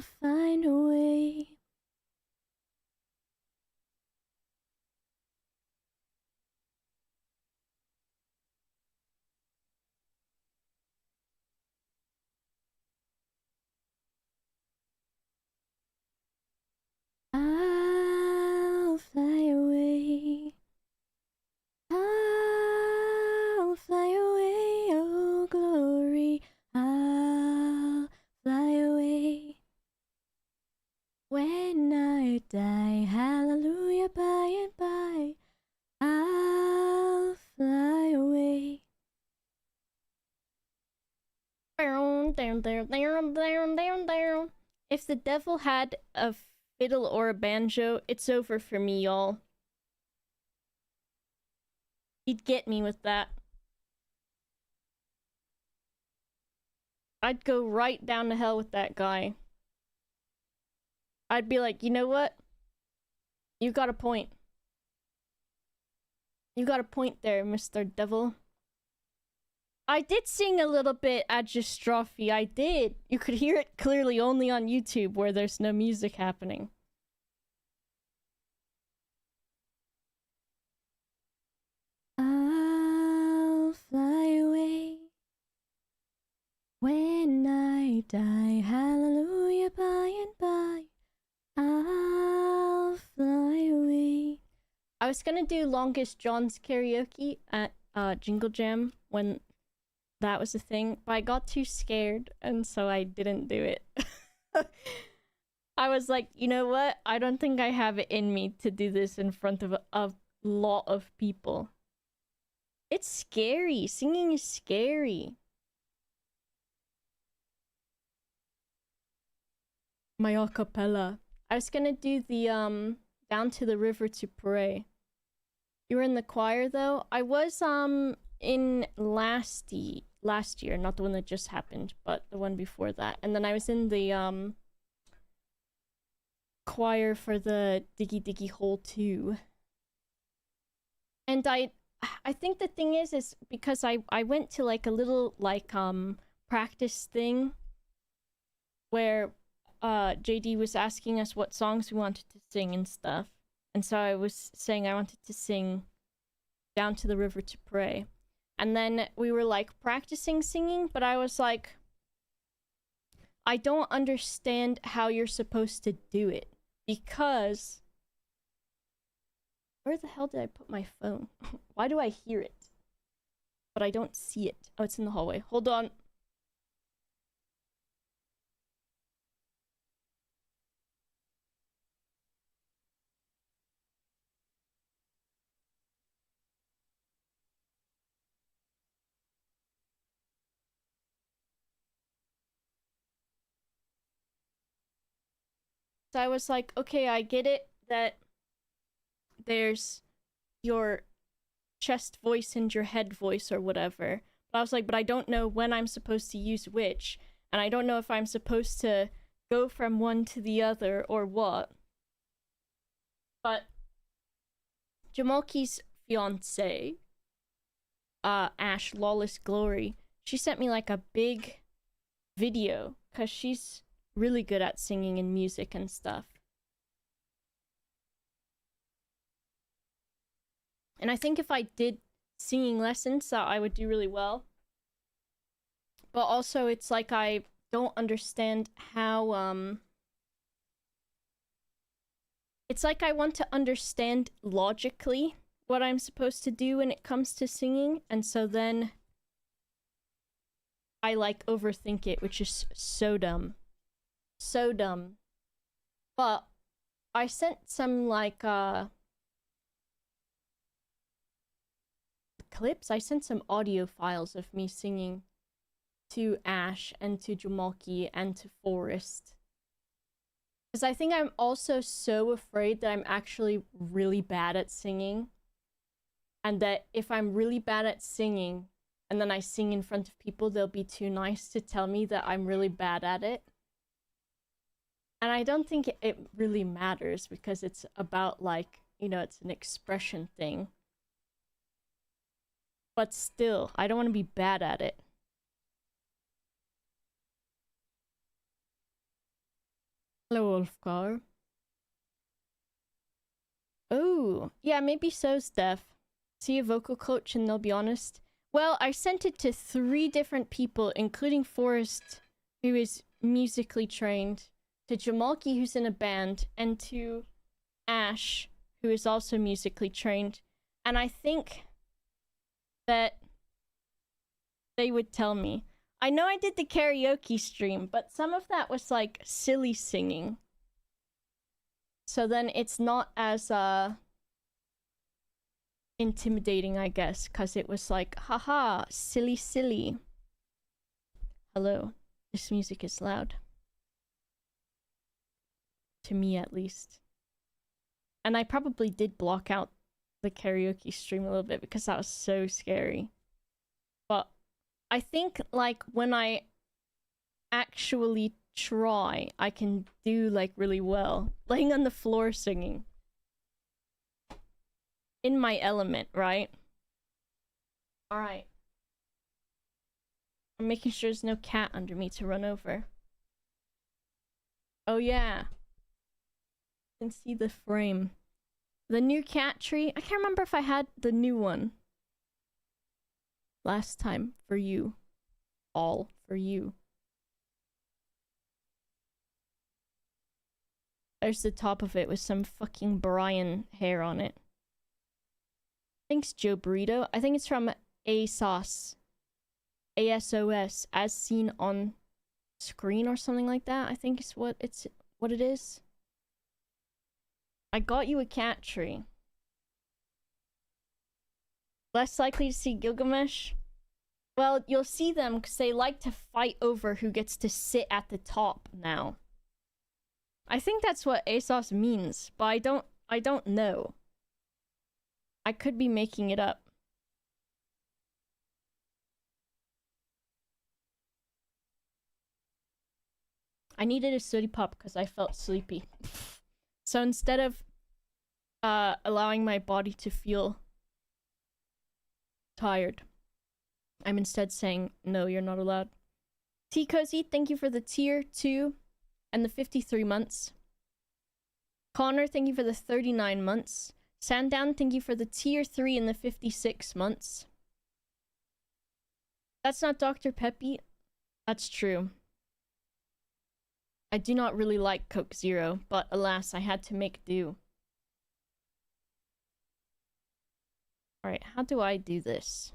I'll find a way. I'll fly away. I'll fly away, oh glory. I'll fly away. When I die, hallelujah, by and by, I'll fly away. Down, down, down, down, down, down, down. If the devil had a fiddle or a banjo, it's over for me, y'all. He'd get me with that. I'd go right down to hell with that guy. I'd be like, you know what? You got a point. You got a point there, Mr. Devil. I did sing a little bit Agistrophe. I did. You could hear it clearly only on YouTube where there's no music happening. I'll fly away when I die. Hallelujah, by and by. I'll fly away. I was gonna do Longest John's karaoke at Jingle Jam when that was a thing, but I got too scared, and so I didn't do it. I was like, you know what? I don't think I have it in me to do this in front of a lot of people. It's scary. Singing is scary. My acapella. I was gonna do the Down to the River to Pray. You were in the choir though? I was in last year, not the one that just happened, but the one before that. And then I was in the choir for the Diggy Diggy Hole 2. And I think the thing is because I went to like a little like practice thing where JD was asking us what songs we wanted to sing and stuff. And so I was saying I wanted to sing Down to the River to Pray. And then we were like practicing singing, but I was like, I don't understand how you're supposed to do it. Because where the hell did I put my phone? Why do I hear it? But I don't see it. Oh, it's in the hallway. Hold on. So I was like, okay, I get it that there's your chest voice and your head voice or whatever. But I was like, but I don't know when I'm supposed to use which. And I don't know if I'm supposed to go from one to the other or what. But Jamalki's fiance, Ash Lawless Glory, she sent me like a big video because she's really good at singing and music and stuff. And I think if I did singing lessons, I would do really well. But also, it's like I don't understand how, it's like I want to understand logically what I'm supposed to do when it comes to singing, and so then I like overthink it, which is so dumb. So dumb. But I sent some like clips. I sent some audio files of me singing to Ash and to Jamalki and to Forrest. Because I think I'm also so afraid that I'm actually really bad at singing. And that if I'm really bad at singing and then I sing in front of people, they'll be too nice to tell me that I'm really bad at it. And I don't think it really matters because it's about like, you know, it's an expression thing. But still, I don't want to be bad at it. Hello, Wolfgar. Oh, yeah, maybe so, Steph. See a vocal coach and they'll be honest. Well, I sent it to 3 different people, including Forrest, who is musically trained, to Jamalki, who's in a band, and to Ash, who is also musically trained. And I think that they would tell me. I know I did the karaoke stream, but some of that was like silly singing. So then it's not as intimidating, I guess, because it was like, haha, silly, silly. Hello, this music is loud. To me, at least. And I probably did block out the karaoke stream a little bit because that was so scary. But I think, like, when I actually try, I can do, like, really well. Laying on the floor singing. In my element, right? Alright. I'm making sure there's no cat under me to run over. Oh yeah. You can see the frame. The new cat tree. I can't remember if I had the new one last time for you. All for you. There's the top of it with some fucking Brian hair on it. Thanks, Joe Burrito. I think it's from ASOS. ASOS, as seen on screen or something like that. I think is what it is. I got you a cat tree. Less likely to see Gilgamesh? Well, you'll see them because they like to fight over who gets to sit at the top now. I think that's what ASOS means, but I don't know. I could be making it up. I needed a sooty pop because I felt sleepy. So instead of allowing my body to feel tired, I'm instead saying, no, you're not allowed. T Cozy, thank you for the tier 2 and the 53 months. Connor, thank you for the 39 months. Sandown, thank you for the tier 3 and the 56 months. That's not Dr. Peppy. That's true. I do not really like Coke Zero, but alas, I had to make do. Alright, how do I do this?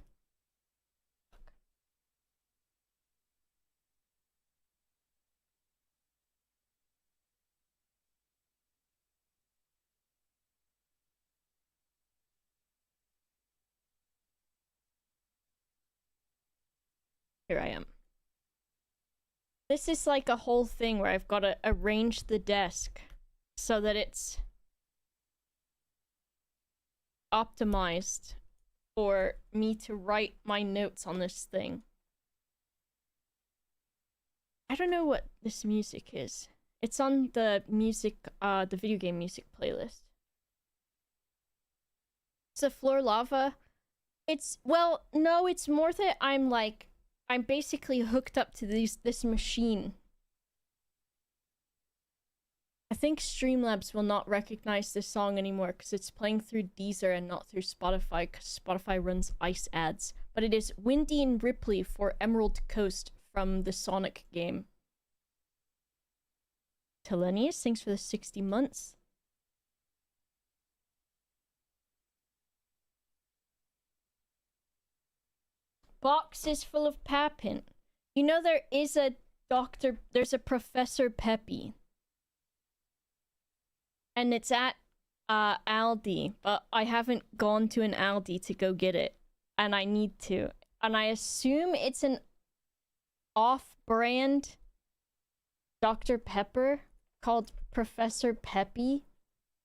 Here I am. This is like a whole thing where I've got to arrange the desk so that it's optimized for me to write my notes on this thing. I don't know what this music is. It's on the the video game music playlist. It's a floor lava. It's, well, no, it's more that I'm basically hooked up to this machine. I think Streamlabs will not recognize this song anymore because it's playing through Deezer and not through Spotify because Spotify runs ice ads. But it is Windy and Ripley for Emerald Coast from the Sonic game. Telenius, thanks for the 60 months. Boxes full of papint. You know there's a Professor Peppy. And it's at Aldi, but I haven't gone to an Aldi to go get it. And I need to. And I assume it's an off-brand Dr. Pepper called Professor Peppy.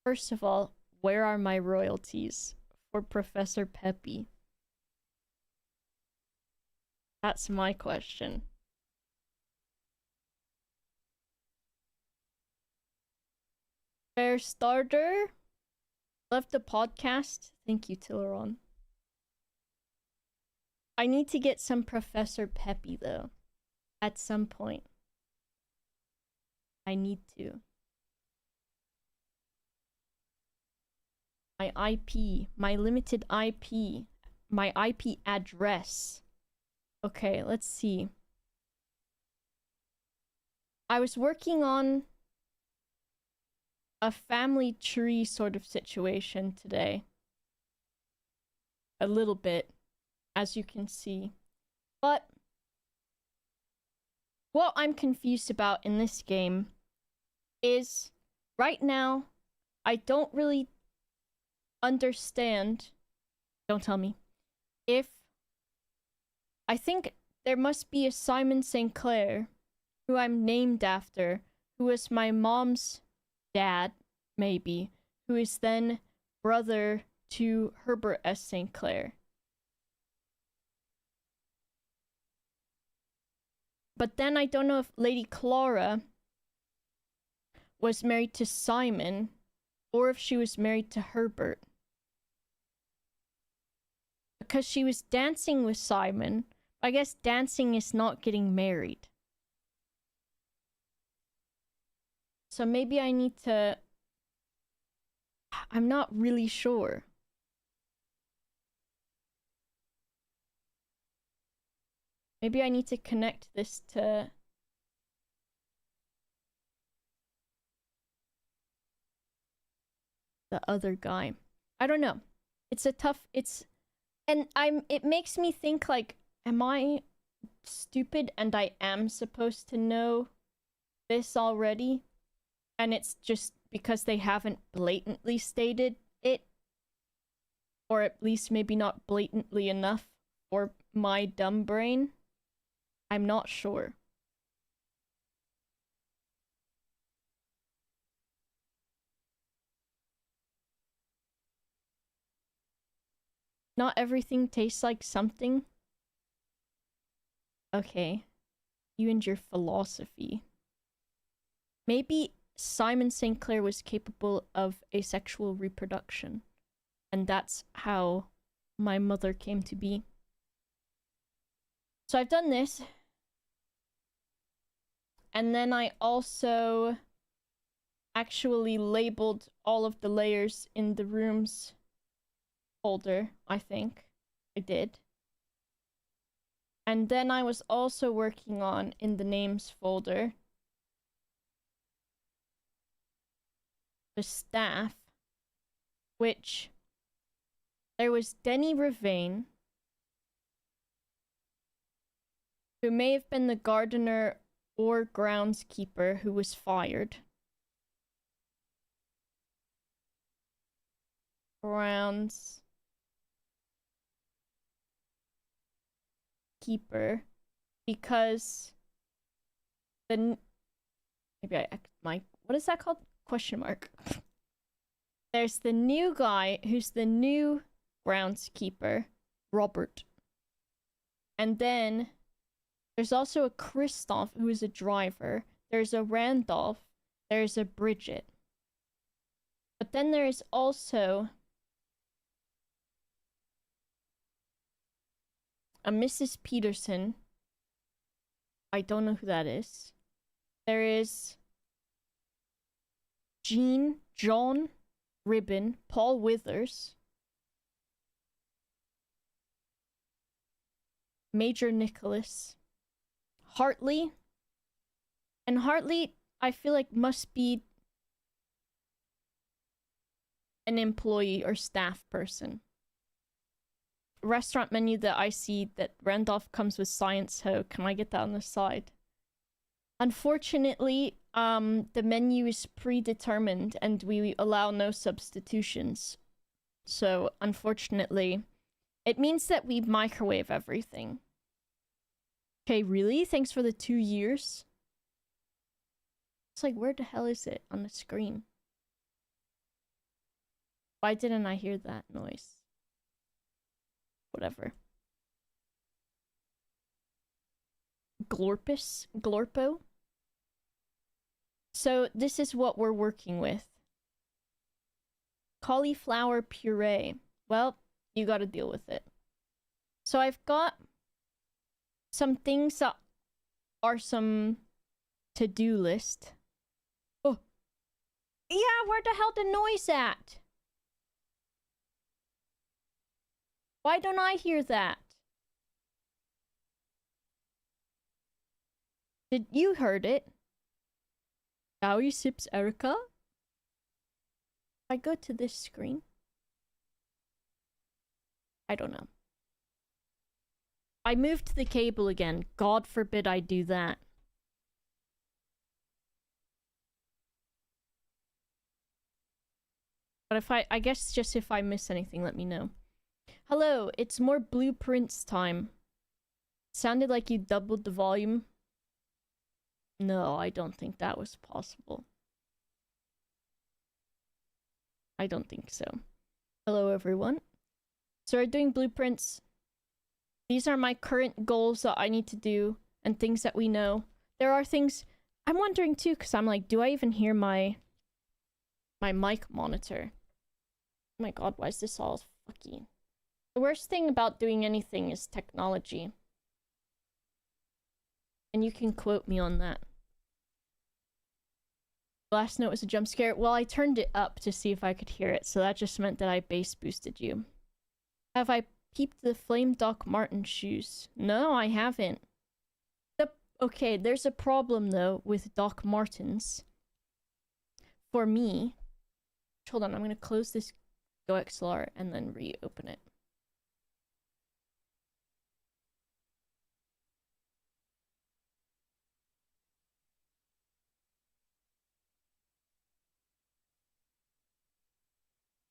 First of all, where are my royalties for Professor Peppy? That's my question. Fair starter left the podcast. Thank you, Tilleron. I need to get some Professor Peppy though. At some point. I need to. My IP. My limited IP. My IP address. Okay, let's see. I was working on a family tree sort of situation today. A little bit, as you can see. But what I'm confused about in this game is right now I don't really understand, don't tell me, if I think there must be a Simon St. Clair who I'm named after, who is my mom's dad, maybe, who is then brother to Herbert S. St. Clair. But then I don't know if Lady Clara was married to Simon or if she was married to Herbert. Because she was dancing with Simon. I guess dancing is not getting married. So maybe I need to... I'm not really sure. Maybe I need to connect this to... the other guy. I don't know. It's a tough... And it makes me think, like, am I stupid and I am supposed to know this already? And it's just because they haven't blatantly stated it? Or at least maybe not blatantly enough for my dumb brain? I'm not sure. Not everything tastes like something? Okay. You and your philosophy. Maybe Simon St. Clair was capable of asexual reproduction. And that's how my mother came to be. So I've done this. And then I also actually labeled all of the layers in the rooms folder, I think. I did. And then I was also working on, in the names folder, the staff, which there was Denny Ravane, who may have been the gardener or groundskeeper who was fired. Groundskeeper, because the maybe what is that called? Question mark. There's the new guy who's the new groundskeeper, Robert. And then there's also a Christoph who is a driver. There's a Randolph. There's a Bridget. But then there's also a Mrs. Peterson. I don't know who that is. There is John Ribbon, Paul Withers, Major Nicholas, Hartley. And Hartley, I feel like, must be an employee or staff person. Restaurant menu that I see that Randolph comes with Science Ho. Can I get that on the side? Unfortunately, the menu is predetermined and we allow no substitutions. So, unfortunately, it means that we microwave everything. Okay, really? Thanks for the 2 years? It's like, where the hell is it on the screen? Why didn't I hear that noise? Whatever. Glorpo? So this is what we're working with. Cauliflower puree. Well, you gotta deal with it. So I've got some things that are some to-do list. Oh. Yeah, where the hell the noise at? Why don't I hear that? Did you heard it? Dowie sips Erica? If I go to this screen. I don't know. I moved the cable again. God forbid I do that. But if I guess just if I miss anything, let me know. Hello, it's more blueprints time. Sounded like you doubled the volume. No, I don't think that was possible. I don't think so. Hello, everyone. So we're doing blueprints. These are my current goals that I need to do and things that we know. There are things I'm wondering too, because I'm like, do I even hear my mic monitor? Oh my god, why is this all fucky? The worst thing about doing anything is technology. And you can quote me on that. Last note was a jump scare. Well, I turned it up to see if I could hear it, so that just meant that I bass boosted you. Have I peeped the flame Doc Marten shoes? No, I haven't. Okay, there's a problem though with Doc Martens. For me. Hold on, I'm gonna close this GoXLR and then reopen it.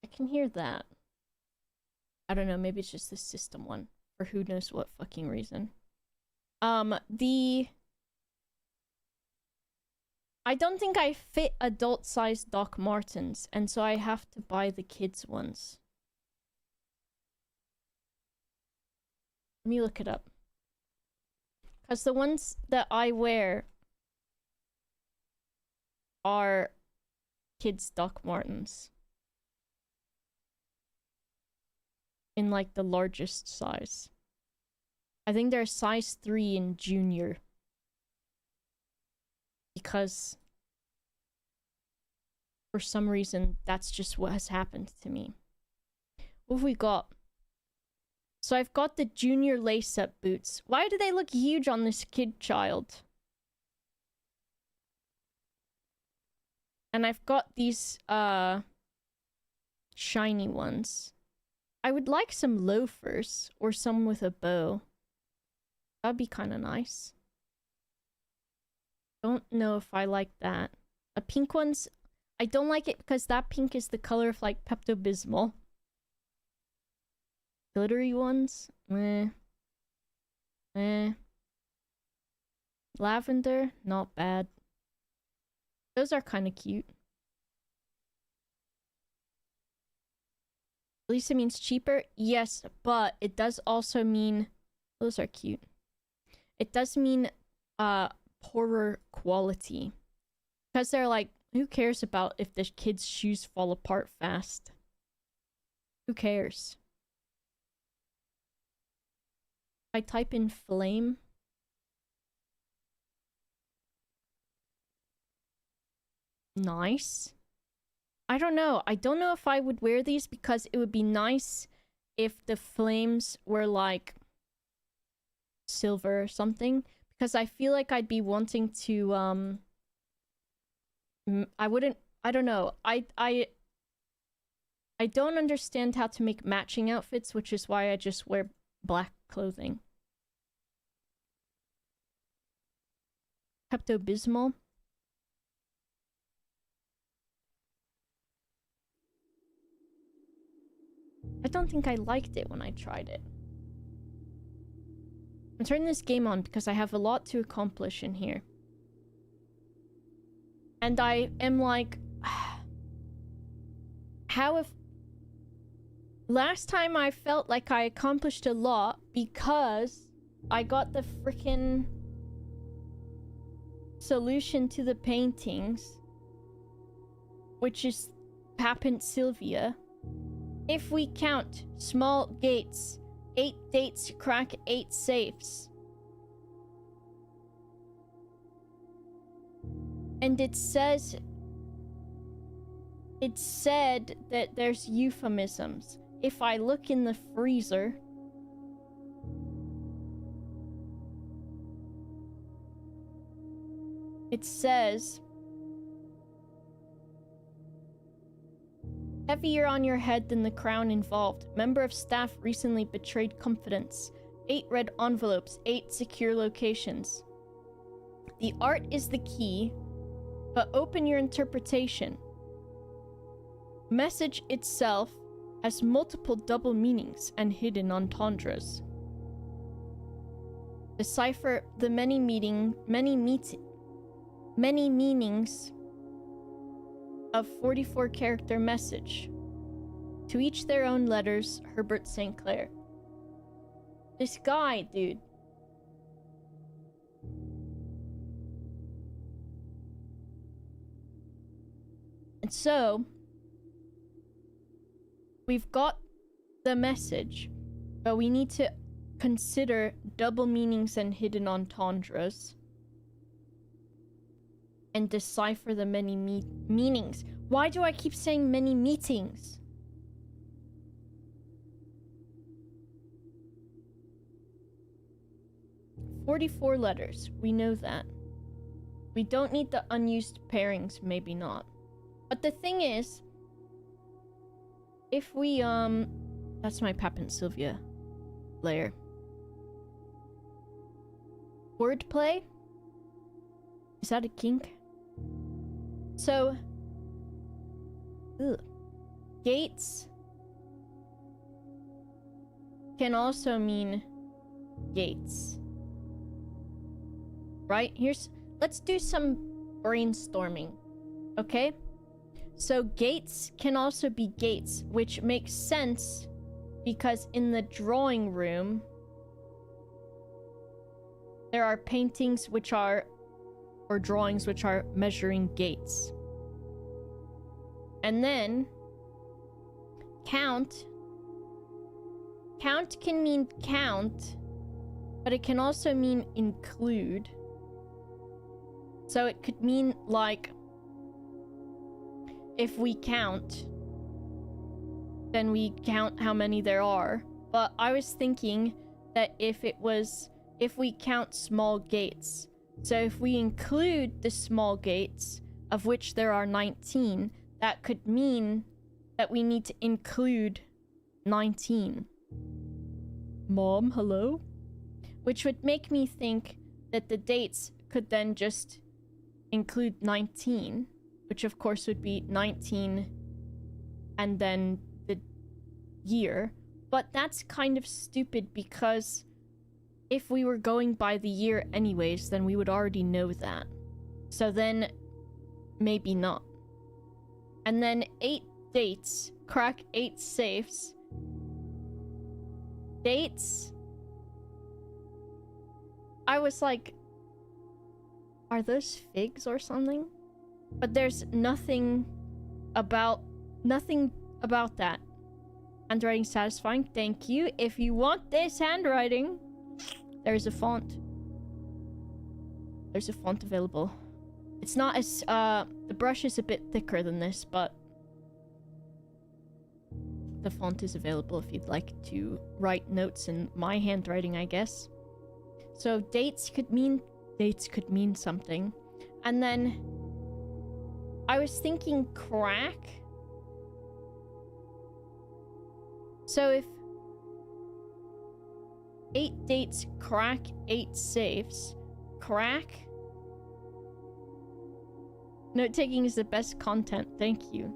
I can hear that. I don't know, maybe it's just the system one. For who knows what fucking reason. I don't think I fit adult-sized Doc Martens, and so I have to buy the kids' ones. Let me look it up. Because the ones that I wear are kids' Doc Martens. In, like, the largest size. I think they're size 3 in junior. Because for some reason, that's just what has happened to me. What have we got? So I've got the junior lace-up boots. Why do they look huge on this kid child? And I've got these, shiny ones. I would like some loafers, or some with a bow. That'd be kind of nice. Don't know if I like that. The pink ones, I don't like it because that pink is the color of, like, Pepto-Bismol. Glittery ones? Meh. Lavender? Not bad. Those are kind of cute. At least it means cheaper? Yes, but it does also mean... Those are cute. It does mean, poorer quality. Because they're like, who cares about if the kids' shoes fall apart fast? Who cares? I type in flame. Nice. I don't know. I don't know if I would wear these because it would be nice if the flames were like silver or something. Because I feel like I'd be wanting to, I don't know. I don't understand how to make matching outfits, which is why I just wear black clothing. Pepto-Bismol. I don't think I liked it when I tried it. I'm turning this game on because I have a lot to accomplish in here. And I am like... How if... Last time I felt like I accomplished a lot because I got the frickin' solution to the paintings, which is papint silvia. If we count small gates, 8 dates to crack 8 safes. And it said that there's euphemisms. if I look in the freezer, it says, heavier on your head than the crown involved. Member of staff recently betrayed confidence. 8 red envelopes, 8 secure locations. The art is the key, but open your interpretation. Message itself has multiple double meanings and hidden entendres. Decipher the many meanings of 44-character message. To each their own letters, Herbert St. Clair. This guy, dude. And so, we've got the message, but we need to consider double meanings and hidden entendres and decipher the many meanings. Why do I keep saying many meetings? "44 letters. We know that. We don't need the unused pairings, maybe not. But the thing is, if we, that's my papint silvia layer. Wordplay? Is that a kink? So, gates can also mean gates. Right? Let's do some brainstorming. Okay? So gates can also be gates, which makes sense because in the drawing room, there are paintings or drawings which are measuring gates. And then, count. Count can mean count, but it can also mean include. So it could mean, like, if we count, then we count how many there are. But I was thinking that if we count small gates, so if we include the small gates, of which there are 19, that could mean that we need to include 19. Mom, hello? Which would make me think that the dates could then just include 19, which of course would be 19 and then the year. But that's kind of stupid because if we were going by the year anyways, then we would already know that. So then, maybe not. And then 8 dates, crack 8 safes. Dates? I was like, are those figs or something? But there's nothing about that. Handwriting satisfying, thank you. If you want this handwriting, there's a font. There's a font available. It's not as, the brush is a bit thicker than this, but the font is available if you'd like to write notes in my handwriting, I guess. So dates could mean something. And then I was thinking crack. So if 8 dates crack 8 safes, crack? Note taking is the best content, thank you.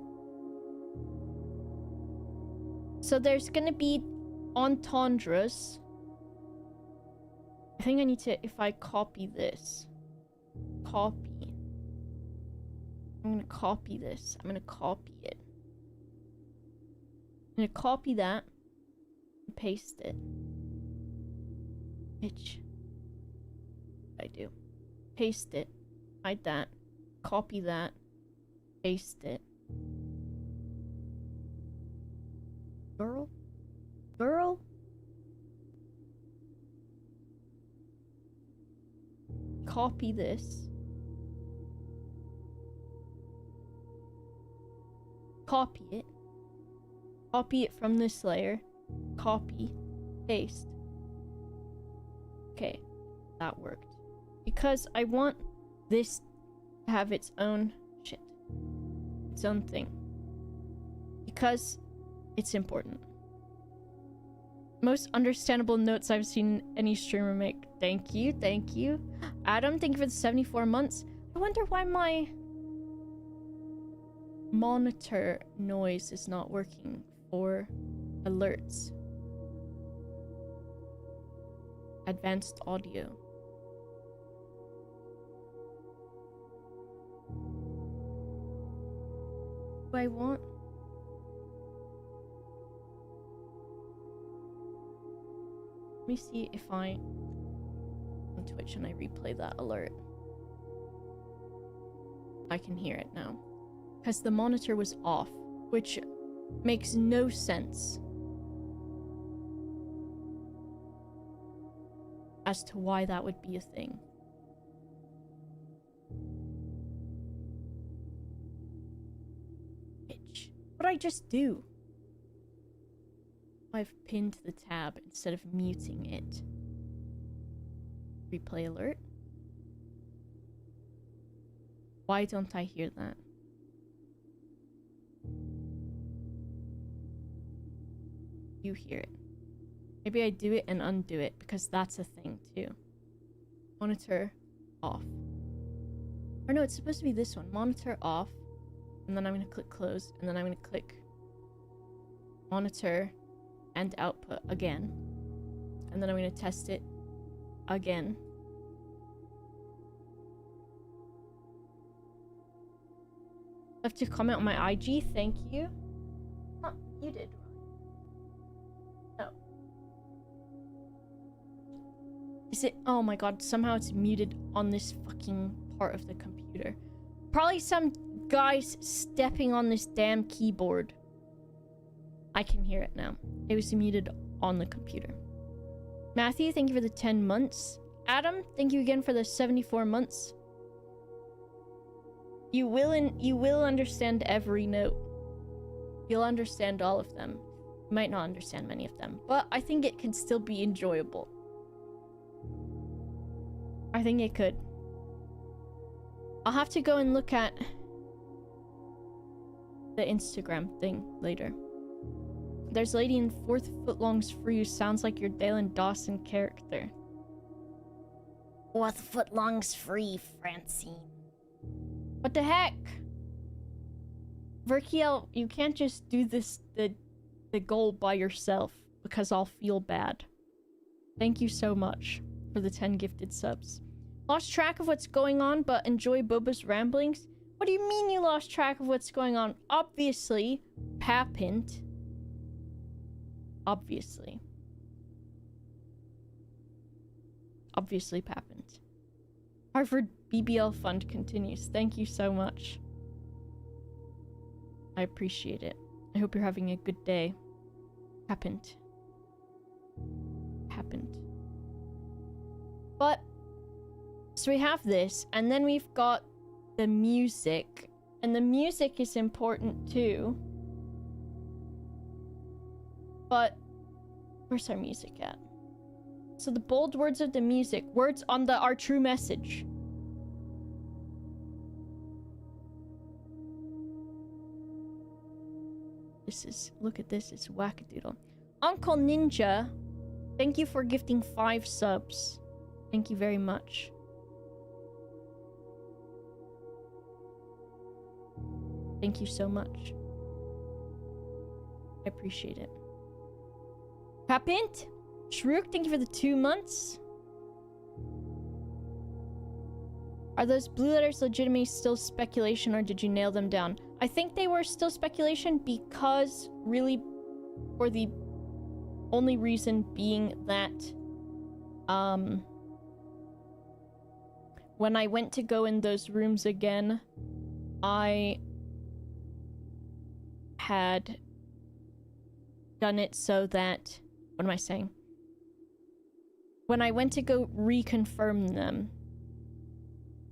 So there's gonna be entendres. I think I need to, if I copy this. Copy. I'm gonna copy this. I'm gonna copy it. I'm gonna copy that. And paste it. Bitch. What I do? Paste it. Hide that. Copy that. Paste it. Girl? Girl? Copy this. Copy it. Copy it from this layer. Copy. Paste. Okay, that worked. Because I want this to have its own shit. Its own thing. Because it's important. Most understandable notes I've seen any streamer make. Thank you, thank you. Adam, thank you for the 74 months. I wonder why my monitor noise is not working for alerts. Advanced audio. Do I want? Let me see if I on Twitch and I replay that alert. I can hear it now. Because the monitor was off, which makes no sense as to why that would be a thing. Bitch. What'd I just do? I've pinned the tab instead of muting it. Replay alert. Why don't I hear that? You hear it. Maybe I do it and undo it because that's a thing too. Monitor off. Or no, it's supposed to be this one. Monitor off. And then I'm going to click close. And then I'm going to click monitor and output again. And then I'm going to test it again. Left to comment on my IG. Thank you. Oh, you did. No. Is it? Oh my god. Somehow it's muted on this fucking part of the computer. Probably some guys stepping on this damn keyboard. I can hear it now. It was muted on the computer. Matthew, thank you for the 10 months. Adam, thank you again for the 74 months. You will understand every note. You'll understand all of them. You might not understand many of them, but I think it can still be enjoyable. I think it could. I'll have to go and look at the Instagram thing later. There's a lady in 4th footlongs for you. Sounds like your Dalen Dawson character. 4th footlongs free, Francine. What the heck? Verkiel, you can't just do this the goal by yourself because I'll feel bad. Thank you so much for the 10 gifted subs. Lost track of what's going on, but enjoy Boba's ramblings? What do you mean you lost track of what's going on? Obviously, papint. Obviously. Obviously, papint. Harvard BBL Fund continues. Thank you so much. I appreciate it. I hope you're having a good day. Papint. Papint. But, so we have this, and then we've got the music. And the music is important too. But, where's our music at? So the bold words of the music. Words on our true message. Look at this, it's wackadoodle. Uncle Ninja, thank you for gifting 5 subs. Thank you very much. Thank you so much. I appreciate it. Papint? Shrook, thank you for the 2 months. Are those blue letters legitimately still speculation, or did you nail them down? I think they were still speculation because, really, for the only reason being that, when I went to go in those rooms again, I had done it so that, what am I saying? When I went to go reconfirm them,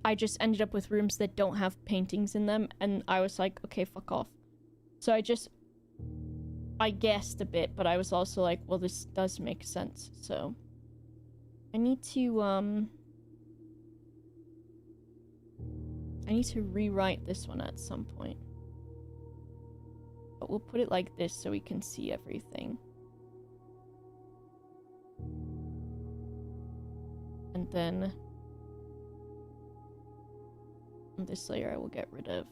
I just ended up with rooms that don't have paintings in them, and I was like, okay, fuck off. So I I guessed a bit, but I was also like, well, this does make sense, so... I need to rewrite this one at some point. But we'll put it like this so we can see everything. And then... this layer I will get rid of.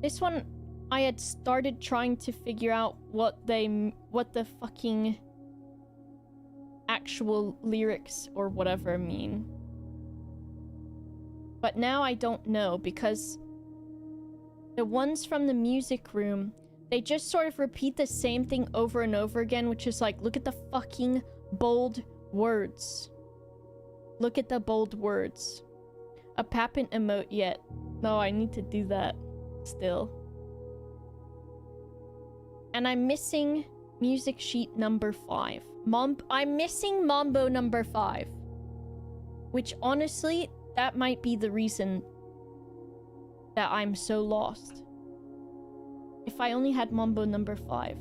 This one, I had started trying to figure out what the fucking actual lyrics or whatever mean. But now I don't know, because the ones from the music room, they just sort of repeat the same thing over and over again, which is like, look at the fucking bold words. Look at the bold words. A papint emote yet. No, I need to do that still. And I'm missing music sheet number 5. I'm missing Mambo number 5. Which honestly, that might be the reason that I'm so lost. If I only had Mambo number 5.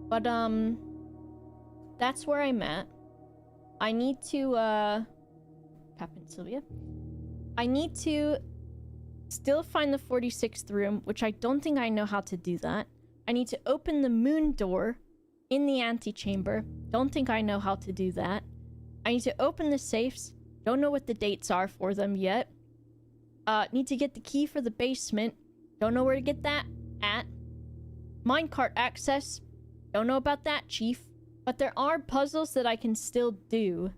But that's where I'm at. I need to papint Sylvia. I need to still find the 46th room, which I don't think I know how to do that. I need to open the moon door in the antechamber. Don't think I know how to do that. I need to open the safes. Don't know what the dates are for them yet. Need to get the key for the basement. Don't know where to get that at. Minecart access. Don't know about that, Chief. But there are puzzles that I can still do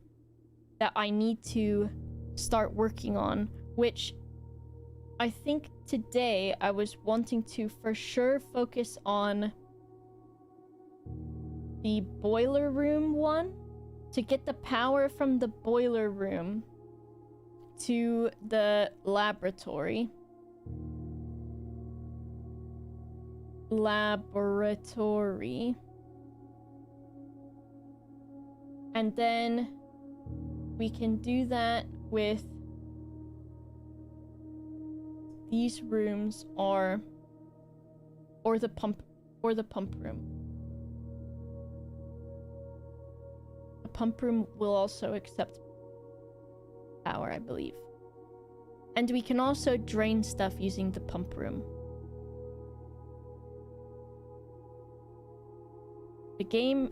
that I need to start working on, which I think today I was wanting to for sure focus on the boiler room one, to get the power from the boiler room to the laboratory. And then we can do that with these rooms or the pump room. The pump room will also accept power, I believe. And we can also drain stuff using the pump room. The game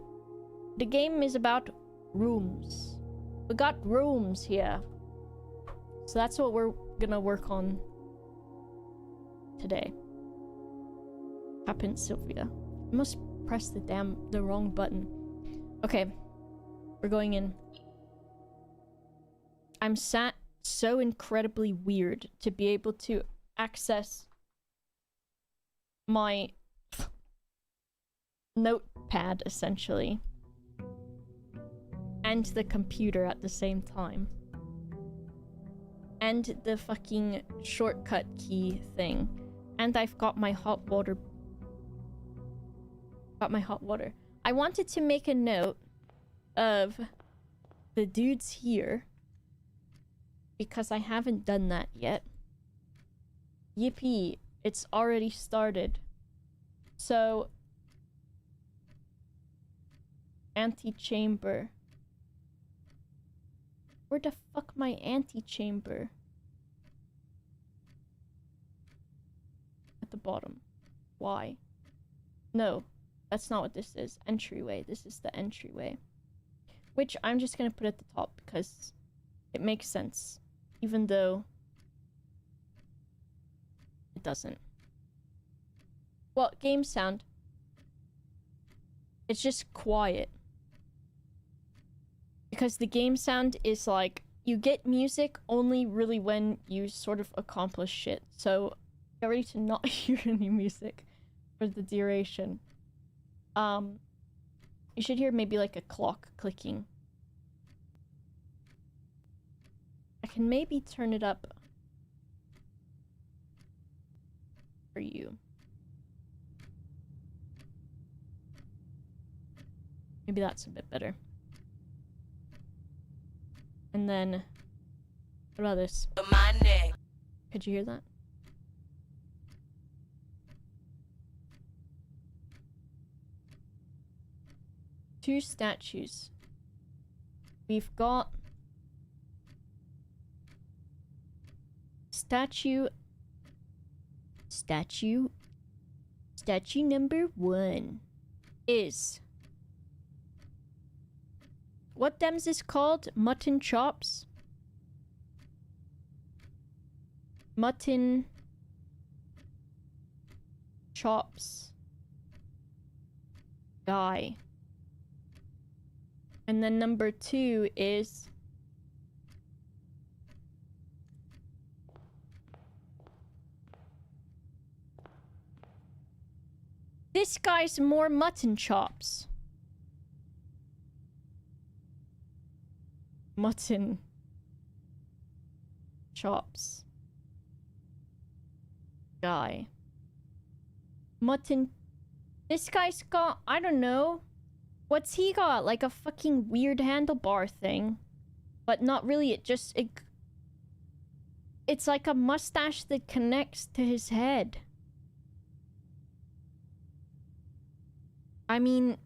is about rooms. We got rooms here. So that's what we're gonna work on today. Papint Sylvia. I must press the wrong button. Okay. We're going in. I'm sat so incredibly weird to be able to access my notepad, essentially, and the computer at the same time, and the fucking shortcut key thing, and I've got my hot water. I wanted to make a note of the dudes here because I haven't done that yet. Yippee, it's already started. So, antechamber. Where the fuck my antechamber? At the bottom. Why? No, that's not what this is. Entryway. This is the entryway. Which I'm just gonna put at the top because it makes sense. Even though it doesn't. Well, game sound. It's just quiet. Because the game sound is like, you get music only really when you sort of accomplish shit. So, get ready to not hear any music for the duration. You should hear maybe like a clock clicking. I can maybe turn it up for you. Maybe that's a bit better. And then, what about this? Could you hear that? 2 statues. We've got statue number 1 is, what them's is called? Mutton chops? Mutton chops guy. And then number 2 is this guy's more mutton chops. Mutton chops guy. Mutton. This guy's got, I don't know. What's he got? Like a fucking weird handlebar thing. But not really, it's like a mustache that connects to his head. I mean,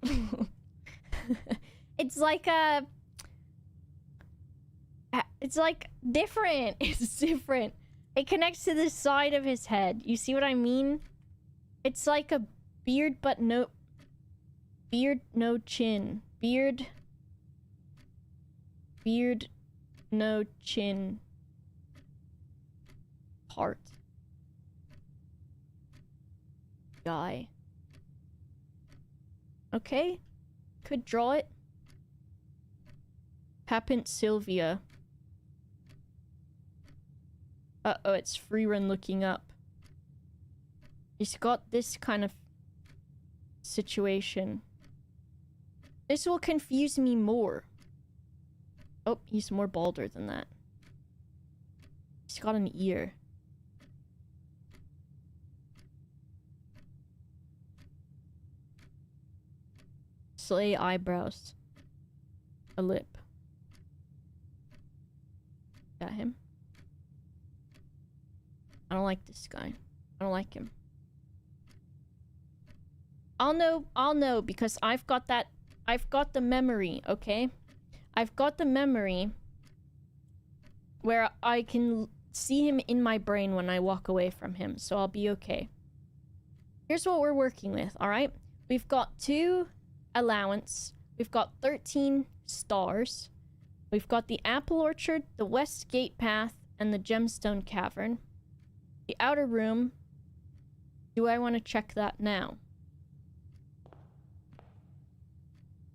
it's like different. It's different. It connects to the side of his head. You see what I mean? It's like a beard, but no chin. Beard, no chin part. Guy. Okay. Could draw it. Papint Silvia. Uh-oh, it's free run looking up. He's got this kind of situation. This will confuse me more. Oh, he's more balder than that. He's got an ear. Slay eyebrows. A lip. Got him. I don't like this guy. I don't like him. I'll know because I've got the memory, okay? I've got the memory where I can see him in my brain when I walk away from him, so I'll be okay. Here's what we're working with, alright? We've got 2 allowance. We've got 13 stars. We've got the apple orchard, the west gate path, and the gemstone cavern. The outer room. Do I want to check that now?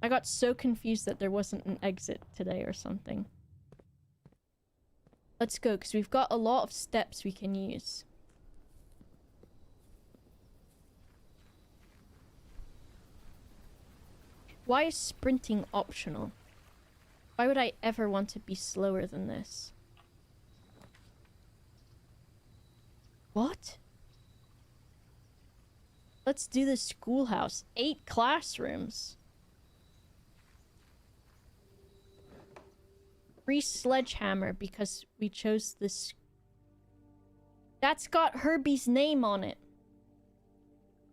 I got so confused that there wasn't an exit today or something. Let's go, because we've got a lot of steps we can use. Why is sprinting optional? Why would I ever want to be slower than this? What? Let's do the schoolhouse. 8 classrooms. Free sledgehammer because we chose this. That's got Herbie's name on it.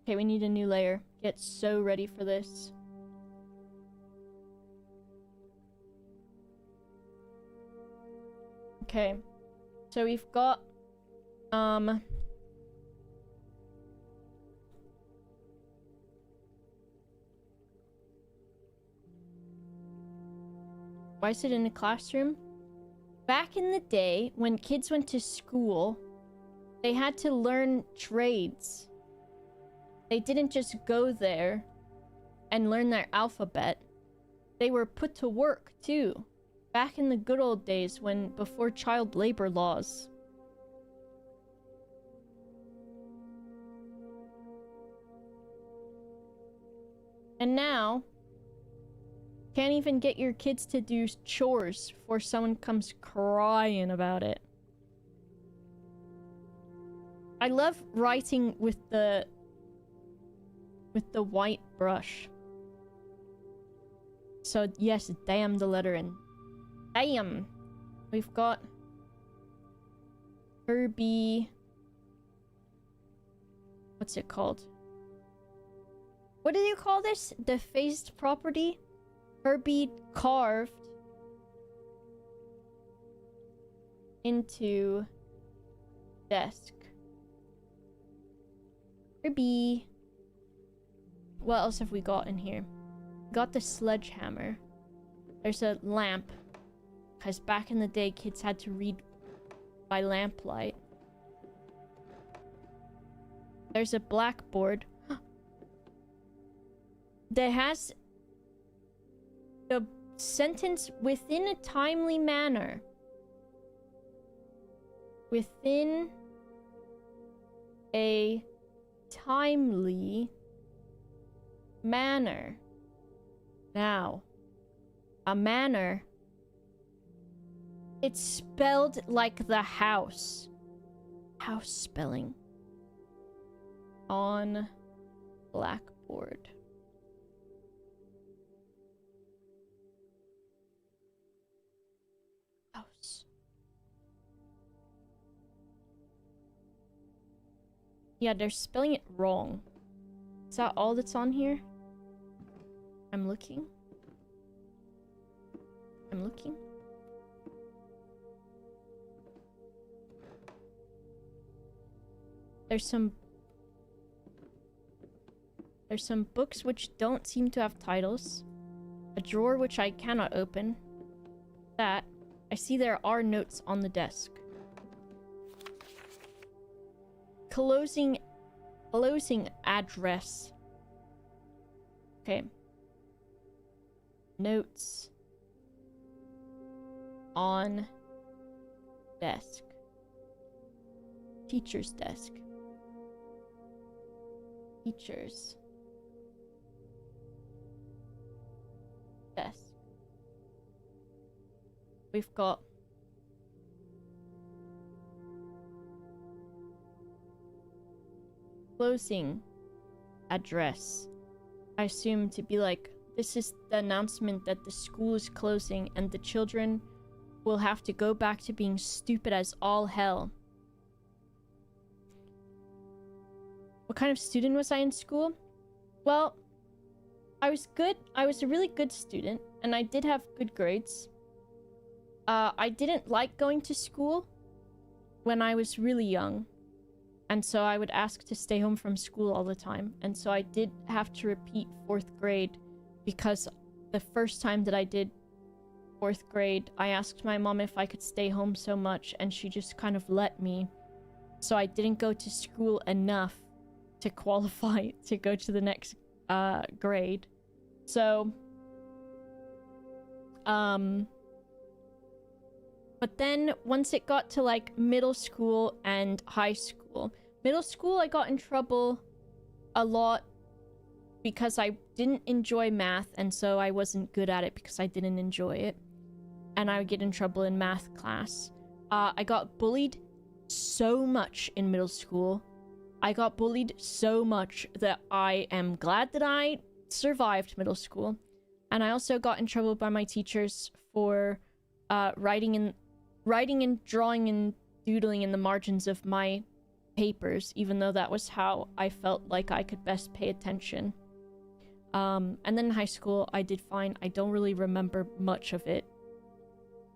Okay, we need a new layer. Get so ready for this. Okay. So we've got why is it in a classroom? Back in the day, when kids went to school, they had to learn trades. They didn't just go there and learn their alphabet. They were put to work, too. Back in the good old days before child labor laws. And now, can't even get your kids to do chores before someone comes crying about it. I love writing with the white brush. So yes, damn the letter in. Damn! We've got Herbie. What's it called? What do you call this? Defaced property? Herbie carved into desk. Herbie. What else have we got in here? Got the sledgehammer. There's a lamp. Because back in the day, kids had to read by lamplight. There's a blackboard. That has the sentence within a timely manner. Within a timely manner. Now, a manner. It's spelled like the house. House spelling. On blackboard. House. Yeah, they're spelling it wrong. Is that all that's on here? I'm looking. I'm looking. There's some books which don't seem to have titles. A drawer which I cannot open. That. I see there are notes on the desk. Closing address. Okay. Notes on desk. Teacher's desk. Teacher's desk. We've got closing address. I assume to be like, this is the announcement that the school is closing and the children will have to go back to being stupid as all hell. What kind of student was I in school? Well, I was good. I was a really good student, and I did have good grades. I didn't like going to school when I was really young, and so I would ask to stay home from school all the time, and so I did have to repeat 4th grade because the first time that I did 4th grade, I asked my mom if I could stay home so much, and she just kind of let me. So I didn't go to school enough to qualify to go to the next grade. So but then once it got to like middle school and high school, middle school I got in trouble a lot because I didn't enjoy math, and so I wasn't good at it because I didn't enjoy it, and I would get in trouble in math class. I got bullied so much in middle school. I got bullied so much that I am glad that I survived middle school. And I also got in trouble by my teachers for writing and drawing and doodling in the margins of my papers, even though that was how I felt like I could best pay attention. And then in high school, I did fine. I don't really remember much of it.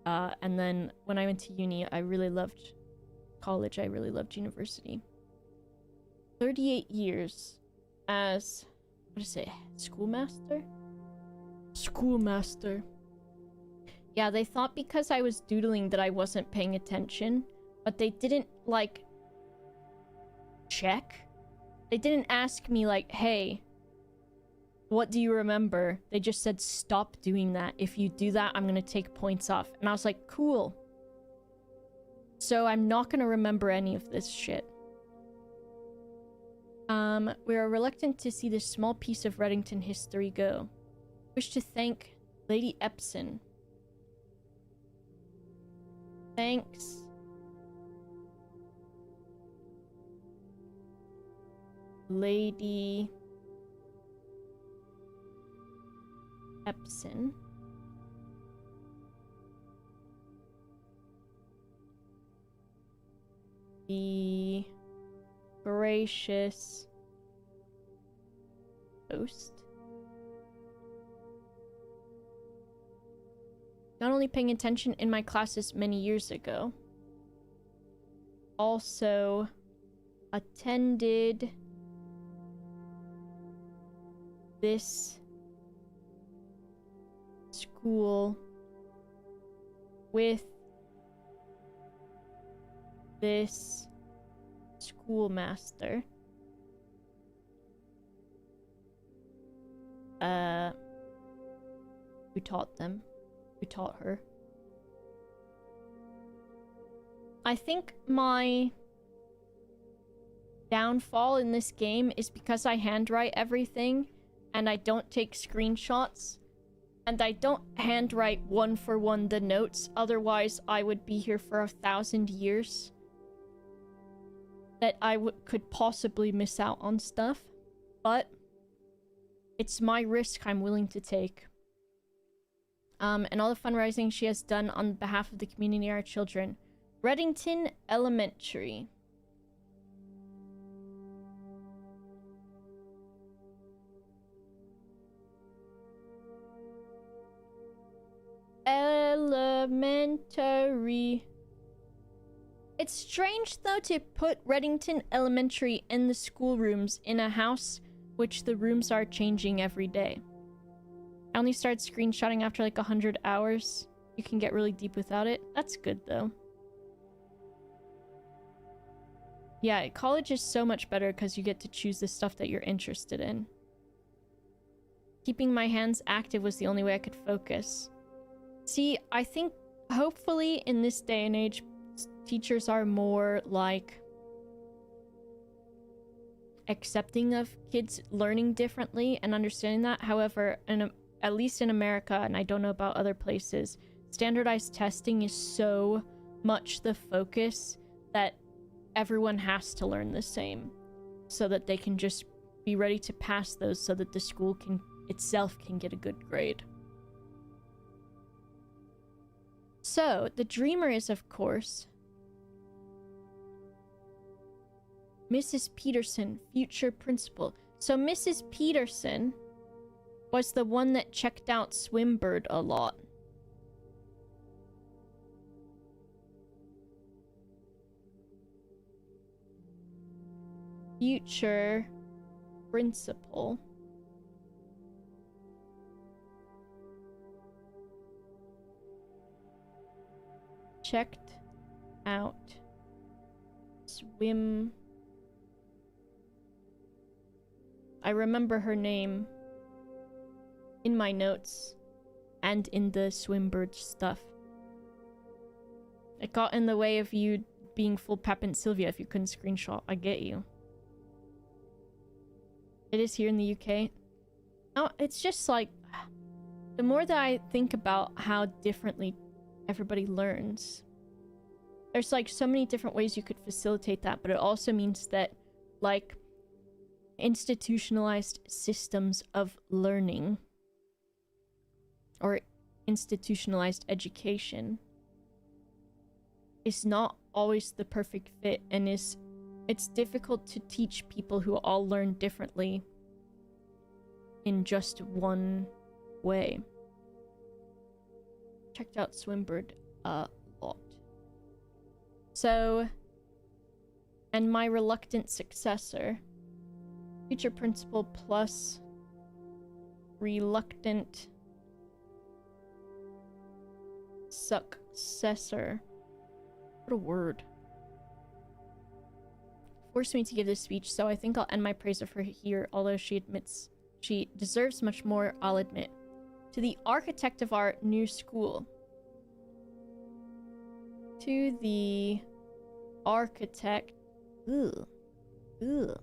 And then when I went to uni, I really loved college. I really loved university. 38 years as, what is it, schoolmaster? Schoolmaster. Yeah, they thought because I was doodling that I wasn't paying attention, but they didn't, like, check. They didn't ask me, like, hey, what do you remember? They just said, stop doing that. If you do that, I'm gonna take points off. And I was like, cool. So I'm not gonna remember any of this shit. We are reluctant to see this small piece of Reddington history go. Wish to thank Lady Epson. Thanks. Lady Epson. The gracious host. Not only paying attention in my classes many years ago, also attended this school with this schoolmaster. Who taught them? Who taught her? I think my downfall in this game is because I handwrite everything and I don't take screenshots and I don't handwrite one for one the notes, otherwise I would be here for 1,000 years. That I could possibly miss out on stuff, but it's my risk I'm willing to take. And all the fundraising she has done on behalf of the community and our children. Reddington Elementary. Elementary. It's strange, though, to put Reddington Elementary in the schoolrooms in a house which the rooms are changing every day. I only started screenshotting after like 100 hours. You can get really deep without it. That's good, though. Yeah, college is so much better because you get to choose the stuff that you're interested in. Keeping my hands active was the only way I could focus. See, I think hopefully in this day and age, teachers are more like accepting of kids learning differently and understanding that. However, at least in America, and I don't know about other places, standardized testing is so much the focus that everyone has to learn the same so that they can just be ready to pass those so that the school itself can get a good grade. So, the dreamer is, of course, Mrs. Peterson, future principal. So Mrs. Peterson was the one that checked out Swimbird a lot. Future principal. Checked out Swim. I remember her name in my notes and in the Swimbird stuff. It got in the way of you being full papint Silvia if you couldn't screenshot. I get you. It is here in the UK. Oh, it's just like, the more that I think about how differently everybody learns, there's like so many different ways you could facilitate that, but it also means that like institutionalized systems of learning or institutionalized education is not always the perfect fit, and it's difficult to teach people who all learn differently in just one way. Checked out Swimbird a lot. So, and my reluctant successor, future principal plus reluctant successor. What a word. Forced me to give this speech, so I think I'll end my praise of her here, although she admits she deserves much more, I'll admit. To the architect of our new school. To the architect. Ugh. Ugh.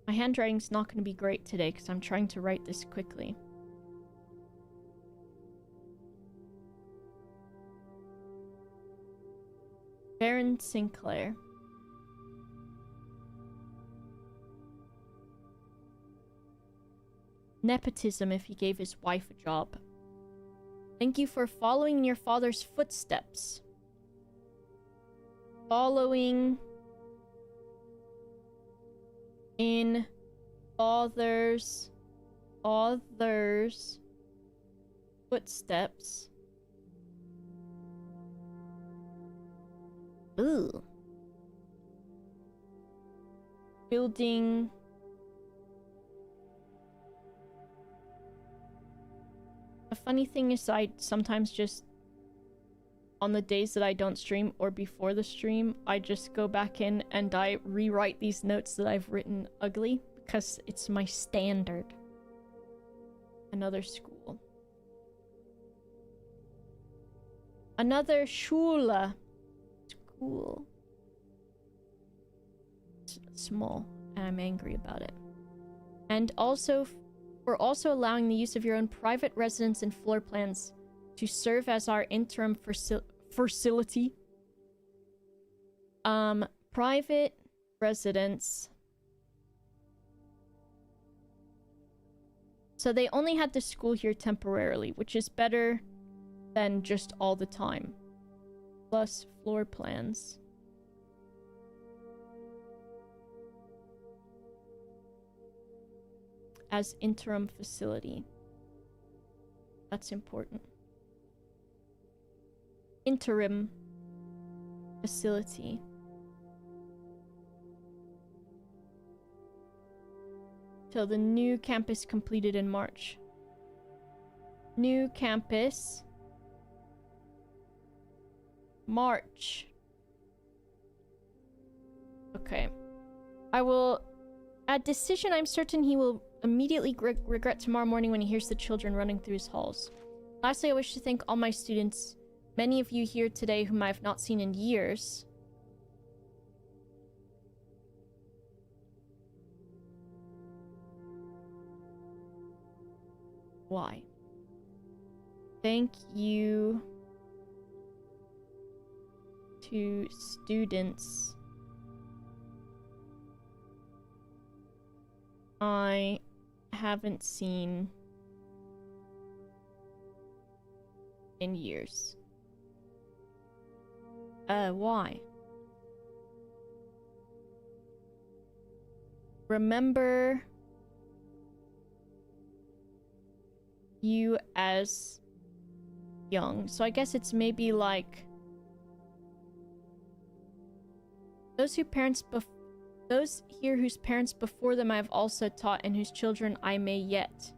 My handwriting's not going to be great today because I'm trying to write this quickly. Baron Sinclair. Nepotism if he gave his wife a job. Thank you for following in your father's footsteps. Following in father's others' footsteps. Ooh. Building the funny thing is I sometimes just, on the days that I don't stream or before the stream, I just go back in and I rewrite these notes that I've written ugly because it's my standard. Another school. Another Schule. School. It's small, and I'm angry about it. And also, we're also allowing the use of your own private residence and floor plans to serve as our interim facility. Private residence. So they only had the school here temporarily, which is better than just all the time. Plus floor plans. As interim facility. That's important. Interim facility. Till the new campus completed in March. New campus. March. Okay. I will... At decision, I'm certain he will immediately regret tomorrow morning when he hears the children running through his halls. Lastly, I wish to thank all my students, many of you here today whom I have not seen in years. Why? Thank you to students I haven't seen in years. Why? Remember you as young. So I guess it's maybe like those here whose parents before them I have also taught and whose children I may yet.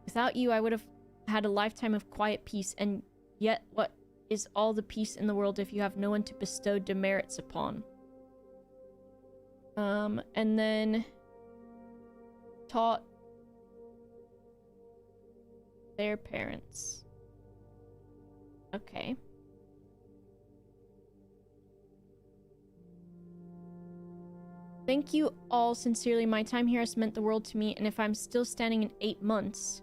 Without you, I would have had a lifetime of quiet peace, and yet what is all the peace in the world if you have no one to bestow demerits upon? And then taught their parents. Okay. Thank you all sincerely. My time here has meant the world to me, and if I'm still standing in 8 months...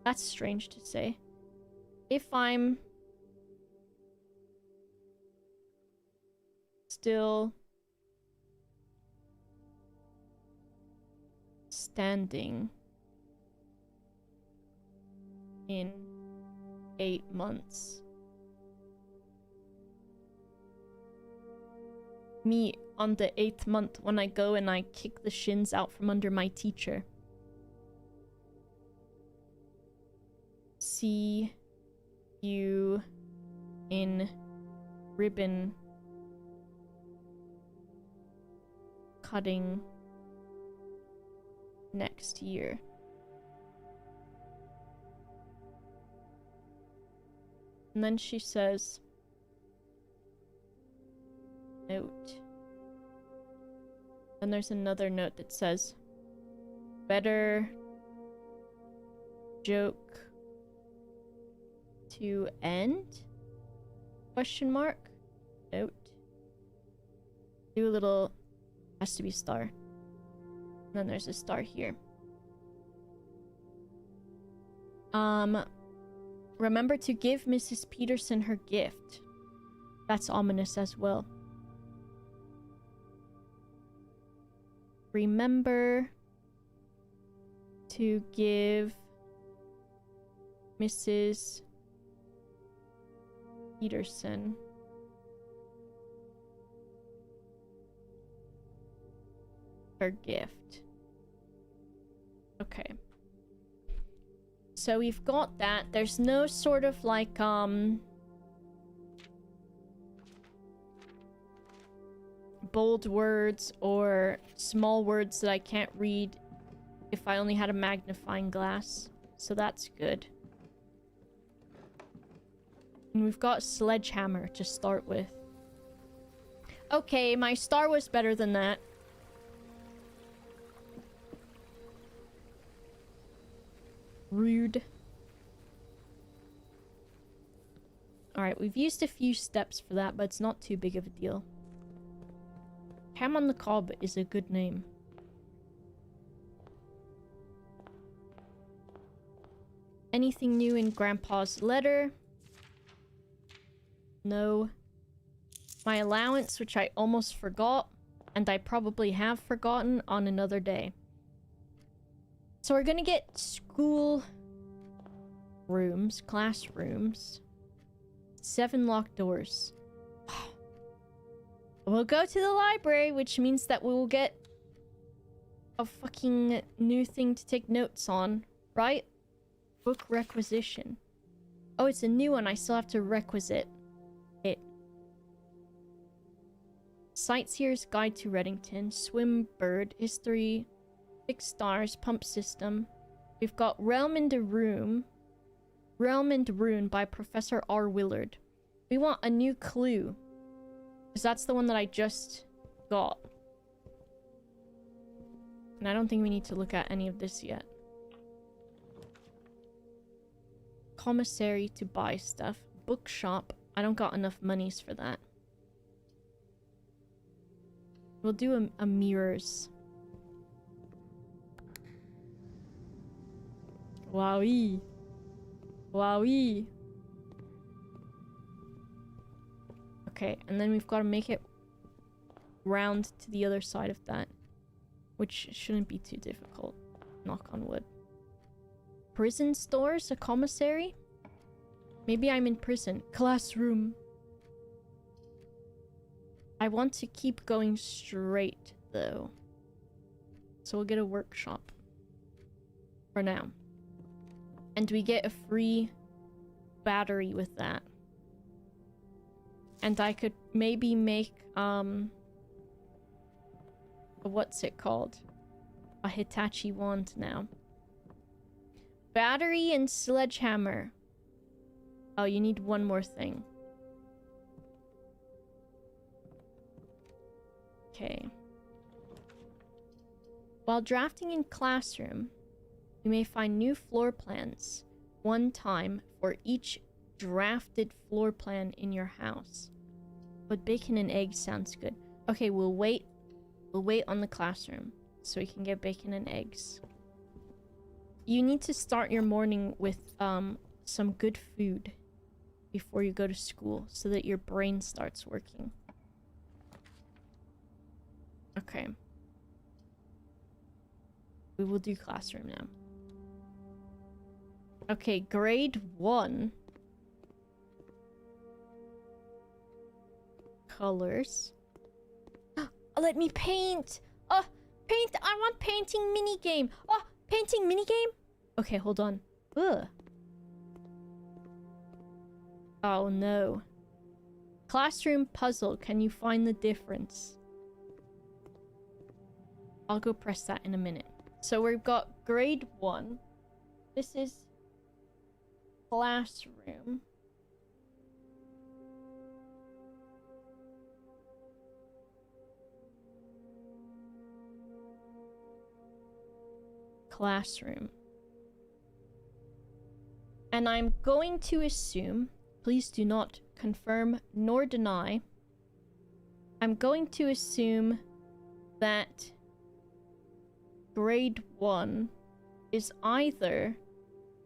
That's strange to say. If I'm... still... standing... in 8 months... me on the 8th month when I go and I kick the shins out from under my teacher. See you in ribbon cutting next year. And then she says, note. Then there's another note that says, better joke to end? Question mark? Note. Do a little, has to be star. And then there's a star here. Remember to give Mrs. Peterson her gift. That's ominous as well. Remember to give Mrs. Peterson her gift. Okay. So we've got that. There's no sort of like, bold words or small words that I can't read if I only had a magnifying glass. So that's good. And we've got sledgehammer to start with. Okay, my star was better than that. Rude. Alright, we've used a few steps for that, but it's not too big of a deal. Ham on the Cob is a good name. Anything new in Grandpa's letter? No. My allowance, which I almost forgot, and I probably have forgotten on another day. So we're gonna get school rooms, classrooms. 7 locked doors. We'll go to the library, which means that we will get a fucking new thing to take notes on, right? Book requisition. Oh, it's a new one. I still have to requisite it. Sightseer's Guide to Reddington, Swim Bird, History, 6 stars, Pump System. We've got Realm and Rune by Professor R. Willard. We want a new clue. Because that's the one that I just got. And I don't think we need to look at any of this yet. Commissary to buy stuff. Bookshop. I don't got enough monies for that. We'll do a mirrors. Wowee. Wowee. Okay, and then we've got to make it round to the other side of that. Which shouldn't be too difficult. Knock on wood. Prison stores? A commissary? Maybe I'm in prison. Classroom. I want to keep going straight, though. So we'll get a workshop. For now. And we get a free battery with that. And I could maybe make, what's it called? A Hitachi wand now. Battery and sledgehammer. Oh, you need one more thing. Okay. While drafting in classroom, you may find new floor plans one time for each drafted floor plan in your house. But bacon and eggs sounds good. Okay, we'll wait on the classroom so we can get bacon and eggs. You need to start your morning with some good food before you go to school so that your brain starts working. Okay. We will do classroom now. Okay, grade 1. Colors. Oh, let me paint! Oh, paint! I want painting minigame! Oh, painting minigame? Okay, hold on. Ugh. Oh no. Classroom puzzle. Can you find the difference? I'll go press that in a minute. So we've got grade 1. This is classroom. Classroom. And I'm going to assume, please do not confirm nor deny, I'm going to assume that grade 1 is either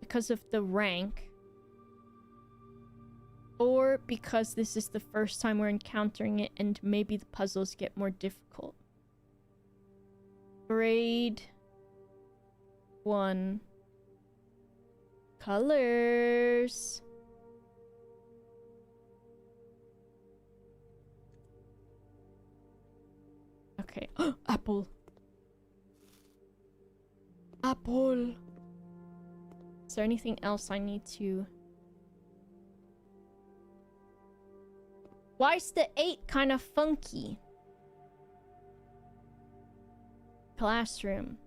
because of the rank or because this is the first time we're encountering it and maybe the puzzles get more difficult. Grade 1 colors. Okay. Apple. Apple. Is there anything else I need to... Why is the 8 kind of funky? Classroom.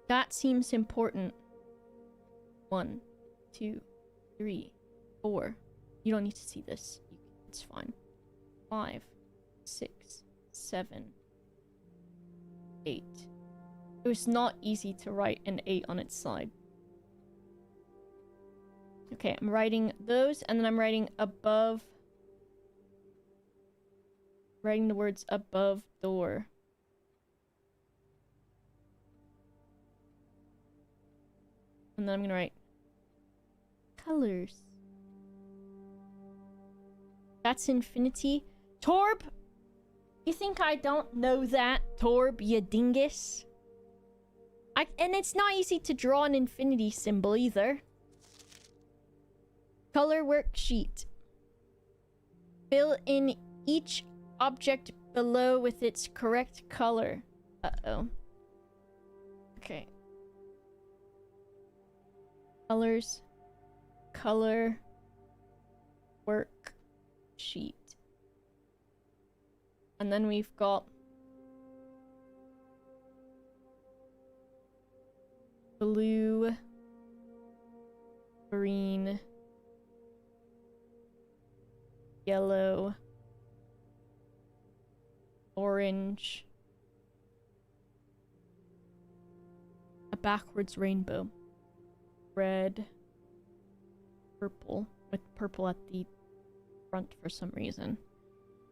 That seems important. 1, 2, 3, 4. You don't need to see this. It's fine. 5, 6, 7, 8. It was not easy to write an 8 on its side. Okay, I'm writing those, and then I'm writing above. Writing the words above door. And then I'm gonna write colors. That's infinity. Torb! You think I don't know that, Torb, you dingus? And it's not easy to draw an infinity symbol either. Color worksheet. Fill in each object below with its correct color. Uh-oh. Okay. Colors. Color. Worksheet. And then we've got blue, green, yellow, orange, a backwards rainbow, red, purple, with purple at the front for some reason.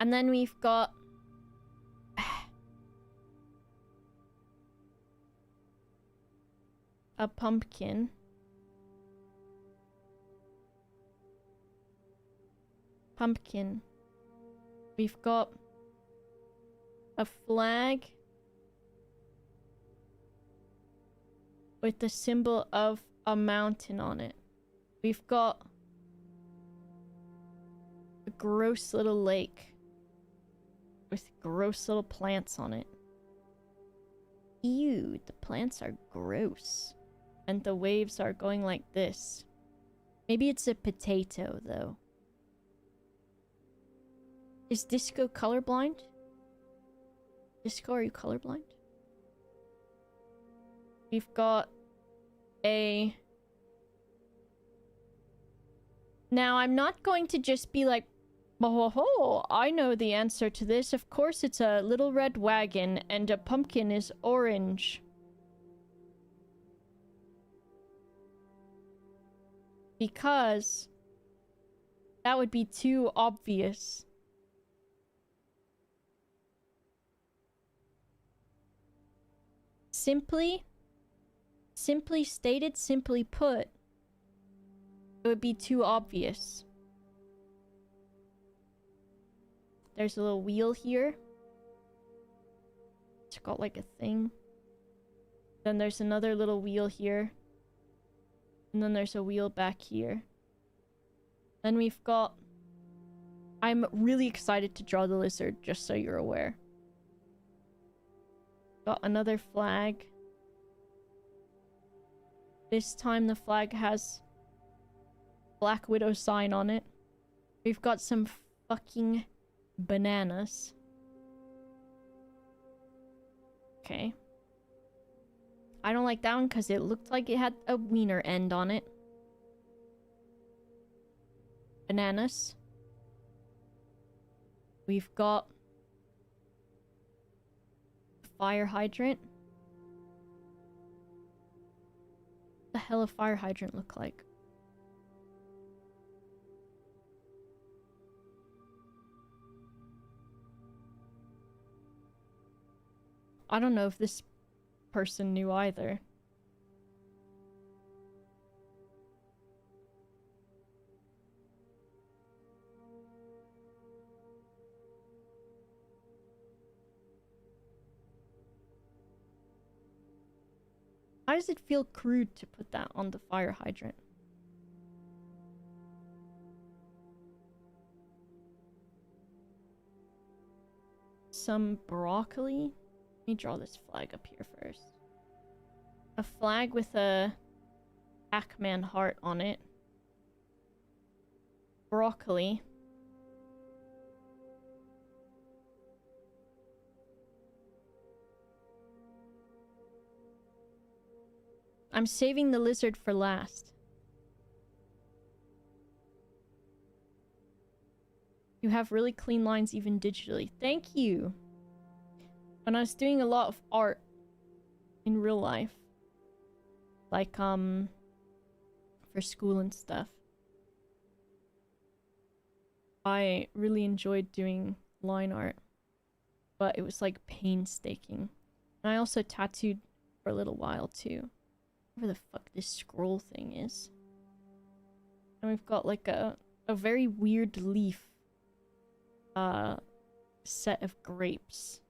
And then we've got a pumpkin. Pumpkin. We've got a flag with the symbol of a mountain on it. We've got a gross little lake with gross little plants on it. Ew, the plants are gross. And the waves are going like this. Maybe it's a potato, though. Is Disco colorblind? Disco, are you colorblind? We've got a... Now, I'm not going to just be like, oh, I know the answer to this. Of course it's a little red wagon and a pumpkin is orange. Because that would be too obvious. Simply stated, simply put, it would be too obvious. There's a little wheel here. It's got like a thing. Then there's another little wheel here. And then there's a wheel back here. Then we've got... I'm really excited to draw the lizard, just so you're aware. Got another flag. This time the flag has Black Widow sign on it. We've got some fucking bananas. Okay. I don't like that one because it looked like it had a wiener end on it. Bananas. We've got fire hydrant. What the hell a fire hydrant look like? I don't know if this person knew either. Why does it feel crude to put that on the fire hydrant? some broccoli. Let me draw this flag up here first. A flag with a Pac-Man heart on it. Broccoli. I'm saving the lizard for last. You have really clean lines even digitally. Thank you. When I was doing a lot of art in real life, like for school and stuff, I really enjoyed doing line art, but it was like painstaking. And I also tattooed for a little while too. Whatever the fuck this scroll thing is. And we've got like a very weird leaf set of grapes.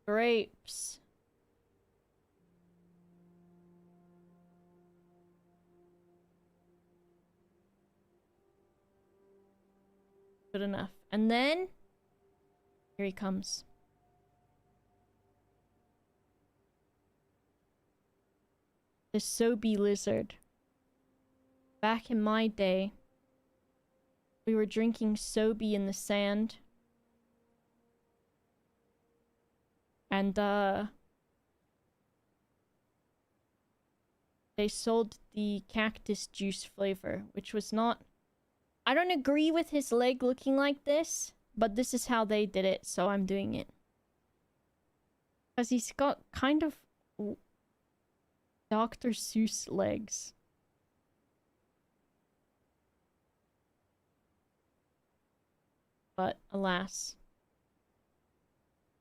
Grapes. Good enough. And then here he comes. The Sobe lizard. Back in my day, we were drinking Sobe in the sand. And they sold the cactus juice flavor, which was not... I don't agree with his leg looking like this, but this is how they did it, so I'm doing it. Because he's got kind of Dr. Seuss legs. But alas.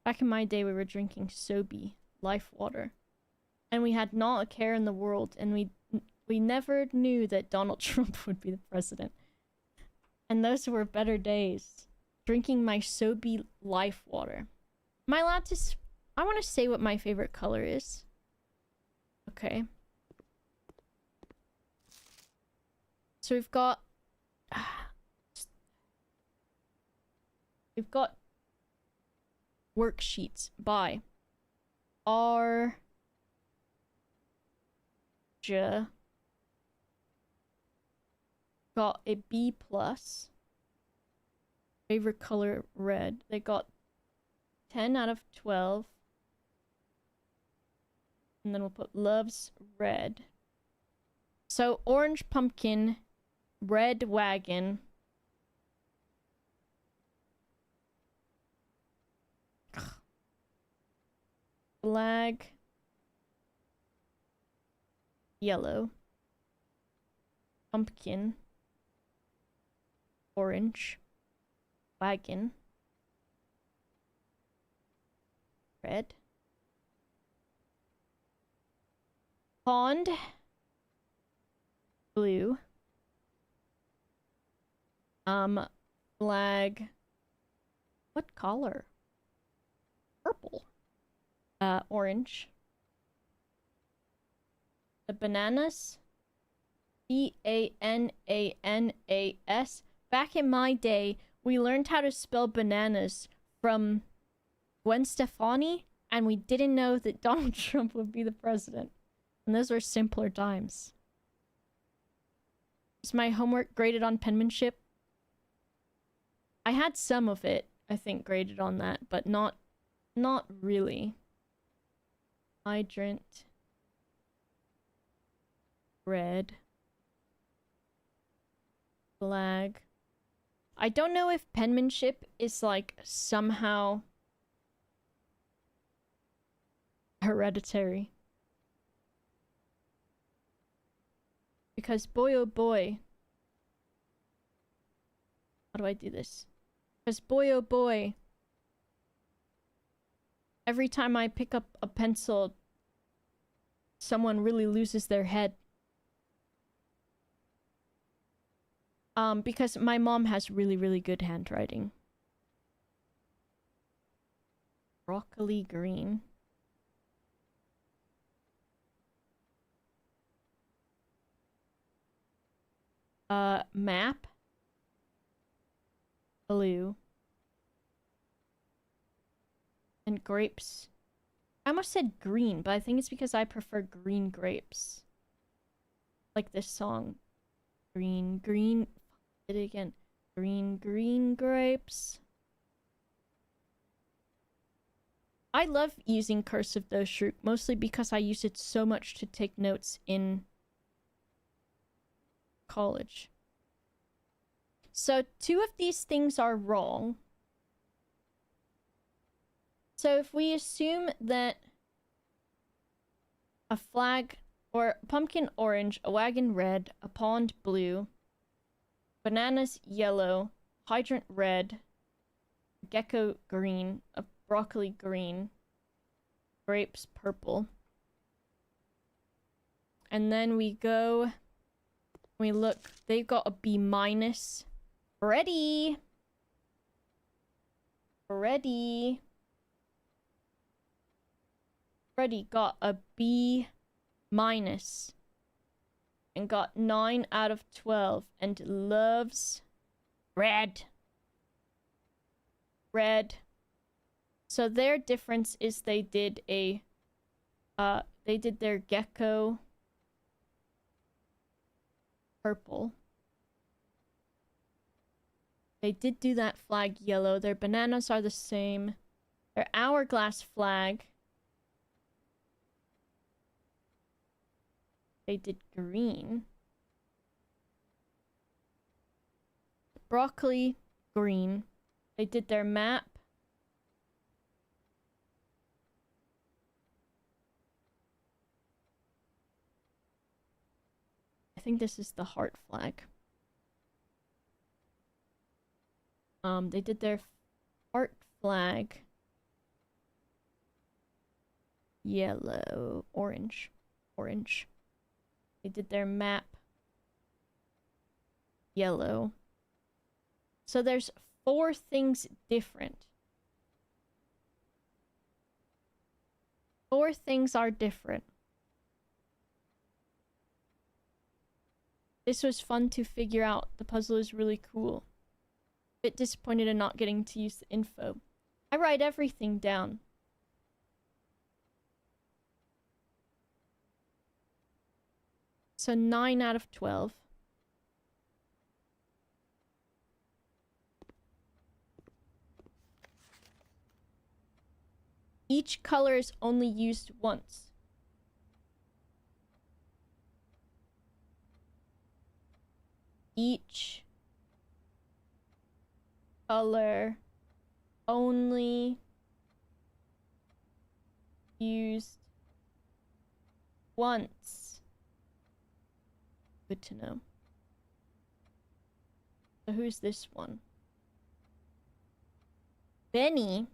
Back in my day, we were drinking Sobe, life water. And we had not a care in the world, and we never knew that Donald Trump would be the president. And those were better days. Drinking my Sobe life water. Am I allowed to... I want to say what my favorite color is. Okay. So we've got... We've got worksheets by R. J. Got a B+. Favorite color, red. They got 10 out of 12. And then we'll put loves red. So orange pumpkin, red wagon. Flag. Yellow. Pumpkin. Orange. Wagon. Red. Pond. Blue. Flag. What color? Purple. Orange. The bananas. B-A-N-A-N-A-S. Back in my day, we learned how to spell bananas from Gwen Stefani, and we didn't know that Donald Trump would be the president. And those were simpler times. Is my homework graded on penmanship? I had some of it, I think, graded on that, but not really. Hydrant. Red. Flag. I don't know if penmanship is like somehow hereditary. Because boy oh boy. How do I do this? Because boy oh boy. Every time I pick up a pencil, someone really loses their head. Because my mom has really, really good handwriting. Broccoli green. Map. Blue. And grapes. I almost said green, but I think it's because I prefer green grapes. Like this song. Green, green. Did it again. Green, green grapes. I love using cursive though, Shrook, mostly because I use it so much to take notes in college. So 2 of these things are wrong. So if we assume that a flag or pumpkin orange, a wagon red, a pond blue, bananas yellow, hydrant red, gecko green, a broccoli green, grapes purple. And then we go, we look, they've got a B minus. Ready. Freddy got a B minus and got 9 out of 12 and loves red. So their difference is they did their gecko purple. They did do that flag yellow. Their bananas are the same. Their hourglass flag, they did green. Broccoli, green. They did their map. I think this is the heart flag. They did their heart flag. Yellow, orange. They did their map. Yellow. So there's 4 things different. 4 things are different. This was fun to figure out. The puzzle is really cool. Bit disappointed in not getting to use the info. I write everything down. So 9 out of 12. Each color is only used once. Each color only used once. Good to know. So who's this one? Benny.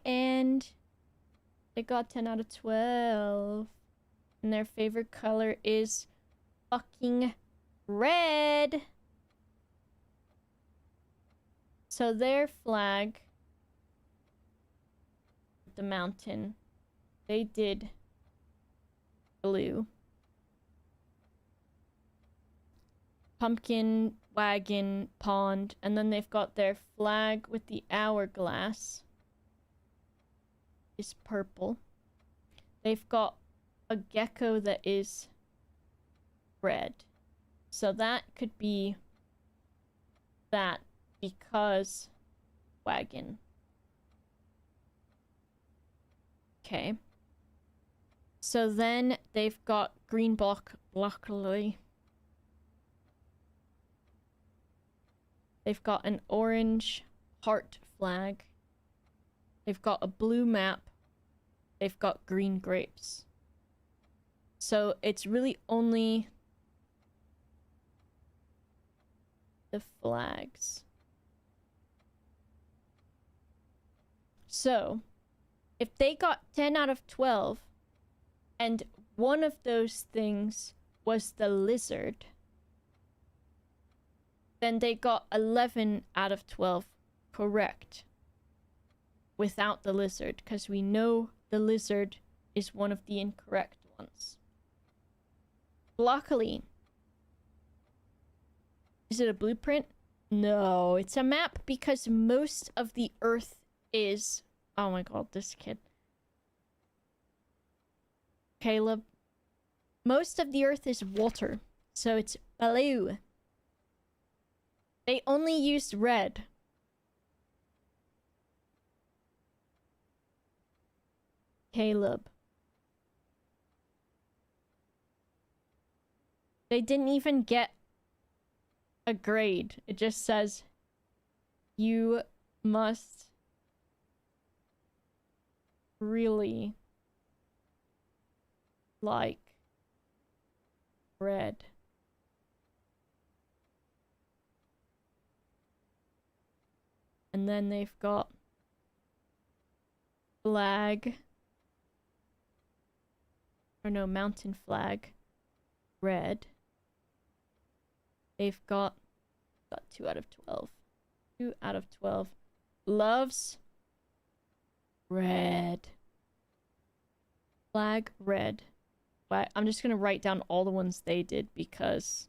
And they got 10 out of 12. And their favorite color is fucking red. So their flag, the mountain, they did blue. Pumpkin, wagon, pond, and then they've got their flag with the hourglass is purple. They've got a gecko that is red. So that could be that because wagon. Okay. So then they've got green broccoli. They've got an orange heart flag. They've got a blue map. They've got green grapes. So it's really only the flags. So if they got 10 out of 12 and one of those things was the lizard, then they got 11 out of 12 correct. without the lizard, because we know the lizard is one of the incorrect ones. Luckily, is it a blueprint? No, it's a map because most of the Earth is... Oh my god, this kid. Caleb. Most of the Earth is water, so it's blue. They only used red. Caleb. They didn't even get a grade. It just says you must really like red. And then they've got flag. Or no, mountain flag. Red. They've got 2 out of 12. 2 out of 12. Loves red. Flag red. I'm just gonna write down all the ones they did because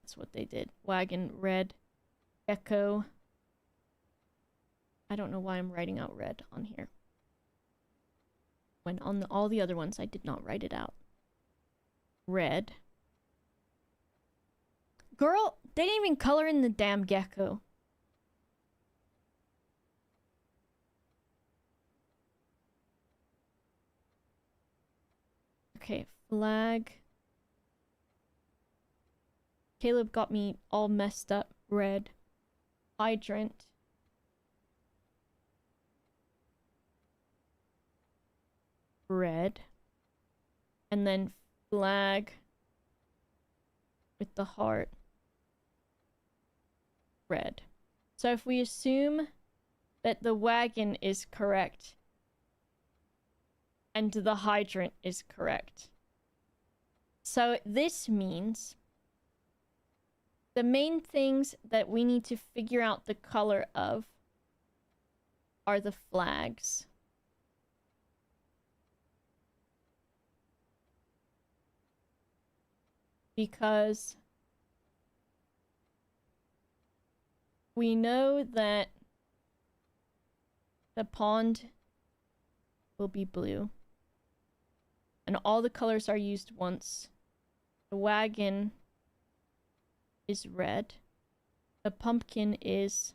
that's what they did. Wagon red. Gecko. I don't know why I'm writing out red on here. When on all the other ones I did not write it out. Red. Girl, they didn't even color in the damn gecko. Okay, flag. Caleb got me all messed up. Red. Hydrant. Red. And then flag with the heart. Red. So if we assume that the wagon is correct and the hydrant is correct. So this means the main things that we need to figure out the color of are the flags. Because we know that the pond will be blue. And all the colors are used once. The wagon is red. The pumpkin is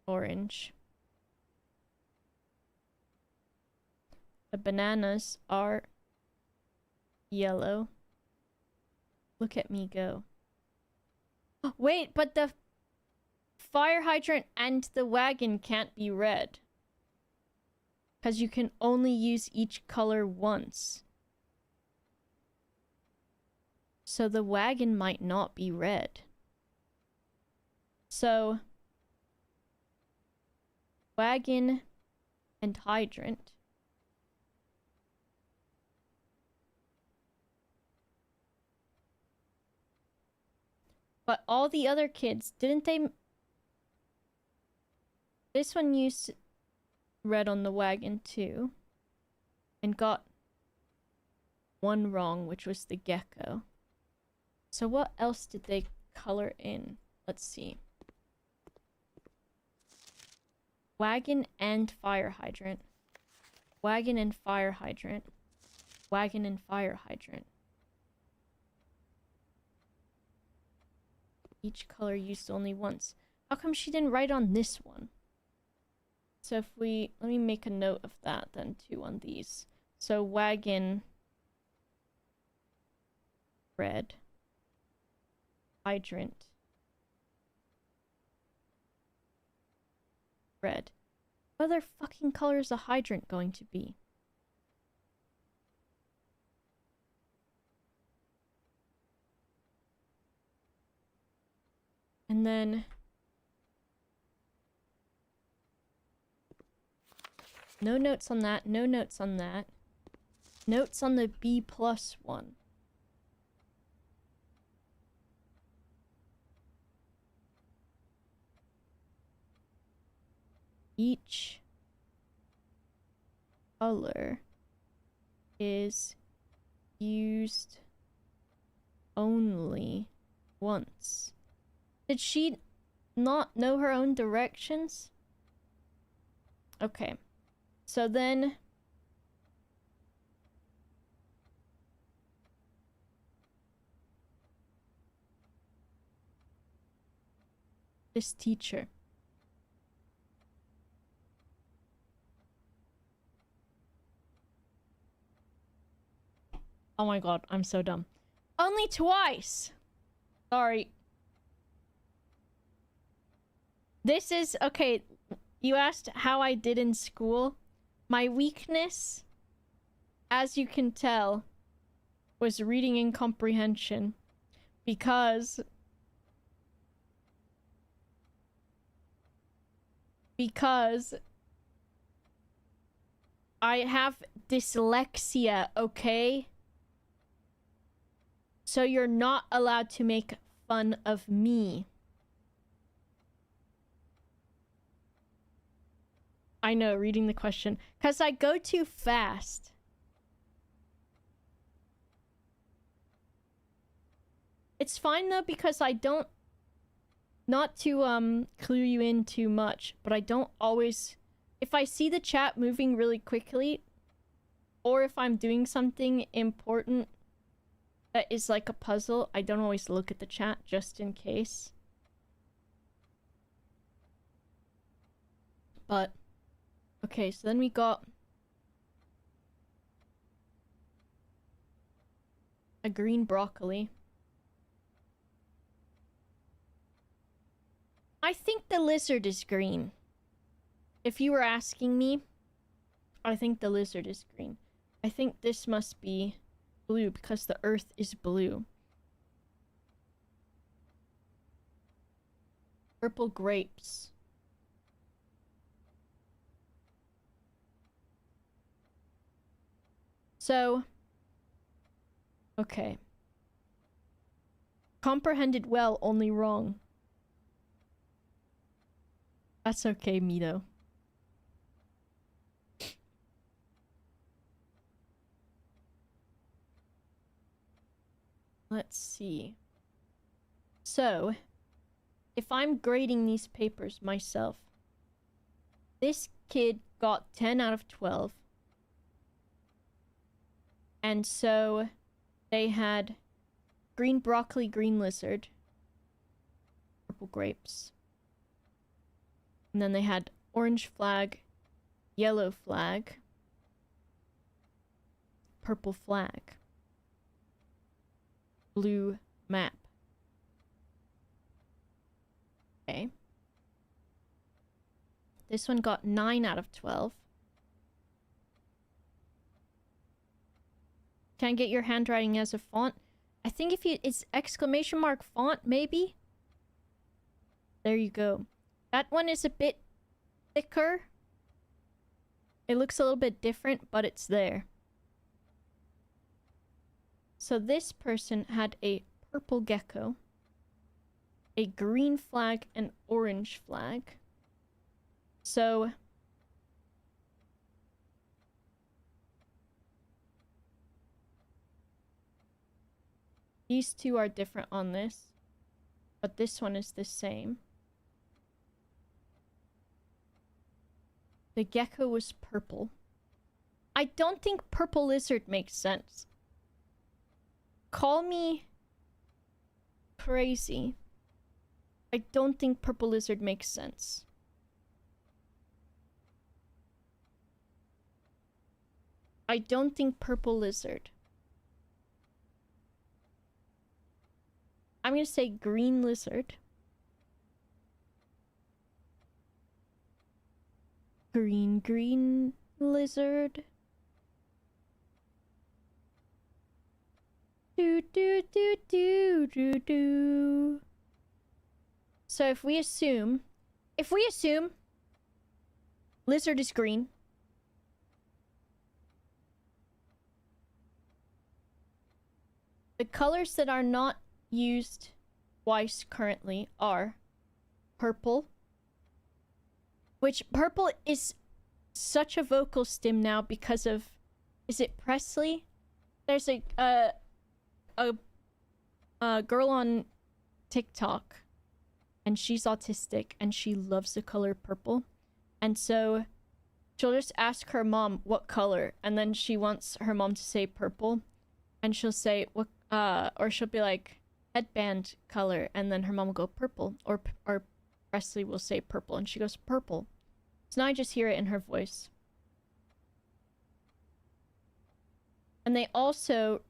orange. The bananas are yellow. Look at me go. Wait, but the fire hydrant and the wagon can't be red. Because you can only use each color once. So the wagon might not be red. So, wagon and hydrant. But all the other kids, didn't they... This one used red on the wagon too. And got one wrong, which was the gecko. So what else did they color in? Let's see. Wagon and fire hydrant. Wagon and fire hydrant. Wagon and fire hydrant. Each color used only once. How come she didn't write on this one? So if we... Let me make a note of that then too on these. So wagon... red. Hydrant. Red. What other fucking color is a hydrant going to be? And then... No notes on that, no notes on that. Notes on the B+ one. each color is used only once. Did she not know her own directions? Okay. So then... this teacher. Oh my god, I'm so dumb. Only twice! Sorry. This is... okay, you asked how I did in school. My weakness, as you can tell, was reading and comprehension. Because I have dyslexia, okay? So you're not allowed to make fun of me. I know, reading the question. 'Cause I go too fast. It's fine though, because I don't... not to clue you in too much, but I don't always... if I see the chat moving really quickly, or if I'm doing something important that is like a puzzle, I don't always look at the chat just in case. But, okay, so then we got a green broccoli. I think the lizard is green. If you were asking me, I think the lizard is green. I think this must be blue because the earth is blue. Purple grapes. So, okay. Comprehended well, only wrong. That's okay, Mito. Let's see. So, if I'm grading these papers myself, this kid got 10 out of 12. And so, they had green broccoli, green lizard, purple grapes. And then they had orange flag, yellow flag, purple flag, blue map. Okay. This one got 9 out of 12. Can I get your handwriting as a font? I think if you... it's exclamation mark font, maybe? There you go. That one is a bit thicker. It looks a little bit different, but it's there. So this person had a purple gecko, a green flag, and orange flag. So these two are different on this, but this one is the same. The gecko was purple. I don't think purple lizard makes sense. Call me crazy. I don't think purple lizard makes sense. I don't think purple lizard. I'm gonna say green lizard. Green lizard. Do do do do do do. So if we assume lizard is green, the colors that are not used twice currently are purple, Which purple is such a vocal stim now because of, is it Presley? There's a girl on TikTok, and she's autistic, and she loves the color purple, and so she'll just ask her mom what color, and then she wants her mom to say purple, and she'll say what, or she'll be like headband color, and then her mom will go purple, or Presley will say purple, and she goes purple. So now I just hear it in her voice. And they also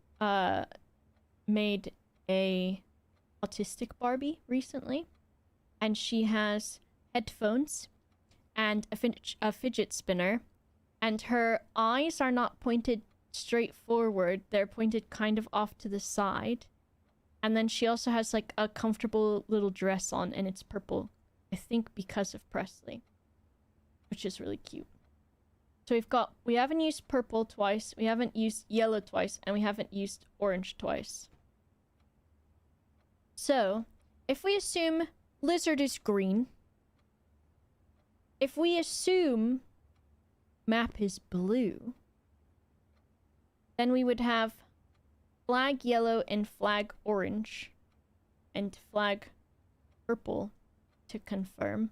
made a autistic Barbie recently, and she has headphones and a fidget spinner, and her eyes are not pointed straight forward, they're pointed kind of off to the side. And then she also has like a comfortable little dress on, and it's purple, I think because of Presley, which is really cute. So we haven't used purple twice, we haven't used yellow twice, and we haven't used orange twice. So, if we assume lizard is green, if we assume map is blue, then we would have flag yellow and flag orange and flag purple to confirm.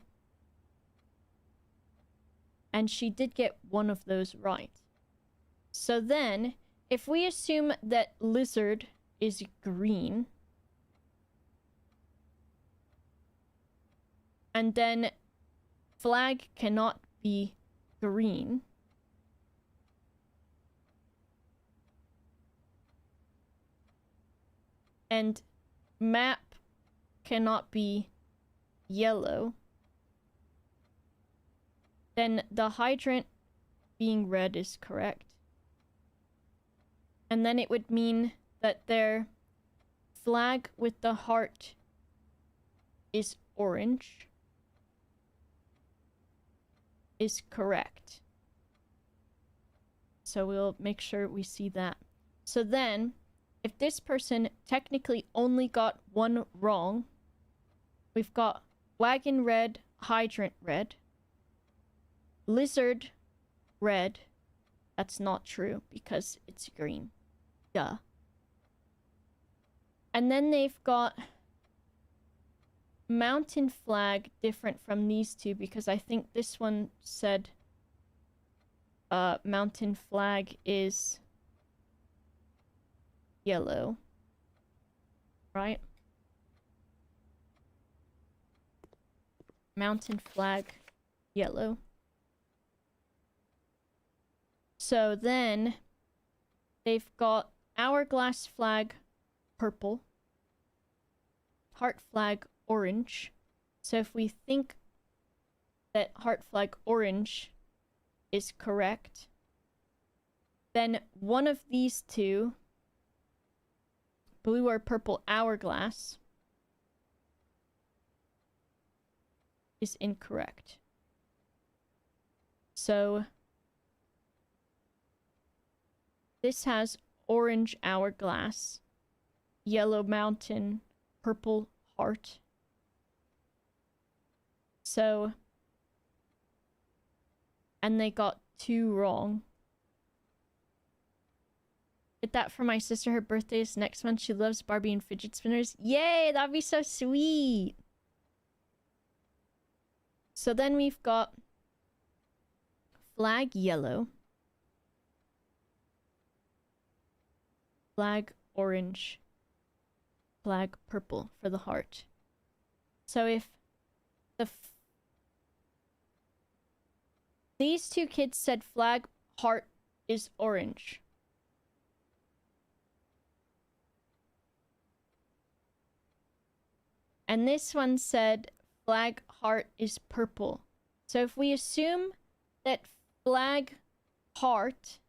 And she did get one of those right. So then, if we assume that lizard is green, and then flag cannot be green, and map cannot be yellow, then the hydrant being red is correct. And then it would mean that their flag with the heart is orange is correct. So we'll make sure we see that. So then, if this person technically only got one wrong, we've got wagon red, hydrant red, lizard red. That's not true because it's green. Duh. And then they've got mountain flag different from these two because I think this one said mountain flag is yellow, right? Mountain flag yellow. So then they've got hourglass flag purple, heart flag orange. So if we think that heart flag orange is correct, then one of these two, blue or purple hourglass, is incorrect. So this has orange hourglass, yellow mountain, purple heart. So, and they got two wrong. Get that for my sister. Her birthday is next month. She loves Barbie and fidget spinners. Yay, that'd be so sweet. So then we've got flag yellow, flag orange, flag purple for the heart. So if these two kids said flag heart is orange, and this one said flag heart is purple. So if we assume that flag heart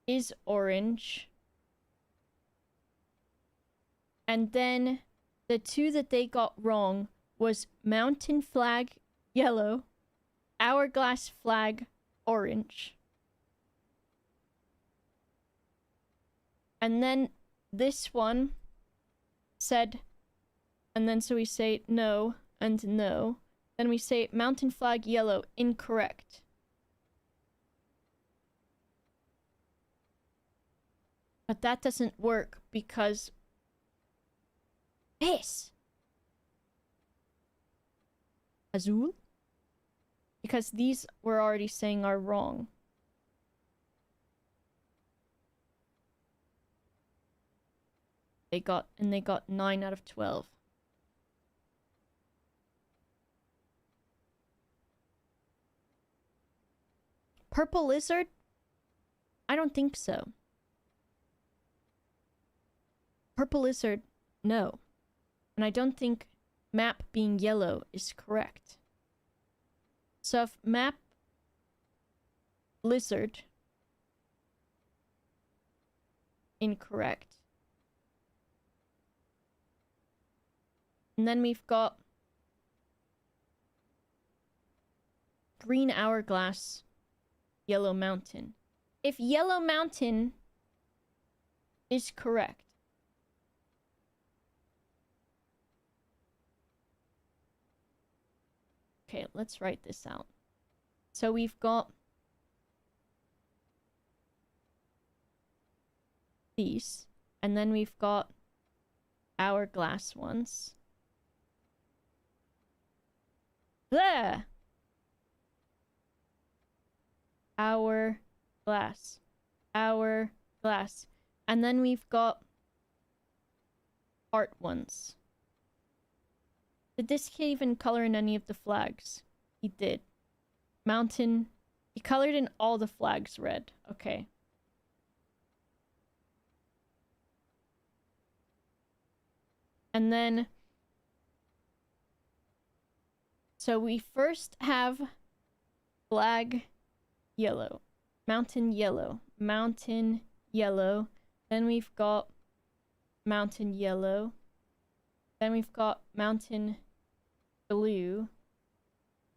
is orange, and then the two that they got wrong was mountain flag yellow, hourglass flag orange. And then this one said, and then so we say no and no, Then we say mountain flag yellow, incorrect. But that doesn't work because this Azul? Because these we're already saying are wrong. They got 9 out of 12. Purple lizard? I don't think so. Purple lizard, no. And I don't think map being yellow is correct. So if map lizard, incorrect. And then we've got green hourglass, yellow mountain. If yellow mountain is correct, okay, let's write this out. So we've got these, and then we've got hourglass ones. There! Hourglass. Hourglass. And then we've got art ones. Did this kid even color in any of the flags? He did. Mountain. He colored in all the flags red. Okay. And then... So we first have flag yellow. Mountain yellow. Mountain yellow. Then we've got mountain yellow. Then we've got mountain blue.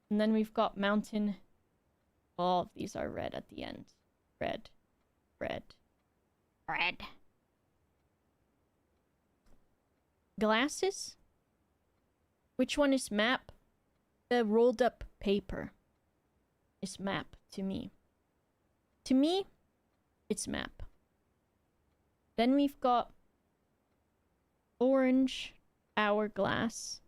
And then we've got mountain... All of these are red at the end. Red. Red. Red. Glasses? Which one is map? The rolled up paper is map to me. To me, it's map. Then we've got orange hourglass.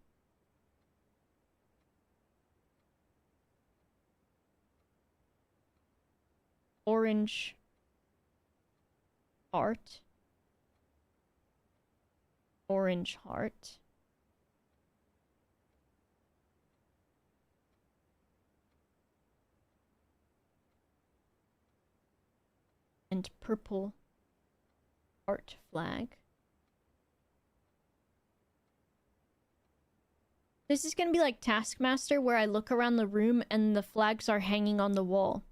Orange heart. Orange heart. And purple art flag. This is gonna be like Taskmaster, where I look around the room and the flags are hanging on the wall.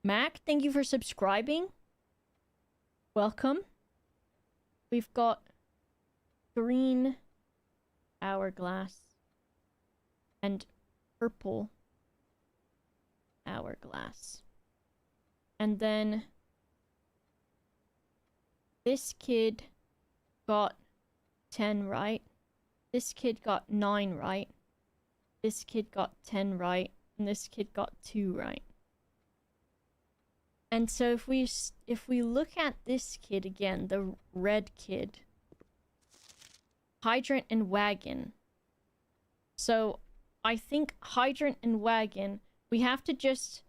Mac, thank you for subscribing. Welcome. We've got green hourglass and purple hourglass. And then this kid got 10 right. This kid got 9 right. This kid got 10 right. And this kid got 2 right. And so if we look at this kid again, the red kid, hydrant and wagon. So I think hydrant and wagon, we have to just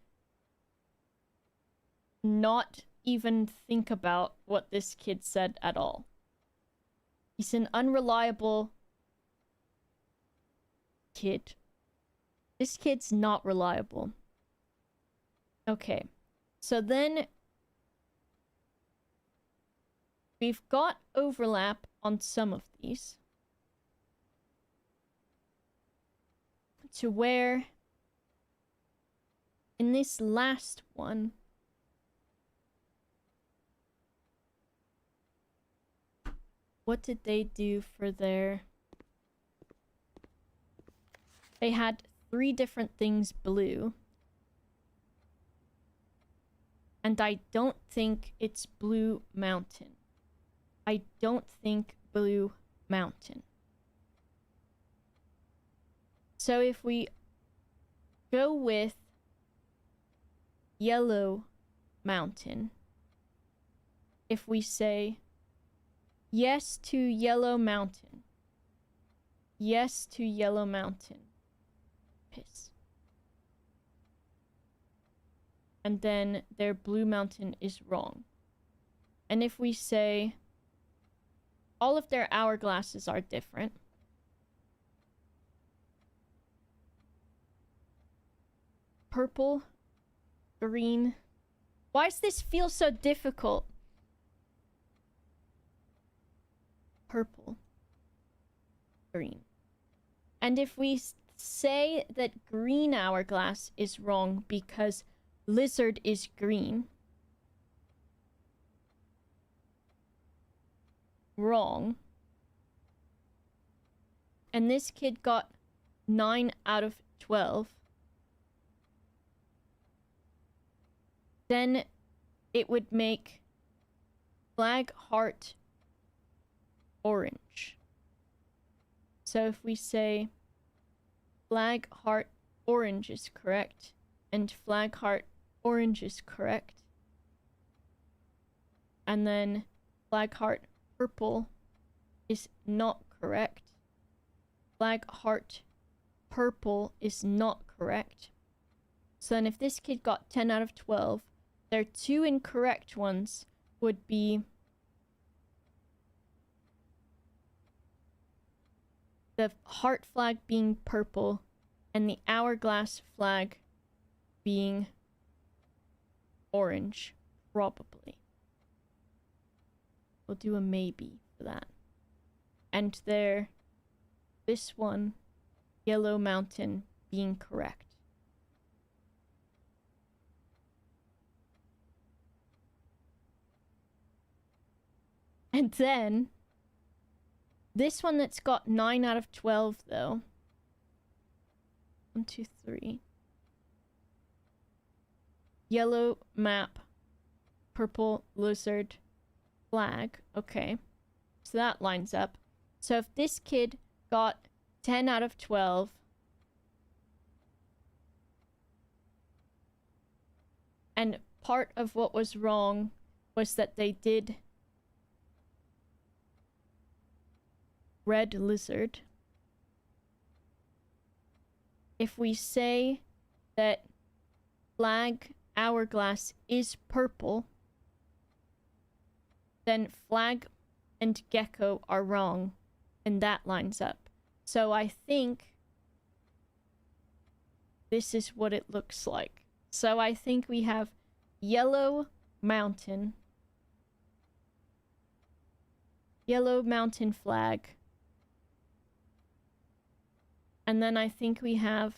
not even think about what this kid said at all. He's an unreliable kid. This kid's not reliable. Okay. So then we've got overlap on some of these. To where in this last one, what did they do for their... They had 3 different things blue. And I don't think it's Blue Mountain. I don't think Blue Mountain. So if we go with Yellow Mountain, if we say yes to Yellow Mountain, yes to Yellow Mountain, piss. And then their Blue Mountain is wrong. And if we say all of their hourglasses are different, purple, green. Why does this feel so difficult? Purple, green. And if we say that green hourglass is wrong because lizard is green, wrong. And this kid got 9 out of 12. Then it would make flag heart orange. So if we say flag heart orange is correct and flag heart orange is correct, and then flag heart purple is not correct, flag heart purple is not correct. So then if this kid got 10 out of 12, their 2 incorrect ones would be the heart flag being purple and the hourglass flag being orange, probably. We'll do a maybe for that. And this one, Yellow Mountain, being correct. And then this one that's got 9 out of 12, though. 1, 2, 3. Yellow map, purple lizard, flag. Okay. So that lines up. So if this kid got 10 out of 12, and part of what was wrong was that they did red lizard. If we say that flag hourglass is purple, then flag and gecko are wrong, and that lines up. So I think this is what it looks like. So I think we have Yellow Mountain, Yellow Mountain flag, and then I think we have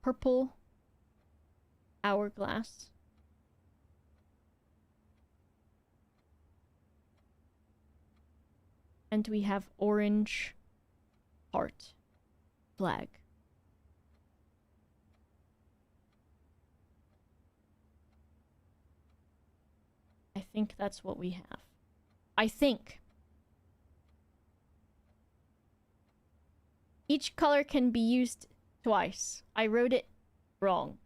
purple hourglass. And we have orange heart flag. I think that's what we have. I think. Each color can be used twice. I wrote it wrong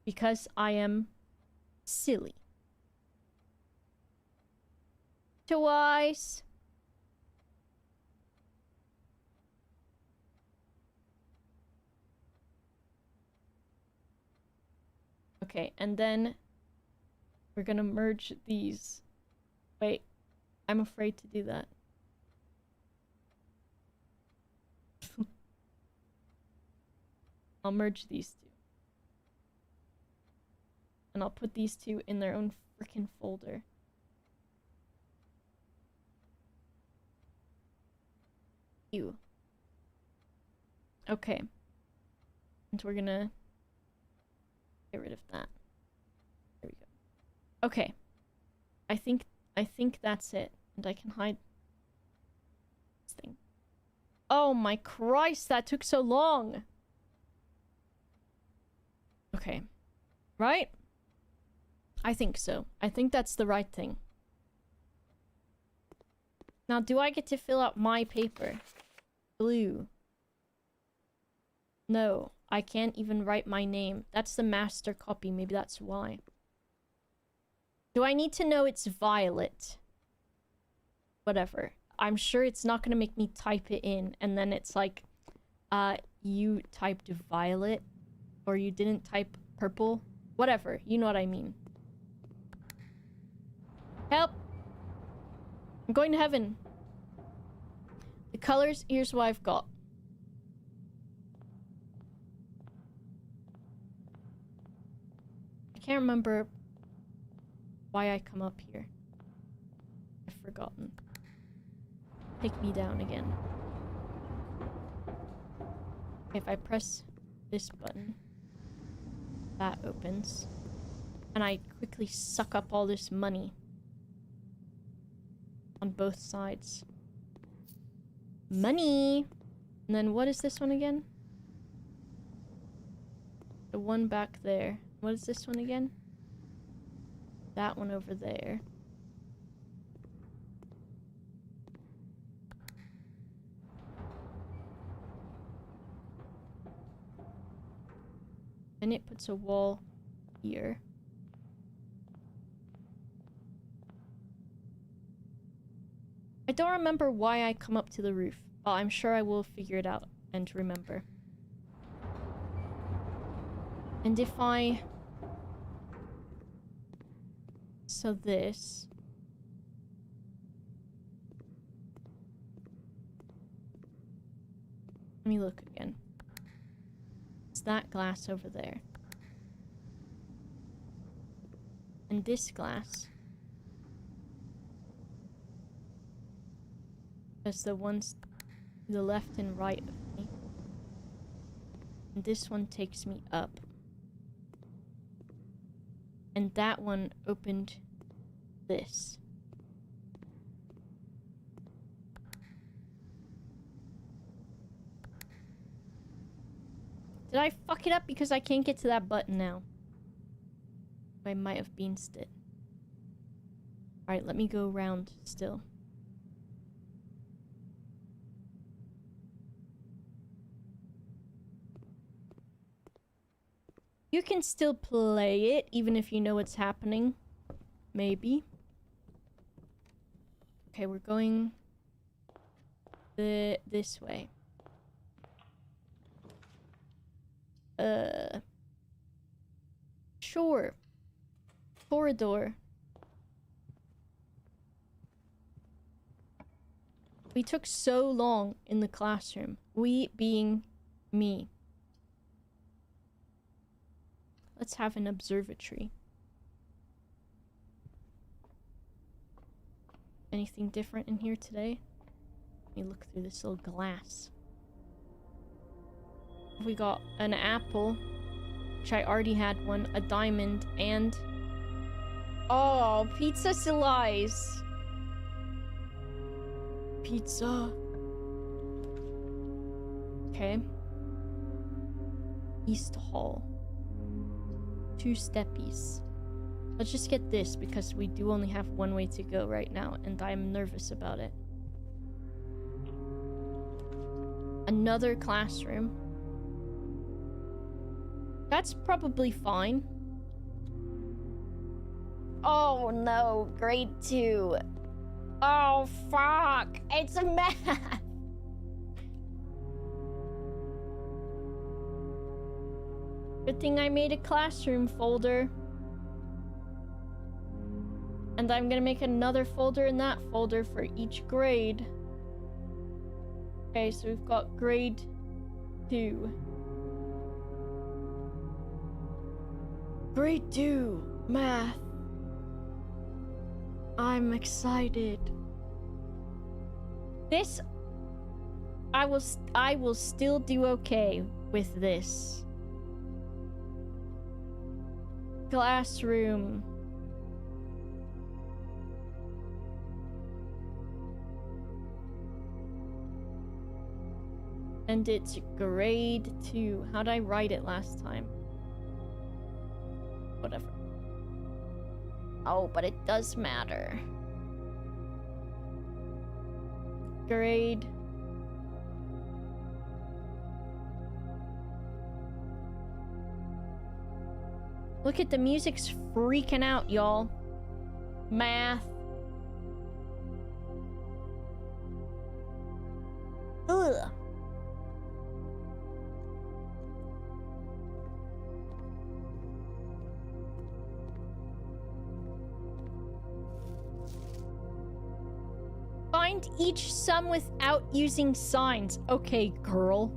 because I am silly. Twice. Okay, and then we're gonna merge these. Wait, I'm afraid to do that. I'll merge these two. And I'll put these two in their own freaking folder. Ew. Okay. And we're gonna get rid of that. There we go. Okay. I think that's it. And I can hide this thing. Oh my Christ, that took so long. Okay. Right? I think so. I think that's the right thing. Now, do I get to fill out my paper? Blue. No, I can't even write my name. That's the master copy. Maybe that's why. Do I need to know it's Violet? Whatever. I'm sure it's not gonna make me type it in, and then it's like, you typed Violet, or you didn't type purple. Whatever, you know what I mean. Help! I'm going to heaven. The colors, here's what I've got. I can't remember why I come up here. I've forgotten. Take me down again. If I press this button, that opens. And I quickly suck up all this money. On both sides. Money! And then what is this one again? The one back there. What is this one again? That one over there. And it puts a wall here. I don't remember why I come up to the roof, but I'm sure I will figure it out and remember. And if I... So this... Let me look again. It's that glass over there. And this glass... As the ones to the left and right of me. And this one takes me up. And that one opened this. Did I fuck it up because I can't get to that button now? I might have beansed it. Alright, let me go around still. You can still play it, even if you know what's happening. Maybe. Okay, we're going... this way. Sure. Corridor. We took so long in the classroom. We being me. Let's have an observatory. Anything different in here today? Let me look through this little glass. We got an apple, which I already had one, a diamond, and... Oh, pizza slice! Pizza. Okay. East Hall. 2 steppies. Let's just get this because we do only have one way to go right now and I'm nervous about it. Another classroom. That's probably fine. Oh no, grade 2. Oh fuck, it's a math. Good thing I made a classroom folder. And I'm gonna make another folder in that folder for each grade. Okay, so we've got grade 2. Grade 2, math. I'm excited. This, I will still do okay with this. Classroom. And it's grade 2. How'd I write it last time? Whatever. Oh, but it does matter. Grade Look at the music's freaking out, y'all. Math. Ugh. Find each sum without using signs. Okay, girl.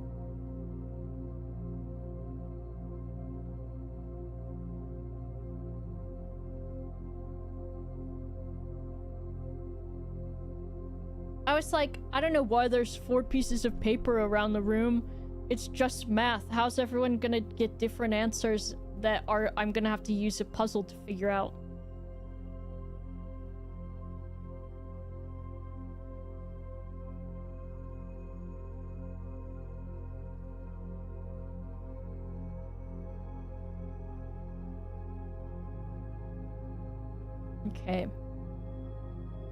I was like, I don't know why there's 4 pieces of paper around the room. It's just math. How's everyone gonna get different answers that I'm gonna have to use a puzzle to figure out? Okay.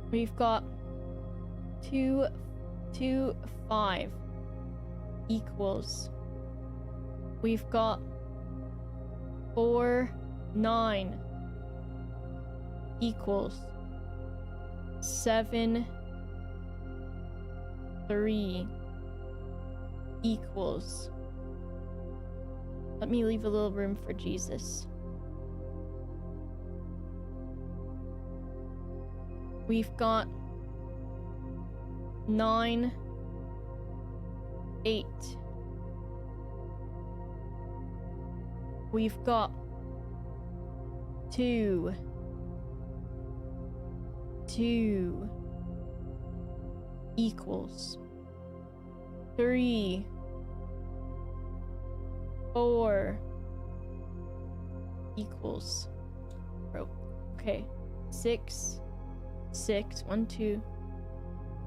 We've got 2, 2, 5 equals. We've got 4, 9 equals 7, 3 equals. Let me leave a little room for Jesus. We've got 9, 8. We've got 2, 2 equals 3, 4 equals. Bro. Okay. 6, 6, 1, 2.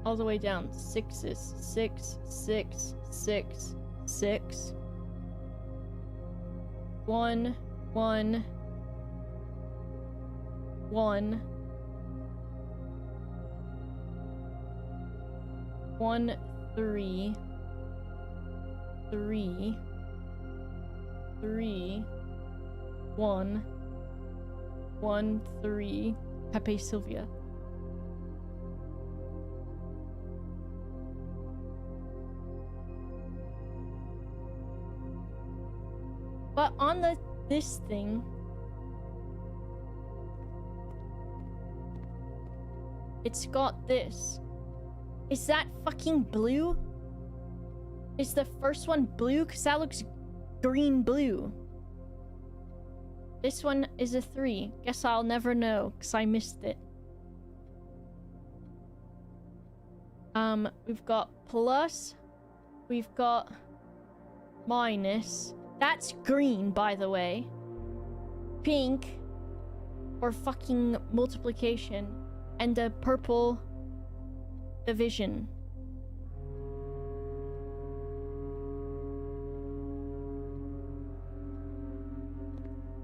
All the way down. 6s. 6, 6, 6, 6. 1, 1, 1. 1, 3. 3. 3. 1. 1, 3. Pepe Silvia. But on this thing, it's got this. Is that fucking blue? Is the first one blue? Because that looks green-blue. This one is a 3. Guess I'll never know, because I missed it. We've got plus. We've got minus. That's green, by the way. Pink. Or fucking multiplication. And a purple division.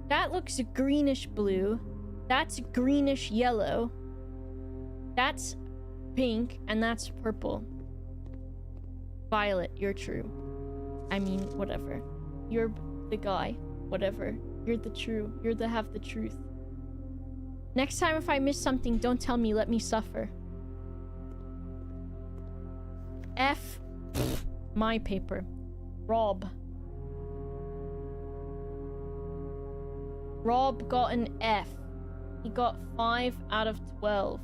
That looks greenish blue. That's greenish yellow. That's pink, and that's purple. Violet, you're true. I mean, whatever. You're the guy. Whatever. You're the true. You're the have the truth. Next time if I miss something, don't tell me. Let me suffer. F. My paper. Rob. Rob got an F. He got 5 out of 12.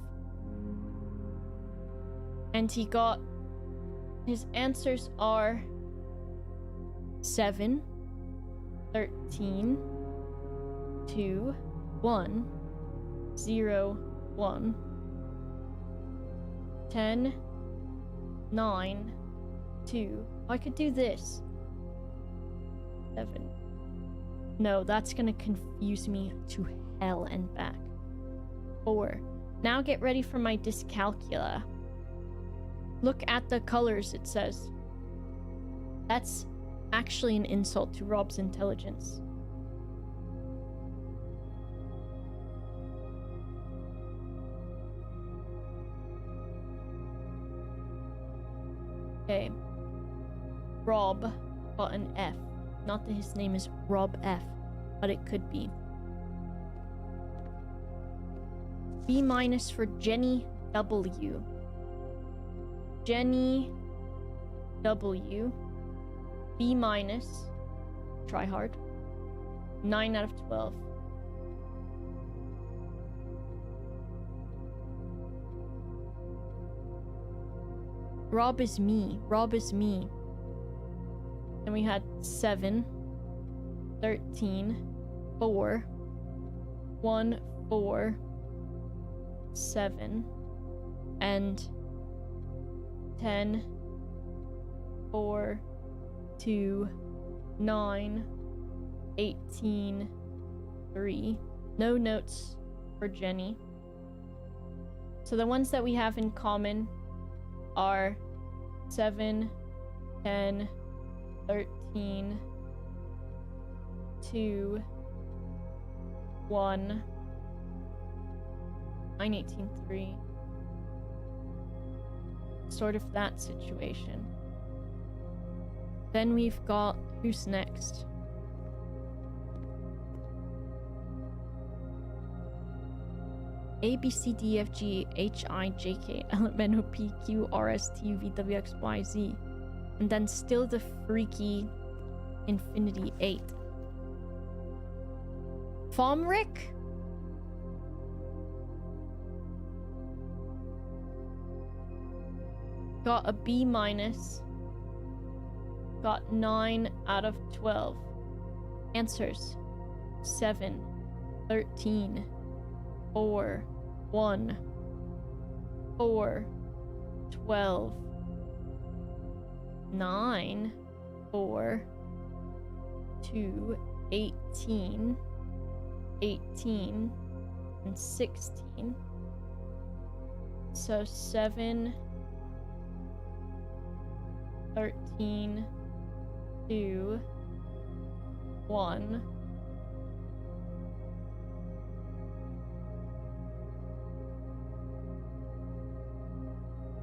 And he got... His answers are 7, 13, 2, 1, 0, 1, 10, 9, 2. I could do this. 7. No, that's gonna confuse me to hell and back. 4. Now get ready for my dyscalculia. Look at the colors, it says. That's actually an insult to Rob's intelligence. Okay. Rob got an F. Not that his name is Rob F, but it could be. B minus for Jenny W. Jenny W. B minus. Try hard. 9 out of 12. Rob is me. Rob is me. Then we had 7, 13, 4, 1, 4, 7, and 10, 4, 2, 9, 18, 3. No notes for Jenny. So the ones that we have in common are 7, 10, 13, 2, 1, 9, 18, 3. Sort of that situation. Then we've got, who's next? A, B, C, D, F, G, H, I, J, K, L, M, N, O, P, Q, R, S, T, U, V, W, X, Y, Z. And then still the freaky Infinity 8. Fomric? Got a B minus. Got 9 out of 12. Answers: 7, 13, 4, 1, 4, 12, 9, 4, 2, 18, 18, and 16. So 7, 13, 2, 1.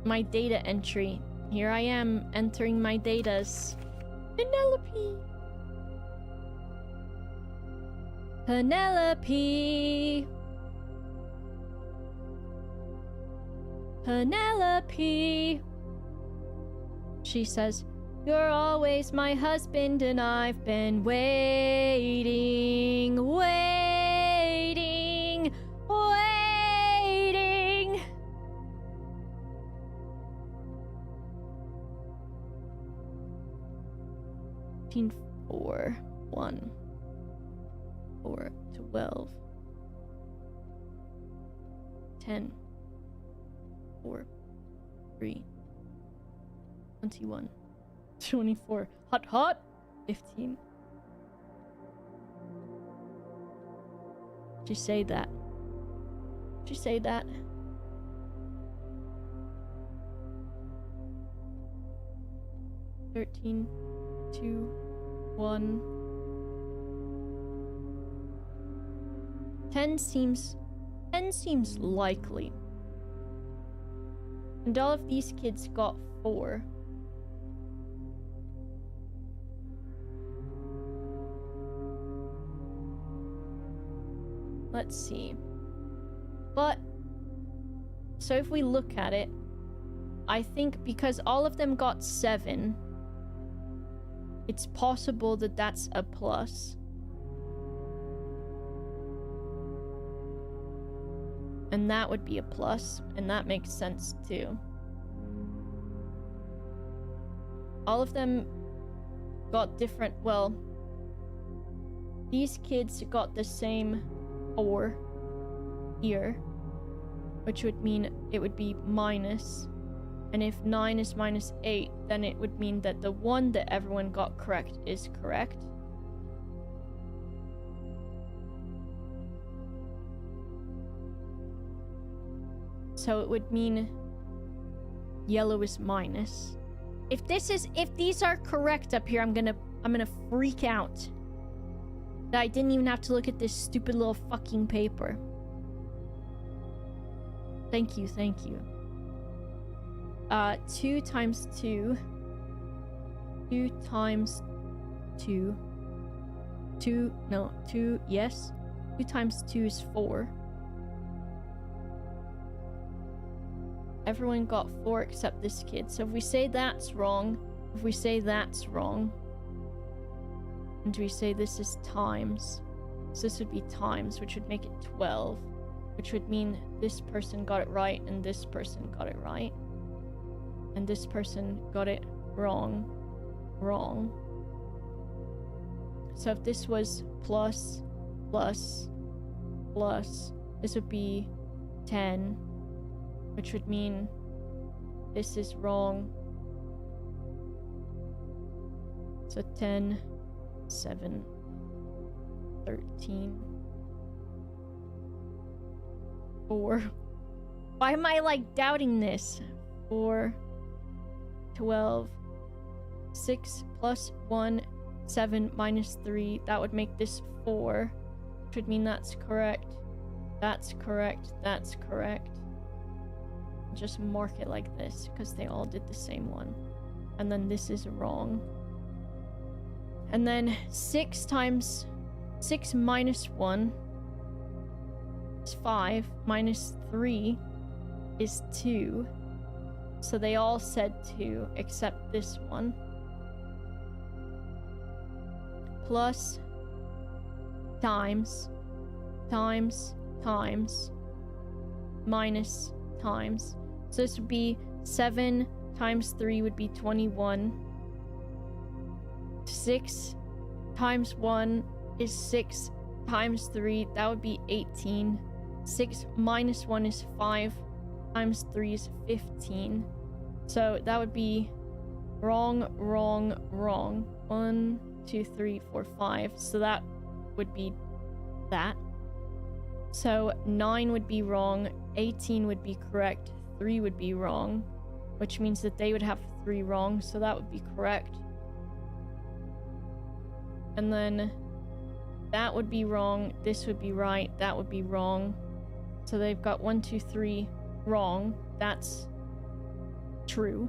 My data entry. Here I am entering my datas. Penelope! Penelope! Penelope! She says, "You're always my husband and I've been waiting, waiting, waiting." Teen 4, 1, 4, 12, 10, 4, 3, 21, 24, hot, hot, 15. She say that. She say that. "13, 2, 1. 10 seems likely. And all of these kids got 4. Let's see. But, so if we look at it, I think because all of them got 7, it's possible that that's a plus. And that would be a plus, and that makes sense too. All of them got different, well, these kids got the same 4 here, which would mean it would be minus. And if 9 is minus 8, then it would mean that the one that everyone got correct is correct. So it would mean yellow is minus. If these are correct up here, I'm gonna freak out. That I didn't even have to look at this stupid little fucking paper. Thank you, thank you. 2 times 2. 2 times 2. 2, no, 2, yes. 2 times 2 is 4. Everyone got 4 except this kid. So if we say that's wrong, if we say that's wrong, and we say this is times, so this would be times, which would make it 12, which would mean this person got it right and this person got it right. And this person got it wrong. So if this was plus, this would be 10, which would mean this is wrong. So 10, 7, 13, 4. Why am I like doubting this? 4, 12, 6 plus 1, 7 minus 3. That would make this 4, which would mean that's correct. That's correct. That's correct. Just mark it like this because they all did the same one. And then this is wrong. And then 6 minus 1 is 5, minus 3 is 2. So they all said 2 except this one. Plus times minus times. So this would be 7 times 3 would be 21. 6 times 1 is 6 times 3. That would be 18. 6 minus 1 is 5 times 3 is 15. So that would be wrong. 1, 2, 3, 4, 5. So that would be that. So 9 would be wrong, 18 would be correct, 3 would be wrong, which means that they would have 3 wrong, so that would be correct. And then that would be wrong, this would be right, that would be wrong. So they've got 1, 2, 3 wrong, that's true.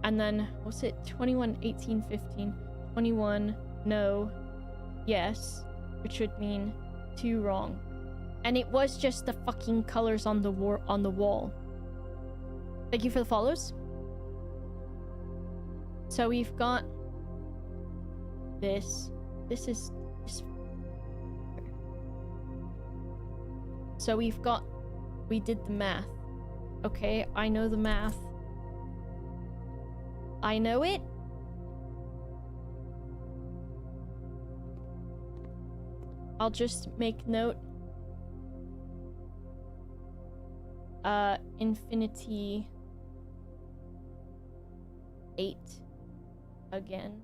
And then, what's it, 21, 18, 15, 21, no, yes, which would mean 2 wrong. And it was just the fucking colors on the wall. Thank you for the follows. So we've got this. This is... So we did the math. Okay, I know the math. I know it. I'll just make note. Infinity 8 again.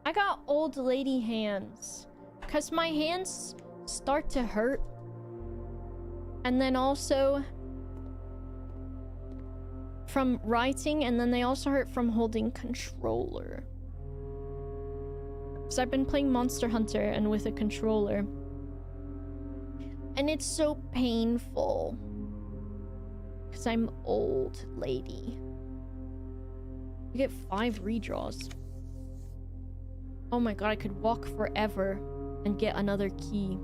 I got old lady hands because my hands start to hurt, and then also from writing, and then they also hurt from holding controller. So I've been playing Monster Hunter and with a controller, and it's so painful because I'm old lady. You get 5 redraws. Oh my god, I could walk forever and get another key.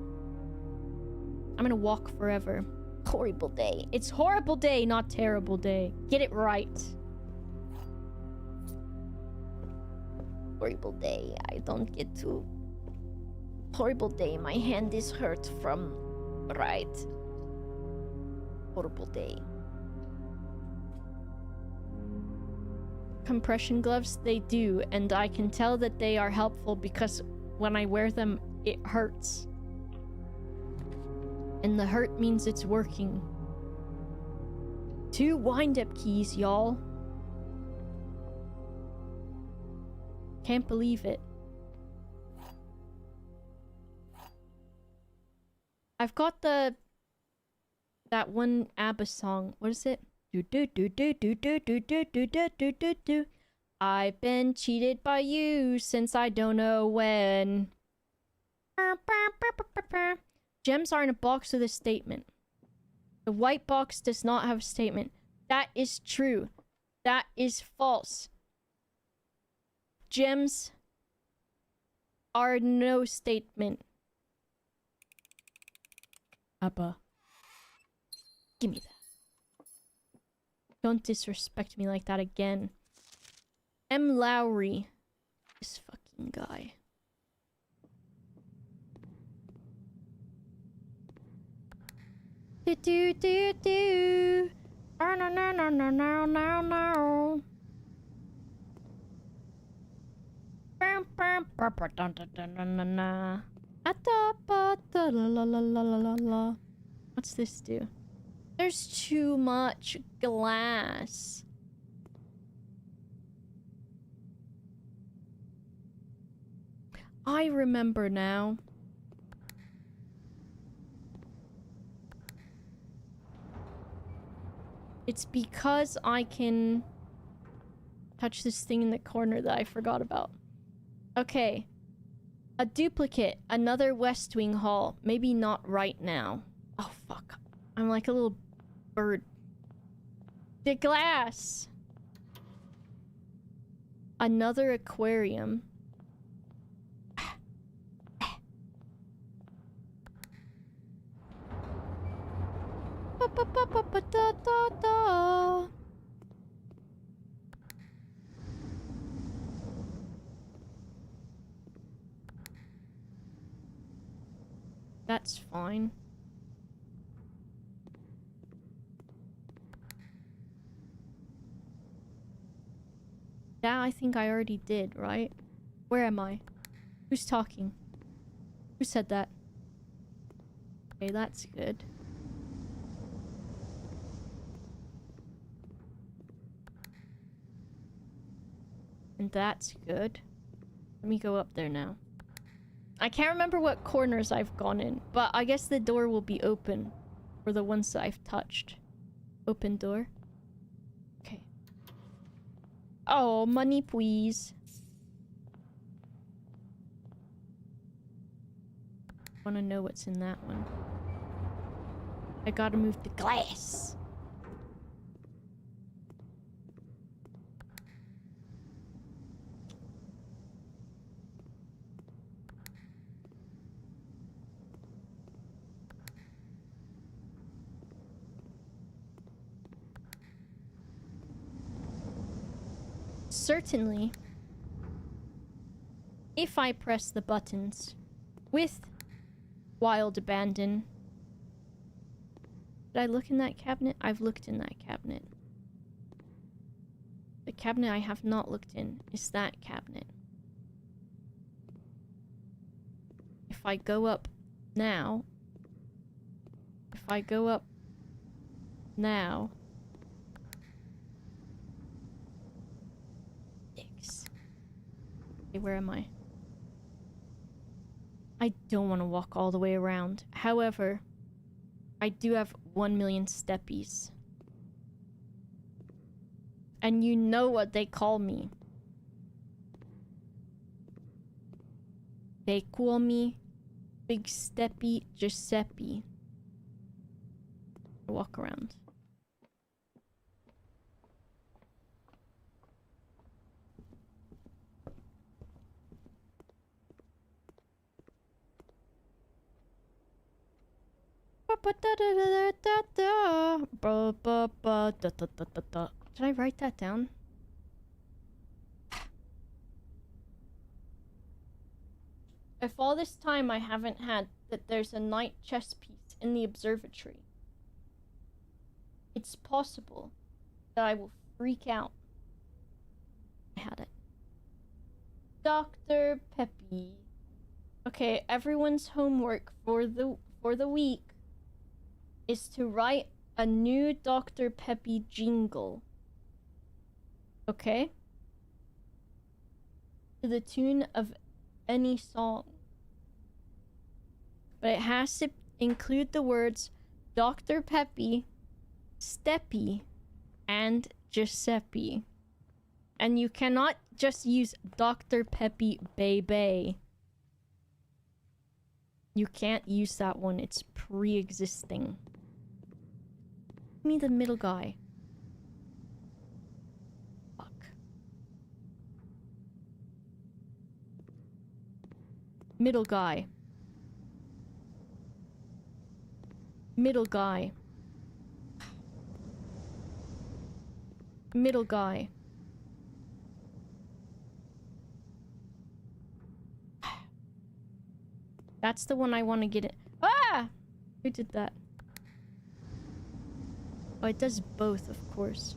I'm gonna walk forever. Horrible day. It's horrible day, not terrible day. Get it right. Horrible day. I don't get to... Horrible day. My hand is hurt from... Right. Horrible day. Compression gloves, they do, and I can tell that they are helpful because when I wear them, it hurts. And the hurt means it's working. 2 wind-up keys, y'all. Can't believe it. I've got that one ABBA song. What is it? Do do do do do do do do do do do do do. I've been cheated by you since I don't know when. Gems are in a box with a statement. The white box does not have a statement. That is true. That is false. Gems are no statement. ABBA. Give me that. Don't disrespect me like that again. M. Lowry. This fucking guy. Do do do do. Oh, no no no no no no no. Bum bum bum bum dun dun dun dun dun dun. Atta ba da la la la la la la la. What's this do? There's too much glass. I remember now. It's because I can touch this thing in the corner that I forgot about. Okay. A duplicate. Another West Wing hall. Maybe not right now. Oh, fuck. I'm like a little bird. The glass! Another aquarium. That's fine. That I think I already did, right? Where am I? Who's talking? Who said that? Okay, that's good. And that's good. Let me go up there now. I can't remember what corners I've gone in, but I guess the door will be open for the ones that I've touched. Open door. Okay. Oh, money please. Wanna know what's in that one. I gotta move the glass. Certainly, if I press the buttons with wild abandon. Did I look in that cabinet? I've looked in that cabinet. The cabinet I have not looked in is that cabinet. If I go up now, Okay, where am I? I don't want to walk all the way around. However, I do have 1 million steppies. And you know what they call me. They call me Big Steppy Giuseppe. Walk around. Did I write that down? If all this time I haven't had that there's a night chess piece in the observatory, it's possible that I will freak out. I had it. Dr. Peppy. Okay, everyone's homework for the week is to write a new Dr. Peppy jingle. Okay? To the tune of any song. But it has to include the words Dr. Peppy, Steppy, and Giuseppe. And you cannot just use Dr. Peppy Bebe. You can't use that one. It's pre-existing. Give me the middle guy. Fuck. Middle guy. Middle guy. middle guy. That's the one I want to get it. Ah! Who did that? Oh, it does both, of course.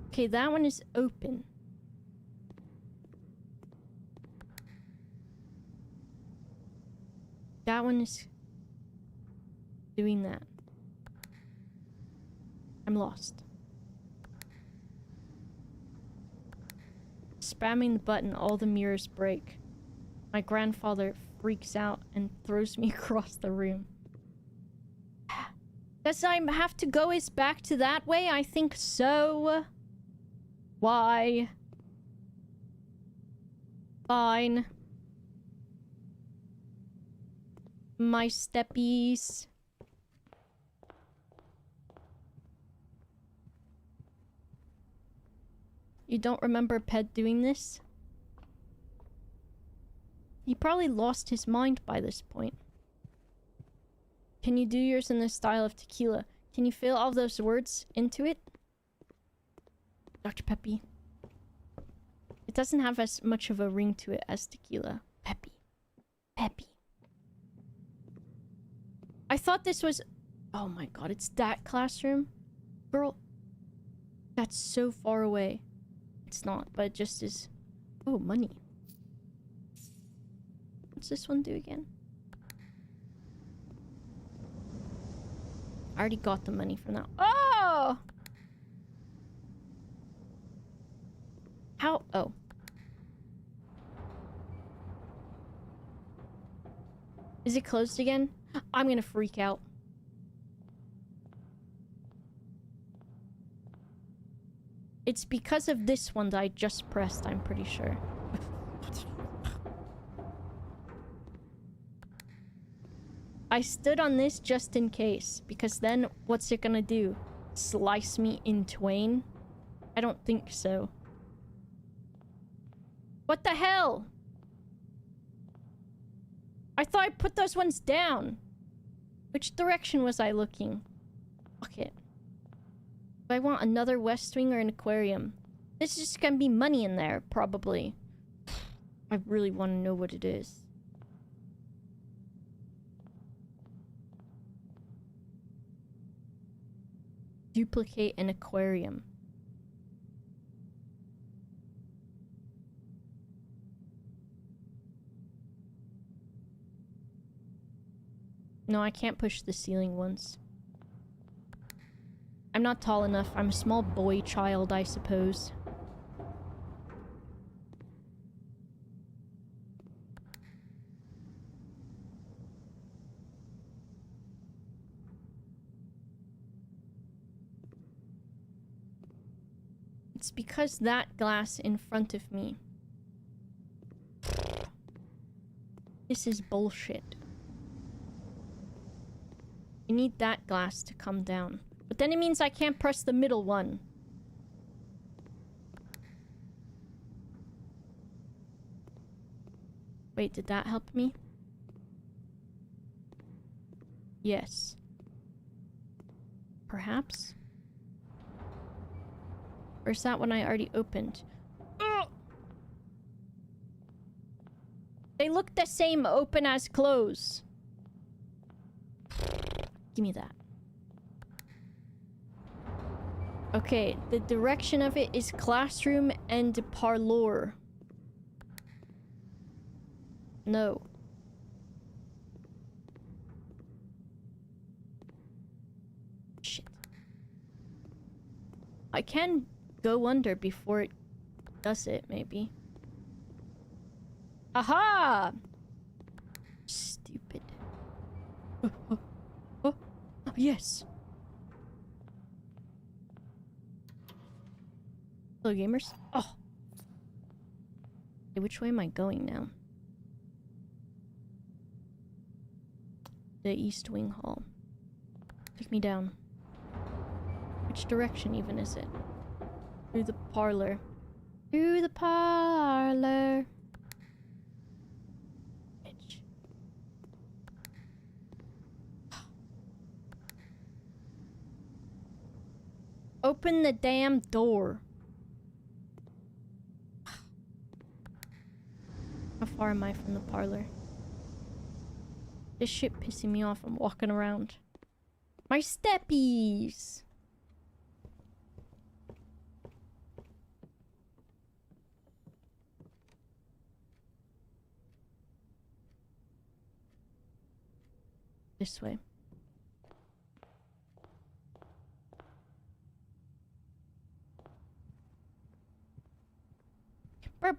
Okay, that one is open. That one is doing that. I'm lost. Spamming the button, all the mirrors break. My grandfather freaks out and throws me across the room. Does I have to go is back to that way? I think so. Why? Fine. My steppies. You don't remember Ped doing this? He probably lost his mind by this point. Can you do yours in the style of tequila? Can you fill all those words into it? Dr. Peppy. It doesn't have as much of a ring to it as tequila. Peppy. Peppy. I thought this was... Oh my god, it's that classroom? Girl. That's so far away. It's not, but it just is... Oh, money. What's this one do again? I already got the money from that. Oh! How? Oh. Is it closed again? I'm gonna freak out. It's because of this one that I just pressed, I'm pretty sure. I stood on this just in case, because then what's it gonna do? Slice me in twain? I don't think so. What the hell? I thought I put those ones down. Which direction was I looking? Fuck it. Do I want another West Wing or an aquarium? This is just gonna be money in there, probably. I really want to know what it is. Duplicate an aquarium. No, I can't push the ceiling ones. I'm not tall enough. I'm a small boy child, I suppose. It's because that glass in front of me. This is bullshit. I need that glass to come down. But then it means I can't press the middle one. Wait, did that help me? Yes. Perhaps? Or is that one I already opened? Ugh! They look the same open as close. Give me that. Okay, the direction of it is classroom and parlor. No. Shit. I can go under before it does it, maybe. Aha! Stupid. Oh, yes. Hello, gamers. Oh. Okay, which way am I going now? The East Wing Hall. Take me down. Which direction even is it? Through the parlor. Through the parlor. Bitch. Open the damn door. How far am I from the parlor? This shit pissing me off. I'm walking around. My steppies! This way. I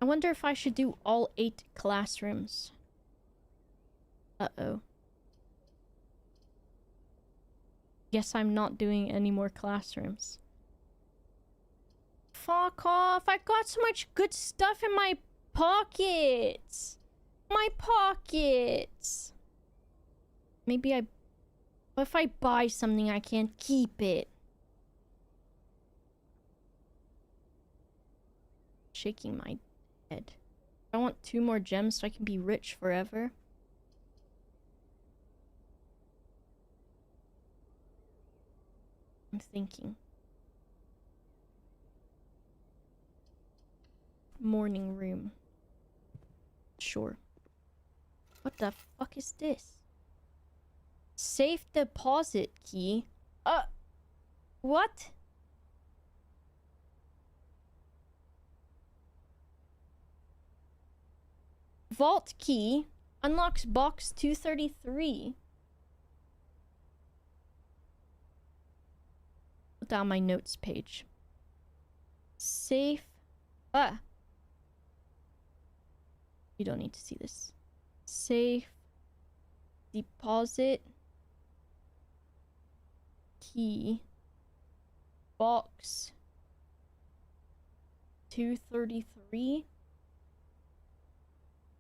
wonder if I should do all 8 classrooms. Uh-oh. Guess I'm not doing any more classrooms. Fuck off! I got so much good stuff in my pockets! My pockets! Maybe what if I buy something I can't keep it? Shaking my head. I want 2 more gems so I can be rich forever. I'm thinking. Morning room. Sure. What the fuck is this? Safe deposit key? What? Vault key unlocks box 233. Put down my notes page. Safe. You don't need to see this. Safe deposit key box 233.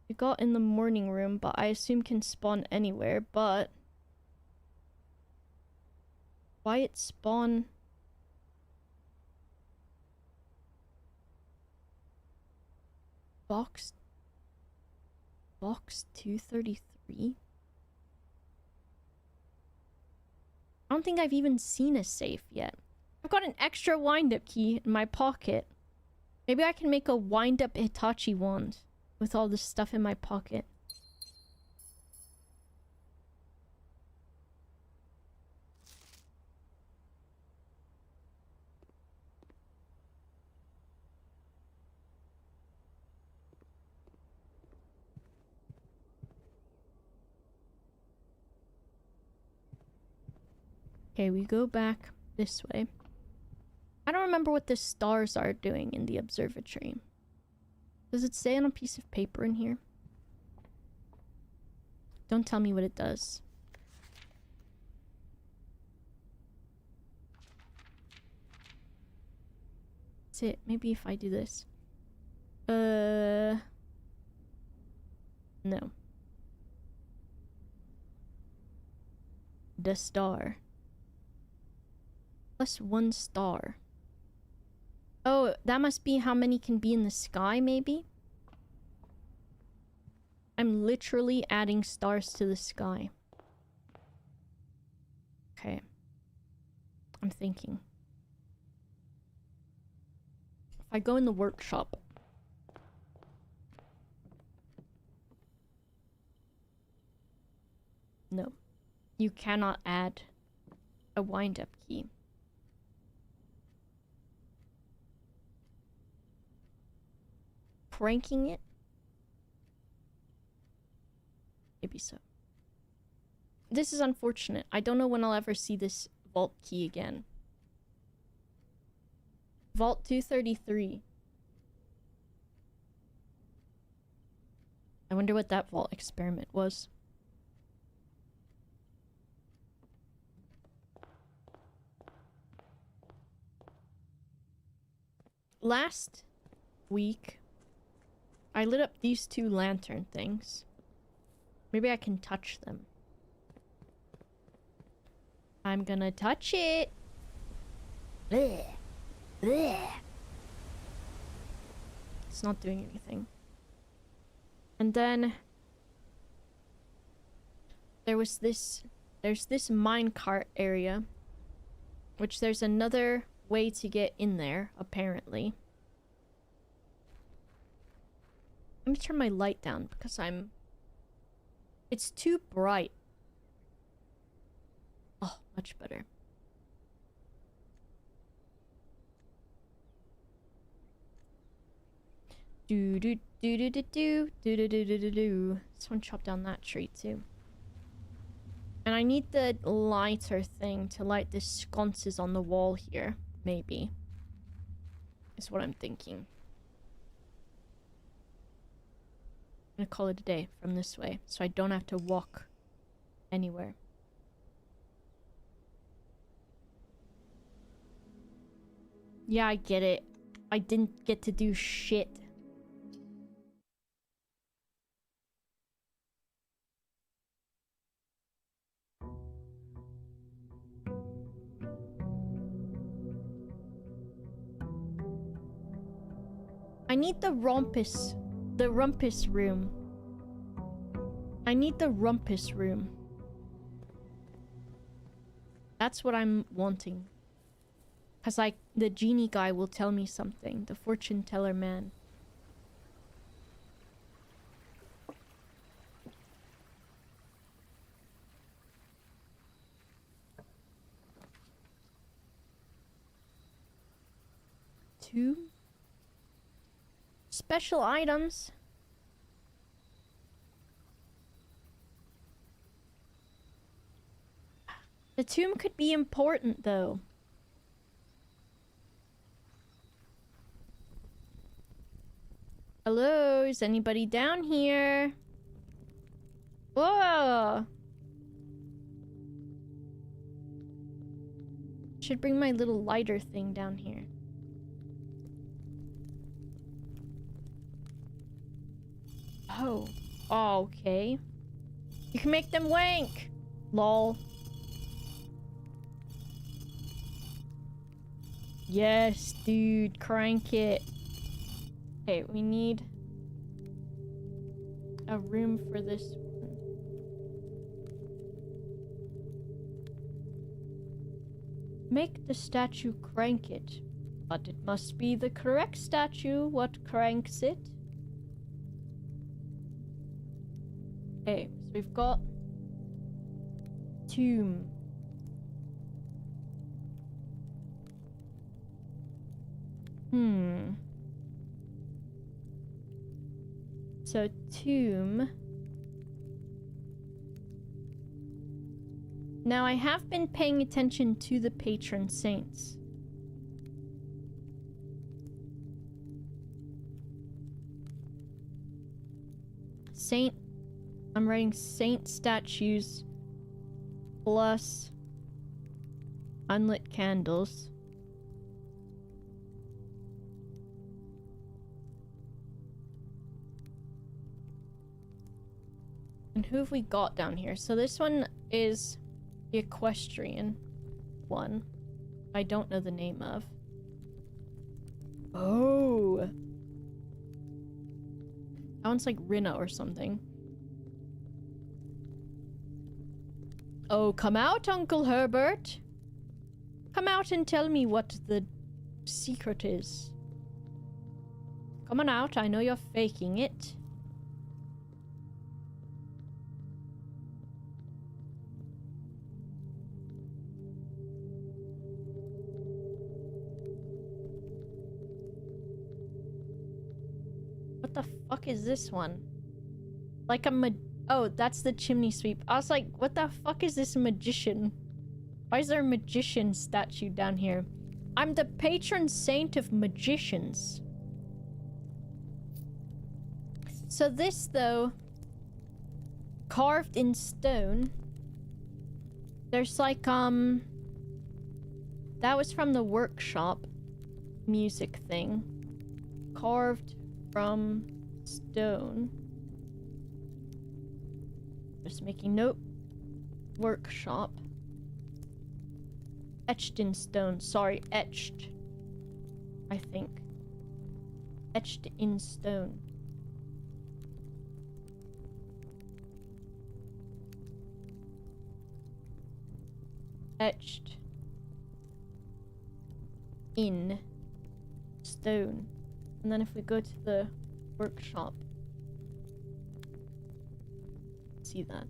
We got in the morning room, but I assume can spawn anywhere, but why it spawn? Box 233? I don't think I've even seen a safe yet. I've got an extra wind-up key in my pocket. Maybe I can make a wind-up Hitachi wand with all this stuff in my pocket. Okay, we go back this way. I don't remember what the stars are doing in the observatory. Does it say on a piece of paper in here? Don't tell me what it does. That's it. Maybe if I do this. No. The star. +1 star. Oh, that must be how many can be in the sky, maybe? I'm literally adding stars to the sky. Okay. I'm thinking. If I go in the workshop. No. You cannot add a wind-up key. Pranking it? Maybe so. This is unfortunate. I don't know when I'll ever see this vault key again. Vault 233. I wonder what that vault experiment was. Last week, I lit up these 2 lantern things. Maybe I can touch them. I'm gonna touch it. Blech. Blech. It's not doing anything. And then there's this minecart area, which there's another way to get in there, apparently. Let me turn my light down because it's too bright. Oh, much better. Do do do do do do do do do do do do. Someone chop down that tree too. And I need the lighter thing to light the sconces on the wall here, maybe. Is what I'm thinking. I'm gonna call it a day from this way, so I don't have to walk anywhere. Yeah, I get it. I didn't get to do shit. I need the rumpus room. I need the rumpus room. That's what I'm wanting. Cause the genie guy will tell me something. The fortune teller man. Two special items. The tomb could be important though. Hello, is anybody down here? Whoa! Should bring my little lighter thing down here. Oh. Oh, okay. You can make them wank! Lol. Yes, dude. Crank it. Okay, we need a room for this one. Make the statue crank it. But it must be the correct statue what cranks it. Okay, so we've got tomb. So tomb. Now I have been paying attention to the patron saints. Saint. I'm writing saint statues plus unlit candles. And who have we got down here? So this one is the equestrian one. I don't know the name of. Oh. That one's like Rina or something. Oh, come out, Uncle Herbert. Come out and tell me what the secret is. Come on out, I know you're faking it. What the fuck is this one? Like oh, that's the chimney sweep. I was like, what the fuck is this magician? Why is there a magician statue down here? I'm the patron saint of magicians. So this, though, carved in stone. There's like, that was from the workshop music thing. Carved from stone. Just making note. Workshop. Etched in stone. Sorry, etched. I think. Etched in stone. etched in stone. And then if we go to the workshop, see that.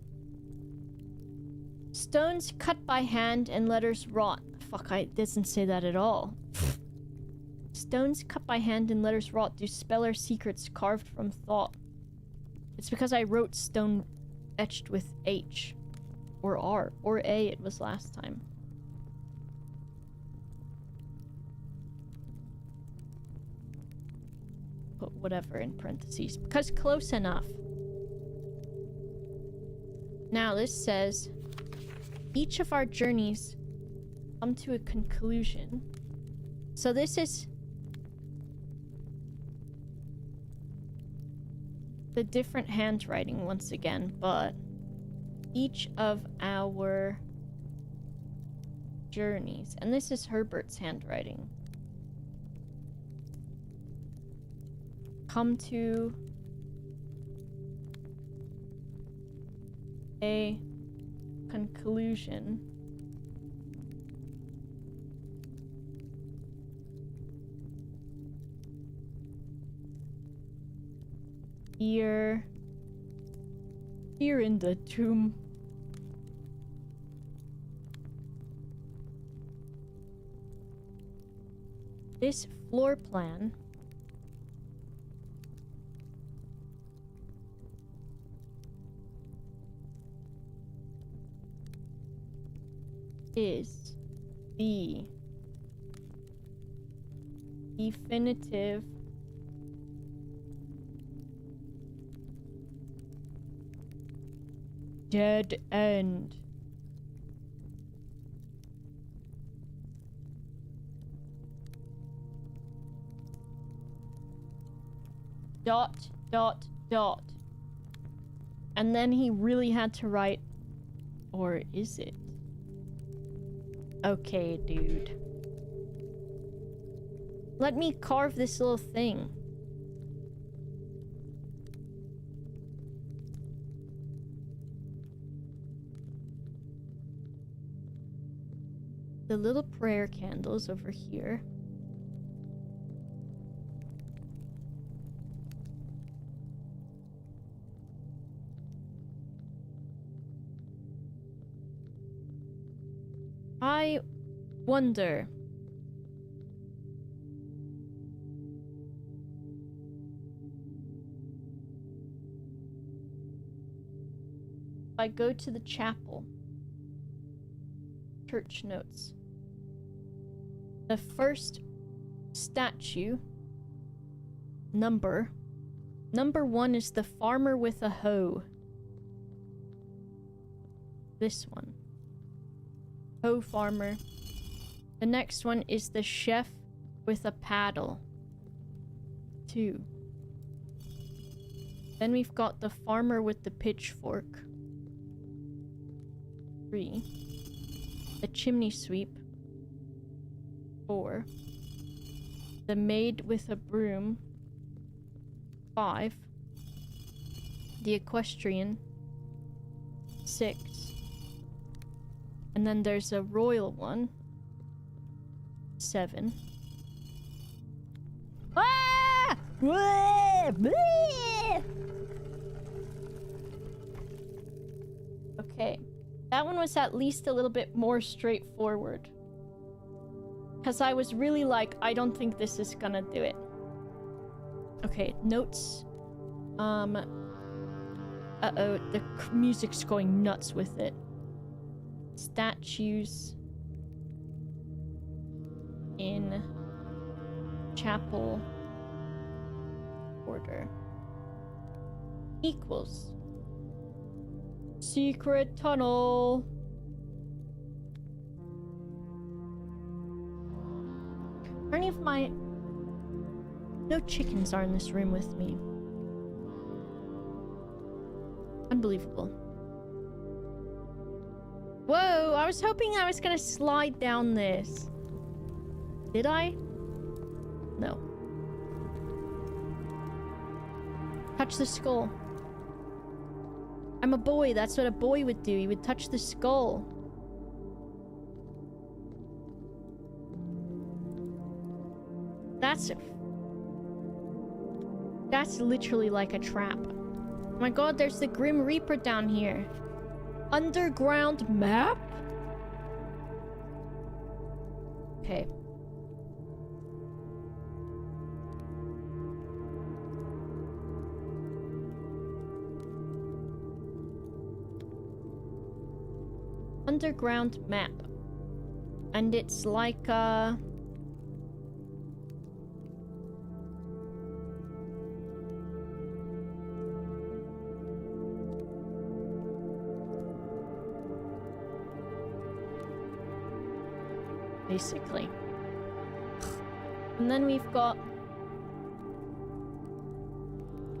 Stones cut by hand and letters wrought. Fuck, it doesn't say that at all. Stones cut by hand and letters wrought do speller secrets carved from thought. It's because I wrote stone etched with H. Or R. Or A it was last time. Put whatever in parentheses. Because close enough. Now this says, each of our journeys come to a conclusion. So this is the different handwriting once again, but each of our journeys, and this is Herbert's handwriting, come to a conclusion. Here in the tomb. This floor plan is the definitive dead end. Dot, dot, dot. And then he really had to write, or is it? Okay, dude. Let me carve this little thing. The little prayer candles over here. I wonder. If I go to the chapel. Church notes. The first statue number 1 is the farmer with a hoe. This one. Hoe farmer. The next one is the chef with a paddle. 2. Then we've got the farmer with the pitchfork. 3. The chimney sweep. 4. The maid with a broom. 5. The equestrian. 6. And then there's a royal one. 7. Ah! Okay. That one was at least a little bit more straightforward. Because I was really like, I don't think this is gonna do it. Okay, notes. Uh-oh, the music's going nuts with it. Statues in chapel order equals secret tunnel. Any of my... No chickens are in this room with me. Unbelievable. Whoa, I was hoping I was gonna slide down this. Did I? No. Touch the skull. I'm a boy, that's what a boy would do. He would touch the skull. That's literally like a trap. Oh my god, there's the Grim Reaper down here. Underground map? Okay. Underground map. And it's like, basically. And then we've got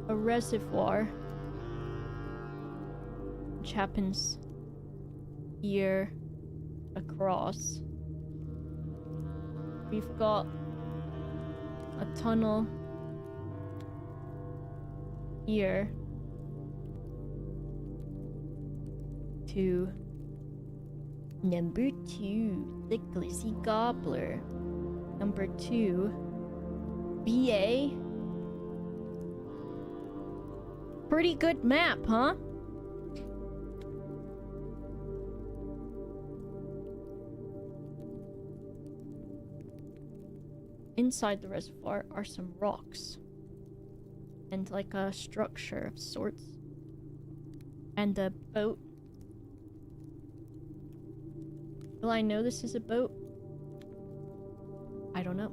a reservoir, which happens here across. We've got a tunnel here to number 2, the Glizzy Gobbler. Number 2, BA. Pretty good map, huh? Inside the reservoir are some rocks. And like a structure of sorts. And a boat. Will I know this is a boat? I don't know.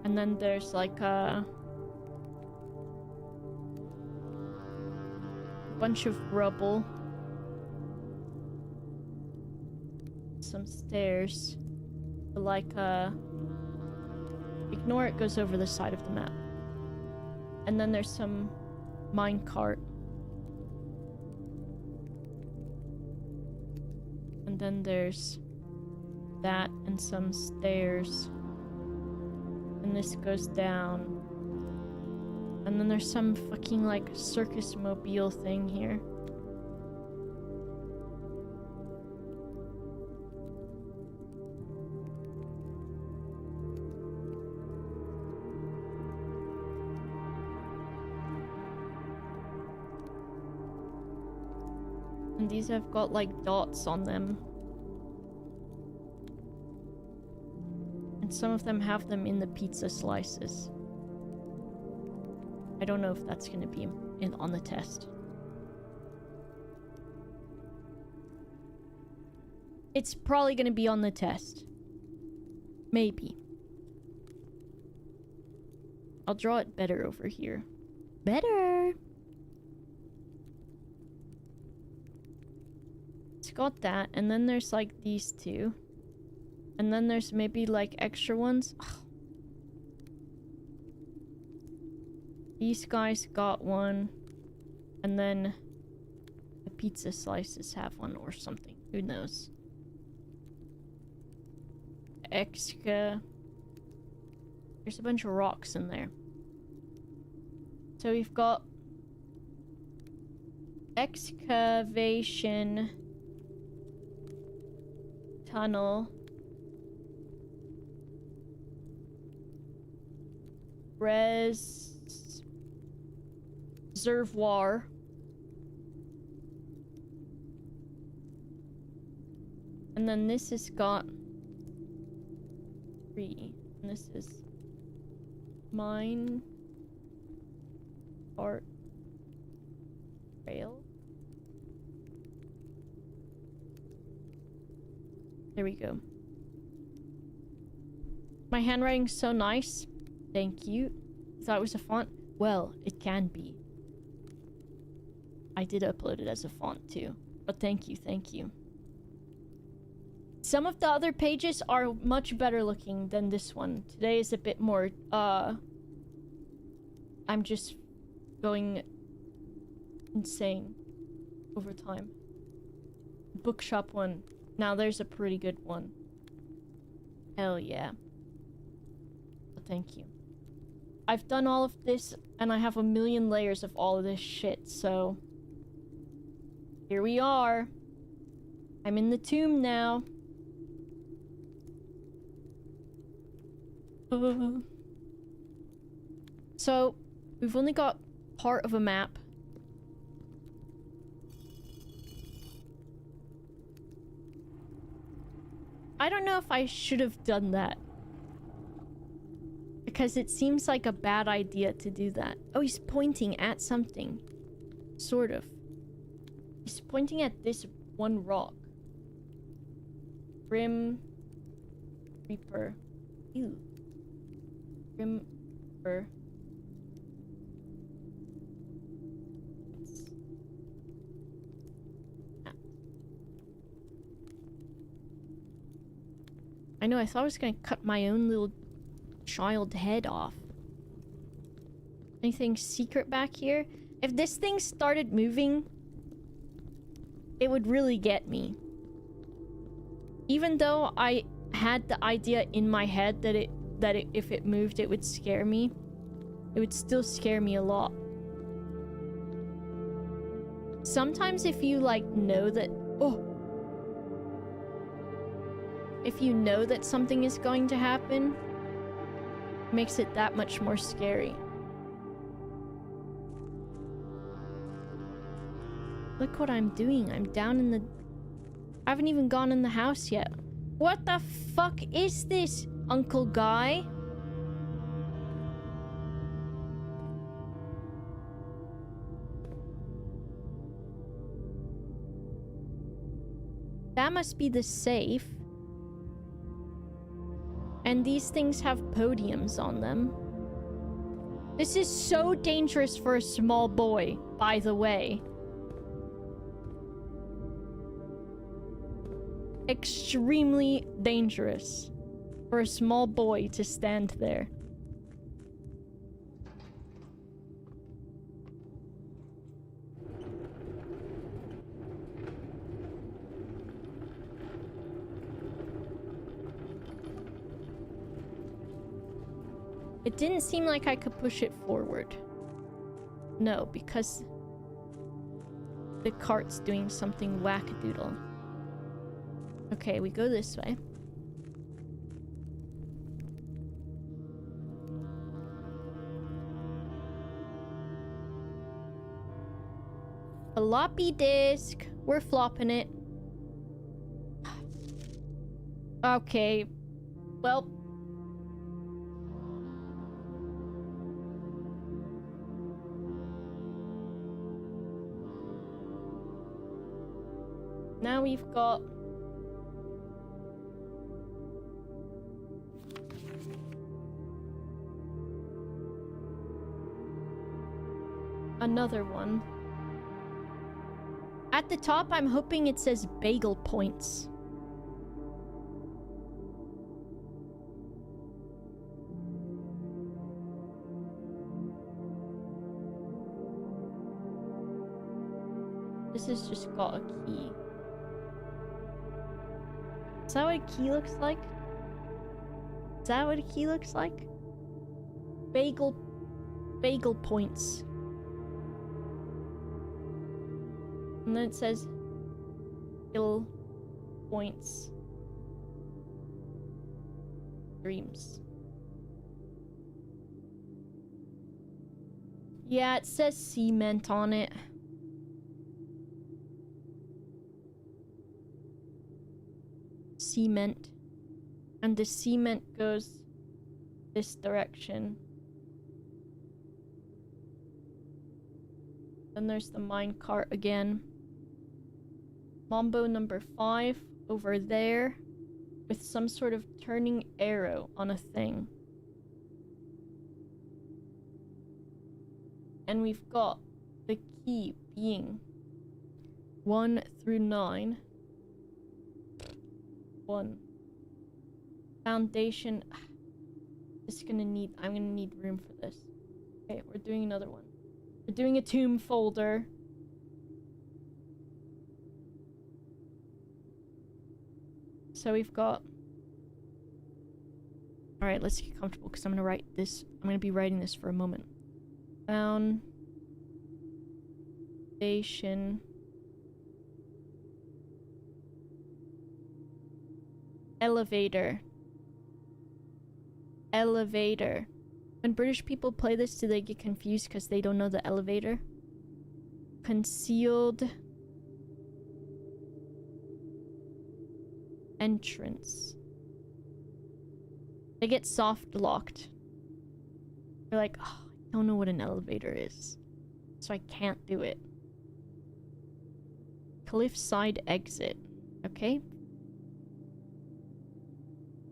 And then there's like a bunch of rubble. Some stairs. Like ignore it goes over the side of the map. And then there's some minecart. And then there's that and some stairs. And this goes down. And then there's some fucking like circus mobile thing here. And these have got like dots on them. And some of them have them in the pizza slices. I don't know if that's gonna be on the test. It's probably gonna be on the test. Maybe. I'll draw it better over here. Better! It's got that, and then there's like these two. And then there's maybe like extra ones. Ugh. These guys got one. And then the pizza slices have one or something. Who knows? Exca. There's a bunch of rocks in there. So we've got excavation tunnel. Reservoir. And then this has got 3. And this is mine art trail. There we go. My handwriting's so nice. Thank you. Thought it was a font? Well, it can be. I did upload it as a font too. But thank you, thank you. Some of the other pages are much better looking than this one. Today is a bit more, I'm just going insane over time. Bookshop one. Now there's a pretty good one. Hell yeah. But thank you. I've done all of this, and I have a million layers of all of this shit, so... Here we are. I'm in the tomb now. So, we've only got part of a map. I don't know if I should have done that. Because it seems like a bad idea to do that. Oh, he's pointing at something. Sort of. He's pointing at this one rock. Grim Reaper. Ew. Grim Reaper. I know, I thought I was gonna cut my own little child head off. Anything secret back here? If this thing started moving, it would really get me. Even though I had the idea in my head that if it moved, it would scare me, it would still scare me a lot. Sometimes if you, like, know that... Oh! If you know that something is going to happen, it makes it that much more scary. Look what I'm doing. I'm down in the... I haven't even gone in the house yet. What the fuck is this, Uncle Guy? That must be the safe. And these things have podiums on them. This is so dangerous for a small boy, by the way. Extremely dangerous for a small boy to stand there. It didn't seem like I could push it forward. No, because the cart's doing something wackadoodle. Okay, we go this way. Floppy disk. We're flopping it. Okay. Well. Now we've got... another one. At the top, I'm hoping it says bagel points. This has just got a key. Is that what a key looks like? Is that what a key looks like? Bagel points. And then it says ill points. Dreams. Yeah, it says cement on it. Cement. And the cement goes this direction. Then there's the minecart again. Mambo number 5 over there with some sort of turning arrow on a thing. And we've got the key being 1 through 9. 1. Foundation. I'm gonna need room for this. Okay, we're doing another one. We're doing a tomb folder. So we've got... Alright, let's get comfortable because I'm gonna write this. I'm gonna be writing this for a moment. Foundation. Elevator. Elevator. When British people play this, do they get confused because they don't know the elevator? Concealed entrance. They get soft locked. They're like, oh, I don't know what an elevator is, so I can't do it. Cliffside exit. Okay.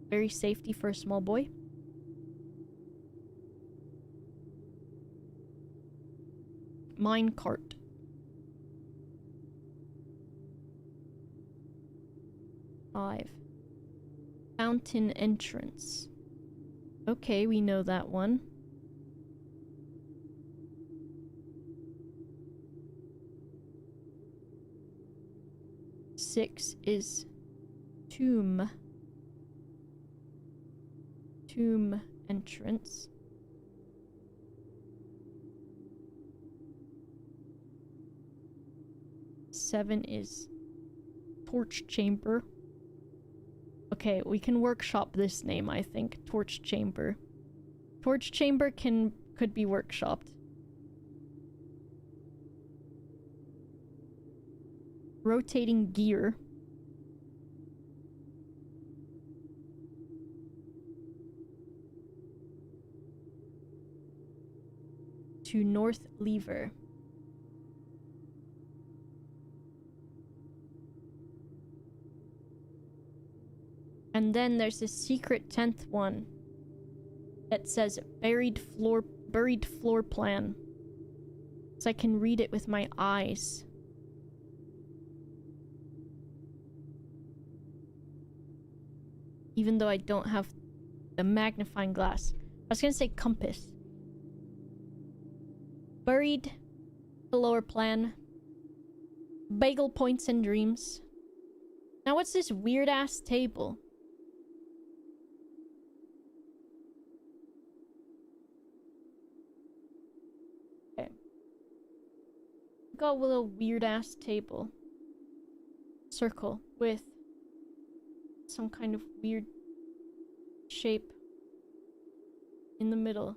Very safety for a small boy. Minecart. Five. Fountain entrance. Okay, we know that one. Six is tomb. Tomb entrance. Seven is torch chamber. Okay, we can workshop this name, I think. Torch chamber. Torch chamber could be workshopped. Rotating gear. To north lever. And then there's a secret 10th one that says buried floor plan. So I can read it with my eyes. Even though I don't have the magnifying glass. I was gonna say compass. Buried floor plan. Bagel points and dreams. Now what's this weird ass table? Okay. Got a little weird ass table. Circle with some kind of weird shape in the middle.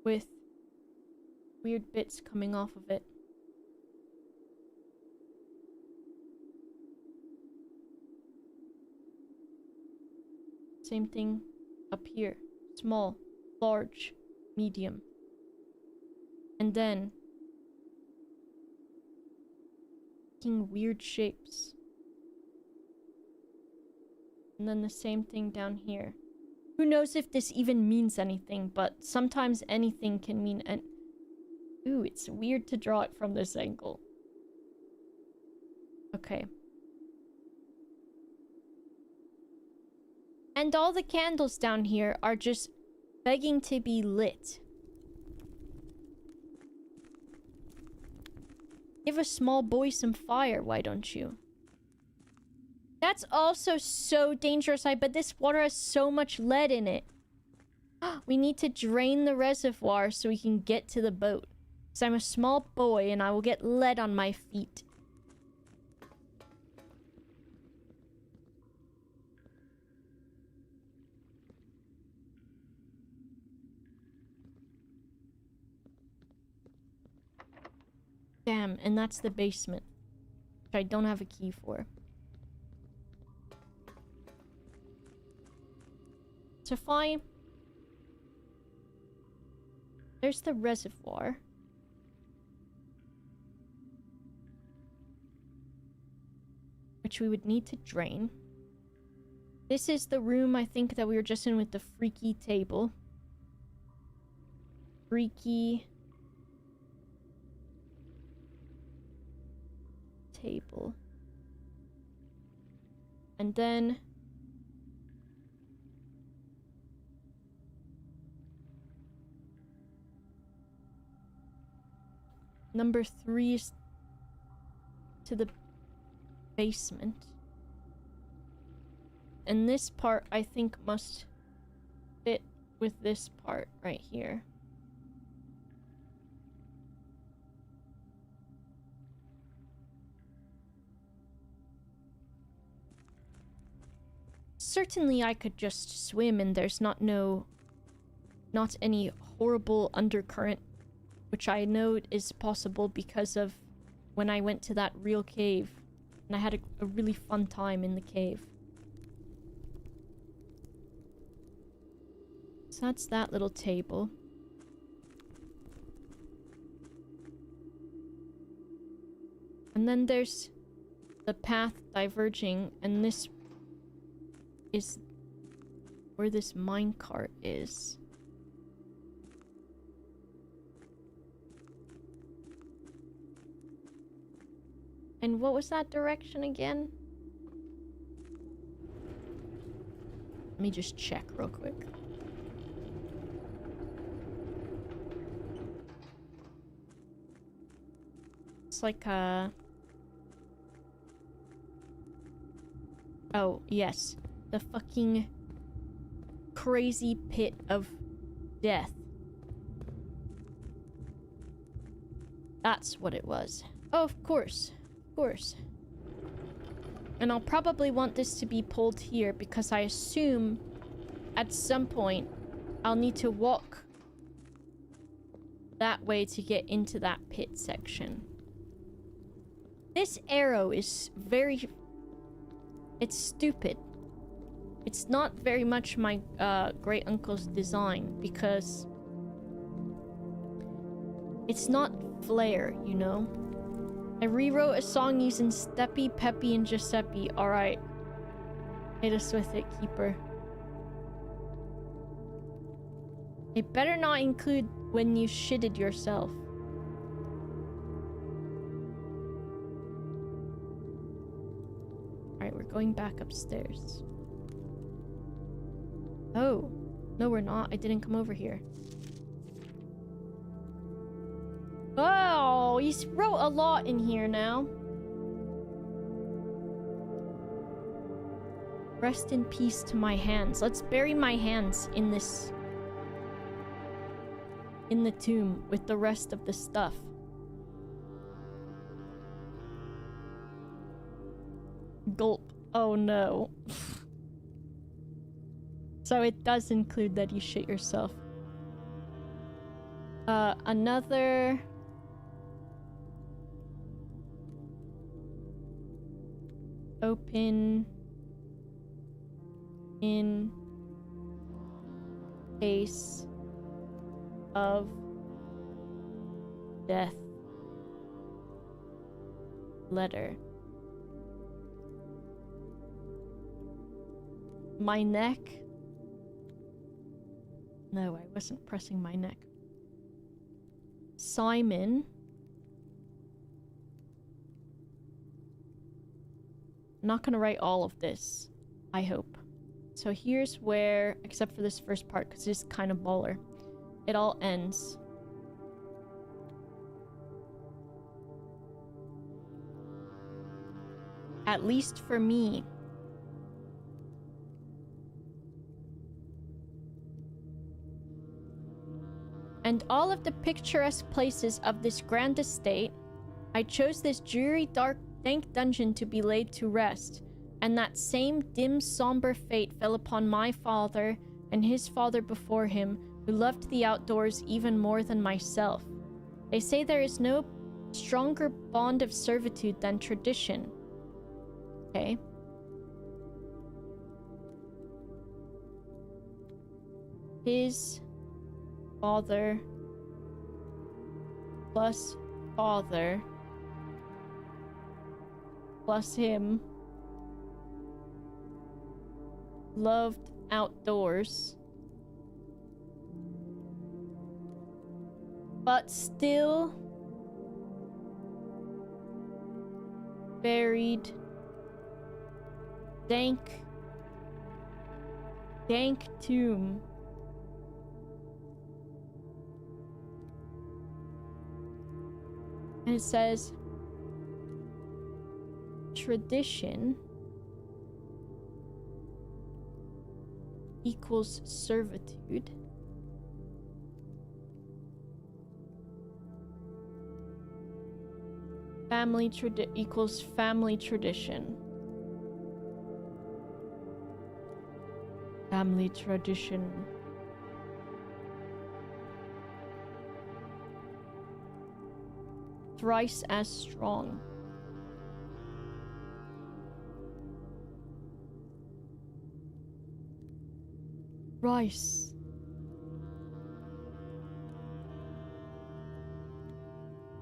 With weird bits coming off of it. Same thing up here. Small, large, medium. And then making weird shapes. And then the same thing down here. Who knows if this even means anything, but sometimes anything can mean Ooh, it's weird to draw it from this angle. Okay. And all the candles down here are just begging to be lit. Give a small boy some fire, why don't you? That's also so dangerous. I bet this water has so much lead in it. We need to drain the reservoir so we can get to the boat. Because I'm a small boy and I will get lead on my feet. Damn, and that's the basement. Which I don't have a key for. So fine. There's the reservoir. Which we would need to drain. This is the room I think that we were just in with the freaky table. Freaky table. And then number 3 is to the basement. And this part, I think, must fit with this part right here. Certainly I could just swim and there's not any horrible undercurrent, which I know is possible because of when I went to that real cave and I had a really fun time in the cave. So that's that little table. And then there's the path diverging, and this is where this minecart is. And what was that direction again? Let me just check real quick. It's like oh, yes. The fucking crazy pit of death. That's what it was. Oh, of course. Of course. And I'll probably want this to be pulled here because I assume at some point I'll need to walk that way to get into that pit section. This arrow is very... It's stupid. It's not very much my great uncle's design because it's not flair, you know? I rewrote a song using Steppy, Peppy, and Giuseppe. Alright. Hit us with it, Keeper. It better not include when you shitted yourself. Alright, we're going back upstairs. Oh. No, we're not. I didn't come over here. Oh, you wrote a lot in here now. Rest in peace to my hands. Let's bury my hands in this... in the tomb with the rest of the stuff. Gulp. Oh no. So it does include that you shit yourself. Another... Open... in... case... of... death... letter. My neck? No, I wasn't pressing my neck. Simon. I'm not gonna write all of this, I hope. So here's where, except for this first part, because it's kind of baller, it all ends. At least for me. And all of the picturesque places of this grand estate, I chose this dreary, dark, dank dungeon to be laid to rest, and that same dim, somber fate fell upon my father and his father before him, who loved the outdoors even more than myself. They say there is no stronger bond of servitude than tradition. Okay. His father plus father plus him loved outdoors, but still buried dank tomb. And it says, tradition equals servitude. Family equals family tradition. Family tradition. Thrice as strong. Rice.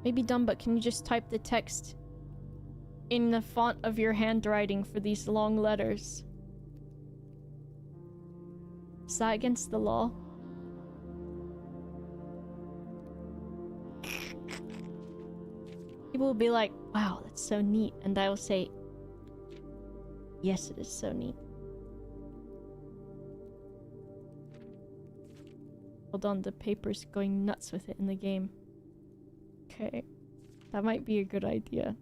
Maybe dumb, but can you just type the text in the font of your handwriting for these long letters? Is that against the law? People will be like, wow, that's so neat. And I will say, yes, it is so neat. Hold on, the paper's going nuts with it in the game. Okay, that might be a good idea.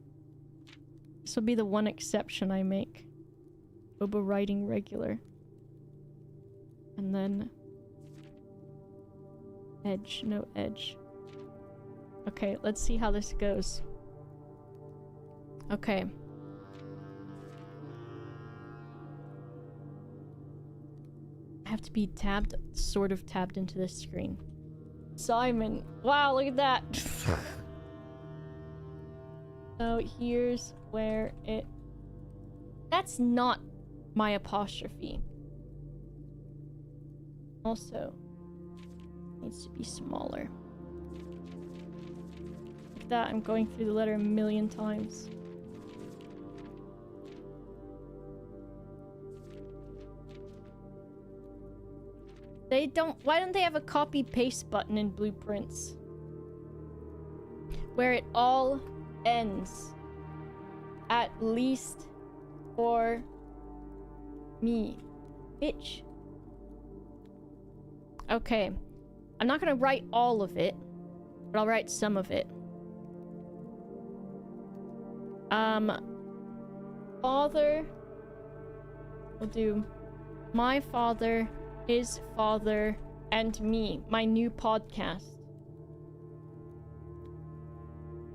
This will be the one exception I make. Boba writing regular. And then... edge, no edge. Okay, let's see how this goes. Okay. I have to be tabbed, sort of tabbed into this screen. Simon! Wow, look at that! So here's where it... That's not my apostrophe. Also, needs to be smaller. Like that, I'm going through the letter a million times. They don't... Why don't they have a copy-paste button in Blueprints? Where it all ends. At least for me. Bitch. Okay. I'm not gonna write all of it, but I'll write some of it. Father. We'll do my father, his father, and me. My new podcast.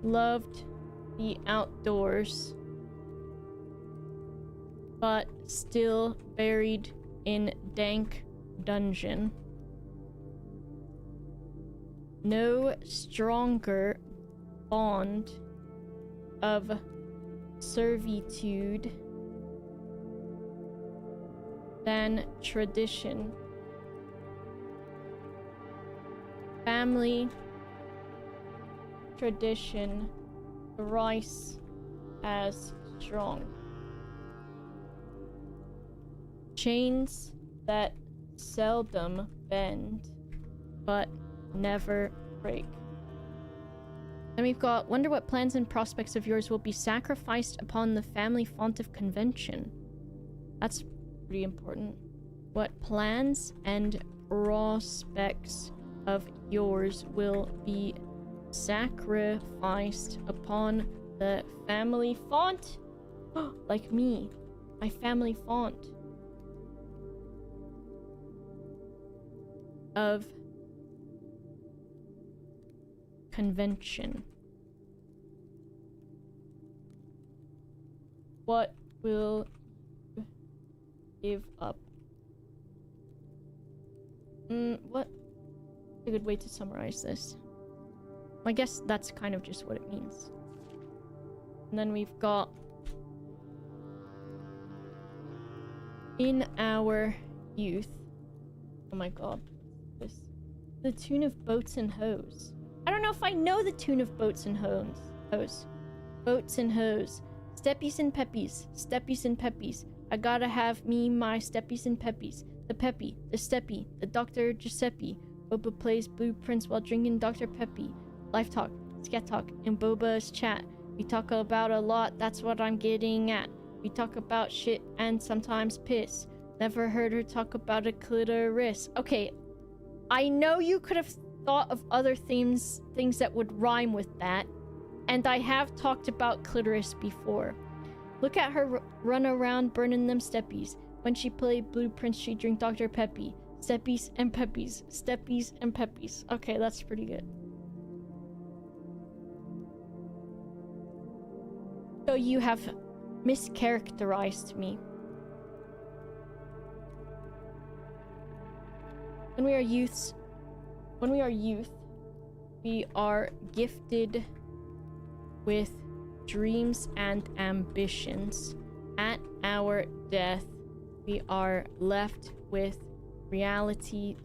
Loved the outdoors, but still buried in dank dungeon. No stronger bond of servitude than tradition. Family tradition thrice as strong. Chains that seldom bend, but never break. Then we've got, wonder what plans and prospects of yours will be sacrificed upon the family font of convention. That's pretty important. What plans and prospects of yours will be sacrificed upon the family font? Like me. My family font. Of convention. What will you give up? What? A good way to summarize this. I guess that's kind of just what it means. And then we've got in our youth. Oh my god. This. The tune of Boats and Hose. I don't know if I know the tune of Boats and Hose. Boats and Hose. Steppies and peppies. Steppies and peppies. I gotta have me my steppies and peppies. The peppy. The steppy. The Dr. Giuseppe. Boba plays Blueprints while drinking Dr. Peppy. Life talk. Scat talk. In Boba's chat. We talk about a lot. That's what I'm getting at. We talk about shit and sometimes piss. Never heard her talk about a clitoris. Okay. I know you could have thought of other things that would rhyme with that, and I have talked about clitoris before. Look at her run around burning them steppies. When she played Blueprints, she drink Dr. Peppy. Steppies and peppies. Steppies and peppies. Okay, that's pretty good. So you have mischaracterized me. When we are youth, we are gifted with dreams and ambitions. At our death, we are left with reality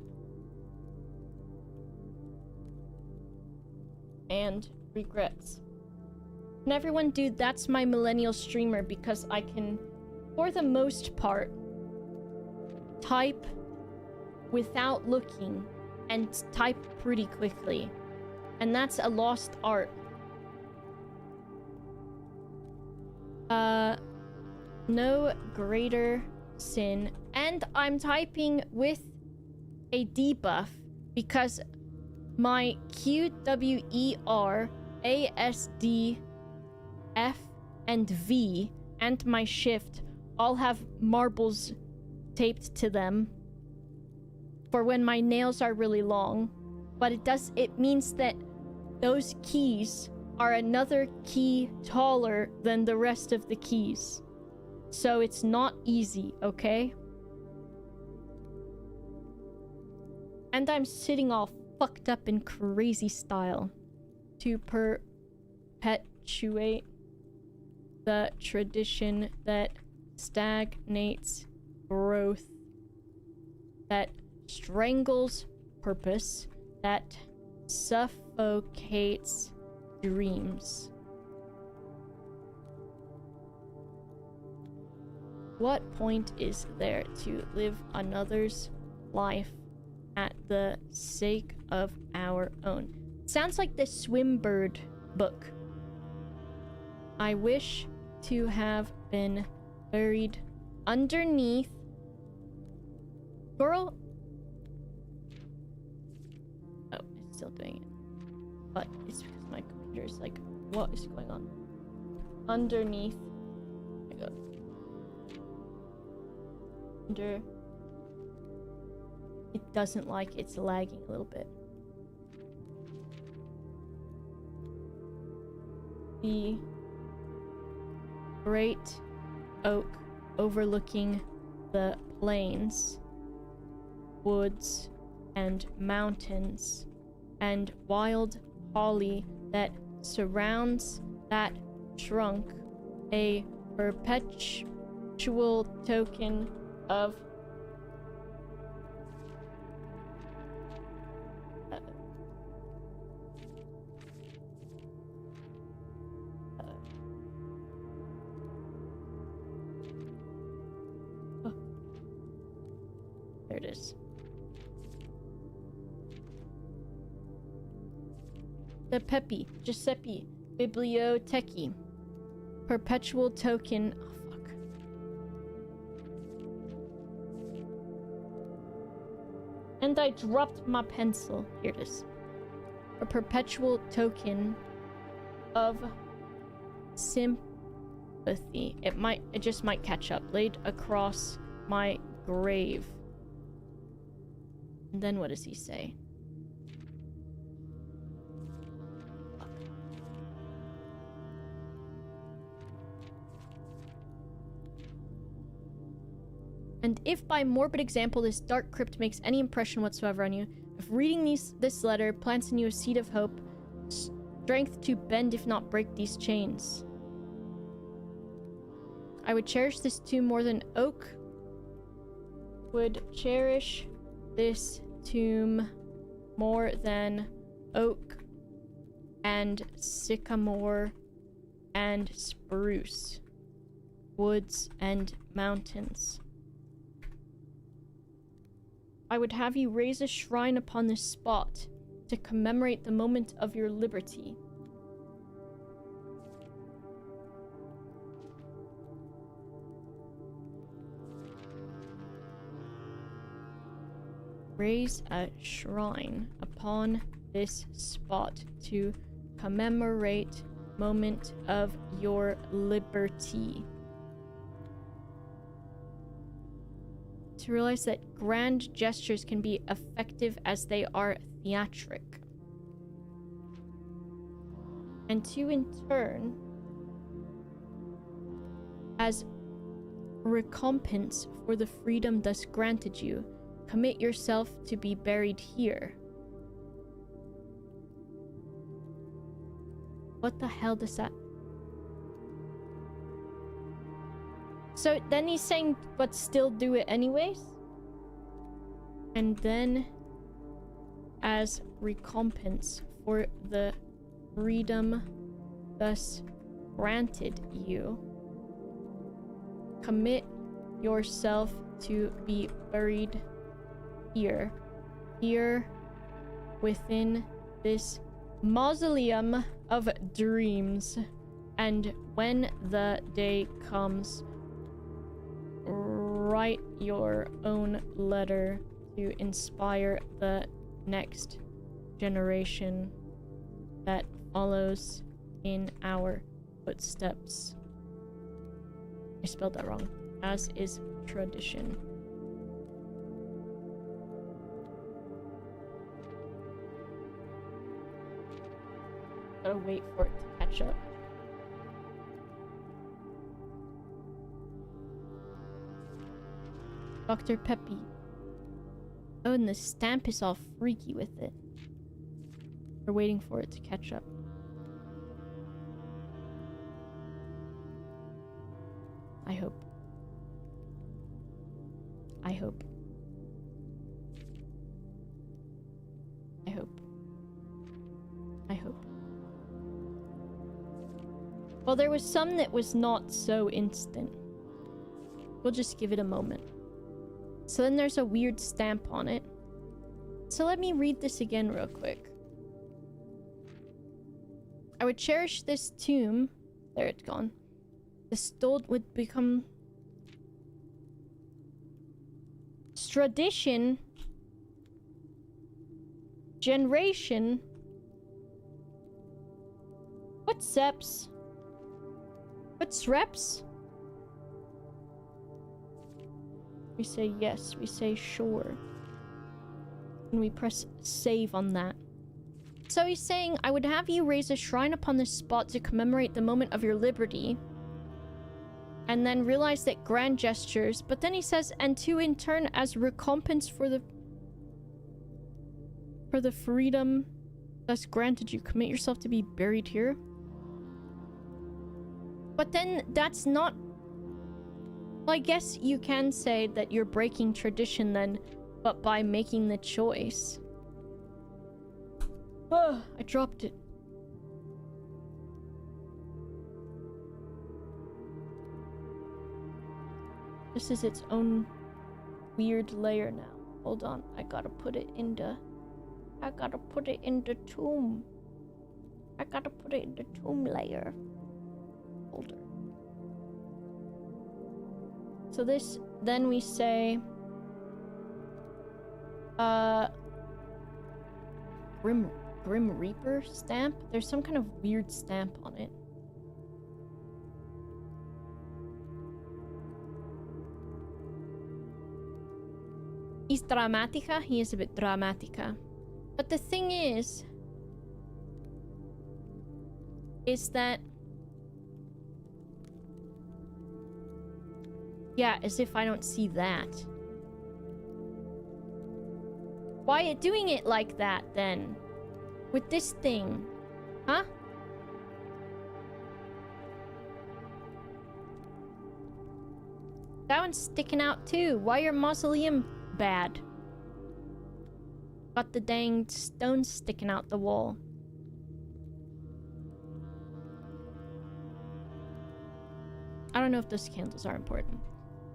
and regrets. And everyone, dude, that's my millennial streamer because I can, for the most part, type without looking and type pretty quickly. And that's a lost art. No greater sin. And I'm typing with a debuff because my Q, W, E, R, A, S, D, F, and V, and my shift all have marbles taped to them for when my nails are really long. But it means that those keys are another key taller than the rest of the keys. So it's not easy, okay? And I'm sitting all fucked up in crazy style to perpetuate the tradition that stagnates growth, that strangles purpose, that suffocates dreams. What point is there to live another's life at the sake of our own? Sounds like the Swimbird book. I wish to have been buried underneath. Girl. Oh, it's still doing it. But it's because my computer is like, what is going on? Underneath. Oh my god. It doesn't like it's lagging a little bit. The great oak overlooking the plains, woods, and mountains, and wild holly that surrounds that trunk, a perpetual token of there it is. The Giuseppe Bibliotechi. Perpetual token. Oh, fuck. And I dropped my pencil. Here it is. A perpetual token of sympathy. It just might catch up. Laid across my grave. And then what does he say? And if by morbid example this dark crypt makes any impression whatsoever on you, if reading this letter plants in you a seed of hope, strength to bend if not break these chains. I would cherish this tomb more than oak would cherish this tomb more than oak and sycamore and spruce, woods and mountains. I would have you raise a shrine upon this spot to commemorate the moment of your liberty. Raise a shrine upon this spot to commemorate moment of your liberty. To realize that grand gestures can be effective as they are theatric. And to in turn, as recompense for the freedom thus granted you, Commit yourself to be buried here. What the hell does that... So then he's saying, but still do it anyways? And then, as recompense for the freedom thus granted you, commit yourself to be buried here. Here within this mausoleum of dreams. And when the day comes, write your own letter to inspire the next generation that follows in our footsteps. I spelled that wrong. As is tradition. Gotta wait for it to catch up. Dr. Peppy. Oh, and the stamp is all freaky with it. We're waiting for it to catch up. I hope. I hope. I hope. I hope. Well, there was some that was not so instant. We'll just give it a moment. So then there's a weird stamp on it. So let me read this again real quick. I would cherish this tomb. There, it's gone. The stoled would become... Tradition. Generation. What's seps? What's reps? We say yes, we say sure. And we press save on that. So he's saying, I would have you raise a shrine upon this spot to commemorate the moment of your liberty. And then realize that grand gestures. But then he says, and to in turn as recompense for the freedom thus granted you, commit yourself to be buried here. But then that's not... Well, I guess you can say that you're breaking tradition then, but by making the choice. Ugh, I dropped it. This is its own weird layer now. Hold on, I gotta put it in the tomb. I gotta put it in the tomb layer. Holder. So this, then we say, Grim Reaper stamp? There's some kind of weird stamp on it. He's dramatica? He is a bit dramatica. But the thing is that... Yeah, as if I don't see that. Why are you doing it like that, then? With this thing? Huh? That one's sticking out, too. Why your mausoleum bad? Got the dang stones sticking out the wall. I don't know if those candles are important.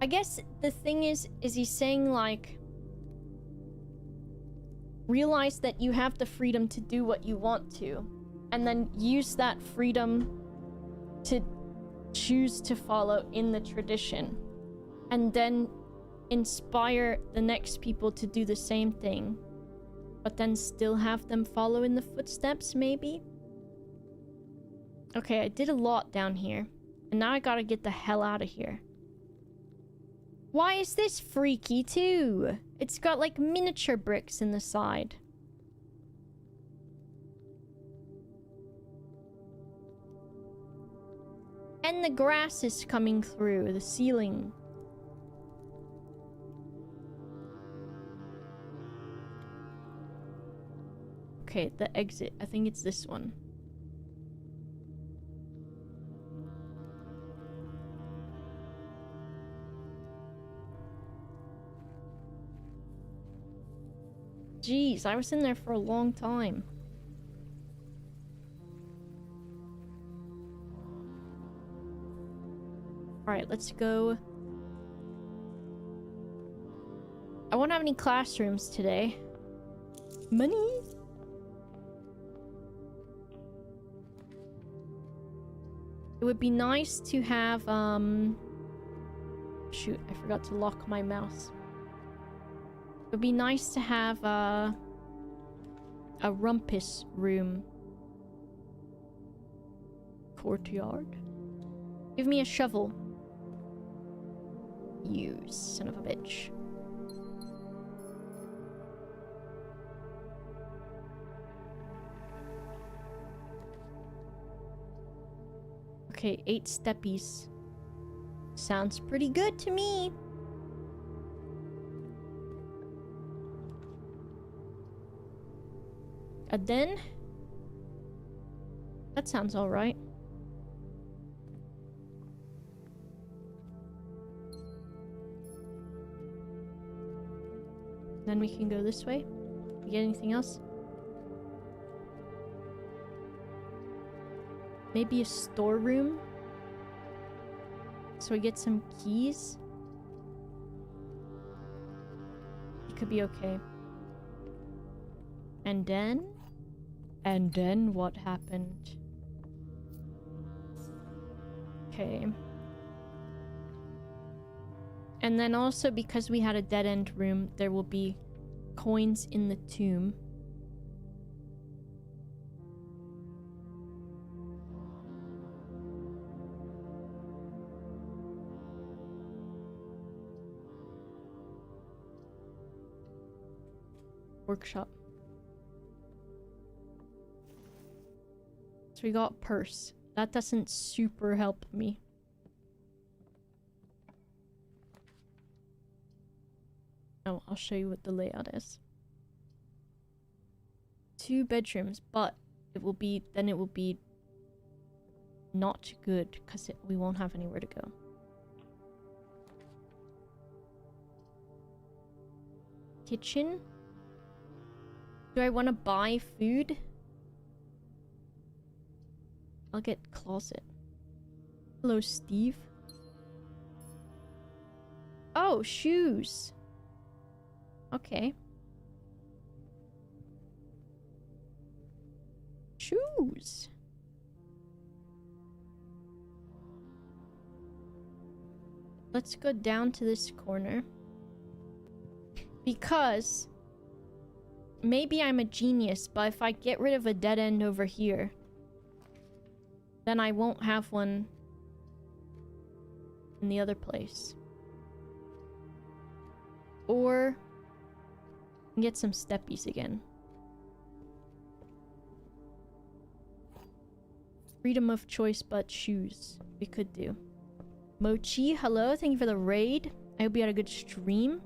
I guess the thing is he's saying, like, realize that you have the freedom to do what you want to, and then use that freedom to choose to follow in the tradition, and then inspire the next people to do the same thing, but then still have them follow in the footsteps, maybe? Okay, I did a lot down here, and now I gotta get the hell out of here. Why is this freaky too? It's got like miniature bricks in the side. And the grass is coming through the ceiling. Okay, the exit. I think it's this one. Jeez, I was in there for a long time. Alright, let's go. I won't have any classrooms today. Money! It would be nice to have, shoot, I forgot to lock my mouse. It would be nice to have, a rumpus room. Courtyard. Give me a shovel. You son of a bitch. Okay, 8 steppies. Sounds pretty good to me. A den? That sounds alright. Then we can go this way. You get anything else? Maybe a storeroom? So we get some keys? It could be okay. And then? And then what happened? Okay. And then also, because we had a dead-end room, there will be coins in the tomb. Workshop. So we got purse. That doesn't super help me. Oh, I'll show you what the layout is. 2 bedrooms, but it will be not good because we won't have anywhere to go. Kitchen? Do I want to buy food? I'll get closet. Hello, Steve. Oh, shoes. Okay. Shoes. Let's go down to this corner. Because maybe I'm a genius, but if I get rid of a dead end over here, then I won't have one in the other place. Or get some steppies again. Freedom of choice, but shoes. We could do. Mochi, hello. Thank you for the raid. I hope you had a good stream.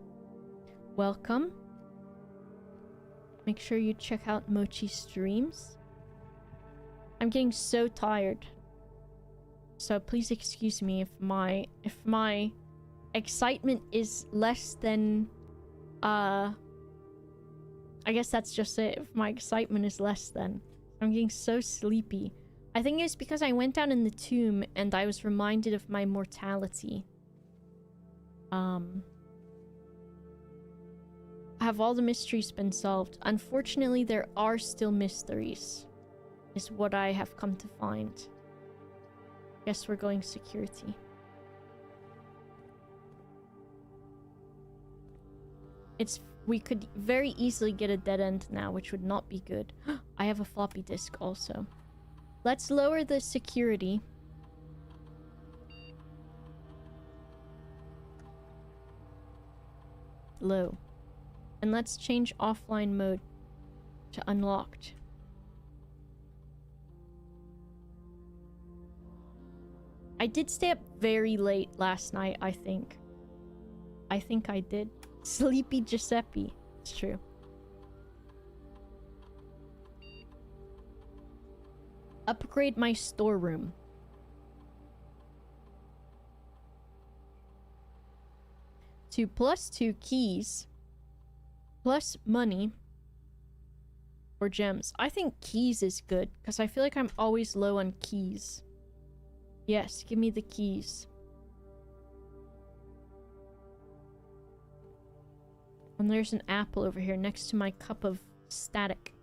Welcome. Make sure you check out Mochi's streams. I'm getting so tired. So please excuse me if my excitement is less than I guess that's just it. If my excitement is less than. I'm getting so sleepy. I think it's because I went down in the tomb and I was reminded of my mortality. Have all the mysteries been solved? Unfortunately, there are still mysteries, is what I have come to find. Guess we're going security. We could very easily get a dead end now, which would not be good. I have a floppy disk also. Let's lower the security. Low. And let's change offline mode to unlocked. I did stay up very late last night, I think. I think I did. Sleepy Giuseppe. It's true. Upgrade my storeroom. To +2 keys. Plus money. Or gems. I think keys is good, because I feel like I'm always low on keys. Yes, give me the keys. And there's an apple over here next to my cup of static.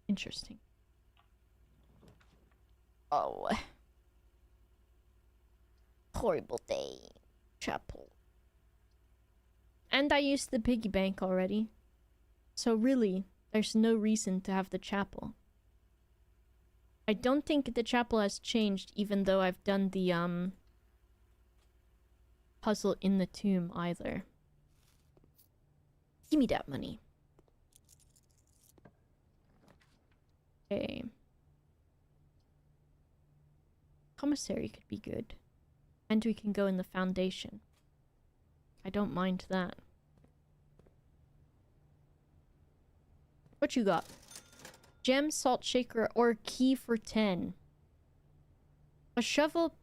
Interesting. Oh. Horrible day. Chapel. And I used the piggy bank already. So really, there's no reason to have the chapel. I don't think the chapel has changed, even though I've done the, puzzle in the tomb either. Give me that money. Okay. Commissary could be good. And we can go in the foundation. I don't mind that. What you got? Gem, salt shaker, or key for 10. A shovel.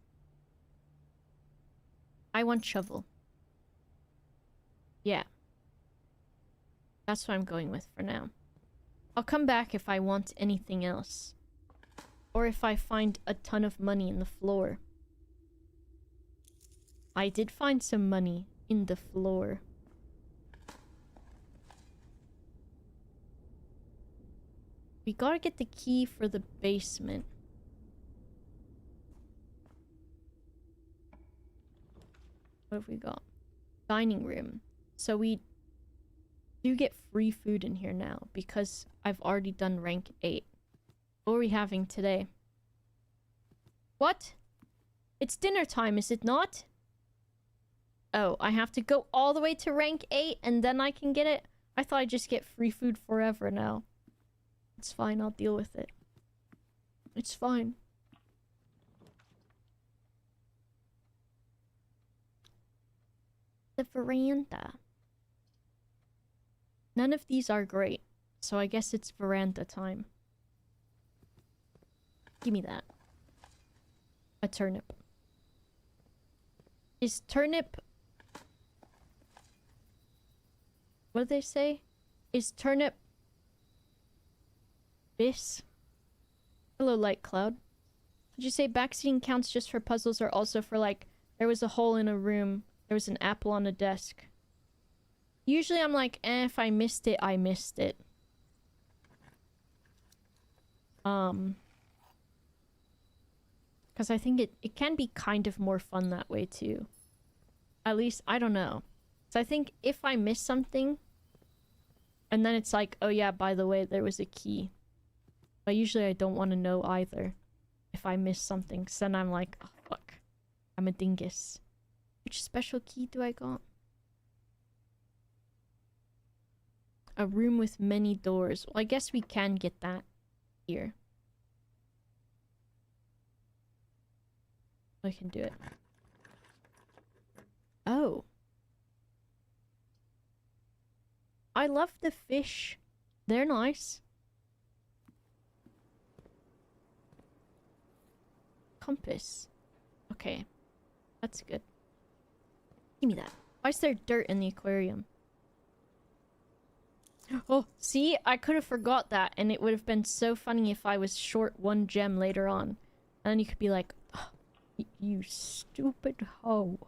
I want shovel. Yeah. That's what I'm going with for now. I'll come back if I want anything else. Or if I find a ton of money in the floor. I did find some money in the floor. We gotta get the key for the basement. What have we got? Dining room. So we do get free food in here now because I've already done rank 8. What are we having today? What? It's dinner time, is it not? Oh, I have to go all the way to rank 8 and then I can get it? I thought I'd just get free food forever now. It's fine, I'll deal with it. It's fine. The veranda. None of these are great, so I guess it's veranda time. Give me that. A turnip. Is turnip... What do they say? Is turnip... Bis? Hello, Light Cloud. Did you say backseating counts just for puzzles or also for, like, there was a hole in a room, there was an apple on a desk? Usually I'm like, if I missed it, I missed it. Because I think it can be kind of more fun that way, too. At least, I don't know. So I think if I miss something, and then it's like, oh yeah, by the way, there was a key. But usually I don't want to know either. If I miss something, so then I'm like, oh fuck. I'm a dingus. Which special key do I got? A room with many doors. Well, I guess we can get that here. I can do it. Oh. I love the fish. They're nice. Compass. Okay. That's good. Give me that. Why is there dirt in the aquarium? Oh, see? I could have forgot that, and it would have been so funny if I was short 1 gem later on. And then you could be like, oh, you stupid hoe.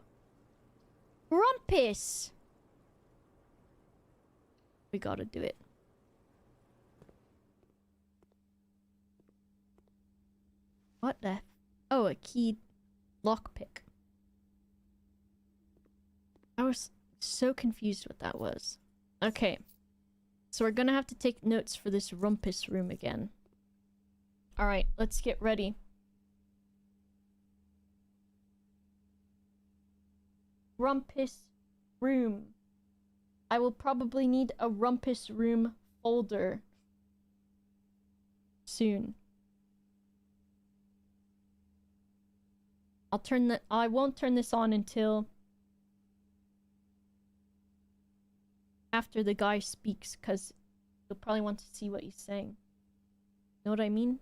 Rumpus! We gotta do it. What the... Oh, a key lockpick. I was so confused what that was. Okay. So we're gonna have to take notes for this rumpus room again. Alright, let's get ready. Rumpus room. I will probably need a rumpus room folder soon. I won't turn this on until after the guy speaks, because you'll probably want to see what he's saying. Know what I mean?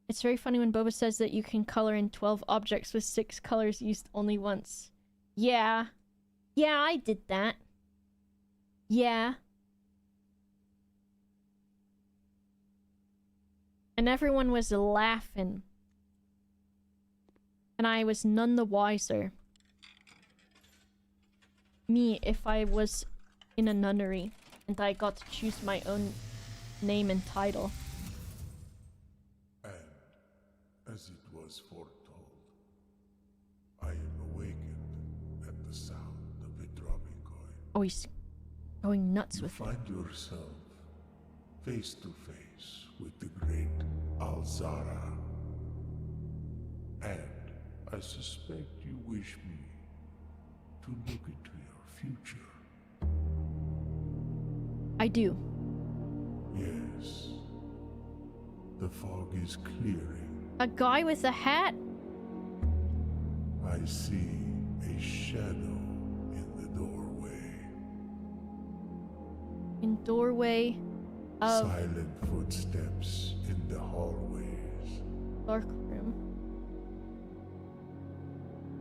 It's very funny when Boba says that you can color in 12 objects with 6 colors used only once. Yeah. Yeah, I did that. Yeah. And everyone was laughing. And I was none the wiser. Me, if I was in a nunnery and I got to choose my own name and title. And, as it was foretold, I am awakened at the sound of a dropping coin. Oh, he's going nuts with it. You find yourself face to face with the great Alzara. And I suspect you wish me to look into your future. I do. Yes. The fog is clearing. A guy with a hat? I see a shadow in the doorway. In doorway of Silent footsteps in the hallways. dark room.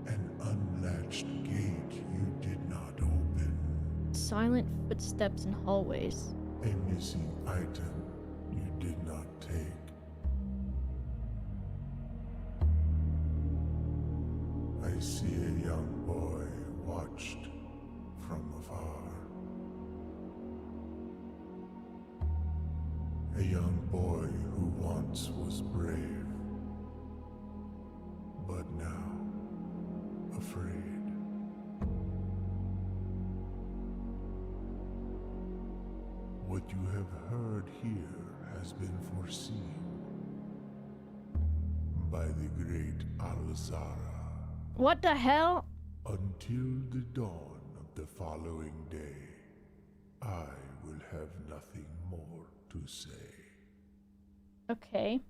An unlatched gate you did not open. Silent footsteps in hallways. A missing item you did not take. I see a young boy watched from afar. A young boy who once was brave, but now afraid. What you have heard here has been foreseen by the great Alzara. What the hell? Until the dawn of the following day, I will have nothing more to say. Okay.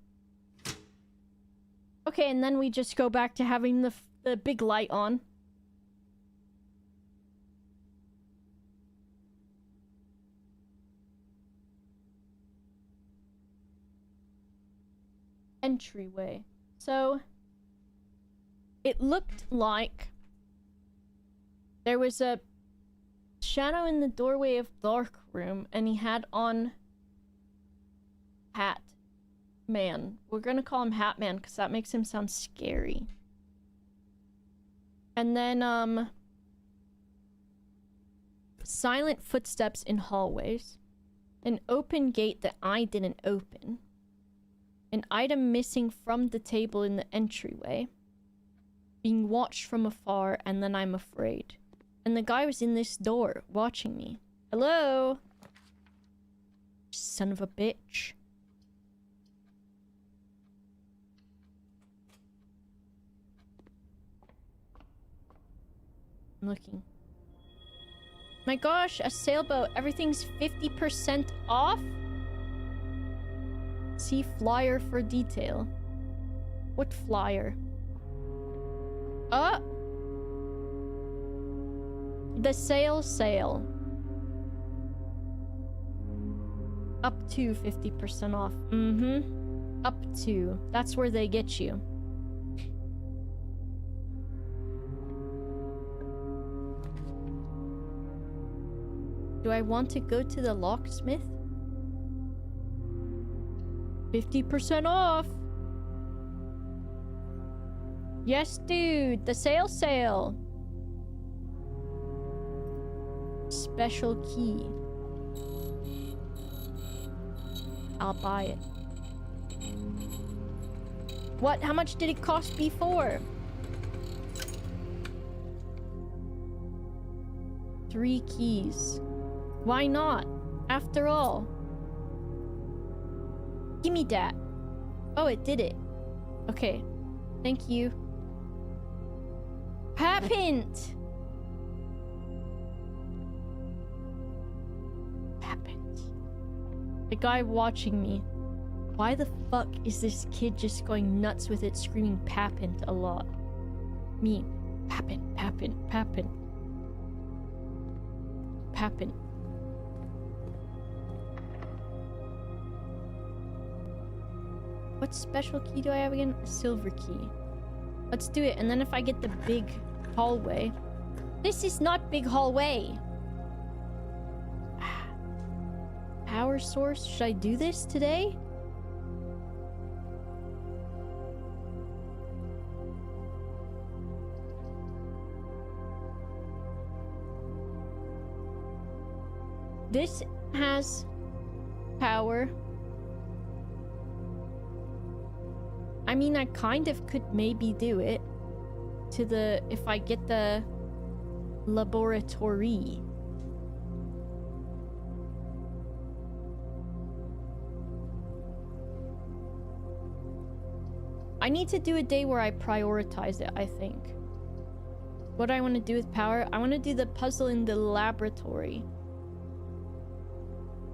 Okay, and then we just go back to having the big light on. Entryway. So it looked like there was a shadow in the doorway of dark room, and he had on hat man. We're gonna call him Hat Man because that makes him sound scary. And then silent footsteps in hallways, an open gate that I didn't open, an item missing from the table in the entryway, being watched from afar, and then I'm afraid. And the guy was in this door, watching me. Hello? Son of a bitch. I'm looking. My gosh, a sailboat. Everything's 50% off? See flyer for detail. What flyer? The sail. Up to 50% off. Up to. That's where they get you. Do I want to go to the locksmith? 50% off. Yes, dude. The sale. Special key. I'll buy it. What? How much did it cost before? 3 keys. Why not? After all. Give me that. Oh, it did it. Okay. Thank you. Papint! The guy watching me. Why the fuck is this kid just going nuts with it, screaming papint a lot? Me. Papint, papint, papint. Papint. What special key do I have again? A silver key. Let's do it, and then if I get the big hallway... This is not big hallway! Power source? Should I do this today? This has power. I mean, I kind of could maybe do it to the... if I get the laboratory. I need to do a day where I prioritize it, I think. What do I want to do with power? I want to do the puzzle in the laboratory.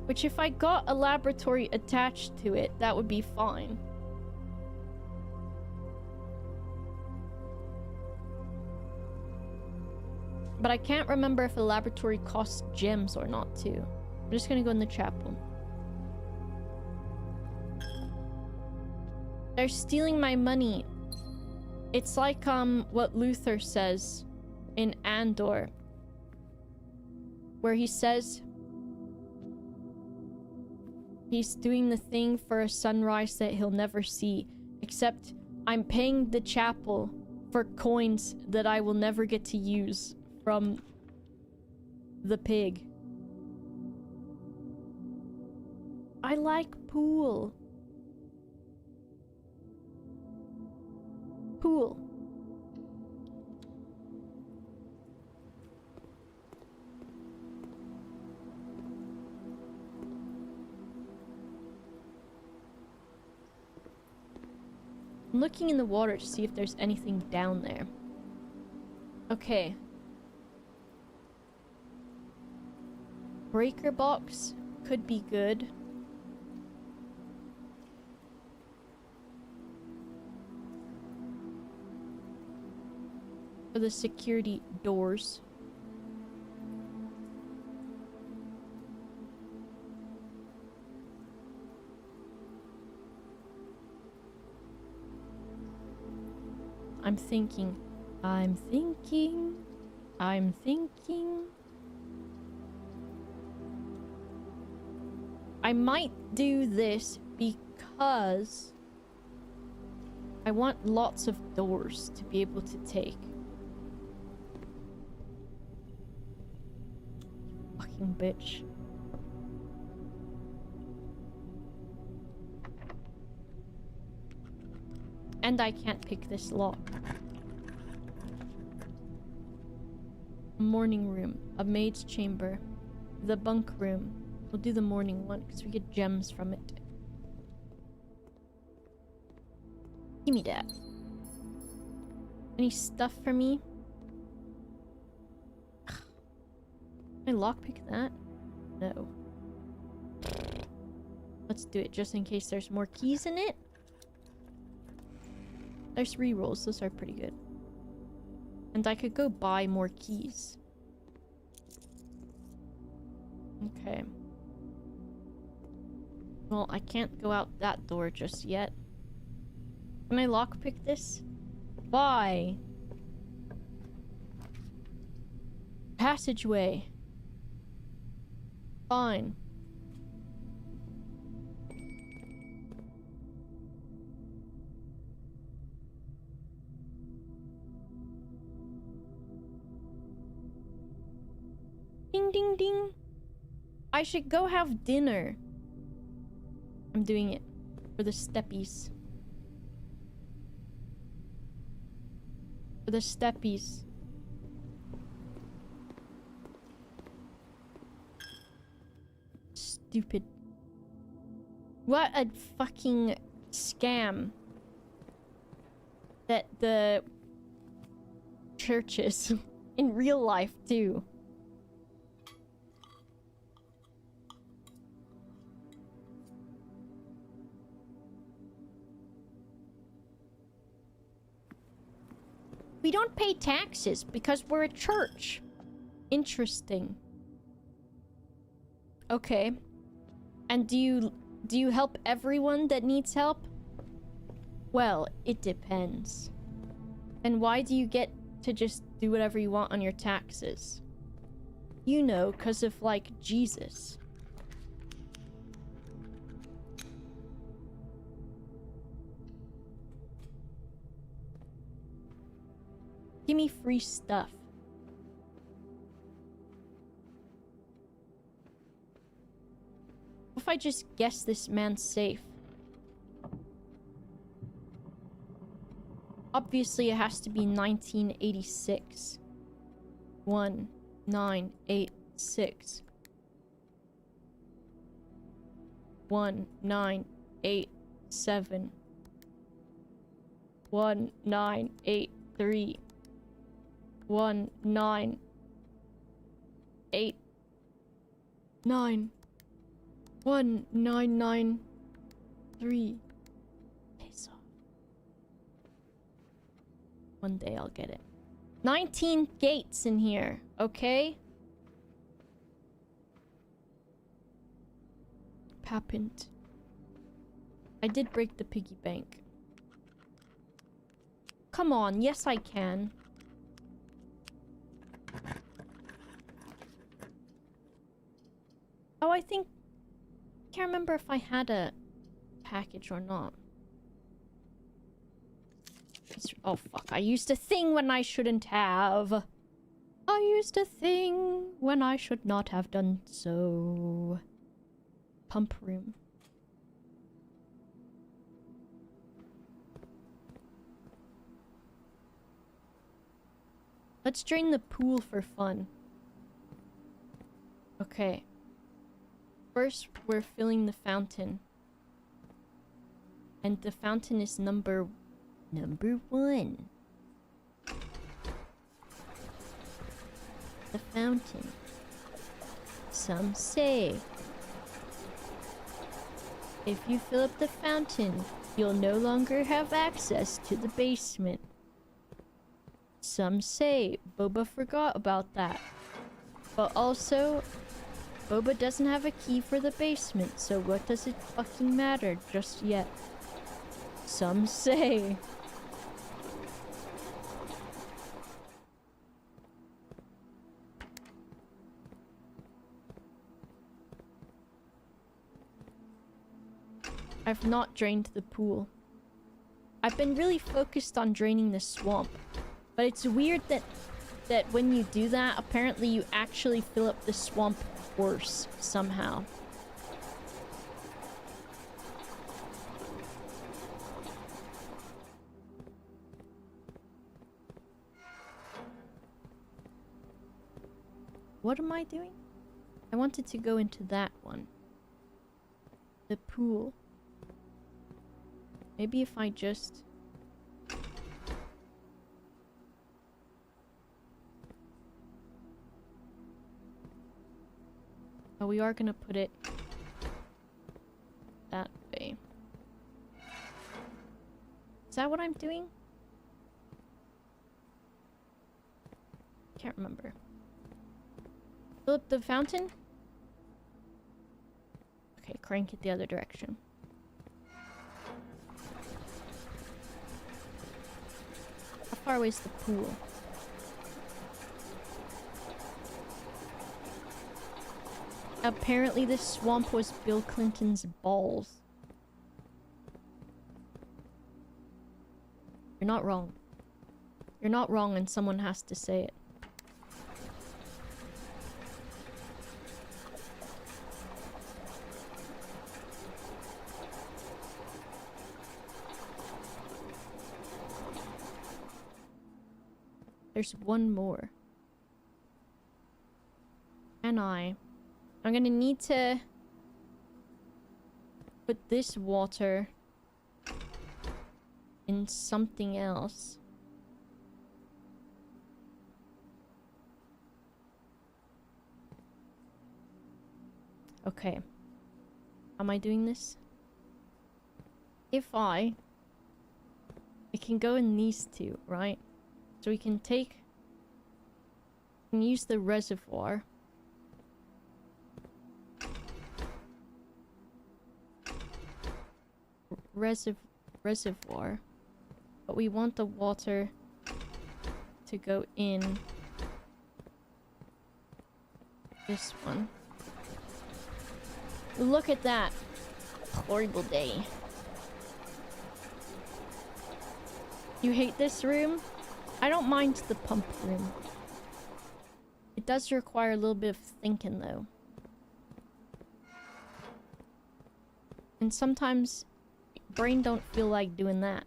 Which, if I got a laboratory attached to it, that would be fine. But I can't remember if a laboratory costs gems or not, too. I'm just gonna go in the chapel. They're stealing my money. It's like, what Luther says in Andor. Where he says... he's doing the thing for a sunrise that he'll never see. Except, I'm paying the chapel for coins that I will never get to use from the pig. I like pool. Pool. I'm looking in the water to see if there's anything down there. Okay. Breaker box could be good. For the security doors. I'm thinking. I might do this because I want lots of doors to be able to take. Fucking bitch. And I can't pick this lock. Morning room. A maid's chamber. The bunk room. We'll do the morning one because we get gems from it. Give me that. Any stuff for me? Can I lockpick that? No. Let's do it just in case there's more keys in it. There's rerolls. Those are pretty good. And I could go buy more keys. Okay. Well, I can't go out that door just yet. Can I lockpick this? Why? Passageway. Fine. Ding ding ding. I should go have dinner. I'm doing it for the steppies. For the steppies. Stupid. What a fucking scam that the church is in real life too. We don't pay taxes because we're a church. Interesting. Okay. And do you help everyone that needs help? Well, it depends. And why do you get to just do whatever you want on your taxes? You know, 'cause of, like, Jesus. Give me free stuff. What if I just guess this man's safe? Obviously, it has to be 1986. 1986. 1987. 1983. 1989. 1993. Piss off. One day I'll get it. 19 gates in here, okay? Papint. I did break the piggy bank. Come on, yes I can. Oh, I can't remember if I had a package or not. Oh fuck, I used a thing when I shouldn't have. I used a thing when I should not have done so. Pump room. Let's drain the pool for fun. Okay. First, we're filling the fountain. And the fountain is number 1. The fountain. Some say if you fill up the fountain, you'll no longer have access to the basement. Some say Boba forgot about that. But also, Boba doesn't have a key for the basement, so what does it fucking matter just yet? Some say. I've not drained the pool. I've been really focused on draining the swamp. But it's weird that when you do that, apparently you actually fill up the swamp worse somehow. What am I doing? I wanted to go into that one. The pool. Maybe if I just... Oh, we are gonna put it that way. Is that what I'm doing? Can't remember. Fill up the fountain? Okay, crank it the other direction. How far away is the pool? Apparently this swamp was Bill Clinton's balls. You're not wrong. You're not wrong, and someone has to say it. There's one more. I'm gonna need to put this water in something else. Okay. Am I doing this? It can go in these two, right? So we can take and use the reservoir. Reservoir. But we want the water to go in this one. Look at that. Horrible day. You hate this room? I don't mind the pump room. It does require a little bit of thinking though. And sometimes brain don't feel like doing that.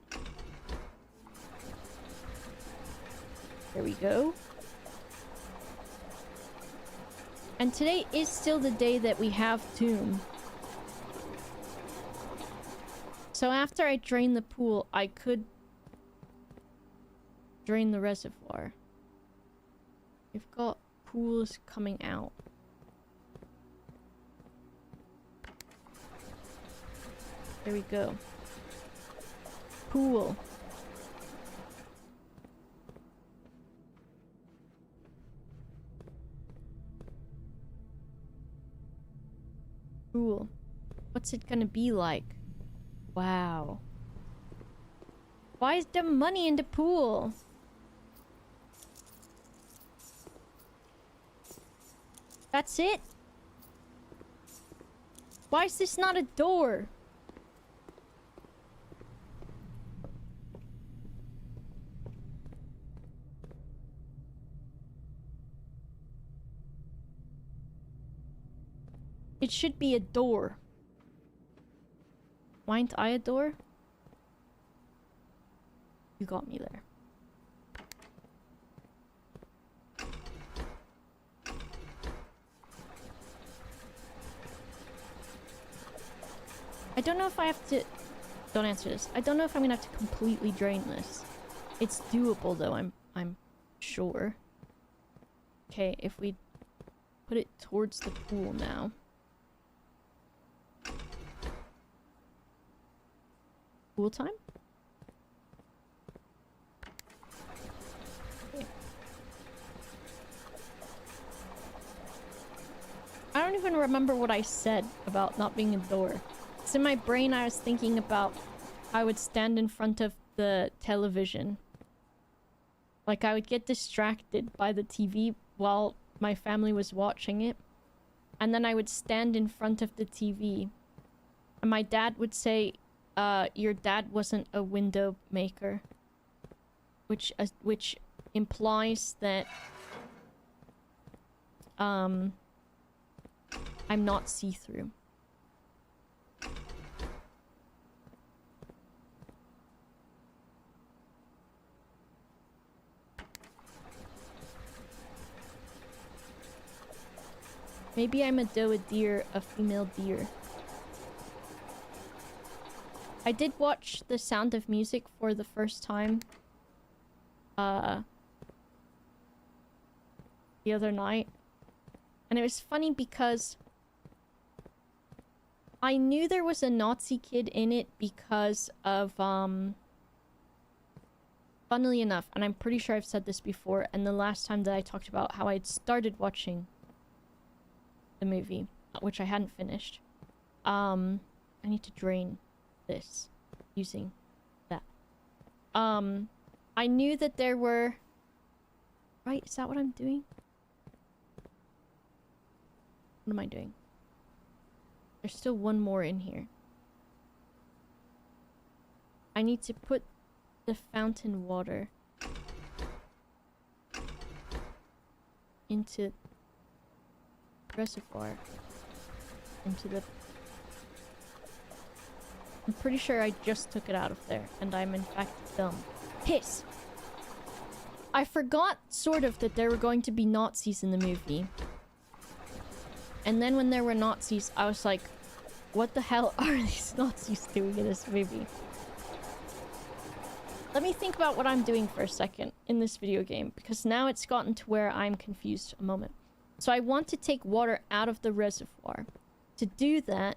There we go. And today is still the day that we have Tomb. So after I drain the pool, I could drain the reservoir. We've got pools coming out. There we go. Pool. Pool. What's it gonna be like? Wow. Why is there money in the pool? That's it? Why is this not a door? It should be a door. Why ain't I a door? You got me there. I don't know if I have to... Don't answer this. I don't know if I'm gonna have to completely drain this. It's doable though, I'm sure. Okay, if we put it towards the pool now. Pool time? Okay. I don't even remember what I said about not being a door. So in my brain I was thinking about I would stand in front of the television. Like I would get distracted by the TV while my family was watching it. And then I would stand in front of the TV. And my dad would say, your dad wasn't a window maker. Which implies that I'm not see-through. Maybe I'm a doe, a deer, a female deer. I did watch The Sound of Music for the first time the other night. And it was funny because I knew there was a Nazi kid in it because of funnily enough, and I'm pretty sure I've said this before, and the last time that I talked about how I had started watching the movie, which I hadn't finished. I need to drain this using that. I knew that there were... Right, is that what I'm doing? What am I doing? There's still one more in here. I need to put the fountain water into reservoir. Into the... I'm pretty sure I just took it out of there, and I'm in fact dumb. Piss! I forgot, sort of, that there were going to be Nazis in the movie. And then when there were Nazis, I was like, what the hell are these Nazis doing in this movie? Let me think about what I'm doing for a second in this video game, because now it's gotten to where I'm confused a moment. So I want to take water out of the reservoir. To do that,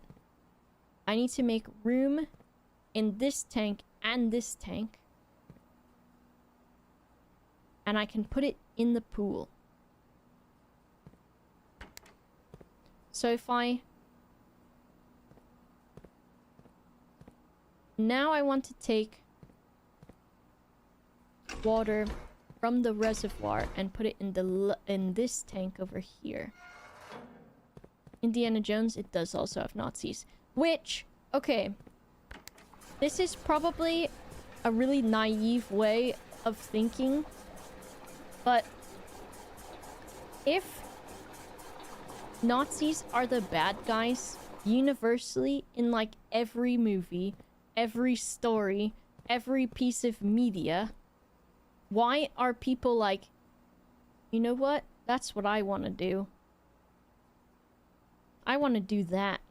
I need to make room in this tank and this tank. And I can put it in the pool. So if I... Now I want to take water from the reservoir and put it in this tank over here. Indiana Jones, it does also have Nazis. Which, okay, this is probably a really naive way of thinking, but if Nazis are the bad guys universally in like every movie, every story, every piece of media, why are people like, you know what? That's what I want to do. I want to do that.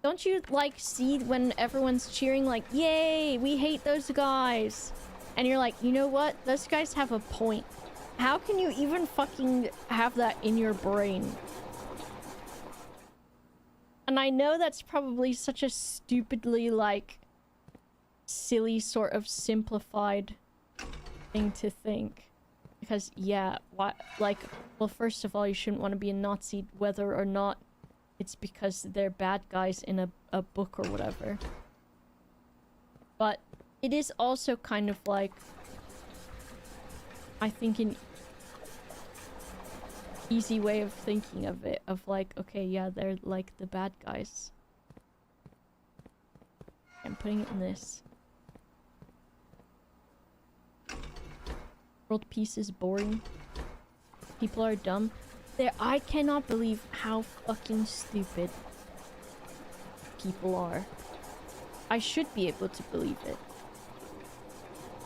Don't you, like, see when everyone's cheering, like, yay, we hate those guys? And you're like, you know what? Those guys have a point. How can you even fucking have that in your brain? And I know that's probably such a stupidly, like, silly sort of simplified thing to think. Because, yeah, what, like, well, first of all, you shouldn't want to be a Nazi whether or not it's because they're bad guys in a book or whatever. But it is also kind of like, I think, an easy way of thinking of it. Of like, okay, yeah, they're like the bad guys. I'm putting it in this. World peace is boring. People are dumb. I cannot believe how fucking stupid people are. I should be able to believe it.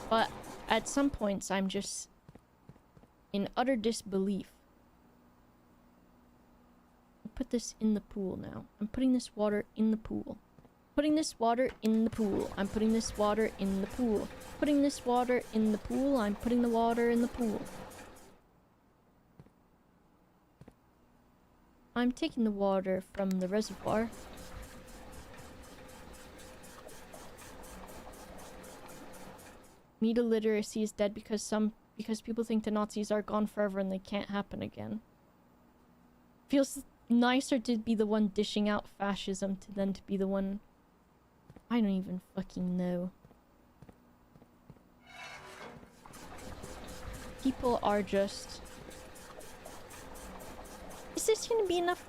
But at some points, I'm just in utter disbelief. I'll put this in the pool now. I'm putting this water in the pool. Putting this water in the pool. I'm putting this water in the pool. Putting this water in the pool. I'm putting the water in the pool. I'm taking the water from the reservoir. Media literacy is dead because people think the Nazis are gone forever and they can't happen again. Feels nicer to be the one dishing out fascism than to be the one... I don't even fucking know. People are just... Is this gonna be enough?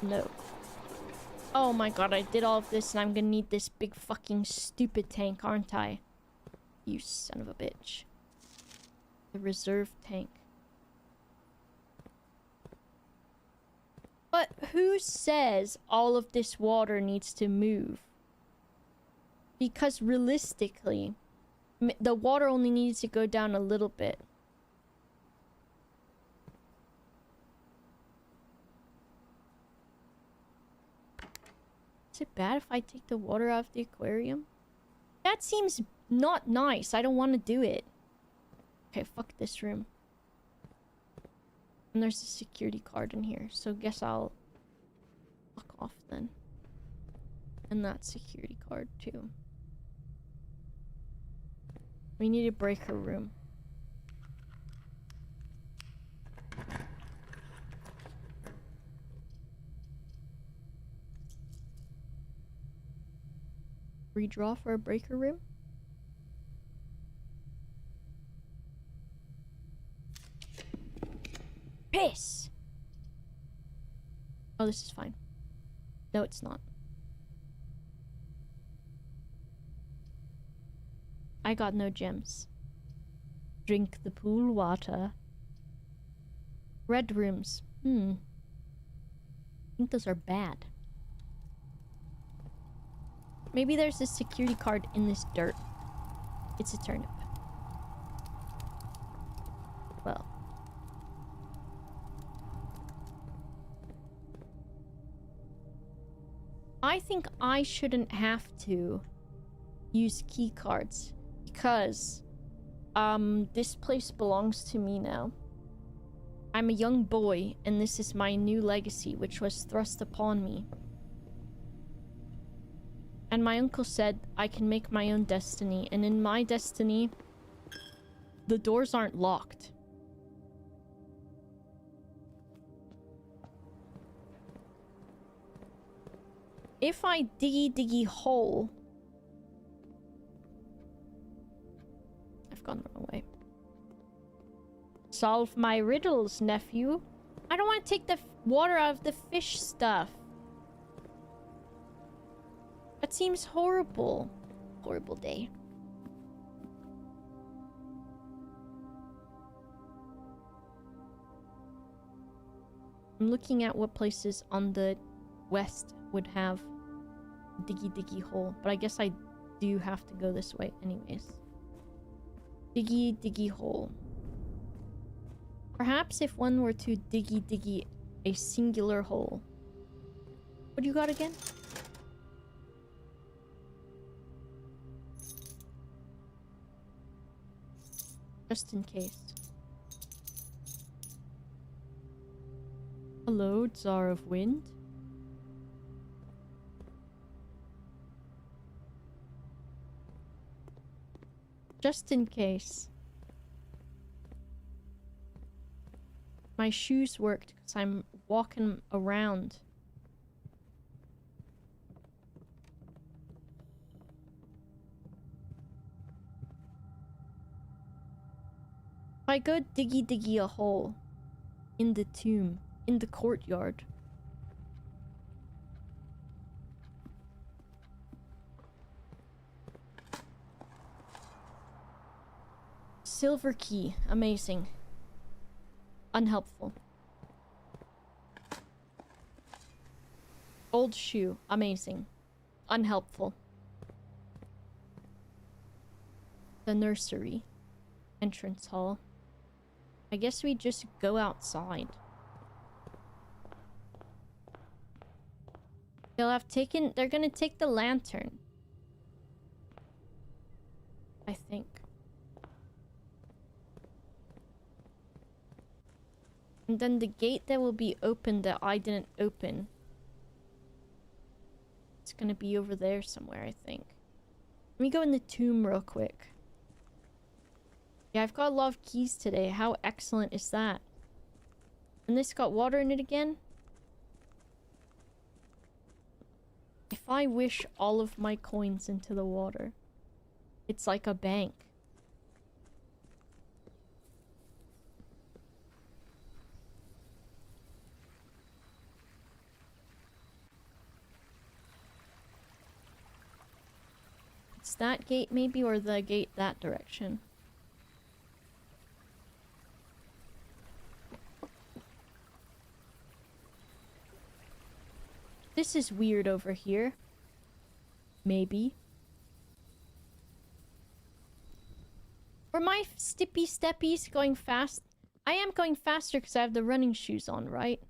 No. Oh my god, I did all of this and I'm gonna need this big fucking stupid tank, aren't I? You son of a bitch. The reserve tank. But who says all of this water needs to move? Because realistically, the water only needs to go down a little bit. Is it bad if I take the water out of the aquarium? That seems not nice. I don't want to do it. Okay, fuck this room. And there's a security card in here, so guess I'll fuck off then. And that security card too. We need to break her room. Redraw for a breaker room? Piss! Oh, this is fine. No, it's not. I got no gems. Drink the pool water. Red rooms. I think those are bad. Maybe there's a security card in this dirt. It's a turnip. Well. I think I shouldn't have to use key cards because this place belongs to me now. I'm a young boy and this is my new legacy which was thrust upon me. And my uncle said I can make my own destiny, and in my destiny the doors aren't locked. If I diggy hole... I've gone the wrong way. Solve my riddles, nephew. I don't want to take the water out of the fish stuff. That seems horrible. Horrible day. I'm looking at what places on the west would have diggy hole, but I guess I do have to go this way anyways. Diggy hole. Perhaps if one were to diggy a singular hole. What do you got again? Just in case. Hello, Tsar of Wind. Just in case. My shoes worked because I'm walking around. If I go diggy a hole in the tomb, in the courtyard. Silver key, amazing. Unhelpful. Old shoe, amazing. Unhelpful. The nursery. Entrance hall. I guess we just go outside. They're gonna take the lantern. I think. And then the gate that will be open that I didn't open. It's gonna be over there somewhere, I think. Let me go in the tomb real quick. Yeah, I've got a lot of keys today. How excellent is that? And this got water in it again? If I wish all of my coins into the water, it's like a bank. It's that gate maybe, or the gate that direction. This is weird over here. Maybe. Were my stippy steppies going fast? I am going faster because I have the running shoes on, right?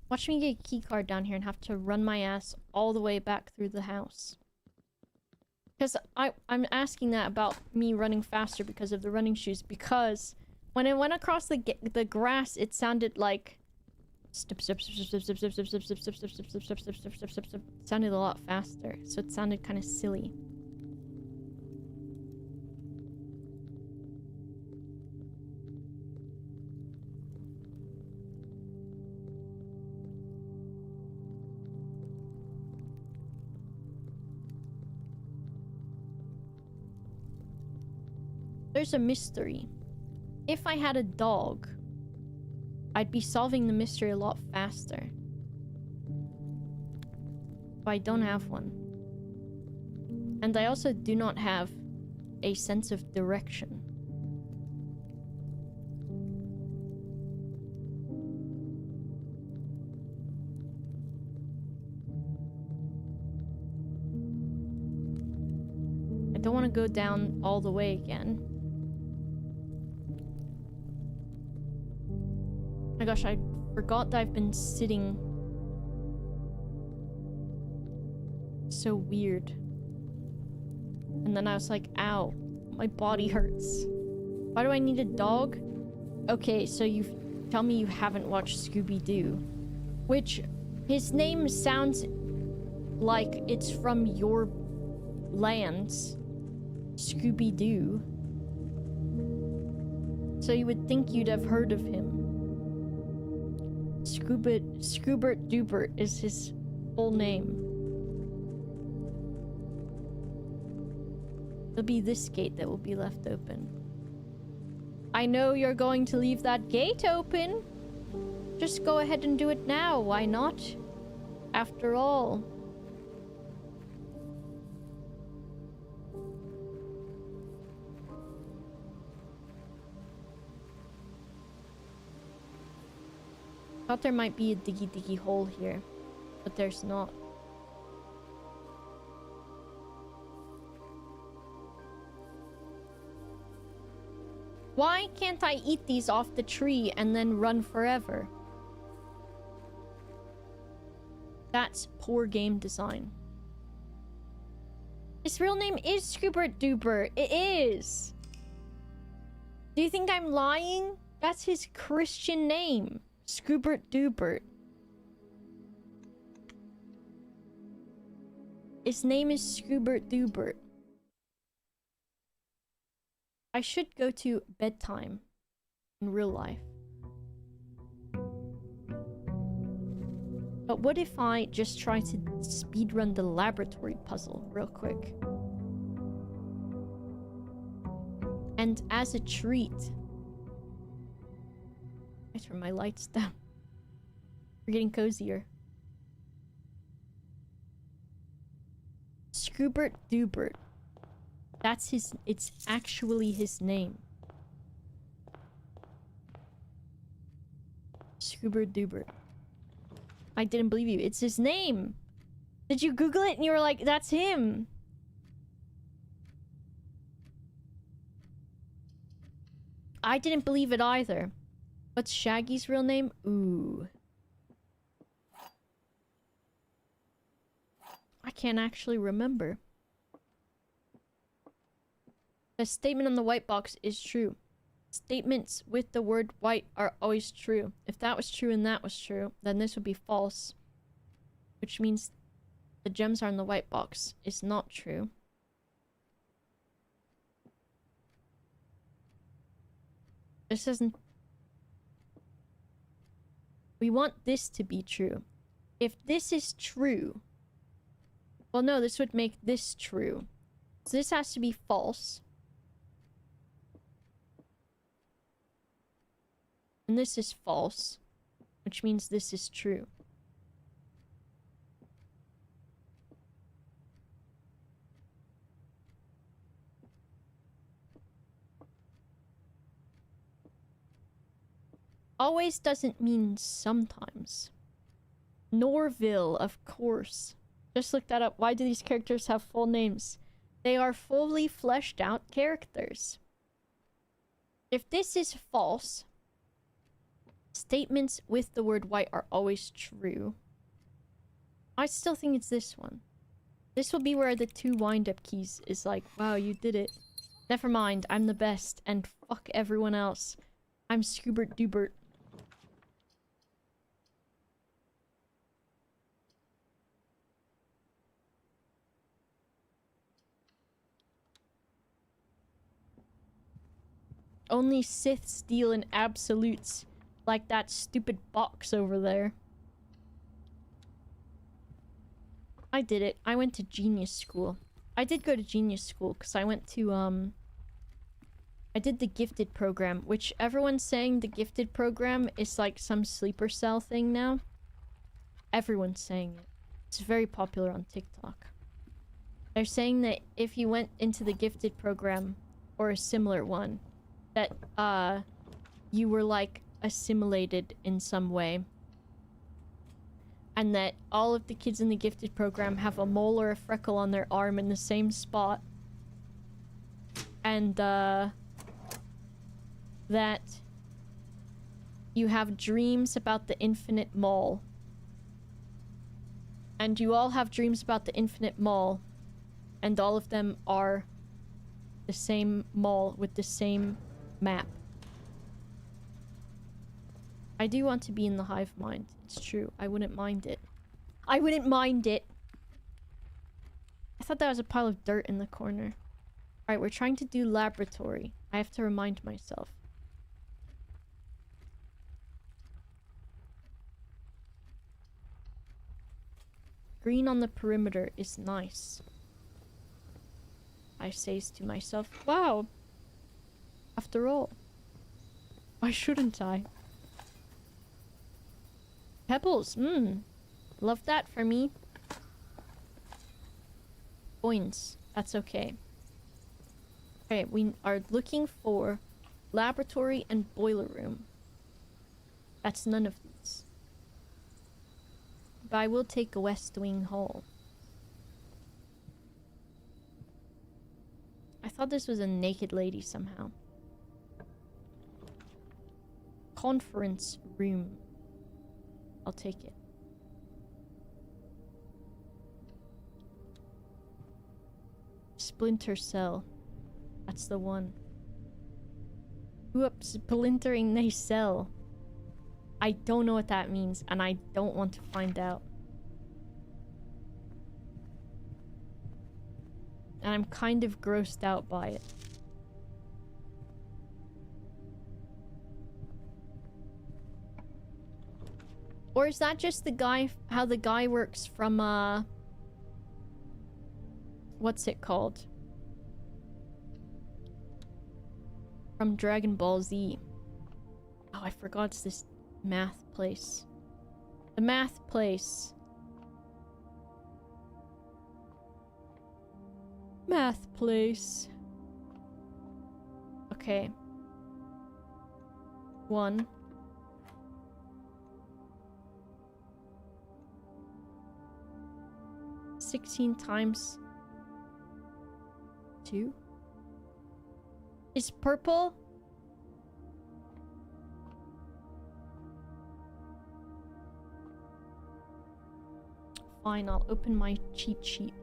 Watch me get a key card down here and have to run my ass all the way back through the house. Because I'm asking that about me running faster because of the running shoes. Because when I went across the grass, it sounded like... Step, step, step, step, step, step, step, step, step, step, step, step, step, step, step, step, step, step, step. It sounded a lot faster, so it sounded kind of silly. There's a mystery. If I had a dog, I'd be solving the mystery a lot faster. But I don't have one. And I also do not have a sense of direction. I don't want to go down all the way again. Oh my gosh, I forgot that I've been sitting so weird. And then I was like, ow, my body hurts. Why do I need a dog? Okay, so you tell me you haven't watched Scooby-Doo. Which, his name sounds like it's from your lands. Scooby-Doo. So you would think you'd have heard of him. Scoobert Doobert is his full name. It'll be this gate that will be left open. I know you're going to leave that gate open. Just go ahead and do it now, why not? After all. Thought there might be a diggy hole here, but there's not. Why can't I eat these off the tree and then run forever? That's poor game design. His real name is Scoobert Doobert. It is. Do you think I'm lying? That's his Christian name. Scoobert Doobert. His name is Scoobert Doobert. I should go to bedtime in real life. But what if I just try to speedrun the laboratory puzzle real quick? And as a treat... I turn my lights down. We're getting cozier. Scoobert Doobert. That's his... It's actually his name. Scoobert Doobert. I didn't believe you. It's his name. Did you Google it and you were like, that's him? I didn't believe it either. What's Shaggy's real name? Ooh. I can't actually remember. The statement on the white box is true. Statements with the word white are always true. If that was true and that was true, then this would be false. Which means the gems are in the white box is not true. This isn't... We want this to be true. If this is true... Well, no, this would make this true. So this has to be false. And this is false, which means this is true. Always doesn't mean sometimes. Norville, of course. Just look that up. Why do these characters have full names? They are fully fleshed out characters. If this is false... Statements with the word white are always true. I still think it's this one. This will be where the 2 wind-up keys is like, wow, you did it. Never mind, I'm the best, and fuck everyone else. I'm Scoobert Doobert. Only Siths deal in absolutes. Like that stupid box over there. I did it. I went to genius school. I did go to genius school because I went to, I did the gifted program, which everyone's saying the gifted program is like some sleeper cell thing now. Everyone's saying it. It's very popular on TikTok. They're saying that if you went into the gifted program, or a similar one, that, you were like assimilated in some way, and that all of the kids in the gifted program have a mole or a freckle on their arm in the same spot, and that you have dreams about the infinite mall, and you all have dreams about the infinite mall, and all of them are the same mall with the same map. I do want to be in the hive mind. It's true. I wouldn't mind it. I wouldn't mind it. I thought that was a pile of dirt in the corner. Alright, we're trying to do laboratory. I have to remind myself. Green on the perimeter is nice. I says to myself, wow. After all. Why shouldn't I? Pebbles, love that for me. Coins, that's okay. Okay, we are looking for laboratory and boiler room. That's none of these. But I will take a West Wing hall. I thought this was a naked lady somehow. Conference room. I'll take it. Splinter cell. That's the one. Who up splintering they cell? I don't know what that means, and I don't want to find out. And I'm kind of grossed out by it. Or is that just the guy, how the guy works from, what's it called? From Dragon Ball Z. Oh, I forgot it's this math place. The math place. Math place. Okay. 1. $16 times 2 is purple. Fine, I'll open my cheat sheet.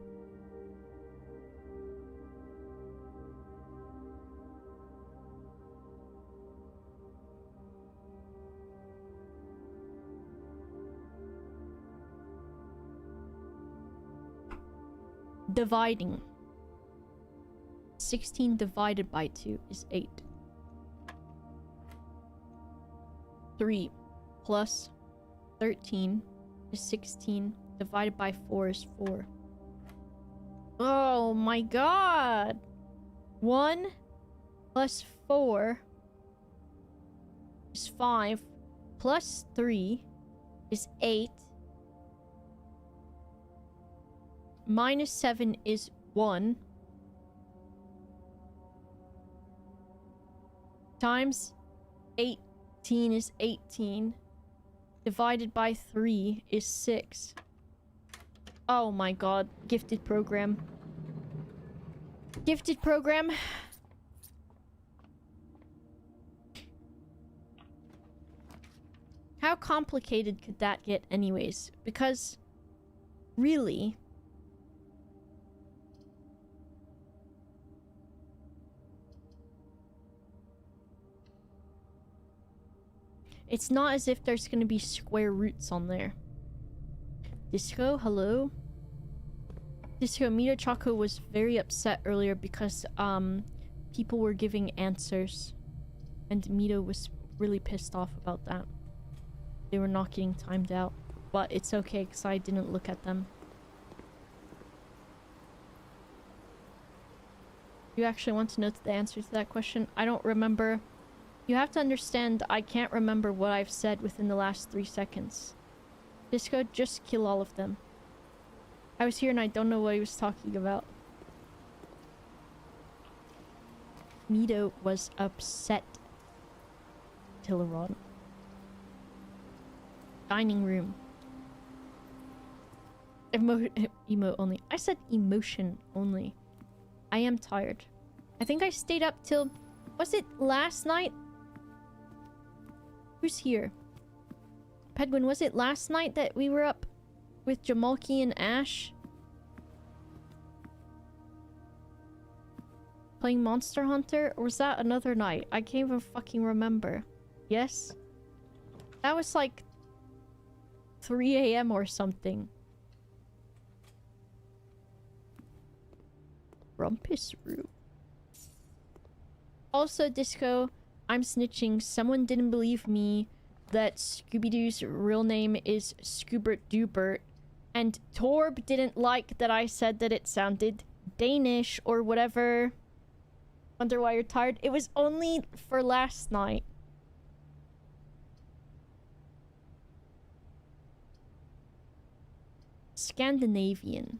Dividing. 16 divided by 2 is 8. 3 plus 13 is 16. Divided by 4 is 4. Oh my god! 1 plus 4 is 5. Plus 3 is 8. Minus 7 is 1. Times 18 is 18. Divided by 3 is 6. Oh my god. Gifted program. Gifted program. How complicated could that get anyways? Because, really... it's not as if there's gonna be square roots on there. Disco, hello? Disco, Mita Choco was very upset earlier because, people were giving answers. And Mita was really pissed off about that. They were not getting timed out. But it's okay, because I didn't look at them. You actually want to know the answer to that question? I don't remember... You have to understand, I can't remember what I've said within the last 3 seconds. Disco, just kill all of them. I was here and I don't know what he was talking about. Mito was upset. Tileron. Dining room. Emo only. I said emotion only. I am tired. I think I stayed up till... Was it last night? Who's here? Pedguin, was it last night that we were up with Jamalki and Ash? Playing Monster Hunter? Or was that another night? I can't even fucking remember. Yes? That was like 3 a.m. or something. Rumpus room. Also, Disco, I'm snitching. Someone didn't believe me that Scooby-Doo's real name is Scoobert Doobert. And Torb didn't like that I said that it sounded Danish or whatever. Wonder why you're tired? It was only for last night. Scandinavian.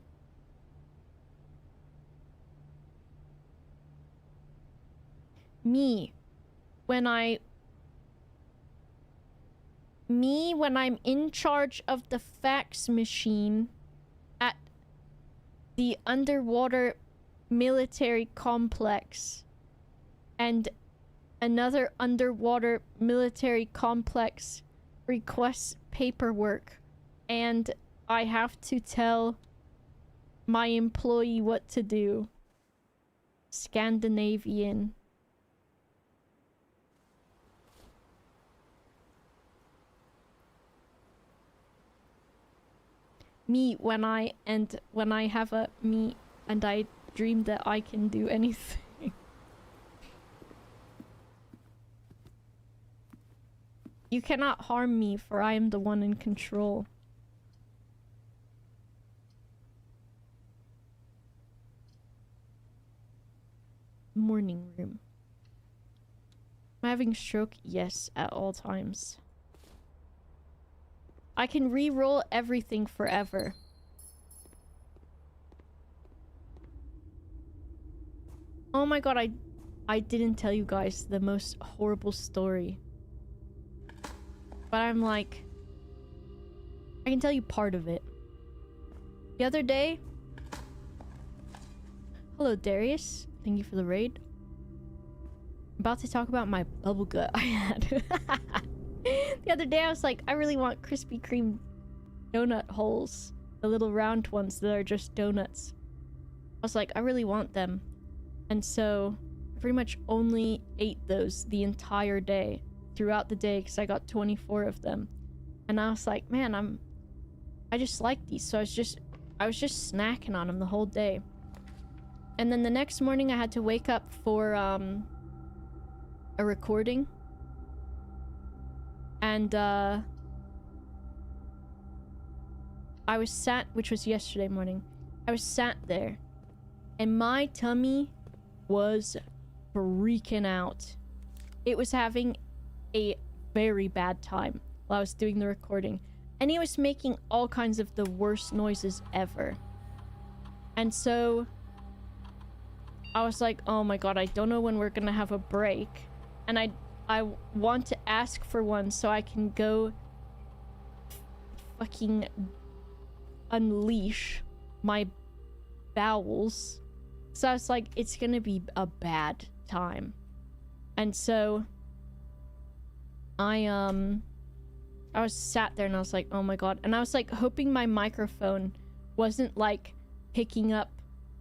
Me, when I'm in charge of the fax machine at the underwater military complex and another underwater military complex requests paperwork and I have to tell my employee what to do. Scandinavian. Me when I have a me and I dream that I can do anything. You cannot harm me, for I am the one in control. Morning room. Am I having a stroke? Yes, at all times. I can re-roll everything forever. Oh my god, I didn't tell you guys the most horrible story. But I'm like... I can tell you part of it. The other day... Hello, Darius. Thank you for the raid. I'm about to talk about my bubble gut I had. The other day I was like, I really want Krispy Kreme donut holes. The little round ones that are just donuts. I was like, I really want them. And so, I pretty much only ate those the entire day. Throughout the day, because I got 24 of them. And I was like, man, I just like these. So I was just snacking on them the whole day. And then the next morning I had to wake up for, a recording. And, I was sat, which was yesterday morning. I was sat there. And my tummy was freaking out. It was having a very bad time while I was doing the recording. And he was making all kinds of the worst noises ever. And so... I was like, oh my god, I don't know when we're gonna have a break. And I want to ask for one so I can go fucking unleash my bowels. So I was like, it's gonna be a bad time. And so I was sat there and I was like, oh my god. And I was like hoping my microphone wasn't like picking up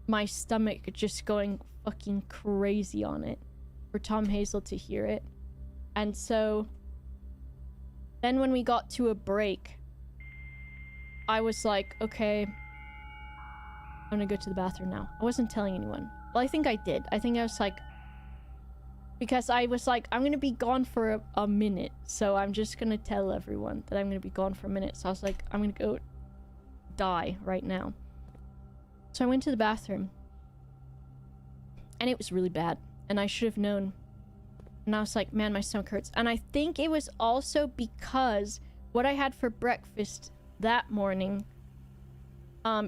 my stomach just going fucking crazy on it for Tom Hazel to hear it. And so then when we got to a break, I was like, okay, I'm gonna go to the bathroom now. I wasn't telling anyone. Well, I think I did. I think I was like, because I was like, I'm gonna be gone for a minute, so I'm just gonna tell everyone that I'm gonna be gone for a minute. So I was like, I'm gonna go die right now. So I went to the bathroom. And it was really bad. And I should have known. And I was like, man, my stomach hurts. And I think it was also because what I had for breakfast that morning,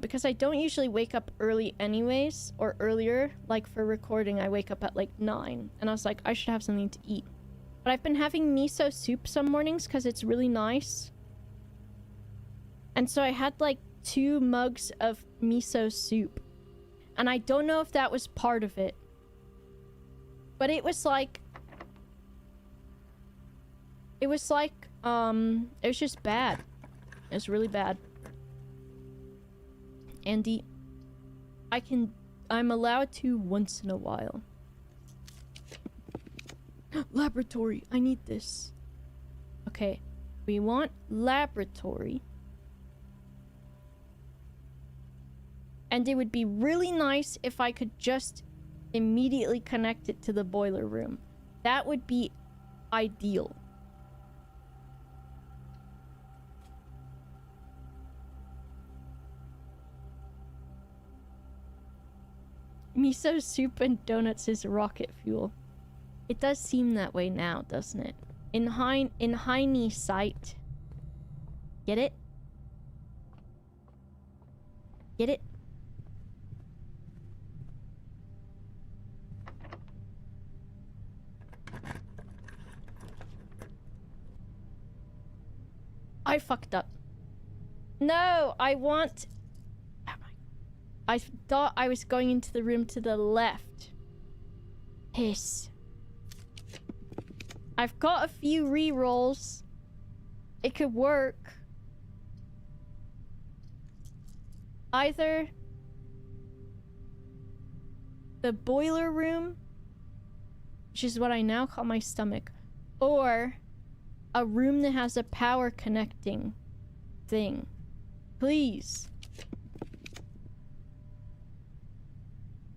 because I don't usually wake up early anyways, or earlier, like for recording, I wake up at like 9. And I was like, I should have something to eat. But I've been having miso soup some mornings because it's really nice. And so I had like 2 mugs of miso soup. And I don't know if that was part of it. But it was like... It was just bad. It was really bad. Andy, I'm allowed to once in a while. Laboratory, I need this. Okay, we want laboratory. And it would be really nice if I could just immediately connect it to the boiler room. That would be ideal. Miso soup and donuts is rocket fuel. It does seem that way now, doesn't it? In hindsight. Get it? Get it? I fucked up. No, I want... I thought I was going into the room to the left. Piss. I've got a few rerolls. It could work. Either the boiler room, which is what I now call my stomach, or a room that has a power connecting thing. Please.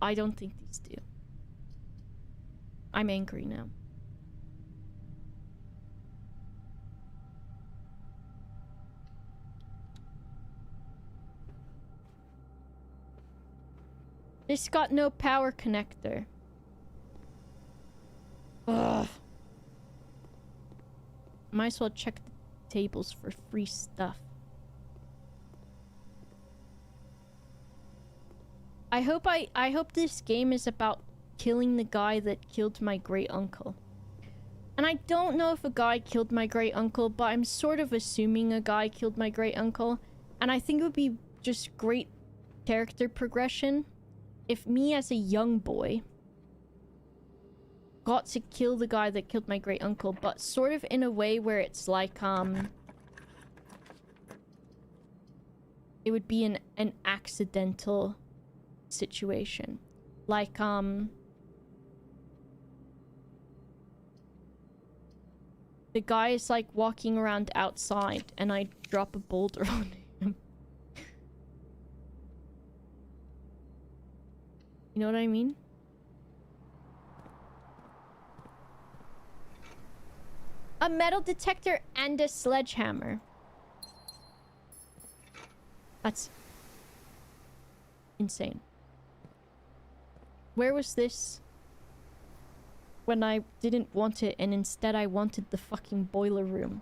I don't think these do. I'm angry now. This got no power connector. Ugh. Might as well check the tables for free stuff. I hope this game is about killing the guy that killed my great uncle. And I don't know if a guy killed my great uncle, but I'm sort of assuming a guy killed my great uncle. And I think it would be just great character progression if me as a young boy got to kill the guy that killed my great uncle, but sort of in a way where it's like it would be an accidental situation. Like the guy is like walking around outside and I drop a boulder on him. You know what I mean? A metal detector and a sledgehammer. That's insane. Where was this when I didn't want it and instead I wanted the fucking boiler room?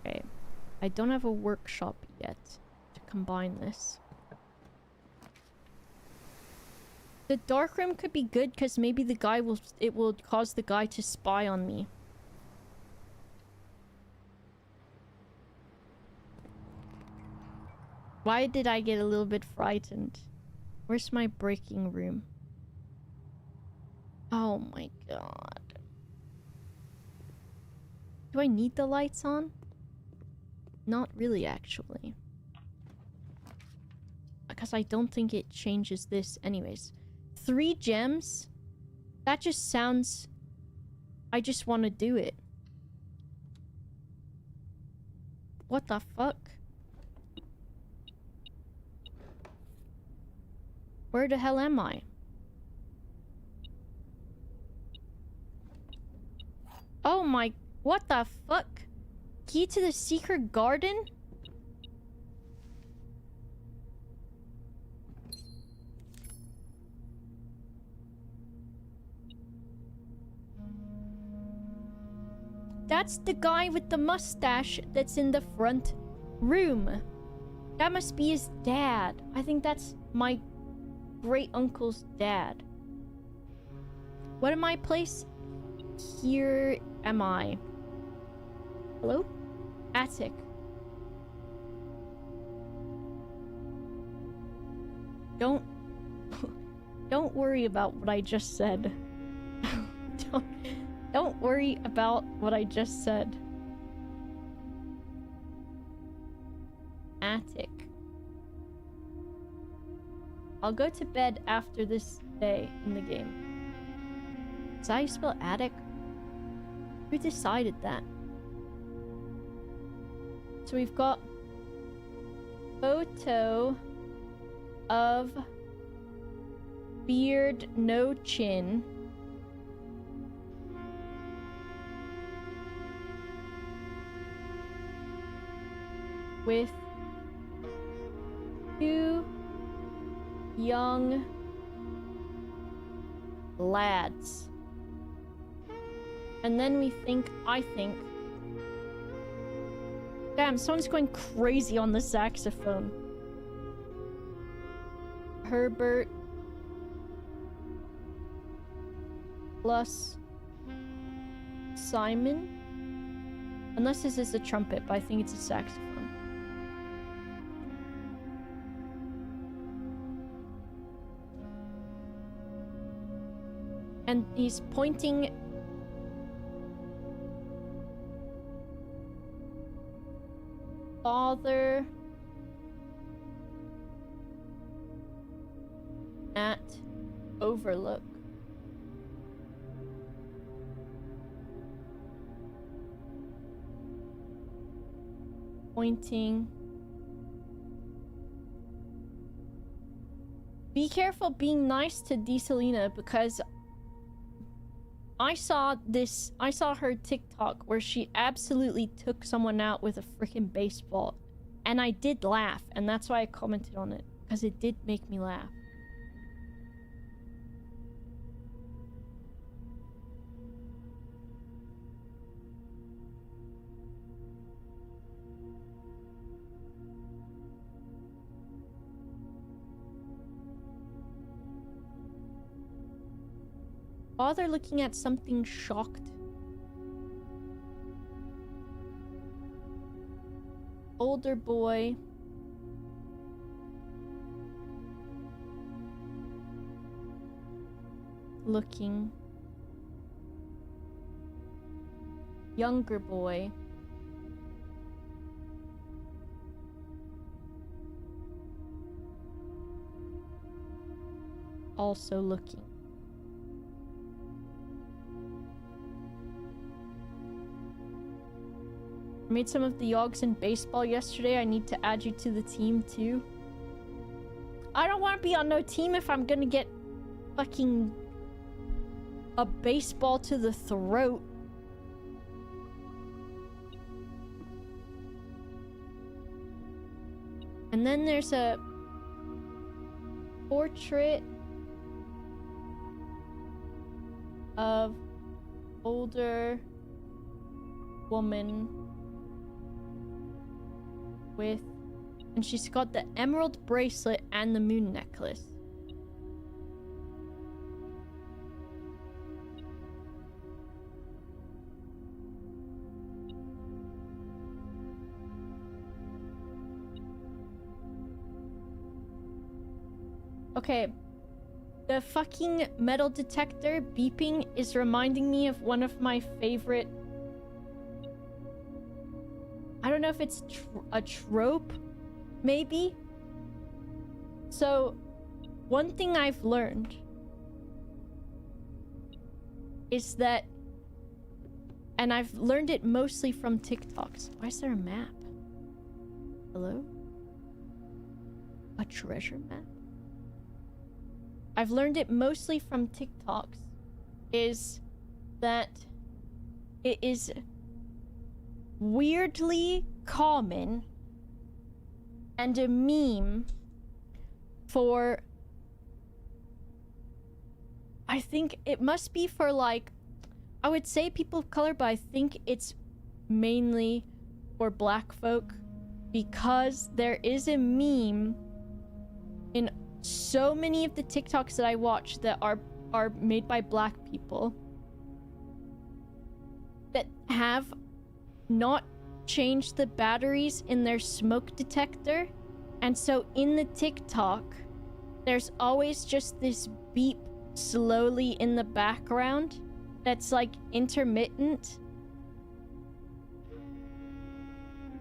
Okay. I don't have a workshop yet to combine this. The dark room could be good because maybe the guy will cause the guy to spy on me. Why did I get a little bit frightened? Where's my breaking room? Oh my god. Do I need the lights on? Not really, actually. Because I don't think it changes this anyways. 3 gems? That just sounds... I just want to do it. What the fuck? Where the hell am I? Oh my... What the fuck? Key to the secret garden? That's the guy with the mustache that's in the front room. That must be his dad. I think that's my great uncle's dad. What am I place? Here am I. Hello? Attic. Don't worry about what I just said. Don't worry about what I just said. Attic. I'll go to bed after this day in the game. Is that how you spell attic? Who decided that? So we've got photo of beard, no chin. With 2 young lads. And then I think... Damn, someone's going crazy on the saxophone. Herbert plus Simon. Unless this is a trumpet, but I think it's a saxophone. And he's pointing father at Overlook. Pointing. Be careful being nice to Desalina, because I saw her TikTok where she absolutely took someone out with a freaking baseball. And I did laugh, and that's why I commented on it, because it did make me laugh. Father looking at something shocked. Older boy. Looking. Younger boy. Also looking. I made some of the yogs in baseball yesterday. I need to add you to the team too. I don't want to be on no team if I'm gonna get fucking a baseball to the throat. And then there's a portrait of older woman with, and she's got the emerald bracelet and the moon necklace. Okay, the fucking metal detector beeping is reminding me of one of my favorite... I don't know if it's a trope, maybe? So, one thing I've learned is that, and I've learned it mostly from TikToks. Why is there a map? Hello? A treasure map? I've learned it mostly from TikToks, is that it is weirdly common and a meme for, I think it must be for, like, I would say people of color, but I think it's mainly for black folk, because there is a meme in so many of the TikToks that I watch that are made by black people that have not changed the batteries in their smoke detector, and so in the TikTok there's always just this beep slowly in the background that's like intermittent,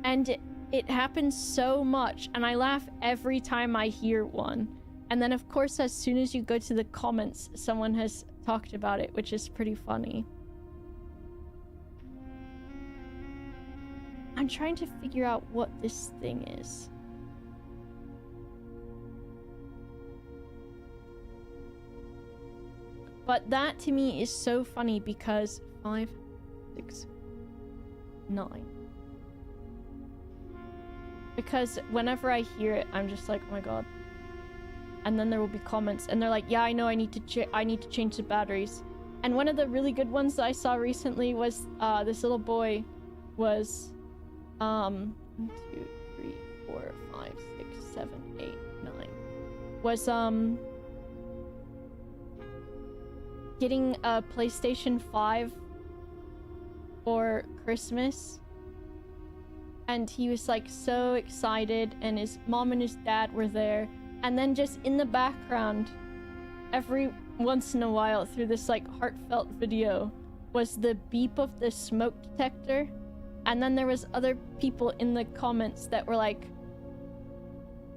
and it happens so much, and I laugh every time I hear one. And then of course as soon as you go to the comments, someone has talked about it, which is pretty funny. I'm trying to figure out what this thing is. But that to me is so funny because 5, 6, 9. Because whenever I hear it, I'm just like, oh my god. And then there will be comments, and they're like, yeah, I know, I need to change the batteries. And one of the really good ones that I saw recently was this little boy was 1, 2, 3, 4, 5, 6, 7, 8, 9 was getting a PlayStation 5 for Christmas, and he was like so excited, and his mom and his dad were there, and then just in the background every once in a while through this like heartfelt video was the beep of the smoke detector. And then there was other people in the comments that were like,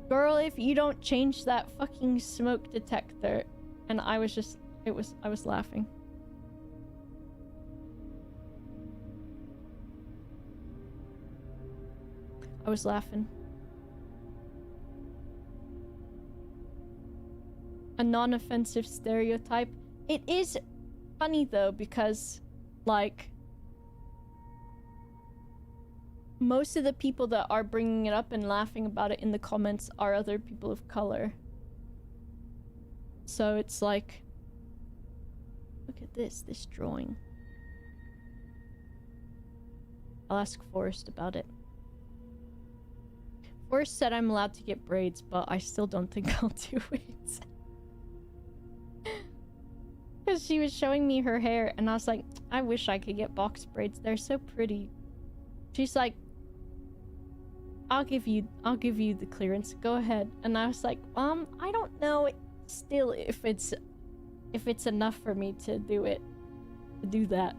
girl, if you don't change that fucking smoke detector. And I was just, I was laughing. I was laughing. A non-offensive stereotype. It is funny though, because like most of the people that are bringing it up and laughing about it in the comments are other people of color. So it's like, look at this drawing. I'll ask Forrest about it. Forrest said I'm allowed to get braids, but I still don't think I'll do it. Because she was showing me her hair, and I was like, I wish I could get box braids. They're so pretty. She's like, I'll give you the clearance. Go ahead. And I was like, I don't know still if it's enough for me to do that.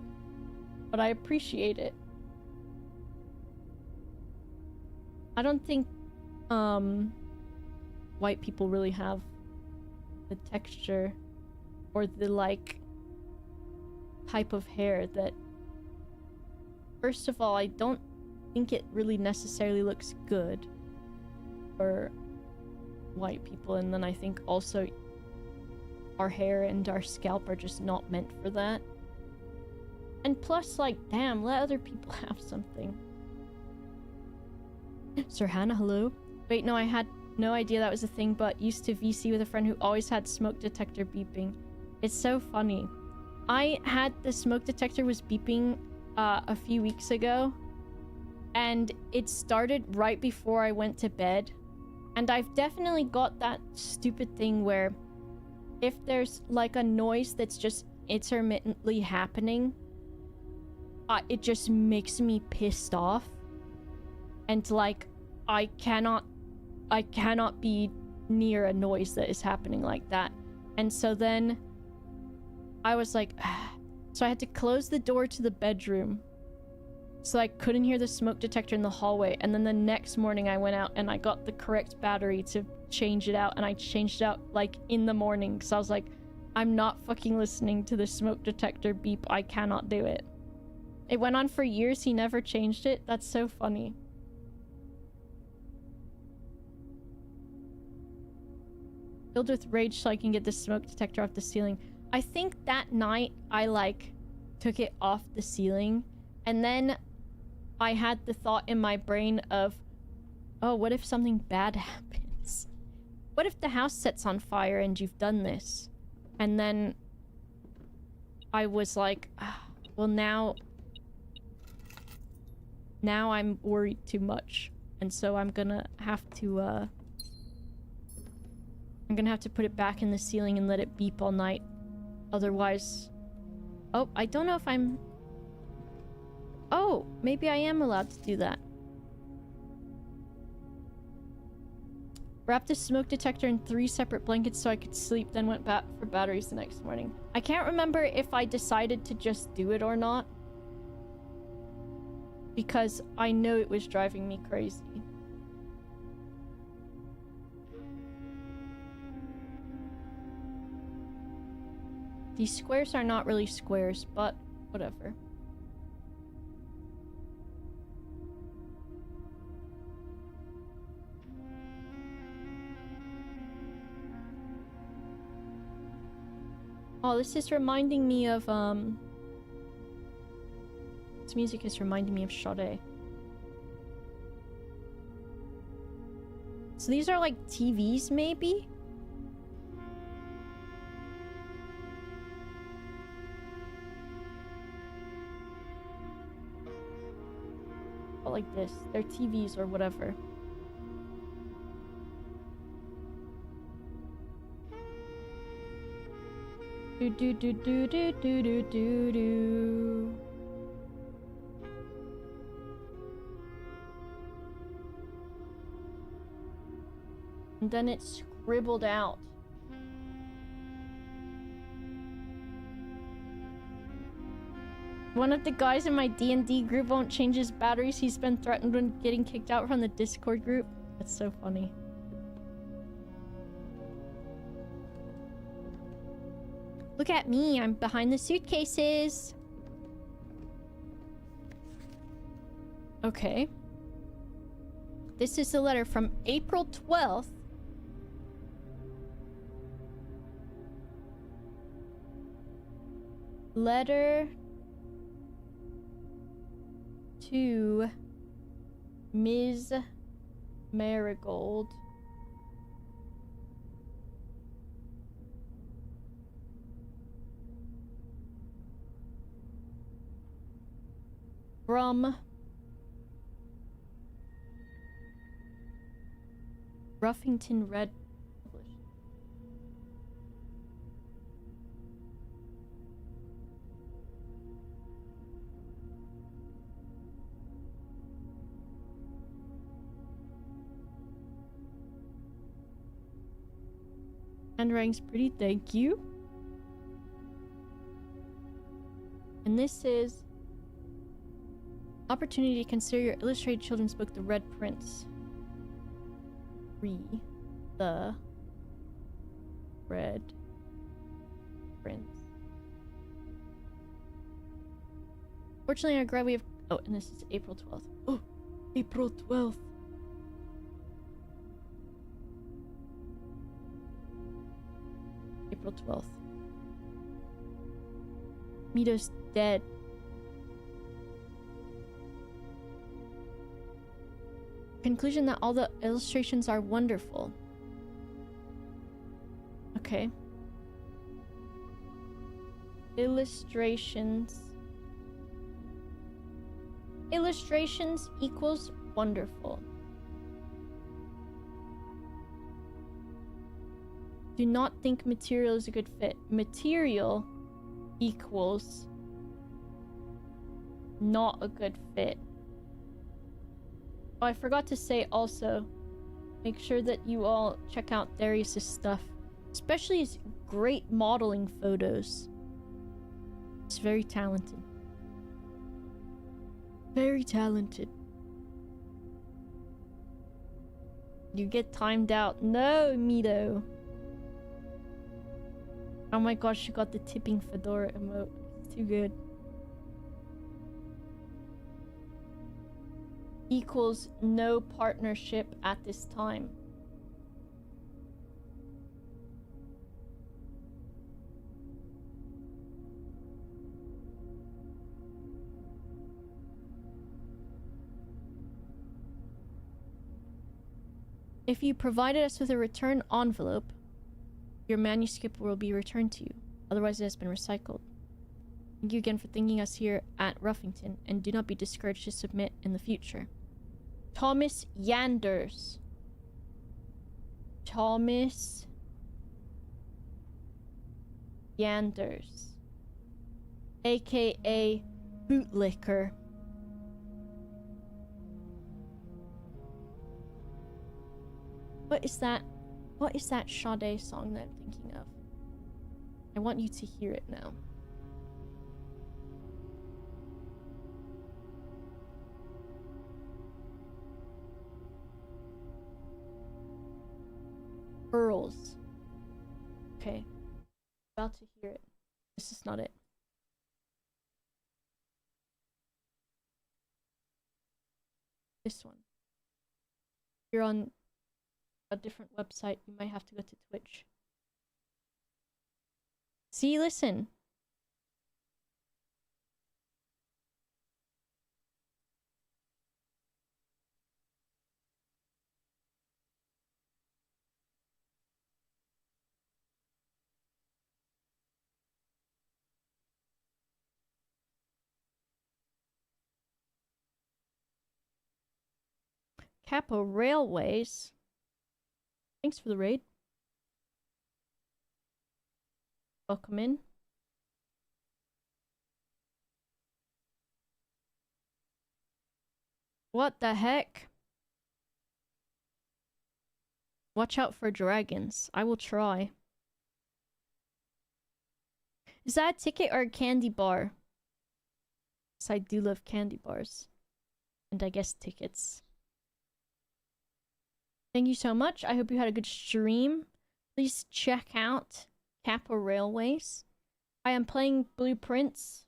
But I appreciate it. I don't think white people really have the texture or the like type of hair that, first of all, I don't think it really necessarily looks good for white people, and then I think also our hair and our scalp are just not meant for that. And plus, like, damn, let other people have something. Sir Hannah, hello? Wait, no, I had no idea that was a thing, but used to VC with a friend who always had smoke detector beeping. It's so funny. I had the smoke detector was beeping a few weeks ago, and it started right before I went to bed. And I've definitely got that stupid thing where if there's like a noise that's just intermittently happening, it just makes me pissed off. And like, I cannot be near a noise that is happening like that. And so then I was like, so I had to close the door to the bedroom so I couldn't hear the smoke detector in the hallway. And then the next morning I went out and I got the correct battery to change it out, and I changed it out like in the morning, so I was like, I'm not fucking listening to the smoke detector beep. I cannot do it. It went on for years. He never changed it. That's so funny. Filled with rage so I can get the smoke detector off the ceiling. I think that night I like took it off the ceiling, and then I had the thought in my brain of, oh, what if something bad happens? What if the house sets on fire and you've done this? And then I was like, well, now I'm worried too much, and so I'm gonna have to put it back in the ceiling and let it beep all night. Otherwise... Oh, I don't know if I'm... Oh, maybe I am allowed to do that. Wrapped the smoke detector in 3 separate blankets so I could sleep, then went back for batteries the next morning. I can't remember if I decided to just do it or not, because I know it was driving me crazy. These squares are not really squares, but whatever. Oh, this is reminding me of, This music is reminding me of Sade. So these are like TVs, maybe? Or like this. They're TVs or whatever. Do do do do do do do do do. And then it's scribbled out. One of the guys in my D&D group won't change his batteries. He's been threatened with getting kicked out from the Discord group. That's so funny. Look at me, I'm behind the suitcases. Okay. This is the letter from April 12th. Letter to Ms. Marigold. From Ruffington Red Publishing. Handwriting's pretty, thank you. And this is opportunity to consider your illustrated children's book, The Red Prince. The Red Prince. Fortunately, I'm glad we have. Oh, and this is April 12th. Oh, April 12th. April 12th. Mito's dead. Conclusion that all the illustrations are wonderful. Okay. Illustrations. Illustrations equals wonderful. Do not think material is a good fit. Material equals not a good fit. Oh, I forgot to say also, make sure that you all check out Darius's stuff, especially his great modeling photos. He's very talented. Very talented. You get timed out. No, Mito. Oh my gosh, you got the tipping fedora emote. It's too good. Equals no partnership at this time. If you provided us with a return envelope, your manuscript will be returned to you. Otherwise, it has been recycled. Thank you again for thinking us here at Ruffington, and do not be discouraged to submit in the future. Thomas Yanders. Thomas Yanders. AKA Bootlicker. What is that? What is that Sade song that I'm thinking of? I want you to hear it now. Pearls. Okay. About to hear it. This is not it. This one. If you're on a different website, you might have to go to Twitch. See, listen. Capo Railways. Thanks for the raid. Welcome in. What the heck? Watch out for dragons. I will try. Is that a ticket or a candy bar? Yes, I do love candy bars. And I guess tickets. Thank you so much. I hope you had a good stream. Please check out Kappa Railways. I am playing Blueprints.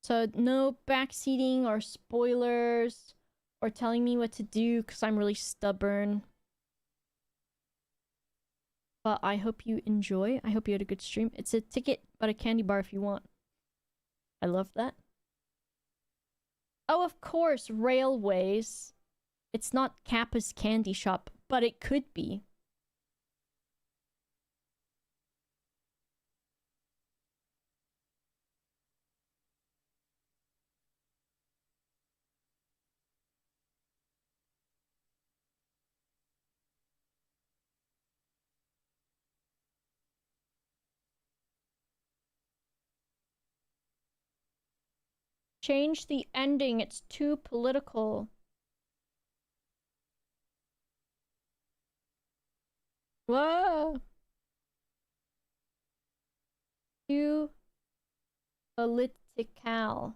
So no backseating or spoilers or telling me what to do because I'm really stubborn. But I hope you enjoy. I hope you had a good stream. It's a ticket, but a candy bar if you want. I love that. Oh, of course, Railways. It's not Kappa's candy shop, but it could be. Change the ending. It's too political. Whoa. Too political.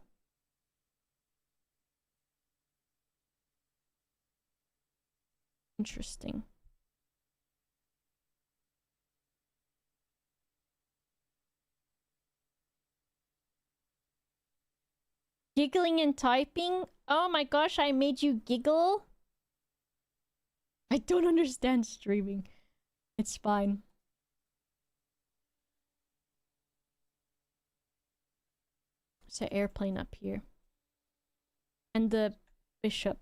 Interesting. Giggling and typing? Oh my gosh, I made you giggle? I don't understand streaming. It's fine. There's an airplane up here. And the bishop.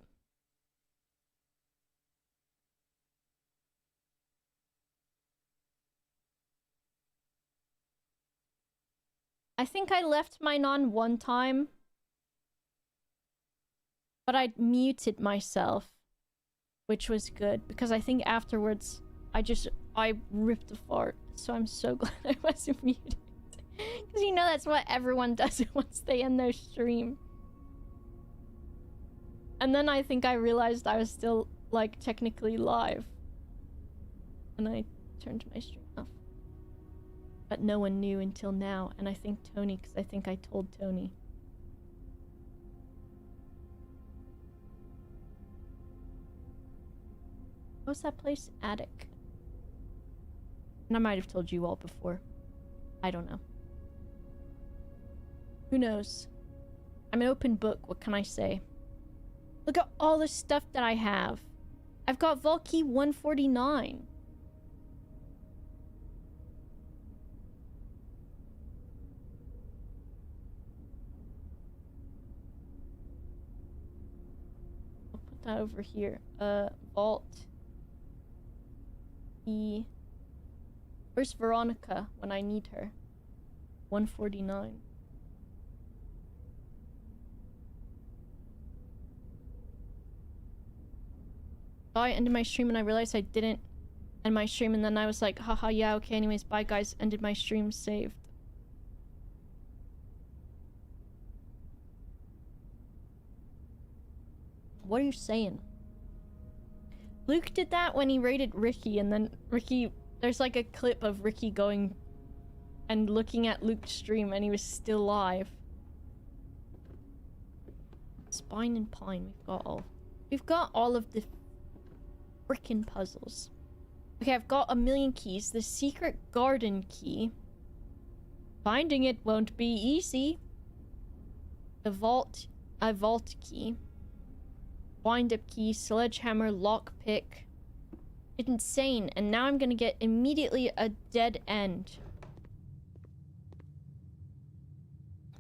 I think I left mine on one time. But I muted myself. Which was good. Because I think afterwards, I ripped a fart. So I'm so glad I wasn't muted. Because you know that's what everyone does once they end their stream. And then I think I realized I was still, like, technically live. And I turned my stream off. But no one knew until now. And I think Tony, because I think I told Tony. What's that place? Attic. And I might have told you all before. I don't know. Who knows? I'm an open book. What can I say? Look at all the stuff that I have. I've got Vault Key 149. I'll put that over here. Vault Key. Where's Veronica when I need her? 149. I ended my stream and I realized I didn't end my stream, and then I was like, haha, yeah, okay, anyways, bye guys, ended my stream, saved. What are you saying? Luke did that when he raided Ricky, and then Ricky, there's like a clip of Ricky going and looking at Luke's stream and he was still live. Spine and Pine, we've got all of the frickin' puzzles. Okay, I've got 1,000,000 keys. The secret garden key. Finding it won't be easy. A vault key. Wind-up key, sledgehammer, lockpick. insane, and now I'm gonna get immediately a dead end.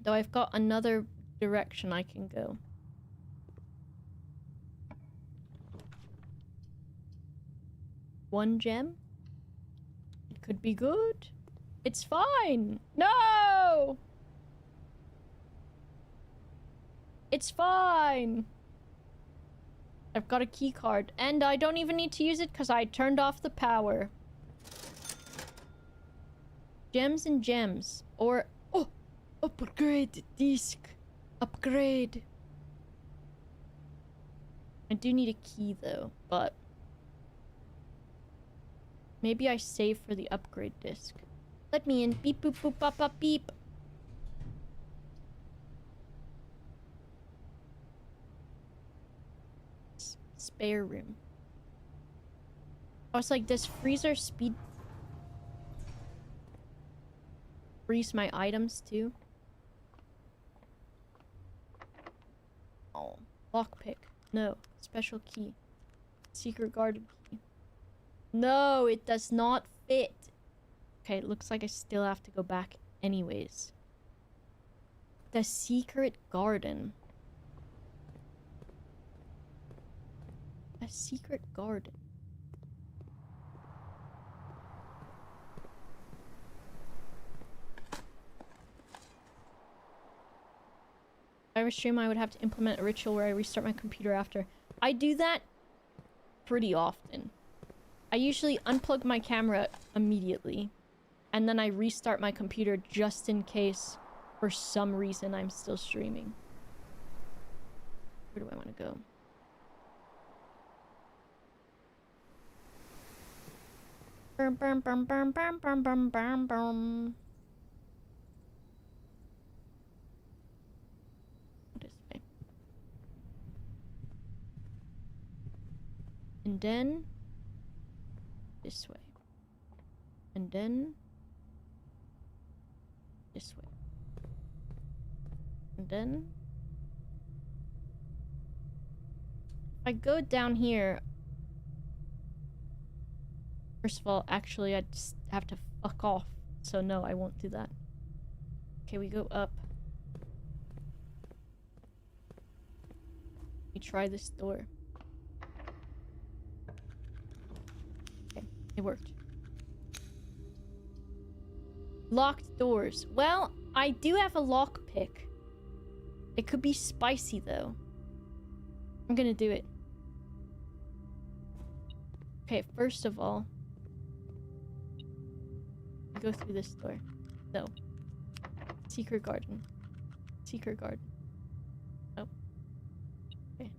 Though I've got another direction I can go. One gem? It could be good. It's fine. No! It's fine. I've got a key card, and I don't even need to use it because I turned off the power. Gems and gems. Or... Oh! Upgrade disc. Upgrade. I do need a key, though, but... Maybe I save for the upgrade disc. Let me in. Beep, boop, boop, bop, bop, beep. Spare room. I was like, does freezer speed freeze my items too? Oh, lockpick. No. Special key. Secret garden key. No, it does not fit. Okay, it looks like I still have to go back anyways. The secret garden. A secret garden. If I were stream, I would have to implement a ritual where I restart my computer after. I do that pretty often. I usually unplug my camera immediately, and then I restart my computer just in case for some reason I'm still streaming. Where do I want to go? Bum, bum, bum, bum, bum, bum, bum, bum, bum. This way. And then this way. And then this way. And then if I go down here, first of all, actually, I just have to fuck off. So no, I won't do that. Okay, we go up. We try this door. Okay, it worked. Locked doors. Well, I do have a lockpick. It could be spicy, though. I'm gonna do it. Okay, first of all, go through this door. No. Secret garden. Secret garden. Oh. Okay.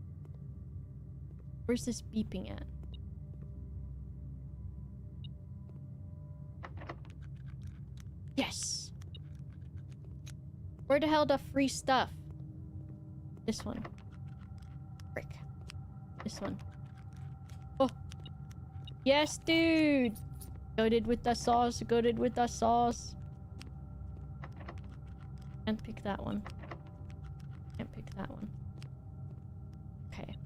Where's this beeping at? Yes! Where the hell the free stuff? This one. Frick. This one. Oh! Yes, dude! Goated with the sauce, goated with the sauce. Can't pick that one. Can't pick that one. Okay.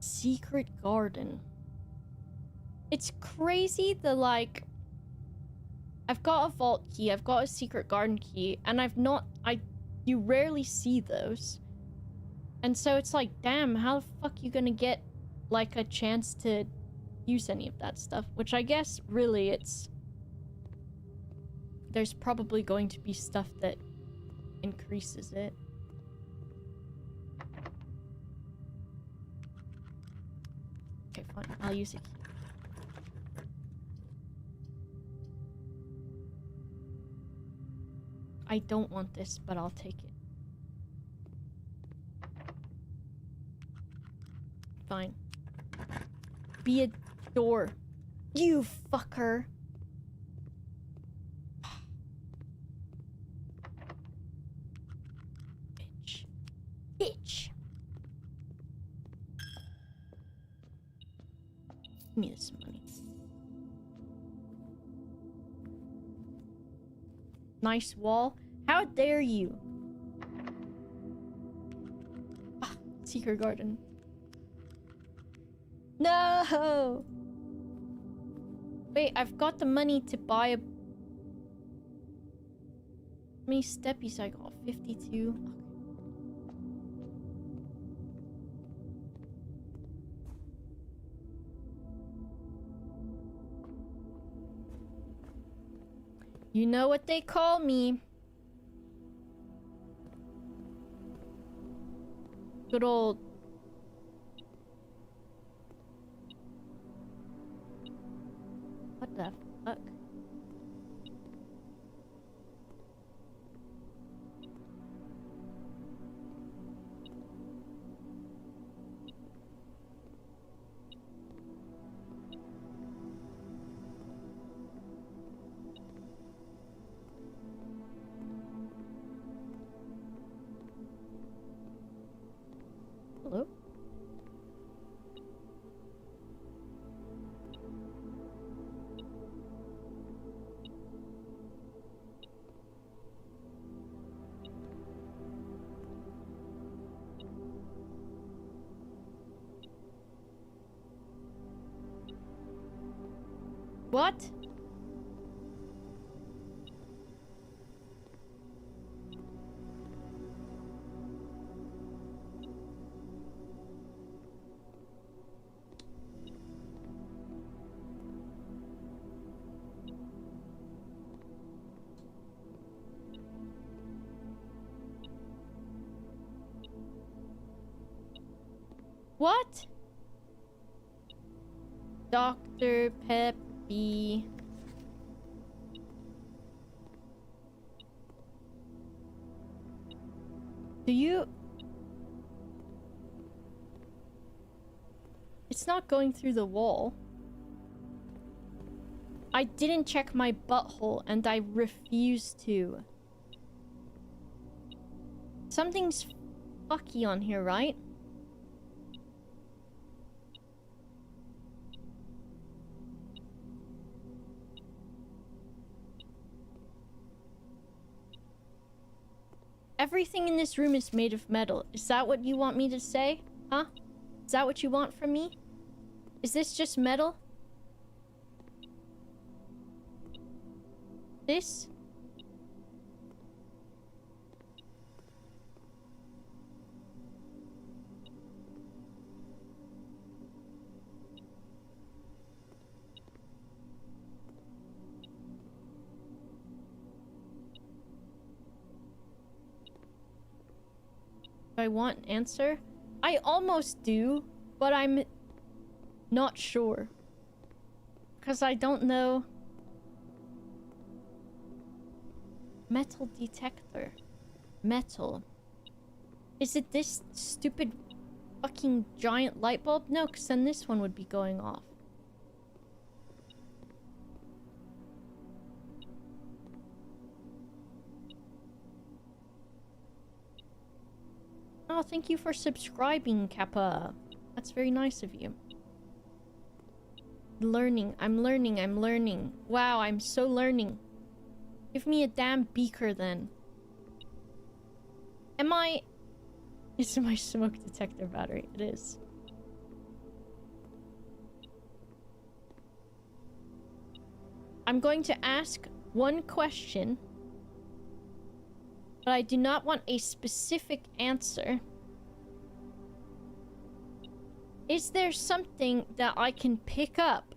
Secret garden. It's crazy the, like... I've got a vault key, I've got a secret garden key, and you rarely see those. And so it's like, damn, how the fuck you gonna get, like, a chance to use any of that stuff? Which I guess, really, there's probably going to be stuff that increases it. Okay, fine. I'll use it. I don't want this, but I'll take it. Fine. Be a door. You fucker. Bitch. Bitch. Give me this money. Nice wall. How dare you? Ah, secret garden. No! Wait, I've got the money to buy a... How many steppies I got? 52? Okay. You know what they call me. Good old... What the fuck? Hello? What? What? Dr. Peppy. Do you... It's not going through the wall. I didn't check my butthole and I refuse to. Something's fucky on here, right? Everything in this room is made of metal. Is that what you want me to say? Huh? Is that what you want from me? Is this just metal? This? Do I want an answer? I almost do, but I'm not sure. Because I don't know. Metal detector. Metal. Is it this stupid fucking giant light bulb? No, because then this one would be going off. Oh, thank you for subscribing, Kappa. That's very nice of you. Learning. I'm learning. I'm learning. Wow, I'm so learning. Give me a damn beaker then. Am I... It's my smoke detector battery. It is. I'm going to ask one question. But I do not want a specific answer. Is there something that I can pick up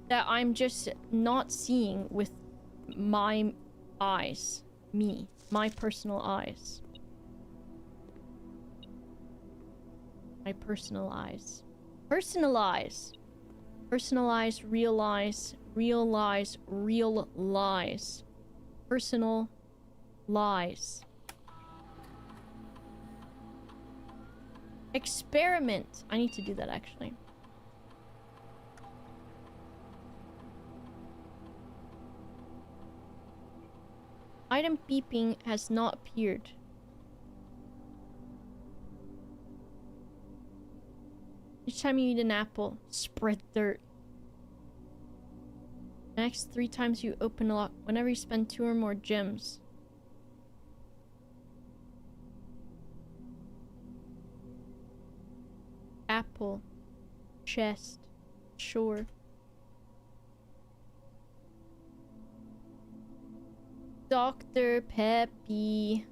that I'm just not seeing with my eyes? Me. My personal eyes. My personal eyes. Personalize. Personalize, realize, realize, real lies. Personal lies. Experiment. I need to do that actually. Item beeping has not appeared. Each time you eat an apple, spread dirt. Next 3 times you open a lock whenever you spend 2 or more gems. chapel. Chest. Sure. Dr. Peppy.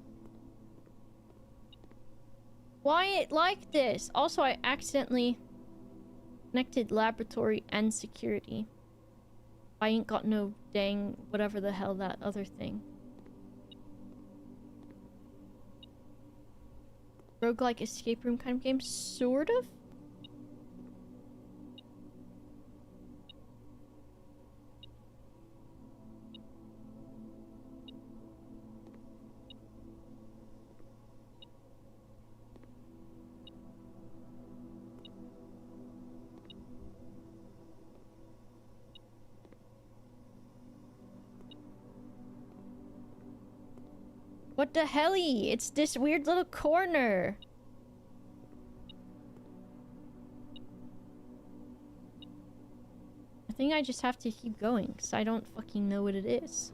Why it like this? Also, I accidentally connected laboratory and security. I ain't got no dang whatever the hell that other thing. Roguelike escape room kind of game? Sort of? What the helly? It's this weird little corner. I think I just have to keep going because I don't fucking know what it is.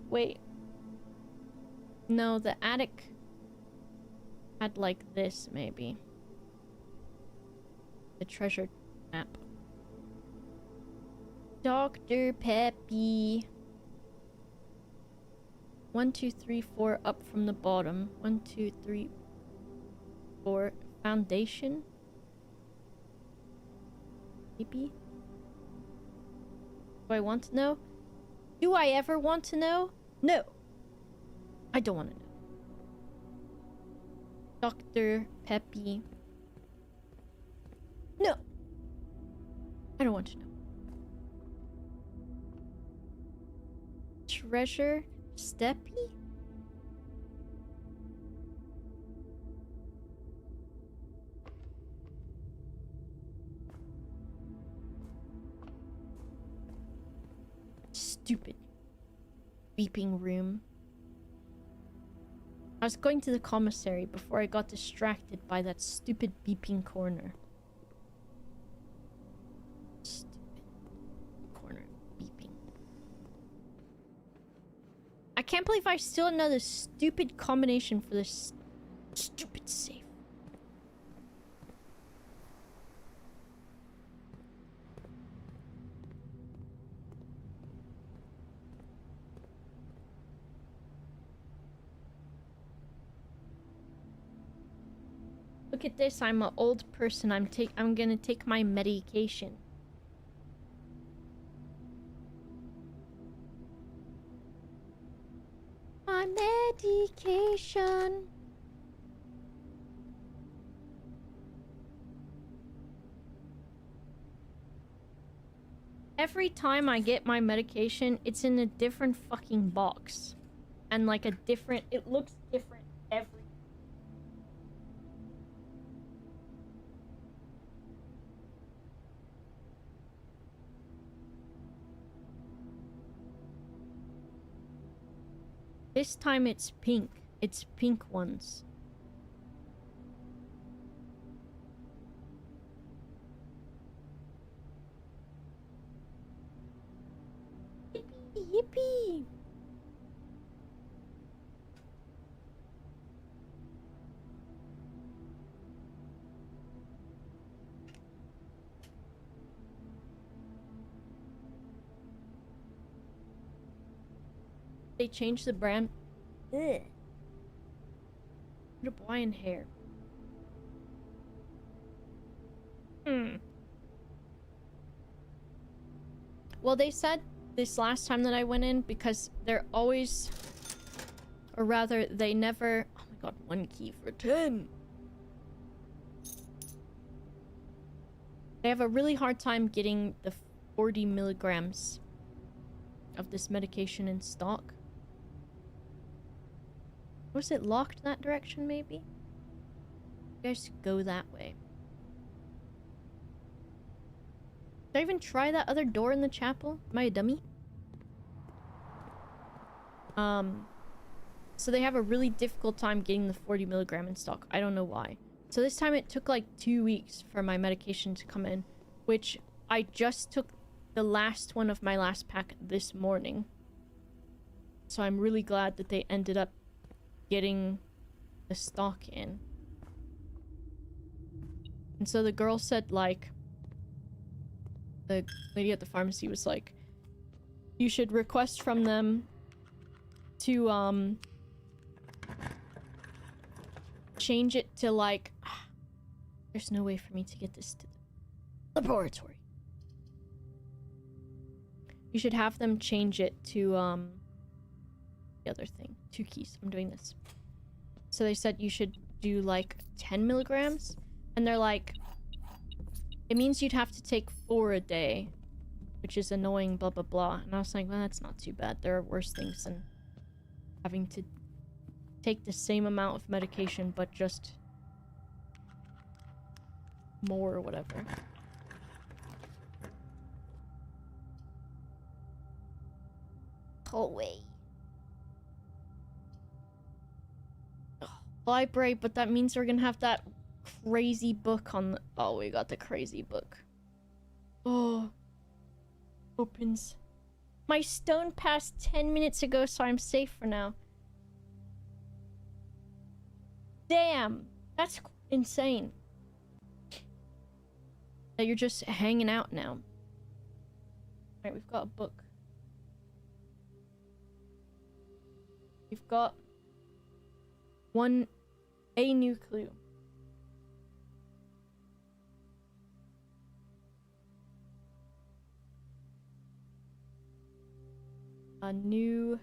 Wait. No, the attic had like this, maybe. The treasure map. Dr. Peppy. 1, 2, 3, 4 up from the bottom. 1, 2, 3, 4. Foundation? Maybe? Do I want to know? Do I ever want to know? No. I don't want to know. Dr. Peppy. No. I don't want to know. Treasure Steppy? Stupid beeping room. I was going to the commissary before I got distracted by that stupid beeping corner. Stupid corner beeping. I can't believe I still know this stupid combination for this stupid safe. Look at this, I'm an old person. I'm gonna take my medication. My medication. Every time I get my medication, it's in a different fucking box. And like a different, it looks different every. This time it's pink. It's pink ones. Yippee! Yippee! They changed the brand. Ugh. Put Hawaiian hair. Well, they said this last time that I went in because they're always, or rather, they never. Oh my god, 1 key for 10. They have a really hard time getting the 40 milligrams of this medication in stock. Was it locked that direction, maybe? You guys go that way. Did I even try that other door in the chapel? Am I a dummy? So they have a really difficult time getting the 40 milligram in stock. I don't know why. So this time it took like 2 weeks for my medication to come in, which I just took the last one of my last pack this morning. So I'm really glad that they ended up getting the stock in. And so the girl said, like, the lady at the pharmacy was like, you should request from them to, change it to, like, there's no way for me to get this to the laboratory. You should have them change it to, the other thing. 2 keys. I'm doing this. So they said you should do, like, 10 milligrams. And they're like, it means you'd have to take 4 a day, which is annoying, blah, blah, blah. And I was like, well, that's not too bad. There are worse things than having to take the same amount of medication, but just more or whatever. Hallway. Library, but that means we're gonna have that crazy book on the... Oh, we got the crazy book. Oh. Opens. My stone passed 10 minutes ago, so I'm safe for now. Damn! That's insane. That you're just hanging out now. Alright, we've got a book. We've got a new clue. A new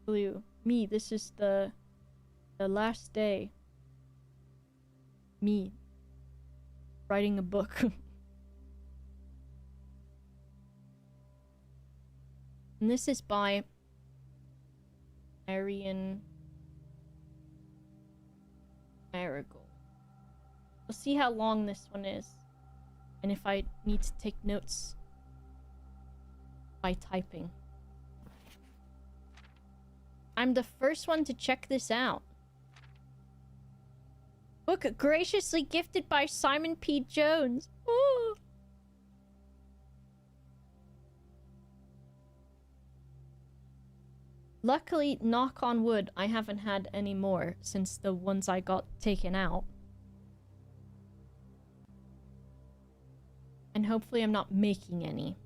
clue. Me, this is the last day. Me writing a book. And this is by Marigold. We'll see how long this one is, and if I need to take notes by typing. I'm the first one to check this out. Book graciously gifted by Simon P. Jones. Ooh. Luckily, knock on wood, I haven't had any more since the ones I got taken out. And hopefully I'm not making any.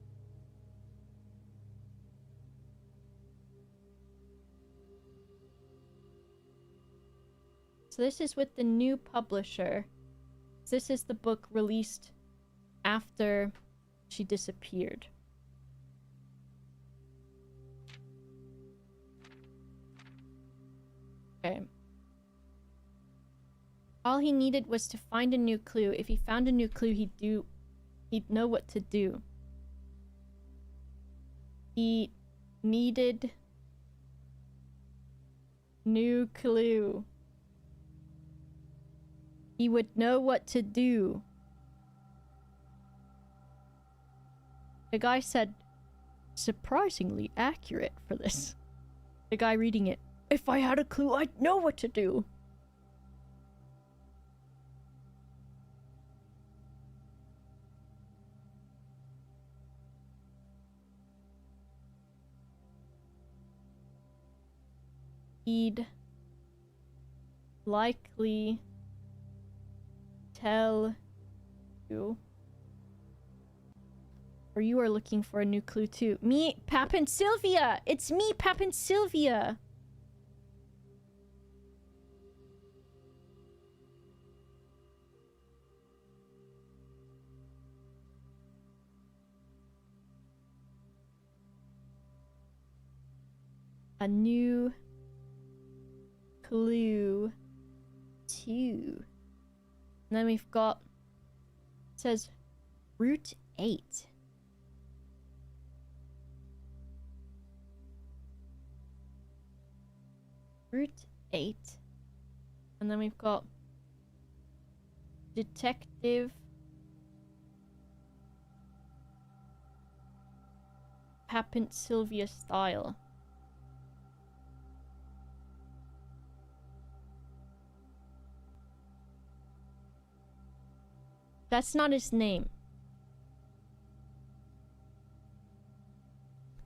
So this is with the new publisher. This is the book released after she disappeared. Okay. All he needed was to find a new clue. If he found a new clue, he'd know what to do. He needed new clue. He would know what to do. The guy said, surprisingly accurate for this. The guy reading it, if I had a clue, I'd know what to do. He'd likely tell you. Or you are looking for a new clue too. Me, Papint Sylvia! It's me, Papint Sylvia! A new clue too. And then we've got, it says Route 8. Route 8. And then we've got Detective Papint Sylvia style. That's not his name.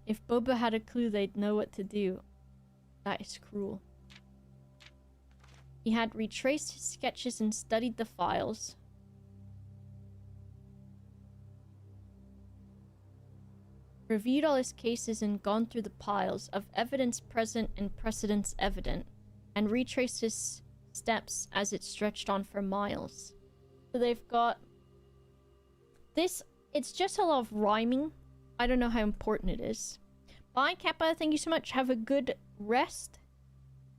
If Boba had a clue, they'd know what to do. That is cruel. He had retraced his sketches and studied the files. Reviewed all his cases and gone through the piles of evidence present and precedents evident, and retraced his steps as it stretched on for miles. So they've got this. It's just a lot of rhyming. I don't know how important it is. Bye, Kappa. Thank you so much. Have a good rest.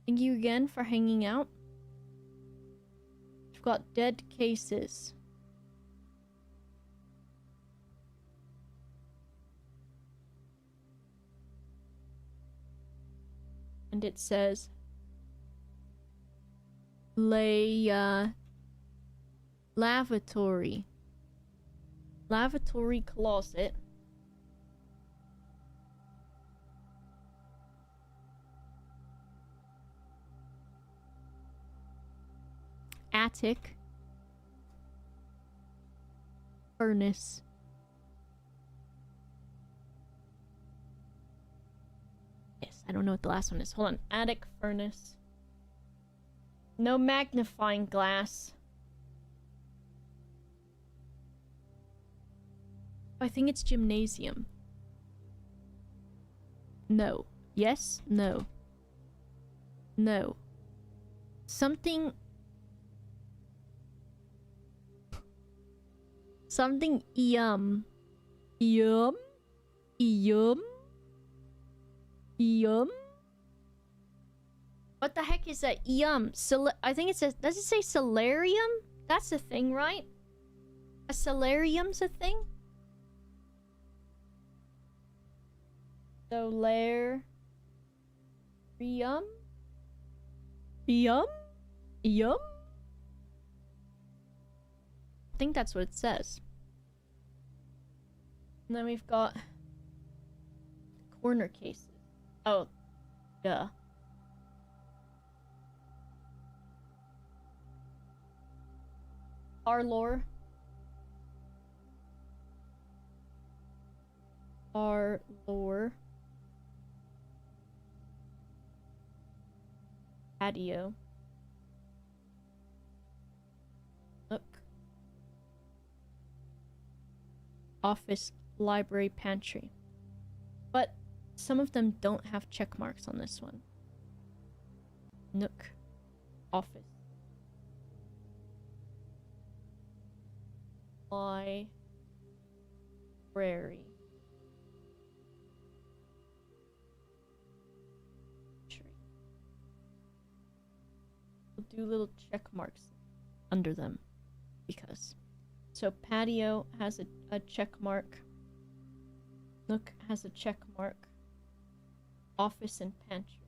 Thank you again for hanging out. We've got dead cases. And it says lavatory. Lavatory closet. Attic. Furnace. Yes, I don't know what the last one is. Hold on. Attic, furnace. No magnifying glass. I think it's gymnasium. No. Yes? No. No. Something... Something yum. Yum? Yum? Yum? What the heck is that? Yum. I think it says... Does it say solarium? That's a thing, right? A solarium's a thing? Solarium? Yum? Yum? I think that's what it says. And then we've got corner cases. Oh, duh. Parlor. Parlor. Patio. Look. Office, library, pantry. But some of them don't have check marks on this one. Nook. Office. Library. We'll do little check marks under them because. So patio has a check mark. Nook has a check mark. Office and pantry.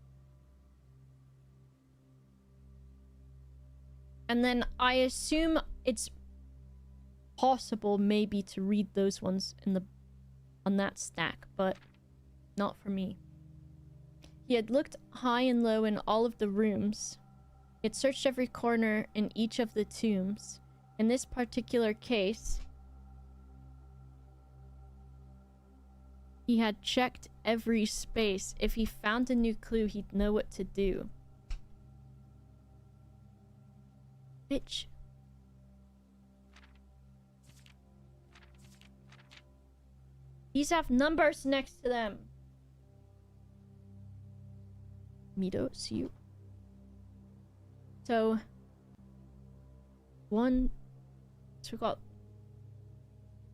And then I assume it's possible maybe to read those ones on that stack, but not for me. He had looked high and low in all of the rooms. He had searched every corner in each of the tombs. In this particular case, he had checked every space. If he found a new clue, he'd know what to do. Bitch. These have numbers next to them. Mito, see you. So, so we got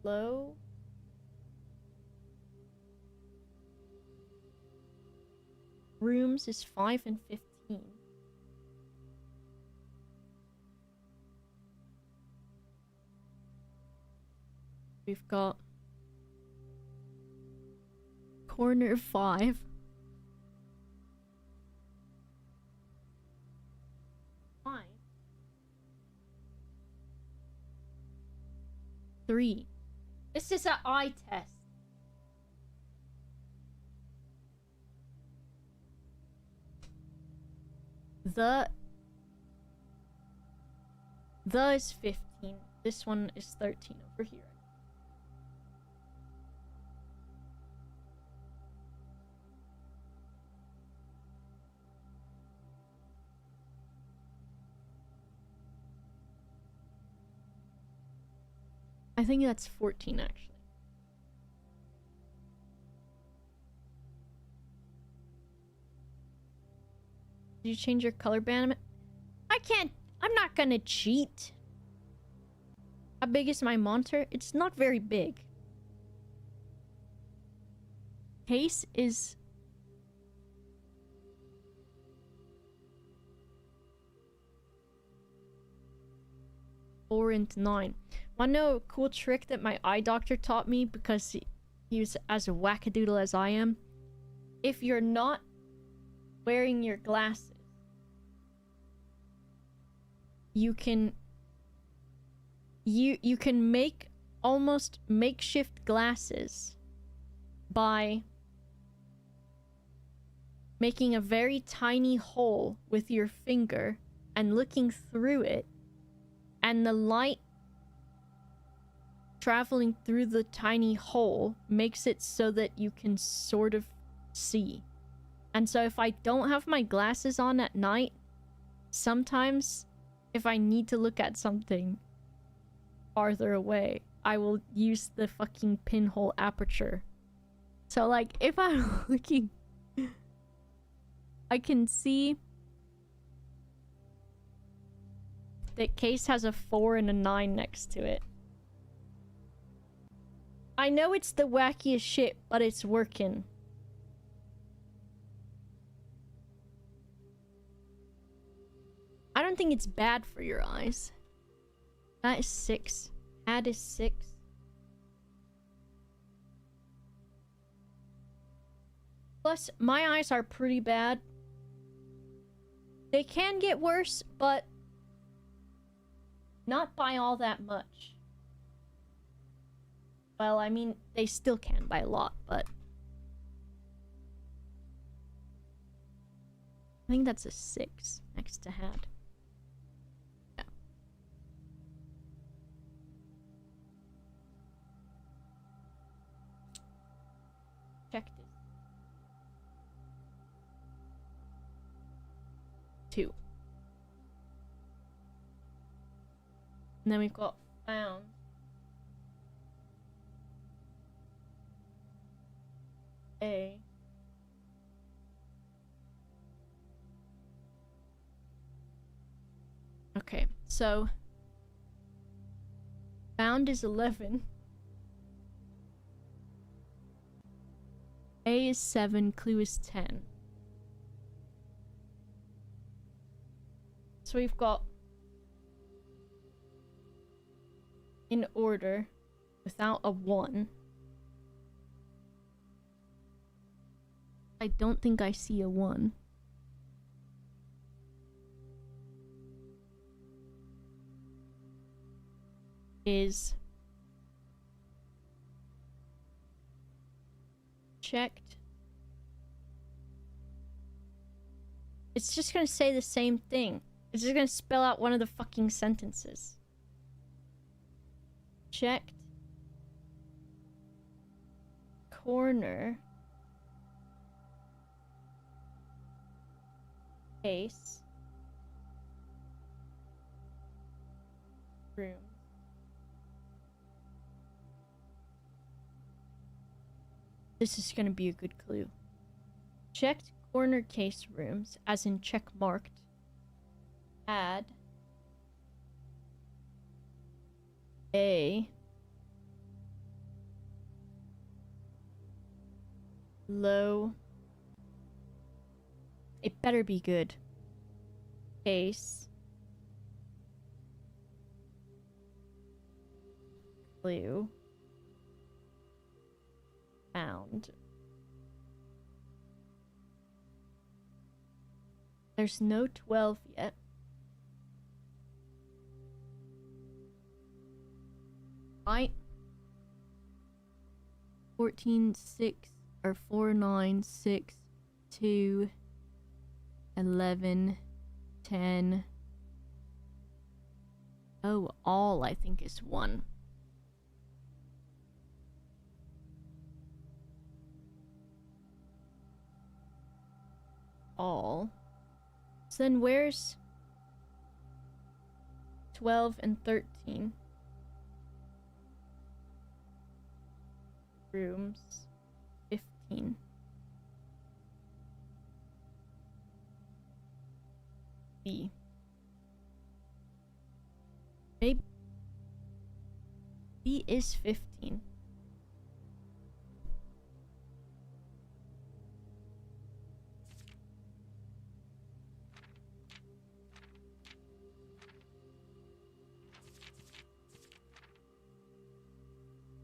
low. Rooms is 5 and 15. We've got corner 5. Fine. 3. This is an eye test. The is 15. This one is 13 over here. I think that's 14 actually. Did you change your color band? I'm not gonna cheat. How big is my monitor? It's not very big. Case is... into 9. Wanna know a cool trick that my eye doctor taught me because he was as a wackadoodle as I am? If you're not wearing your glasses, you can make almost makeshift glasses by making a very tiny hole with your finger and looking through it, and the light traveling through the tiny hole makes it so that you can sort of see. And so if I don't have my glasses on at night, sometimes if I need to look at something farther away, I will use the fucking pinhole aperture. So like if I'm looking, I can see that Case has a 4 and a 9 next to it. I know it's the wackiest shit, but it's working. I don't think it's bad for your eyes. That is 6. Add is 6. Plus, my eyes are pretty bad. They can get worse, but not by all that much. Well, I mean, they still can by a lot, but... I think that's a 6 next to had. Yeah. Check this. 2. And then we've got found. A. Okay, so found is 11. A is 7, clue is 10. So we've got in order without a 1. I don't think I see a 1. Is checked. It's just gonna say the same thing. It's just gonna spell out one of the fucking sentences. Checked. Corner. Case. Room. This is gonna be a good clue. Checked corner case rooms, as in check marked. Add a low. It better be good. Case. Clue. Found. There's no 12 yet. Right? 14, 6, or 4, 9, 6, 2, 11, 10. Oh, all I think is 1. All. So then where's 12 and 13? rooms. 15. B. Maybe B is 15.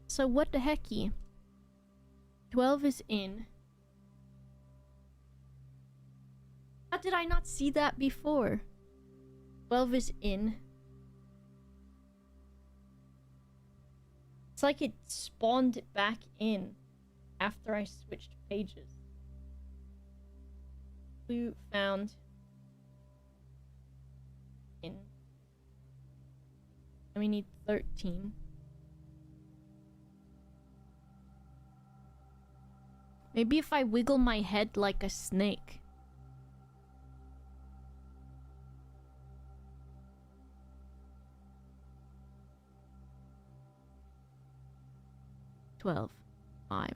So what the hecky? 12 is in. How did I not see that before? 12 is in. It's like it spawned it back in after I switched pages. Clue found in. And we need 13. Maybe if I wiggle my head like a snake. Twelve, 5,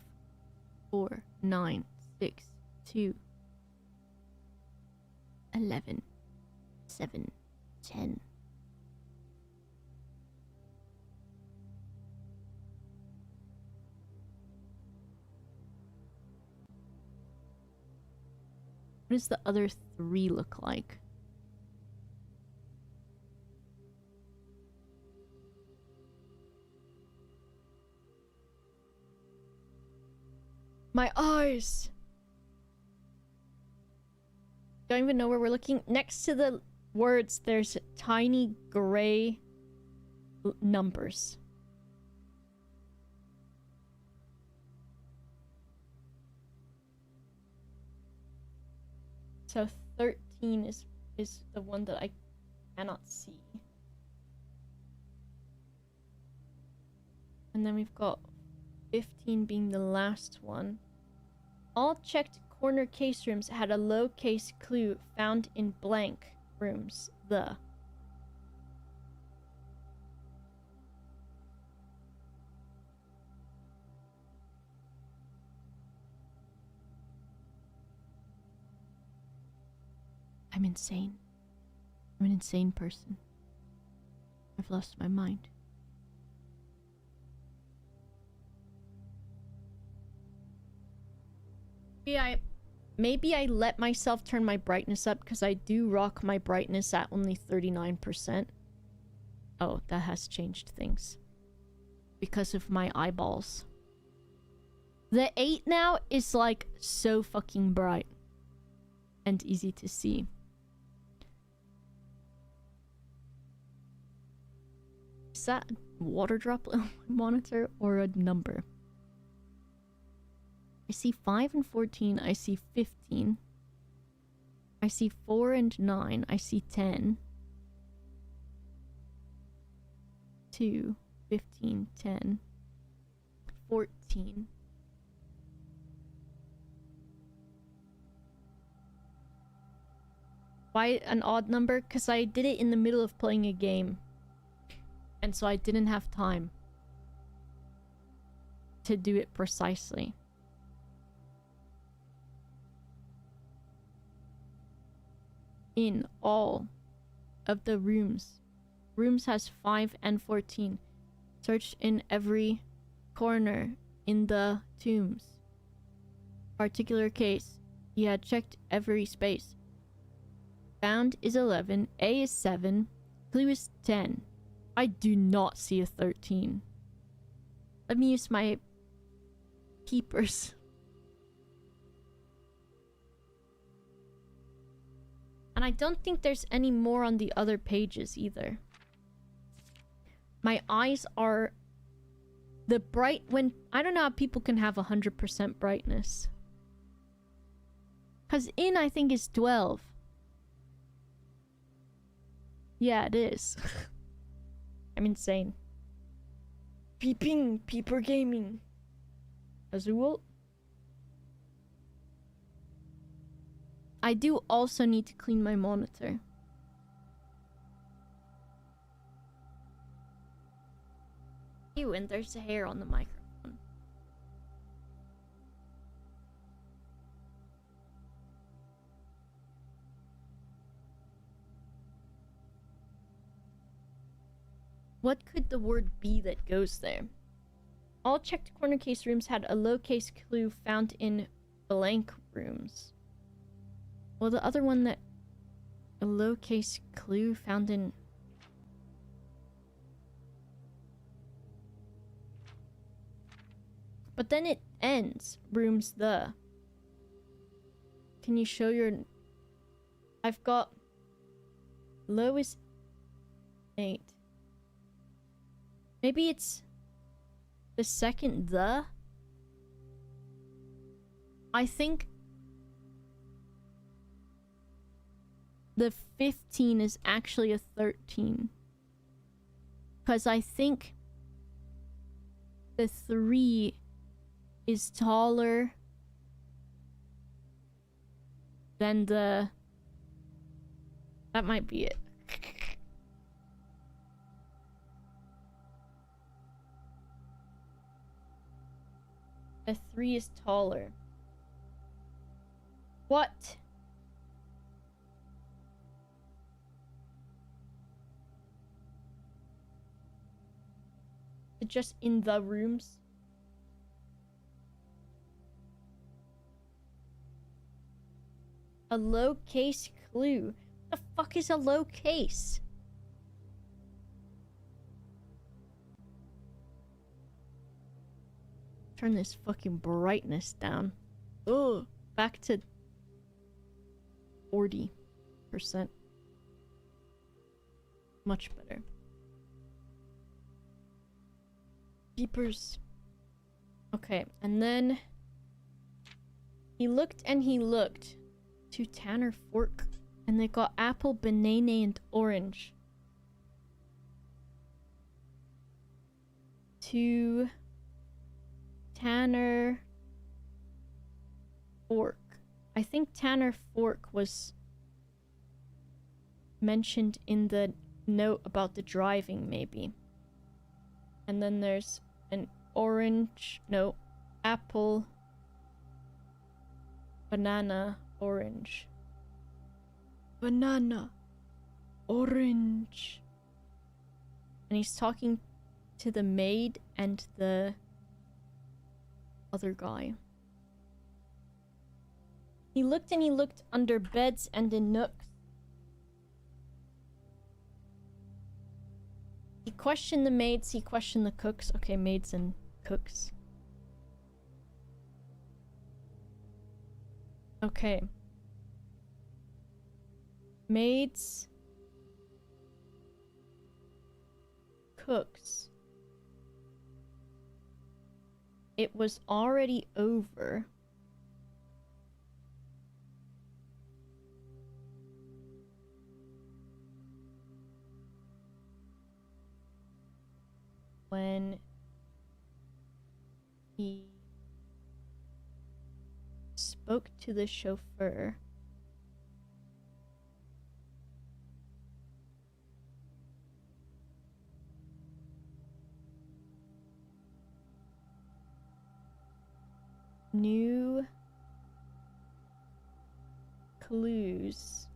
4, 9, 6, 2, 11, 7, 10. What does the other 3 look like? My eyes! Don't even know where we're looking. Next to the words, there's tiny gray numbers. So 13 is the one that I cannot see. And then we've got 15 being the last one. All checked corner case rooms had a low case clue found in blank rooms. The. I'm insane. I'm an insane person. I've lost my mind. Maybe I let myself turn my brightness up because I do rock my brightness at only 39%. Oh, that has changed things. Because of my eyeballs. The 8 now is like so fucking bright. And easy to see. Is that a water droplet on my monitor or a number? I see 5 and 14. I see 15. I see 4 and 9. I see 10. 2, 15, 10. 14. Why an odd number? Because I did it in the middle of playing a game. And so I didn't have time to do it precisely. In all of the rooms. Rooms has 5 and 14. Searched in every corner in the tombs. Particular case. He had checked every space. Found is 11. A is 7. Clue is 10. I do not see a 13. Let me use my peepers. And I don't think there's any more on the other pages either. My eyes are the bright when I don't know how people can have 100% brightness. Cause in I think is 12. Yeah, it is. I'm insane. Peeping, peeper gaming. Azul. I do also need to clean my monitor. Ew, and there's hair on the microphone. What could the word be that goes there? All checked corner case rooms had a low-case clue found in blank rooms. Well, the other one that... A low-case clue found in... But then it ends. Rooms the... Can you show your... I've got... Low is 8. Maybe it's... The second the? I think... The 15 is actually a 13. Because I think... The 3 is taller than the... That might be it. The 3 is taller. What? Just in the rooms? A low case clue. The fuck is a low case? Turn this fucking brightness down. Ugh. Back to 40%. Much better. Jeepers. Okay, and then he looked and he looked to Tanner Fork, and they got apple, banana, and orange. To Tanner Fork. I think Tanner Fork was mentioned in the note about the driving, maybe. And then there's an orange, no, apple, banana, orange. Banana, orange. And he's talking to the maid and the other guy. He looked and he looked under beds and in nooks. He questioned the maids, he questioned the cooks. Okay, maids and cooks. Okay. Maids. Cooks. It was already over. When he spoke to the chauffeur. New clues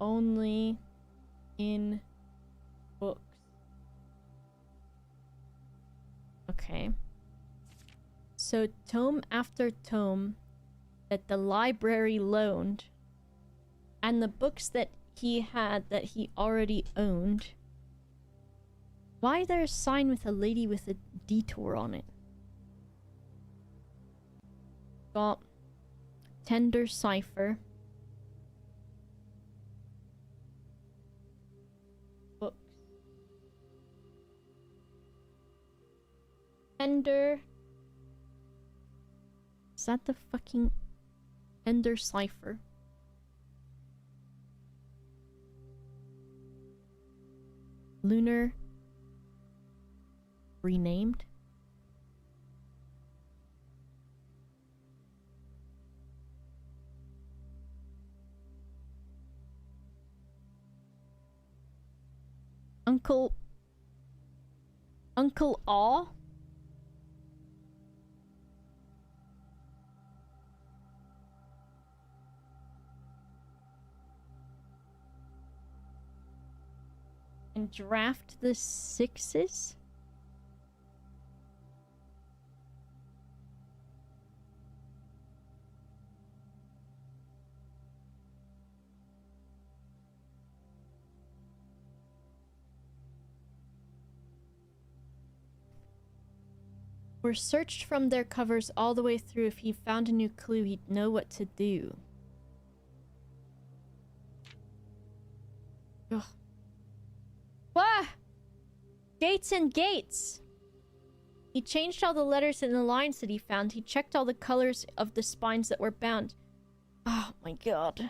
only in books. Okay. So tome after tome that the library loaned, and the books that he had that he already owned. Why is there a sign with a lady with a detour on it? Got Tender Cipher. Books. Tender. Is that the fucking Tender Cipher? Lunar. Renamed. Uncle Aw? And draft the 6s? Were searched from their covers all the way through. If he found a new clue, he'd know what to do. Ugh. Wah! Gates and gates! He changed all the letters in the lines that he found. He checked all the colors of the spines that were bound. Oh my god.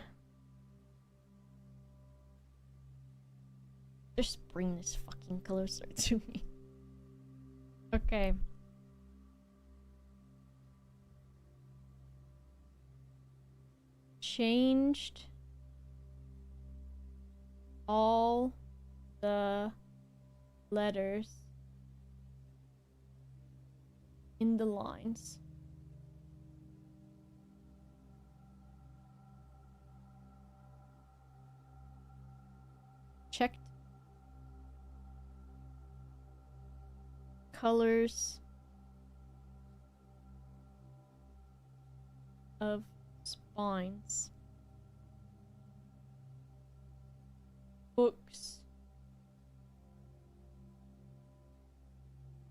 Just bring this fucking closer to me. Okay. Changed all the letters in the lines. Checked colors of spines. Books.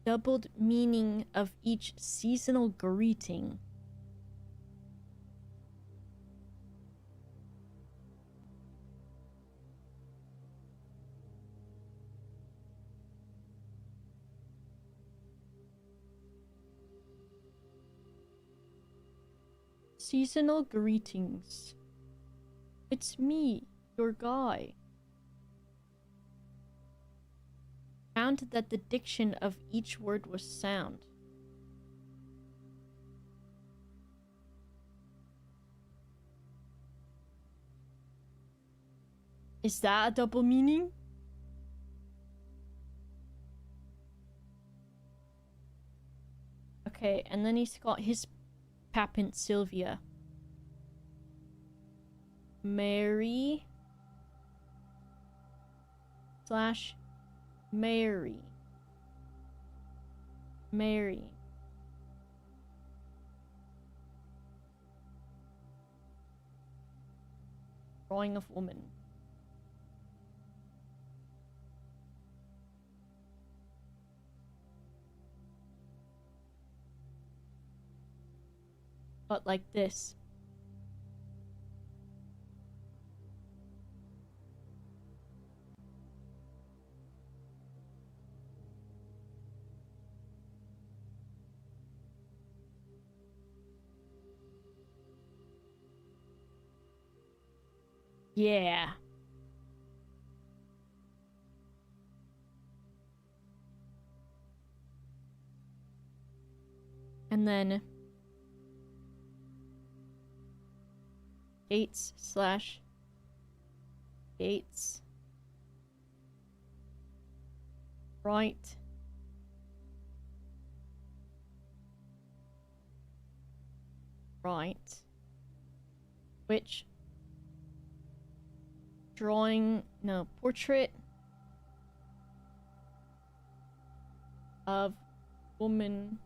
Doubled meaning of each seasonal greeting. Seasonal greetings. It's me, your guy. Found that the diction of each word was sound. Is that a double meaning? Okay, and then he's got his papint Silvia. Mary slash Mary. Mary. Drawing of woman. But like this. Yeah. And then Gates slash Gates. Right. Right. Which drawing, no, portrait of woman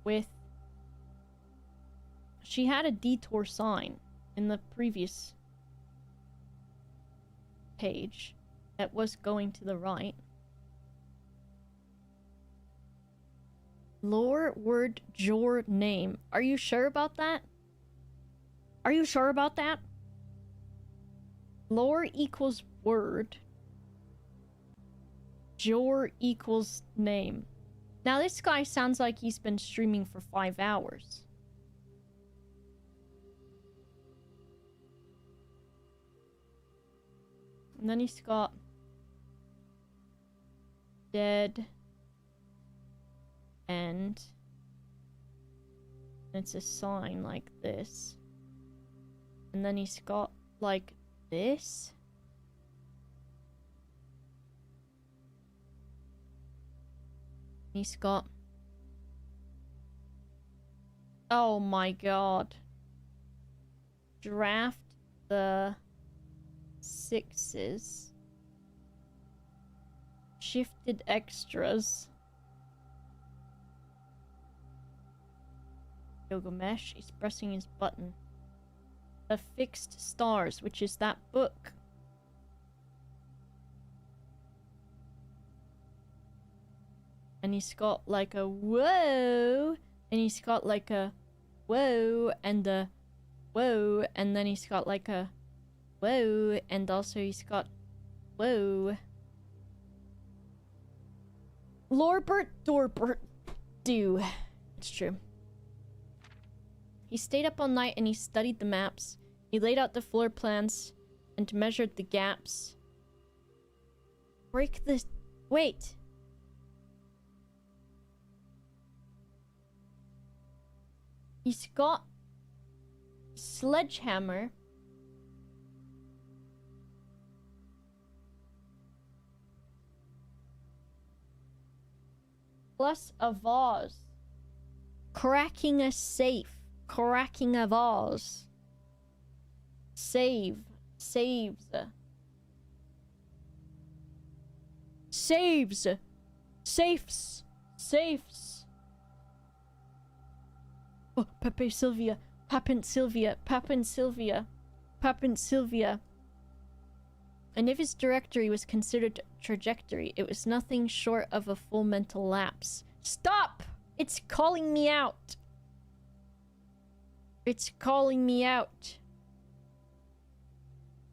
with, she had a detour sign in the previous page that was going to the right. Lore word your name. Are you sure about that? Are you sure about that? Lore equals word. Jor equals name. Now this guy sounds like he's been streaming for 5 hours. And then he's got dead end. And it's a sign like this. And then he's got like this. He's got, oh my god, draft the 6s. Shifted extras. Gilgamesh is pressing his button. The Fixed Stars, which is that book. And he's got like a whoa, and he's got like a whoa, and a whoa, and then he's got like a whoa, and also he's got whoa. Lorbert Dorbert do. It's true. He stayed up all night and he studied the maps. He laid out the floor plans and measured the gaps. Break this. Wait. He's got sledgehammer. Plus a vase. Cracking a safe. Cracking a vase. Save. Saves. Saves. Safes. Safes. Oh, Pepe Silvia. Papint Silvia. Papint Silvia. Papint Silvia. And if his directory was considered trajectory, it was nothing short of a full mental lapse. Stop! It's calling me out. It's calling me out.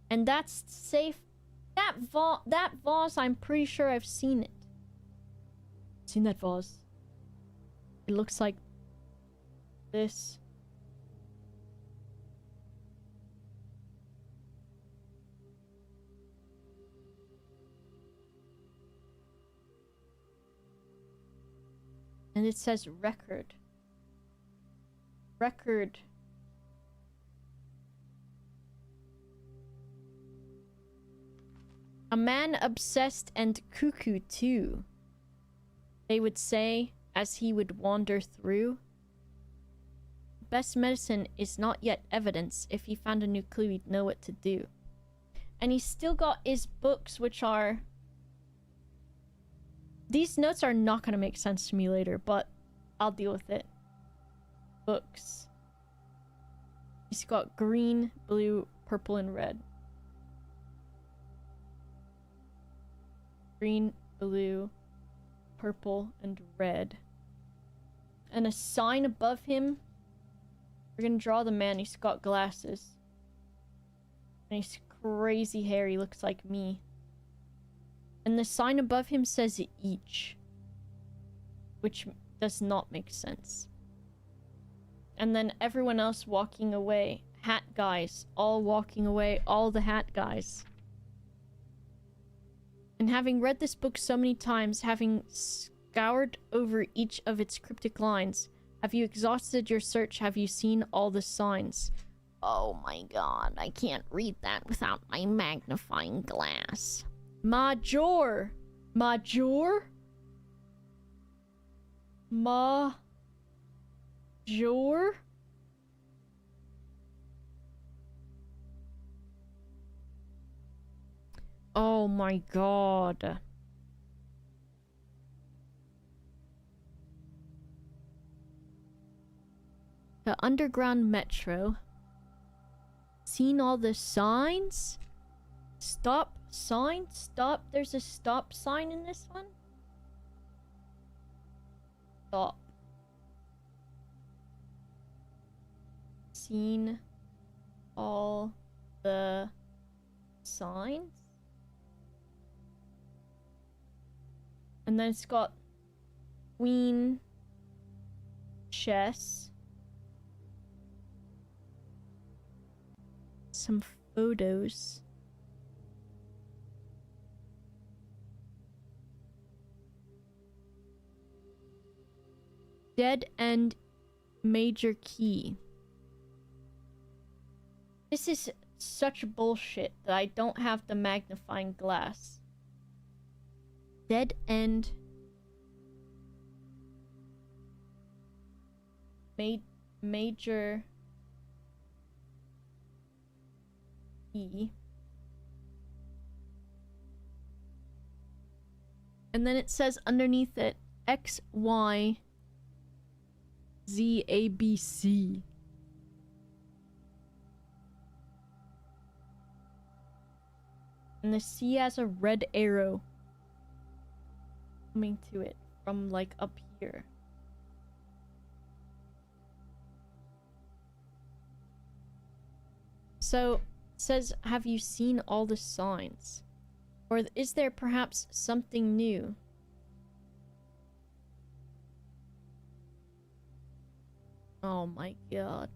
And that's safe. That vase, I'm pretty sure I've seen it. Seen that vase. It looks like this. And it says record. Record. A man obsessed and cuckoo too, they would say as he would wander through. Best medicine is not yet evidence. If he found a new clue, he'd know what to do. And he's still got his books, which are... These notes are not going to make sense to me later, but I'll deal with it. Books. He's got green, blue, purple, and red. Green, blue, purple, and red. And a sign above him. We're gonna draw the man. He's got glasses. And he's crazy hair. He looks like me. And the sign above him says each. Which does not make sense. And then everyone else walking away. Hat guys. All walking away. All the hat guys. And having read this book so many times, having scoured over each of its cryptic lines, have you exhausted your search? Have you seen all the signs? Oh my god, I can't read that without my magnifying glass. Major. Major? Major? Oh my god. The underground metro. Seen all the signs? Stop sign? Stop. There's a stop sign in this one? Stop. Seen all the signs? And then it's got queen, chess, some photos. Dead end major key. This is such bullshit that I don't have the magnifying glass. Dead end major key. And then it says underneath it X, Y, Z, A, B, C. And the C has a red arrow coming to it from like up here. So it says, have you seen all the signs? Or is there perhaps something new? Oh my god.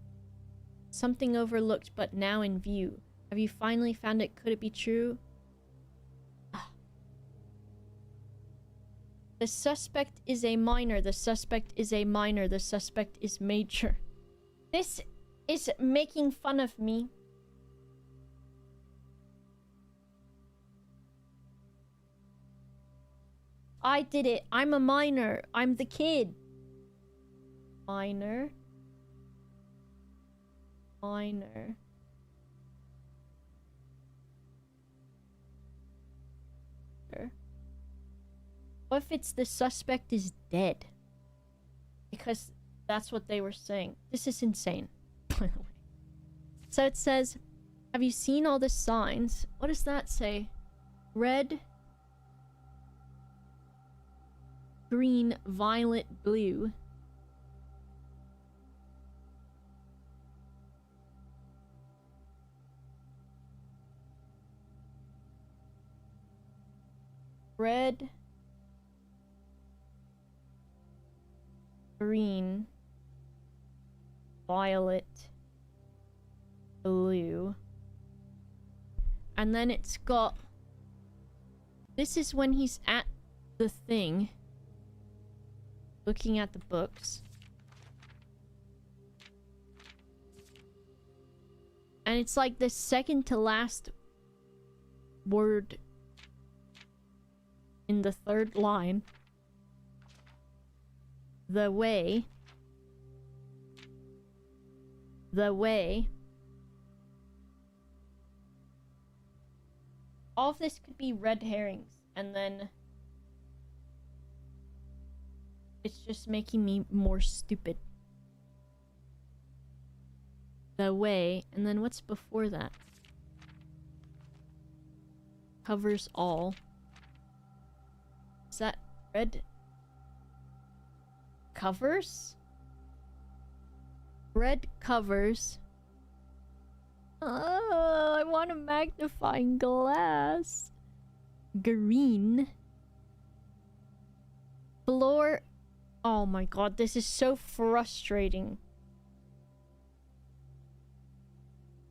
Something overlooked but now in view. Have you finally found it? Could it be true? The suspect is a minor. The suspect is a minor. The suspect is major. This is making fun of me. I did it. I'm a minor. I'm the kid. Minor. Minor. What if it's the suspect is dead? Because that's what they were saying. This is insane, by the way. So it says, have you seen all the signs? What does that say? Red, green, violet, blue. Red, green, violet, blue. And then it's got... This is when he's at the thing, looking at the books. And it's like the second to last word in the third line. The way. The way. All of this could be red herrings, and then it's just making me more stupid. The way, and then what's before that? Covers all. Is that red? Covers? Red covers. Oh, I want a magnifying glass. Green. Floor. Oh my god, this is so frustrating.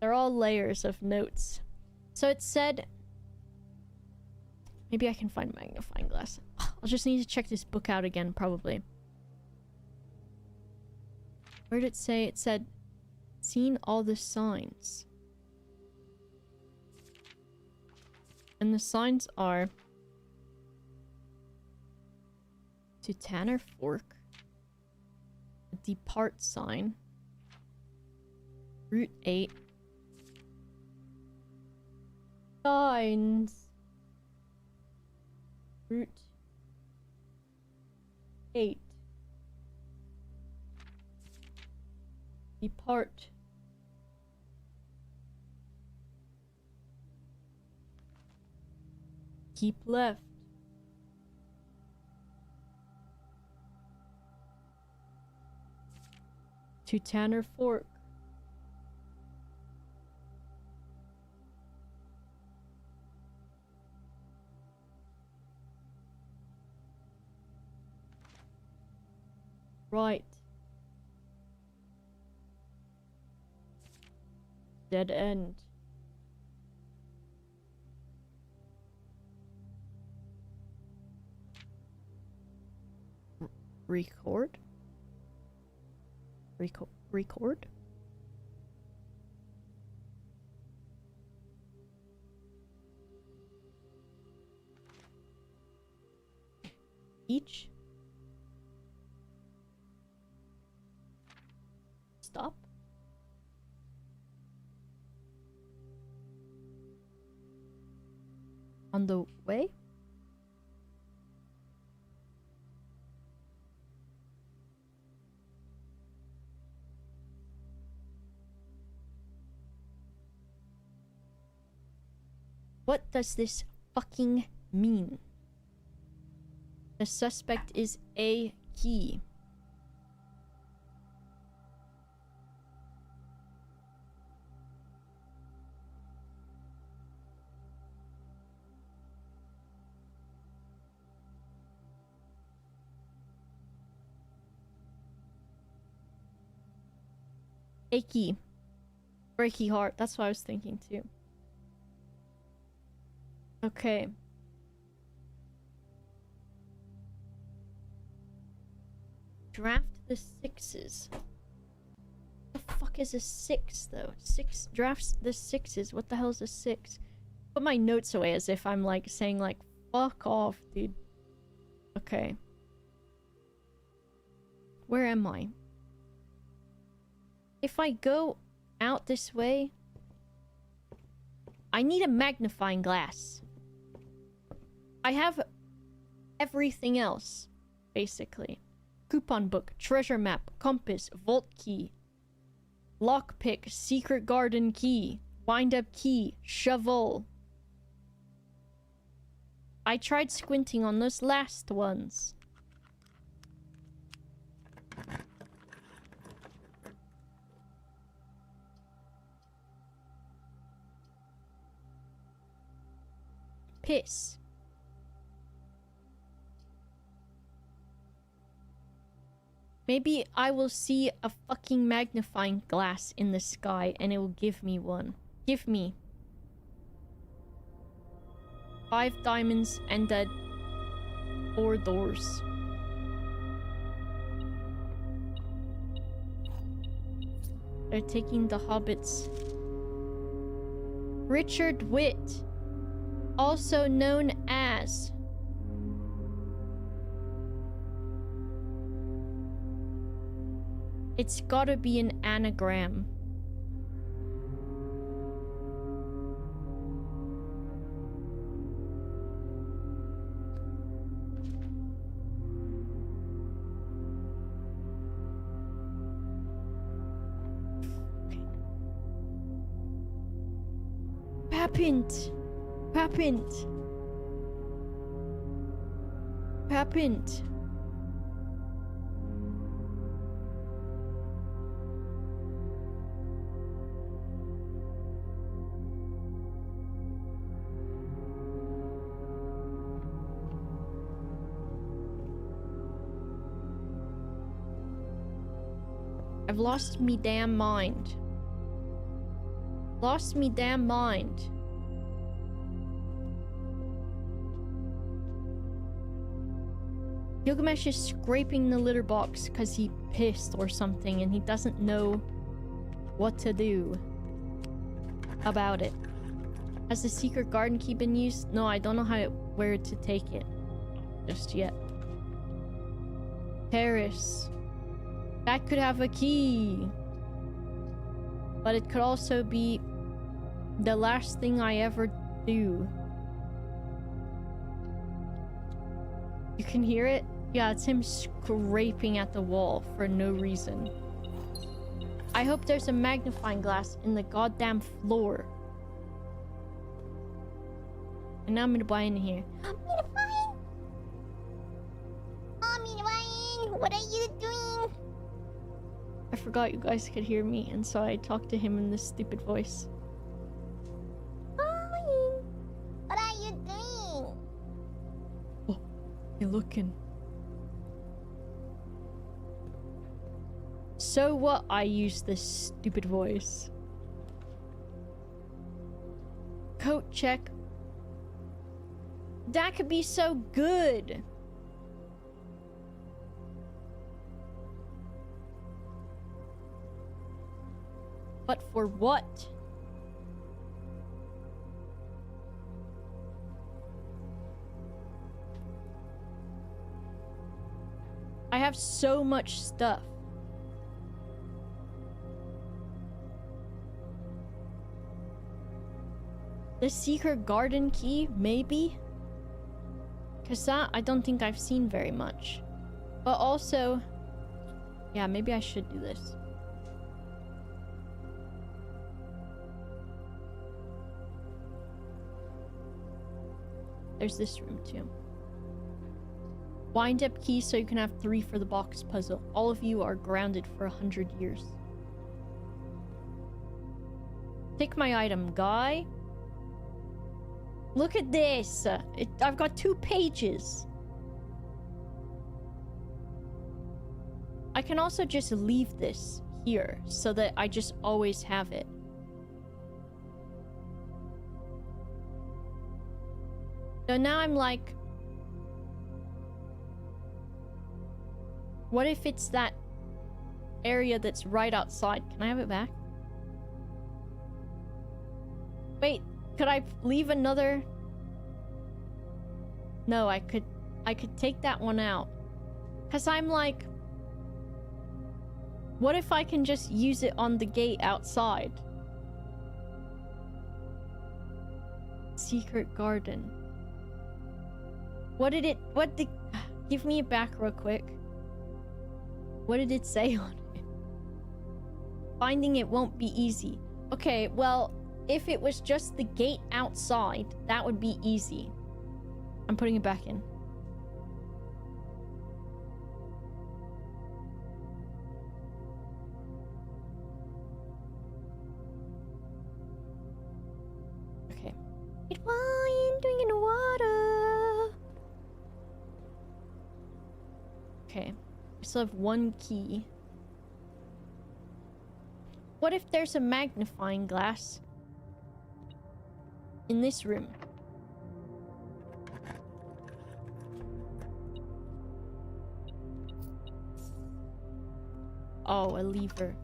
They're all layers of notes. So it said... Maybe I can find a magnifying glass. I'll just need to check this book out again, probably. Where did it say? It said, seen all the signs. And the signs are... To Tanner Fork. A depart sign. Route 8. Signs. Route 8. Depart. Keep left. To Tanner Fork. Right. Dead end. Record? Record? Each? Stop? On the way? What does this fucking mean? The suspect is a key. A key. Breaky heart. That's what I was thinking too. Okay. Draft the sixes. What the fuck is a six though? Six drafts the sixes. What the hell is a six? Put my notes away as if I'm like saying like fuck off, dude. Okay. Where am I? If I go out this way, I need a magnifying glass. I have everything else, basically. Coupon book, treasure map, compass, vault key, lockpick, secret garden key, wind-up key, shovel. I tried squinting on those last ones. Piss. Maybe I will see a fucking magnifying glass in the sky and it will give me one. Give me 5 diamonds and 4 doors. They're taking the hobbits. Richard Witt, also known as it's gotta be an anagram. Papint. Papint. Papint. I've lost me damn mind. Lost me damn mind. Gilgamesh is scraping the litter box because he pissed or something and he doesn't know what to do about it. Has the secret garden key been used? No, I don't know where to take it just yet. Terrace. That could have a key. But it could also be the last thing I ever do. You can hear it? Yeah, it's him scraping at the wall for no reason. I hope there's a magnifying glass in the goddamn floor. And now I'm gonna buy in here. What are you doing? I forgot you guys could hear me, and so I talked to him in this stupid voice. Fine. What are you doing? Oh, you're looking. So what? I use this stupid voice. Coat check. That could be so good. But for what? I have so much stuff. The secret garden key, maybe? Because that, I don't think I've seen very much. But also, yeah, maybe I should do this. there's this room too. Wind up key so you can have 3 for the box puzzle. All of you are grounded for 100 years. Take my item, guy. Look at this. I've got 2 pages. I can also just leave this here so that I just always have it. So now I'm like, what if it's that area that's right outside? Can I have it back? Wait, could I leave another? No, I could take that one out. 'Cause I'm like, what if I can just use it on the gate outside? Secret garden. What did give me it back real quick. What did it say on it? Finding it won't be easy. Okay, well, if it was just the gate outside, that would be easy. I'm putting it back in. Okay. What are you doing in the water? Okay. I still have 1 key. What if there's a magnifying glass in this room? Oh, a lever.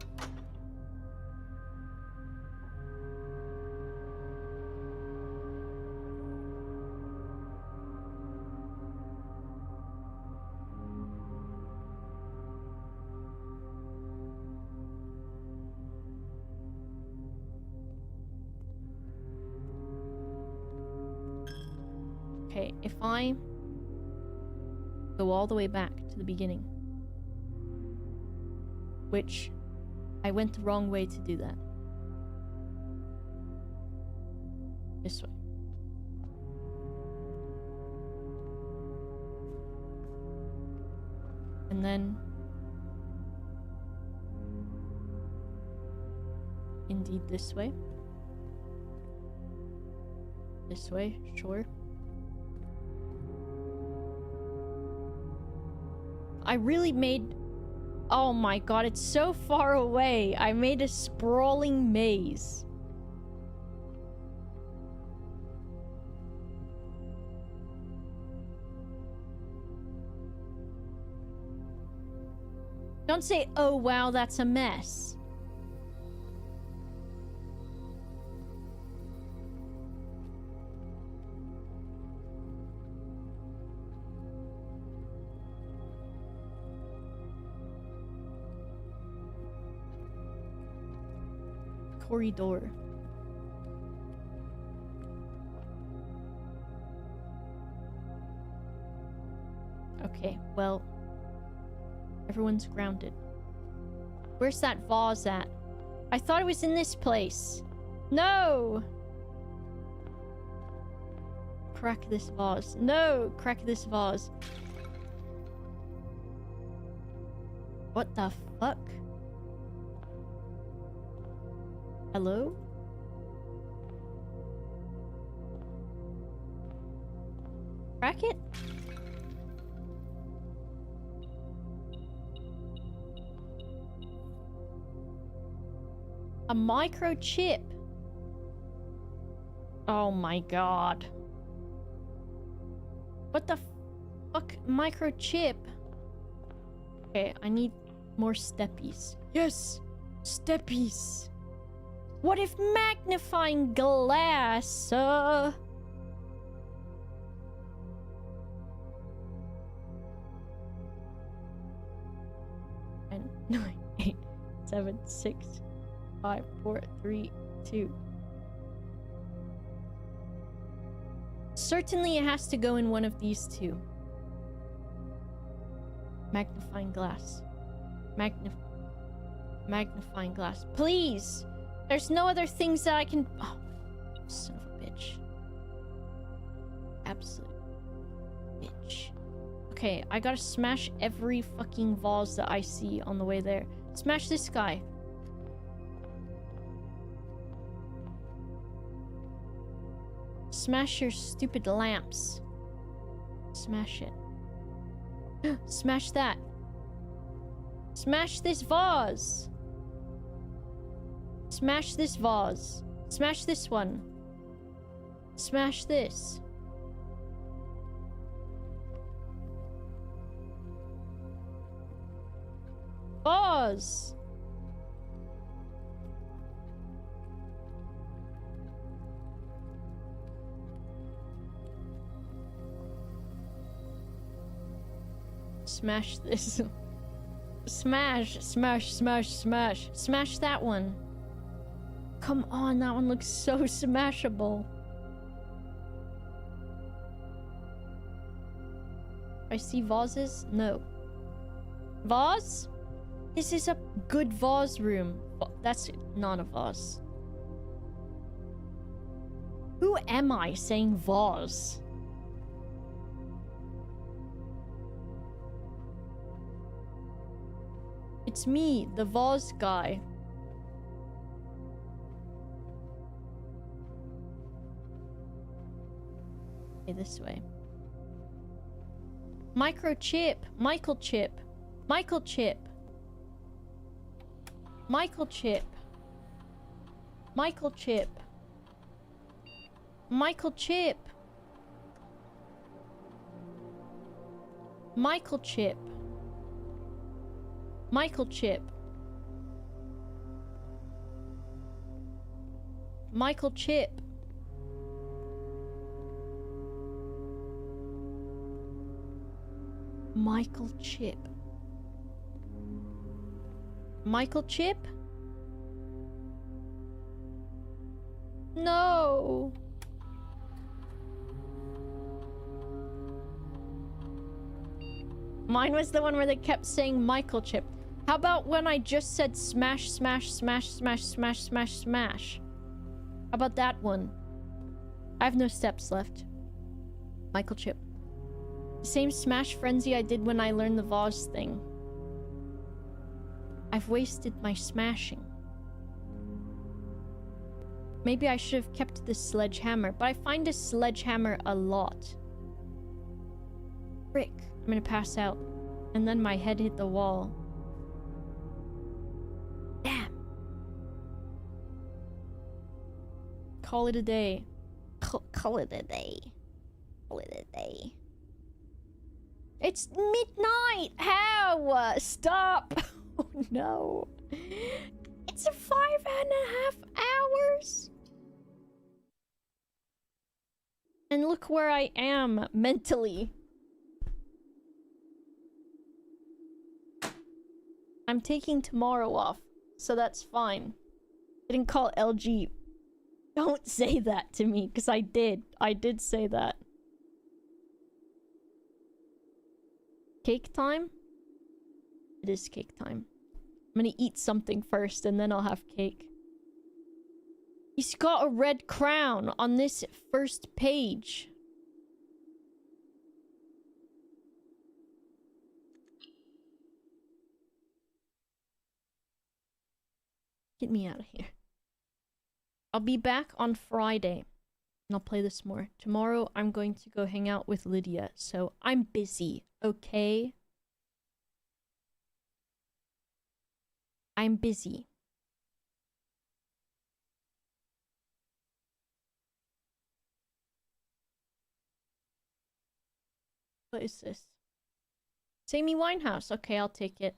Okay, if I go all the way back to the beginning, which I went the wrong way to do that. This way. And then indeed this way. This way, sure. I really made... Oh my god, it's so far away. I made a sprawling maze. Don't say, oh wow, that's a mess. Corridor. Okay, well, everyone's grounded. Where's that vase at? I thought it was in this place. No! Crack this vase. No! Crack this vase. What the fuck? Hello? Crack it? A microchip. Oh my god. What the fuck? Microchip? Okay, I need more steppies. Yes! Steppies! What if magnifying glass, And 9, 8, 7, 6, 5, 4, 3, 2. Certainly it has to go in one of these two. Magnifying glass. Magnifying glass. Please! There's no other things that I can... Oh, son of a bitch. absolute bitch. Okay, I gotta smash every fucking vase that I see on the way there. Smash this guy. Smash your stupid lamps. Smash it. Smash that. Smash this vase. Smash this vase. Smash this one. Smash this. Vase. Smash this. Smash, smash, smash, smash. Smash that one. Come on, that one looks so smashable. I see vases? No. Vase? This is a good vase room. Oh, that's not a vase. Who am I saying vase? It's me, the vase guy. Okay, this way. Microchip. Michael Chip. Michael Chip. Michael Chip. Michael Chip. Michael Chip. Michael Chip. Michael Chip. Michael Chip. Michael Chip. Michael Chip? No. Mine was the one where they kept saying Michael Chip. How about when I just said smash, smash, smash, smash, smash, smash, smash? How about that one? I have no steps left. Michael Chip. Same smash frenzy I did when I learned the vase thing. I've wasted my smashing. Maybe I should have kept the sledgehammer, but I find a sledgehammer a lot. Frick, I'm gonna pass out. And then my head hit the wall. Damn. Call it a day. Call it a day. Call it a day. It's midnight! How? Stop! Oh no. It's 5.5 hours! And look where I am mentally. I'm taking tomorrow off, so that's fine. Didn't call LG. Don't say that to me, because I did. I did say that. Cake time? It is cake time. I'm gonna eat something first, and then I'll have cake. He's got a red crown on this first page. Get me out of here. I'll be back on Friday, and I'll play this more. Tomorrow, I'm going to go hang out with Lydia, so I'm busy, okay? I'm busy. What is this? Amy Winehouse. Okay, I'll take it.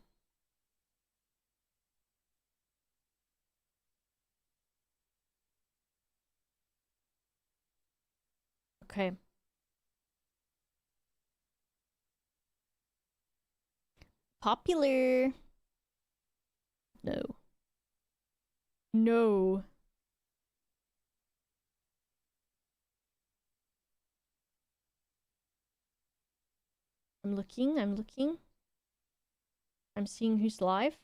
Okay. Popular. No. No. I'm looking. I'm seeing who's live.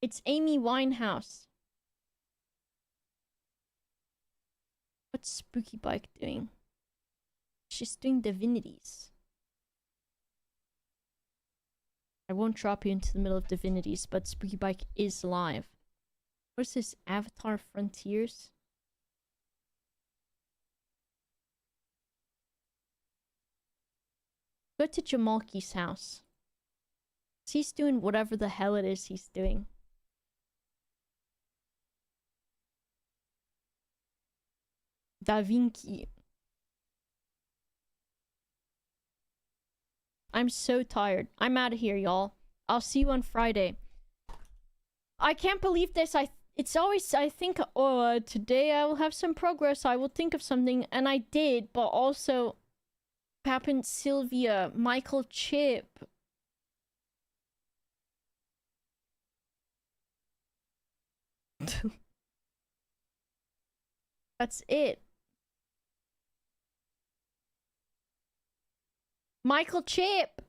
It's Amy Winehouse. What's Spooky Bike doing? She's doing divinities. I won't drop you into the middle of divinities, but Spooky Bike is live. What's this? Avatar Frontiers? Go to Jamalki's house. He's doing whatever the hell it is he's doing. Da Vinci. I'm so tired. I'm out of here, y'all. I'll see you on Friday. I can't believe this. It's always, I think, oh, today I will have some progress. I will think of something. And I did, but also Papint, Sylvia, Michael Chip. That's it. Michael Chip.